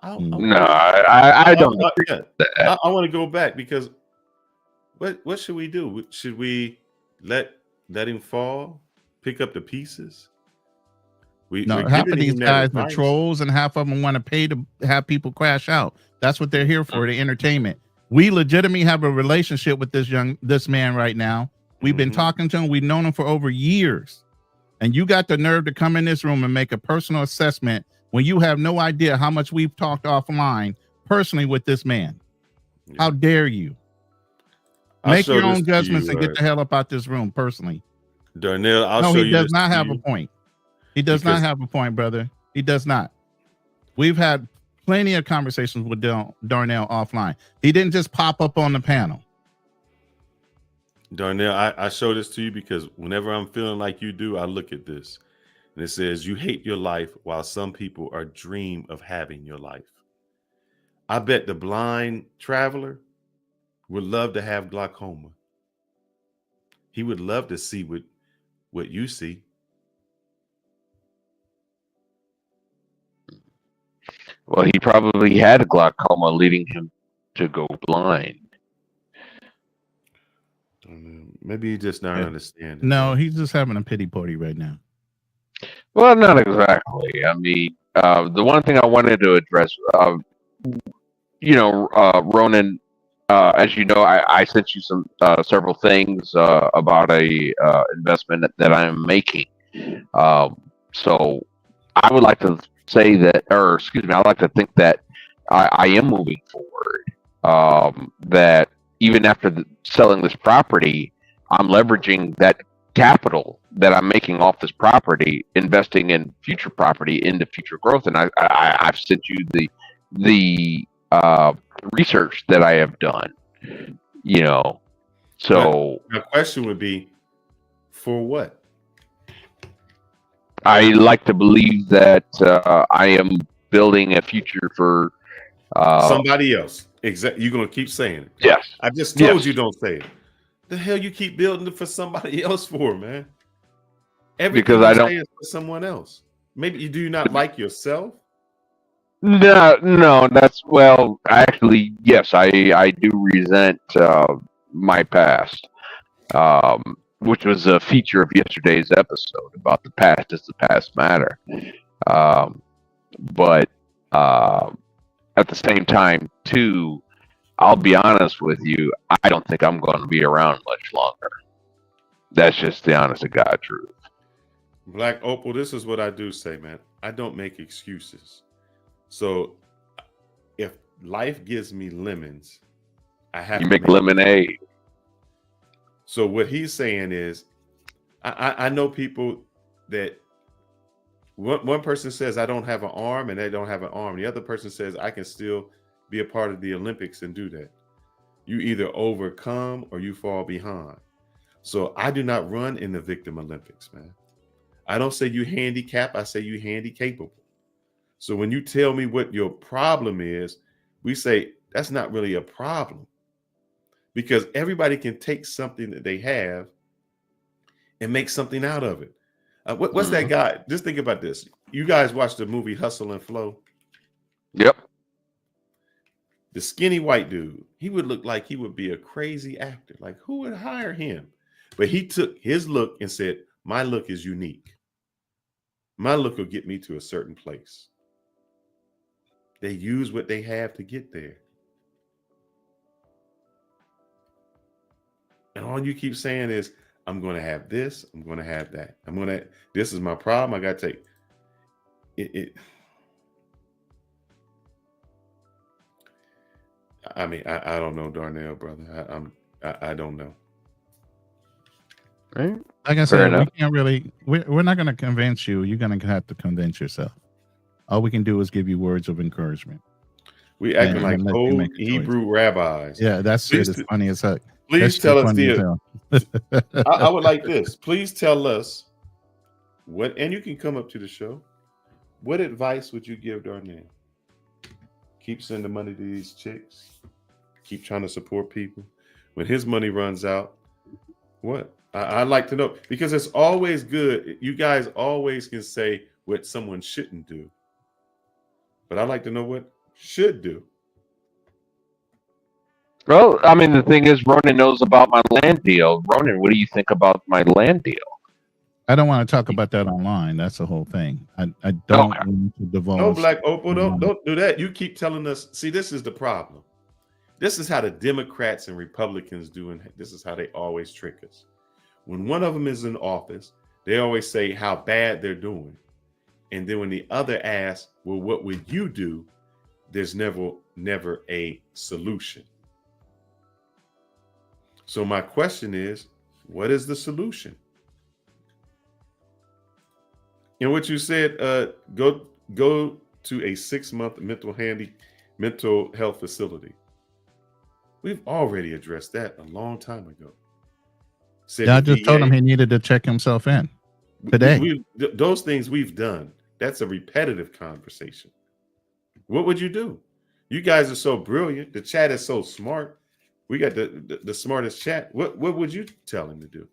I don't agree with that. I want to go back because what should we do? Should we let him fall, pick up the pieces? Half of these guys are trolls and half of them want to pay to have people crash out. That's what they're here for, the entertainment. We legitimately have a relationship with this man right now. We've been talking to him. We've known him for over years. And you got the nerve to come in this room and make a personal assessment when you have no idea how much we've talked offline personally with this man. How dare you? Make your own judgments and get the hell up out this room personally. Darnell, he does not have a point. He does not have a point, brother. He does not. We've had plenty of conversations with Darnell offline. He didn't just pop up on the panel. Darnell, I show this to you because whenever I'm feeling like you do, I look at this. And it says, you hate your life while some people are dream of having your life. I bet the blind traveler would love to have glaucoma. He would love to see what you see. Well, he probably had glaucoma leading him to go blind. Maybe he just not understand. No, he's just having a pity party right now. Well, not exactly. I mean, the one thing I wanted to address, Ronan, as you know, I sent you some several things about a investment that I'm making. So I would like to say that, I like to think that I am moving forward. That even after selling this property, I'm leveraging that capital that I'm making off this property, investing in future property into future growth. And I've sent you the research that I have done. So my question would be, for what? I like to believe that I am building a future for somebody else. Exactly. You're gonna keep saying it. Yes. I just told you don't say it. The hell you keep building it for somebody else for, man? Everything because I don't say is for someone else. Maybe do you not like yourself? No. Actually, yes, I do resent my past, which was a feature of yesterday's episode about the past. Does the past matter? But at the same time, too, I'll be honest with you. I don't think I'm going to be around much longer. That's just the honest to God truth. Black Opal, this is what I do say, man. I don't make excuses. So if life gives me lemons, I have to make lemonade. So what he's saying is, I know people that One person says, I don't have an arm, and they don't have an arm. The other person says, I can still be a part of the Olympics and do that. You either overcome or you fall behind. So I do not run in the victim Olympics, man. I don't say you handicap, I say you handy capable. So when you tell me what your problem is, we say that's not really a problem, because everybody can take something that they have and make something out of it. What's that guy? Just think about this. You guys watch the movie Hustle and Flow? Yep. The skinny white dude, he would look like he would be a crazy actor. Like, who would hire him? But he took his look and said, my look is unique. My look will get me to a certain place. They use what they have to get there. And all you keep saying is, I'm going to have this. I'm going to have that. This is my problem. I got to take it. I mean, I don't know, Darnell, brother. I don't know. Right. Like I said, we can't really. We're not going to convince you. You're going to have to convince yourself. All we can do is give you words of encouragement. We acting like old Hebrew rabbis. Yeah, that's it. It's funny as heck. Please tell us I would like this. Please tell us what, and you can come up to the show. What advice would you give Darnell? Keep sending money to these chicks. Keep trying to support people. When his money runs out, what? I'd like to know, because it's always good. You guys always can say what someone shouldn't do. But I'd like to know what should do. Well, I mean, the thing is, Ronan knows about my land deal. Ronan, what do you think about my land deal? I don't want to talk about that online. That's the whole thing. I don't want to divulge. No, Black Opal, don't do that. You keep telling us. See, this is the problem. This is how the Democrats and Republicans do, and this is how they always trick us. When one of them is in office, they always say how bad they're doing. And then when the other asks, well, what would you do? There's never a solution. So my question is, what is the solution? And what you said, go to a 6-month mental health facility. We've already addressed that a long time ago. I just told him he needed to check himself in today. Those things we've done. That's a repetitive conversation. What would you do? You guys are so brilliant. The chat is so smart. We got the smartest chat. What would you tell him to do?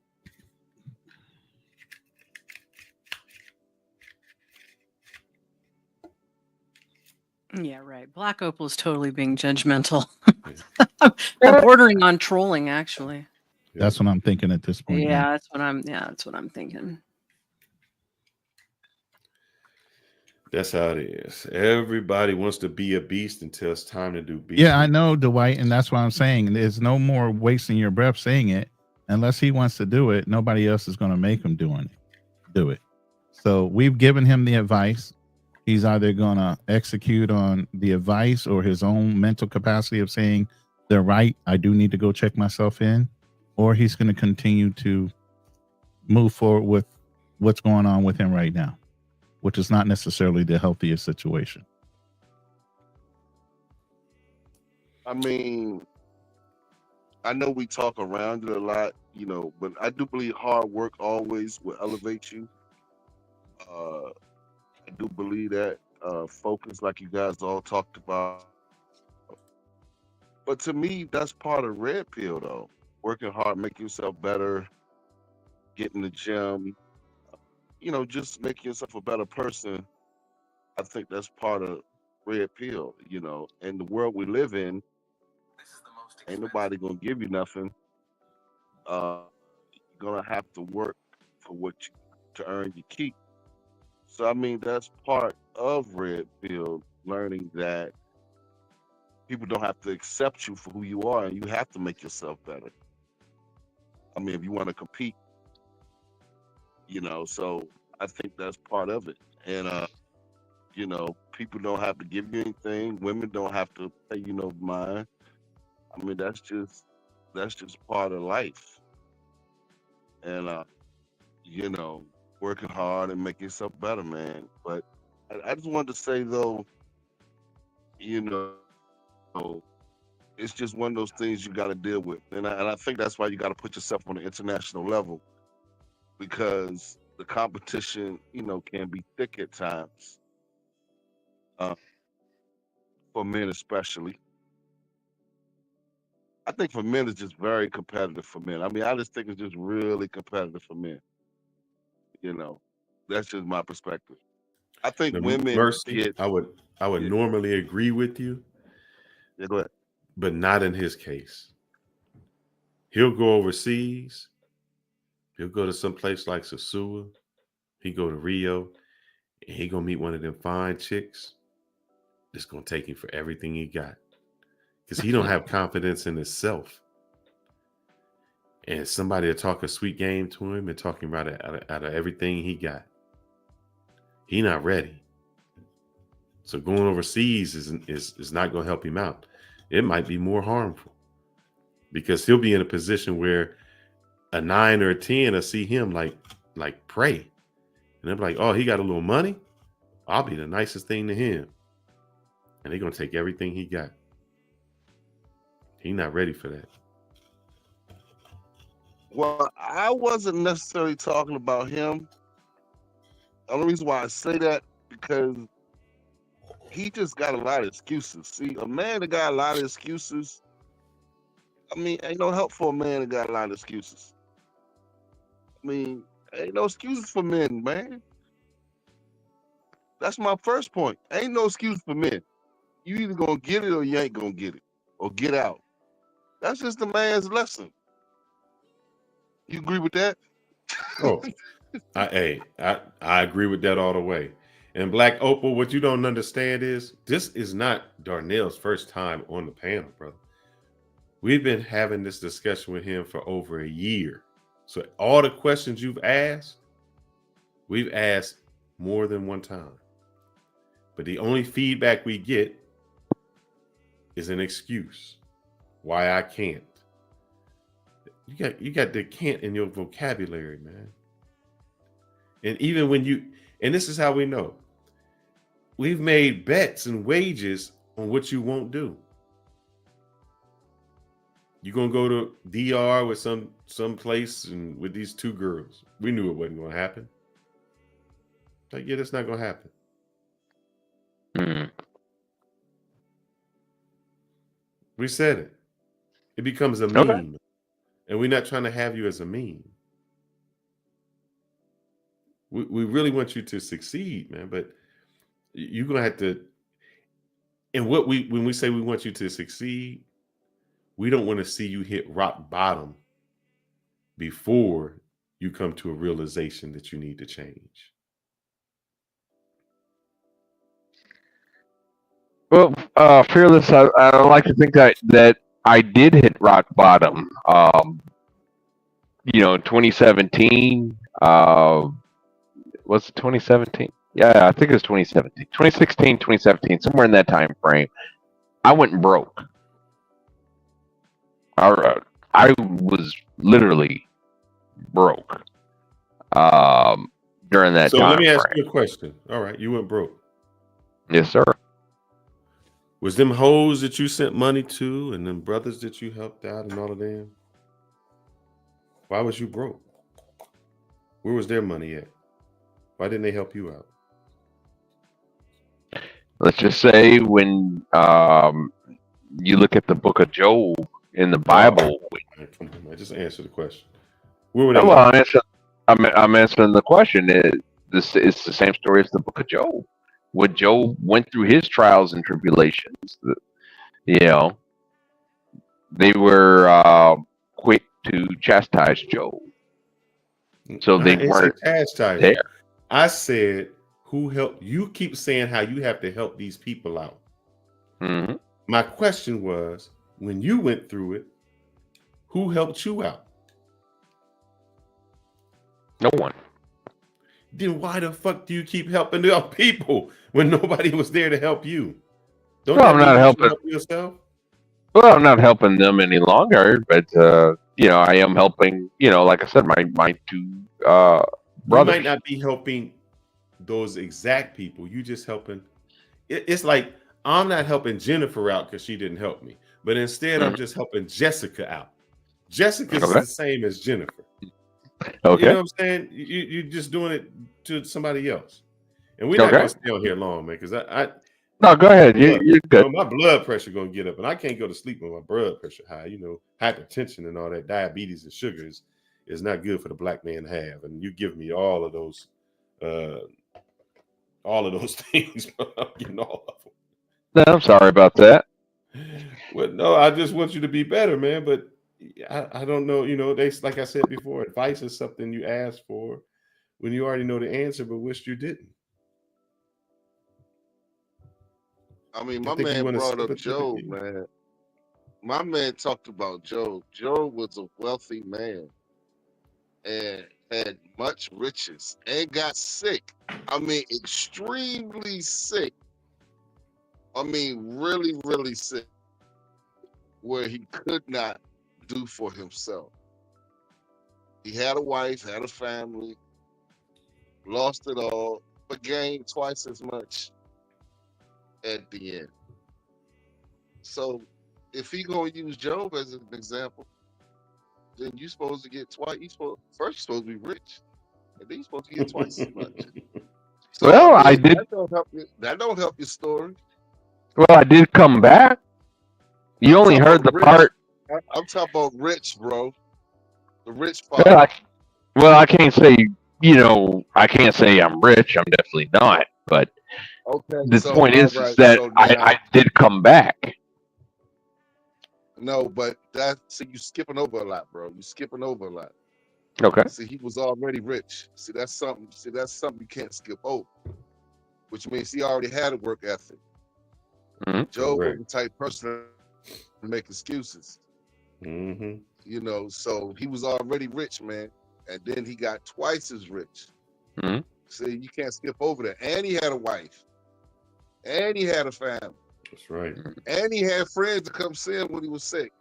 Yeah, right. Black Opal is totally being judgmental. They're bordering on trolling, actually. That's what I'm thinking at this point. Yeah, that's what I'm thinking. That's how it is. Everybody wants to be a beast until it's time to do beast. Yeah, I know, Dwight, and that's what I'm saying. There's no more wasting your breath saying it. Unless he wants to do it, nobody else is going to make him do it. So we've given him the advice. He's either going to execute on the advice or his own mental capacity of saying, they're right, I do need to go check myself in, or he's going to continue to move forward with what's going on with him right now, which is not necessarily the healthiest situation. I mean, I know we talk around it a lot, but I do believe hard work always will elevate you. I do believe that focus, like you guys all talked about. But to me, that's part of red pill, though. Working hard, making yourself better, getting the gym, just making yourself a better person. I think that's part of red pill, And the world we live in, ain't nobody gonna give you nothing. You're gonna have to work for to earn your keep. So I mean, that's part of red pill, learning that people don't have to accept you for who you are, and you have to make yourself better. I mean, if you want to compete, so I think that's part of it. And people don't have to give you anything. Women don't have to pay you no mind. I mean, that's just part of life. And working hard and making yourself better, man. But I just wanted to say though, you know, it's just one of those things you got to deal with, and I think that's why you got to put yourself on an international level, because the competition, can be thick at times, uh, for men especially. I think for men it's just very competitive for men. I mean, I just think it's just really competitive for men. You know, that's just my perspective. I think The women Mercy, get I would yeah, normally agree with you, yeah, go ahead. but not in his case. He'll go overseas. He'll go to some place like Sasua. He go to Rio, and he gonna meet one of them fine chicks. That's gonna take him for everything he got, because he don't have confidence in himself. And somebody will talk a sweet game to him and talk him out of everything he got. He not ready. So going overseas is not going to help him out. It might be more harmful, because he'll be in a position where a 9 or a 10 will see him like prey, and they'll be like, "Oh, he got a little money. I'll be the nicest thing to him," and they're gonna take everything he got. He not ready for that. Well, I wasn't necessarily talking about him. The only reason why I say that, because he just got a lot of excuses. See, a man that got a lot of excuses, I mean, ain't no help for a man that got a lot of excuses. I mean, ain't no excuses for men, man. That's my first point. Ain't no excuse for men. You either gonna get it or you ain't gonna get it, or get out. That's just the man's lesson. You agree with that? Oh, I agree with that all the way. And Black Opal, what you don't understand is this is not Darnell's first time on the panel, brother. We've been having this discussion with him for over a year. So all the questions you've asked, we've asked more than one time. But the only feedback we get is an excuse why I can't. You got the can't in your vocabulary, man. And even when and this is how we know. We've made bets and wages on what you won't do. You're gonna go to DR with some place and with these two girls. We knew it wasn't gonna happen. Like, yeah, that's not gonna happen. We said it. It becomes a meme. And we're not trying to have you as a meme. We really want you to succeed, man. But you're gonna have to. And when we say we want you to succeed, we don't want to see you hit rock bottom before you come to a realization that you need to change. Well, Fearless, I like to think that I did hit rock bottom. 2017. Was it 2017? Yeah, I think it was 2017. 2016, 2017, somewhere in that time frame. I went broke. I was literally broke during that So time let me ask frame. you a question. All right, you went broke. Yes, sir. Was them hoes that you sent money to and them brothers that you helped out and all of them? Why was you broke? Where was their money at? Why didn't they help you out? Let's just say when you look at the book of Job in the Bible. Come on, man. Just answer the question. Where were they? Well, I'm answering the question. It's the same story as the book of Job. When Job went through his trials and tribulations, they were quick to chastise Job. So they weren't there. I said, who helped? You keep saying how you have to help these people out. Mm-hmm. My question was, when you went through it, who helped you out? No one. Then why the fuck do you keep helping the people when nobody was there to help you? I'm not helping yourself. Well, I'm not helping them any longer, but I am helping. Like I said, my two brothers. You might not be helping those exact people. You just helping. It's like I'm not helping Jennifer out because she didn't help me, but instead I'm just helping Jessica out. Jessica's Okay. the same as Jennifer. Okay. You know what I'm saying? You're just doing it to somebody else. And we're not Okay. going to stay on here long, man, because No, go ahead. You're good. my blood pressure going to get up, and I can't go to sleep with my blood pressure high. You know, hypertension and all that, diabetes and sugars is not good for the black man to have. And you give me all of those things, I'm getting all of them. No, I'm sorry about that. Well, no, I just want you to be better, man. But I don't know. You know, they, like I said before, advice is something you ask for when you already know the answer, but wish you didn't. I mean, my man brought up Job, man. My man talked about Job. Job was a wealthy man and had much riches and got sick. I mean, extremely sick. I mean, really, really sick, where he could not do for himself. He had a wife, had a family, lost it all, but gained twice as much at the end. So if he gonna use Job as an example, then you're supposed to get twice. First you're supposed to be rich, and then you're supposed to get twice as much. So Well, I I mean, did. That don't help your story. Well, I did come back. You only heard the rich. part. I'm talking about rich, bro. The rich part. Well, I can't say. You know, I can't say I'm rich. I'm definitely not. But Okay. the so, point is alright, that so now- I did come back. No, but you skipping over a lot, bro. You skipping over a lot. Okay. See, he was already rich. See, that's something you can't skip over. Which means he already had a work ethic. Job was the type of person to make excuses. Mm-hmm. You know, so he was already rich, man. And then he got twice as rich. Mm-hmm. See, you can't skip over that. And he had a wife. And he had a family. That's right. And he had friends to come see him when he was sick.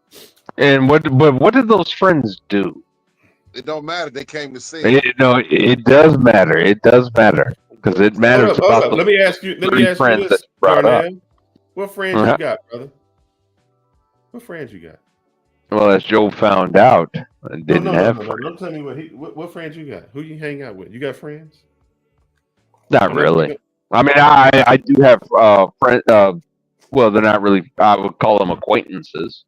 And what did those friends do? It don't matter. They came to see him. It does matter. It does matter because it matters Hold about up. the Let me ask you friends this, that you brought up. Darnell. What friends you got, brother? What friends you got? Well, as Joe found out, and didn't have friends. Don't tell me what friends you got. Who you hang out with? You got friends? Not really. I mean, I do have friends. Well, they're not really. I would call them acquaintances.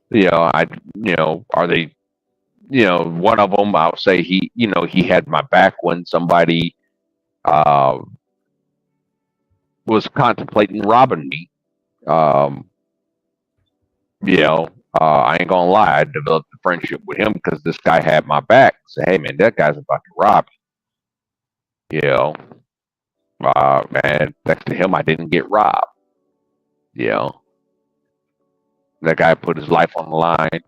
You know, are they? You know, one of them, I'll say he had my back when somebody was contemplating robbing me. I ain't gonna lie, I developed a friendship with him because this guy had my back. Say, hey man, that guy's about to rob you. Man, thanks to him, I didn't get robbed. That guy put his life on the line.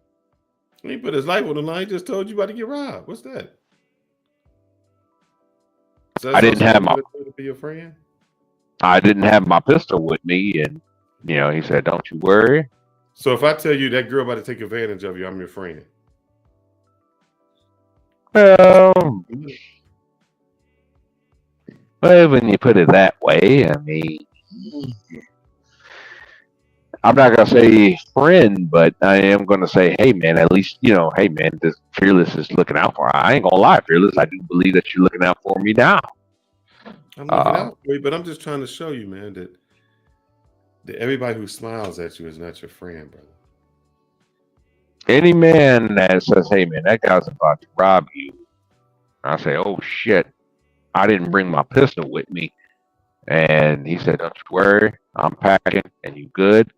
He put his life on the line. He just told you about to get robbed. What's that? So I didn't have to be your friend. I didn't have my pistol with me, and he said, "Don't you worry." So if I tell you that girl about to take advantage of you, I'm your friend. Well, when you put it that way, I mean, I'm not gonna say friend, but I am gonna say, hey man, at least hey man, this Fearless is looking out for her. I ain't gonna lie, Fearless, I do believe that you're looking out for me now. I'm looking out for you, but I'm just trying to show you, man, that everybody who smiles at you is not your friend, brother. Any man that says, hey man, that guy's about to rob you, I say, oh shit, I didn't bring my pistol with me. And he said, don't you worry, I'm packing and you good.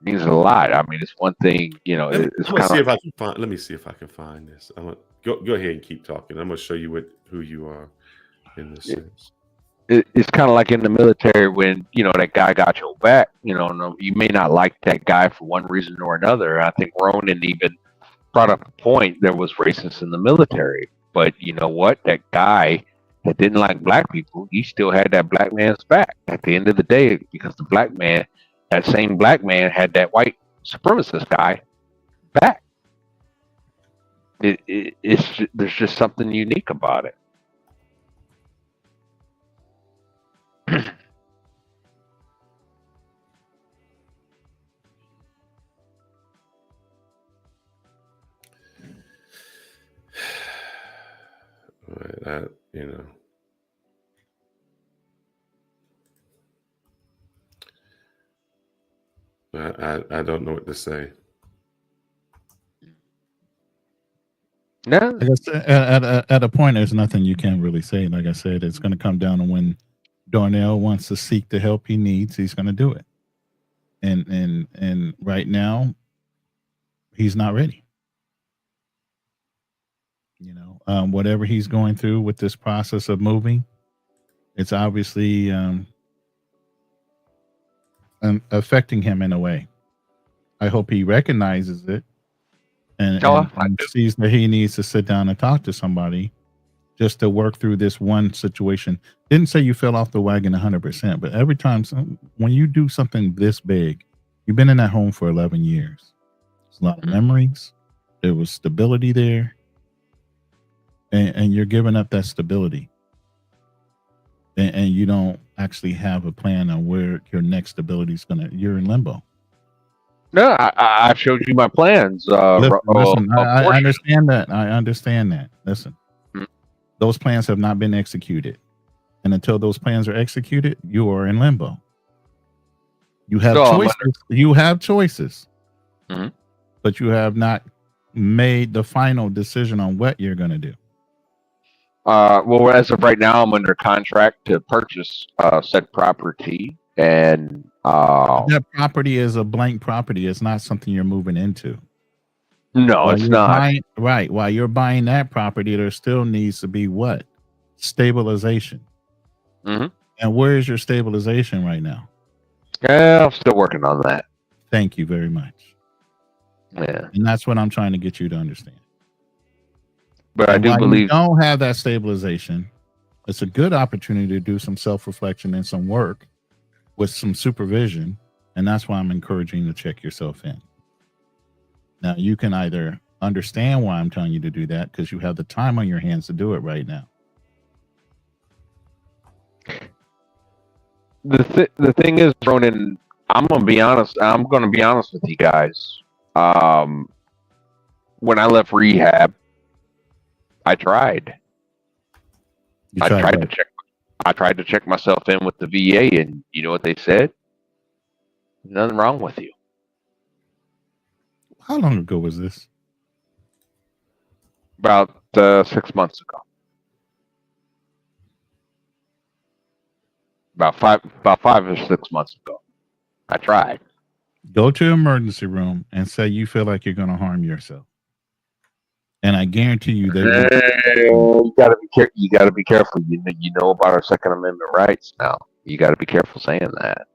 Means a lot. I mean, it's one thing, it's kind of. Let me see if I can find this. I'm gonna go ahead and keep talking. I'm gonna show you who you are in this sense. It's kind of like in the military when that guy got your back. You may not like that guy for one reason or another. I think Ronan even brought up a point. There was racists in the military, but you know what? That guy that didn't like black people, he still had that black man's back at the end of the day, because that same black man had that white supremacist guy back. there's just something unique about it. Right, you know. I don't know what to say. No, I guess at a point, there's nothing you can really say. Like I said, it's going to come down to when Darnell wants to seek the help he needs, he's going to do it. And right now, he's not ready. You know, whatever he's going through with this process of moving, it's obviously affecting him in a way. I hope he recognizes it and sees that he needs to sit down and talk to somebody just to work through this one situation. Didn't say you fell off the wagon 100%, but every time when you do something this big, you've been in that home for 11 years. There's a lot of memories. There was stability there. And you're giving up that stability. And you don't actually have a plan on where your next stability is you're in limbo. No, I showed you my plans. Listen, I understand that. I understand that. Listen, those plans have not been executed. And until those plans are executed, you are in limbo. You have choices. You have choices. But you have not made the final decision on what you're going to do. Well, as of right now, I'm under contract to purchase said property, and that property is a blank property. It's not something you're moving into. No, it's not. Right. While you're buying that property, there still needs to be what? Stabilization. And where is your stabilization right now? Yeah, I'm still working on that. Thank you very much. Yeah. And that's what I'm trying to get you to understand. But I do believe you don't have that stabilization. It's a good opportunity to do some self-reflection and some work with some supervision. And that's why I'm encouraging you to check yourself in. Now, you can either understand why I'm telling you to do that because you have the time on your hands to do it right now. The thing is, Ronan, I'm going to be honest with you guys. When I left rehab, I tried. I tried to check myself in with the VA, and you know what they said? Nothing wrong with you. How long ago was this? About 6 months ago. About five or 6 months ago. I tried. Go to emergency room and say you feel like you're going to harm yourself. And I guarantee you they will. You gotta be careful. You know about our Second Amendment rights now. You gotta be careful saying that.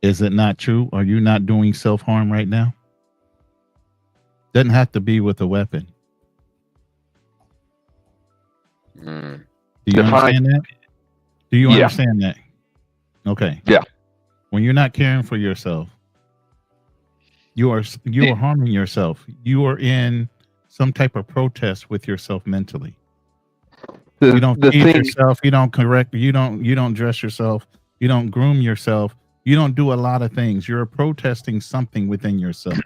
Is it not true? Are you not doing self-harm right now? Doesn't have to be with a weapon. Do you understand that? Do you understand that? Okay. Yeah. When you're not caring for yourself, you are harming yourself. You are in some type of protest with yourself mentally. You don't feed yourself. You don't correct. You don't dress yourself. You don't groom yourself. You don't do a lot of things. You're protesting something within yourself.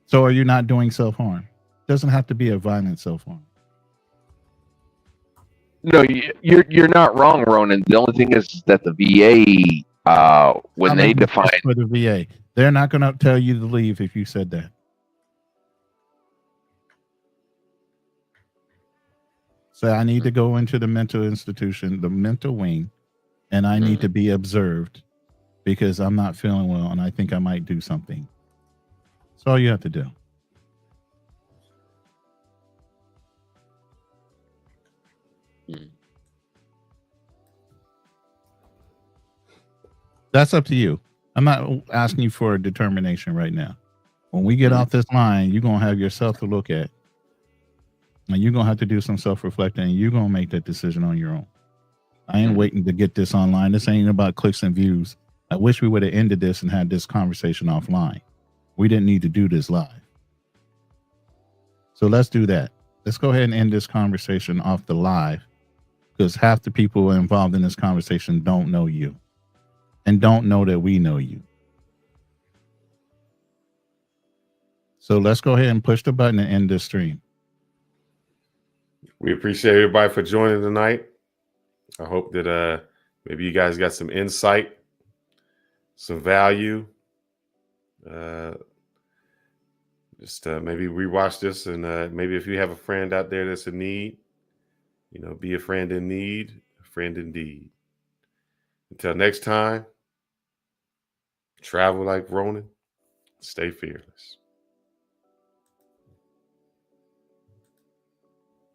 So are you not doing self-harm? Doesn't have to be a violent self-harm. No, you're not wrong, Ronan. The only thing is that the VA, when they define for the VA, they're not going to tell you to leave if you said that. So I need to go into the mental institution, the mental wing, and I need to be observed because I'm not feeling well and I think I might do something. That's all you have to do. That's up to you. I'm not asking you for a determination right now. When we get off this line, you're going to have yourself to look at. And you're going to have to do some self-reflecting and you're going to make that decision on your own. I ain't waiting to get this online. This ain't about clicks and views. I wish we would have ended this and had this conversation offline. We didn't need to do this live. So let's do that. Let's go ahead and end this conversation off the live, because half the people involved in this conversation don't know you and don't know that we know you. So let's go ahead and push the button and end this stream. We appreciate everybody for joining tonight. I hope that maybe you guys got some insight, some value. Just maybe rewatch this, and maybe if you have a friend out there that's in need, be a friend in need, a friend indeed. Until next time, travel like Ronan, stay fearless.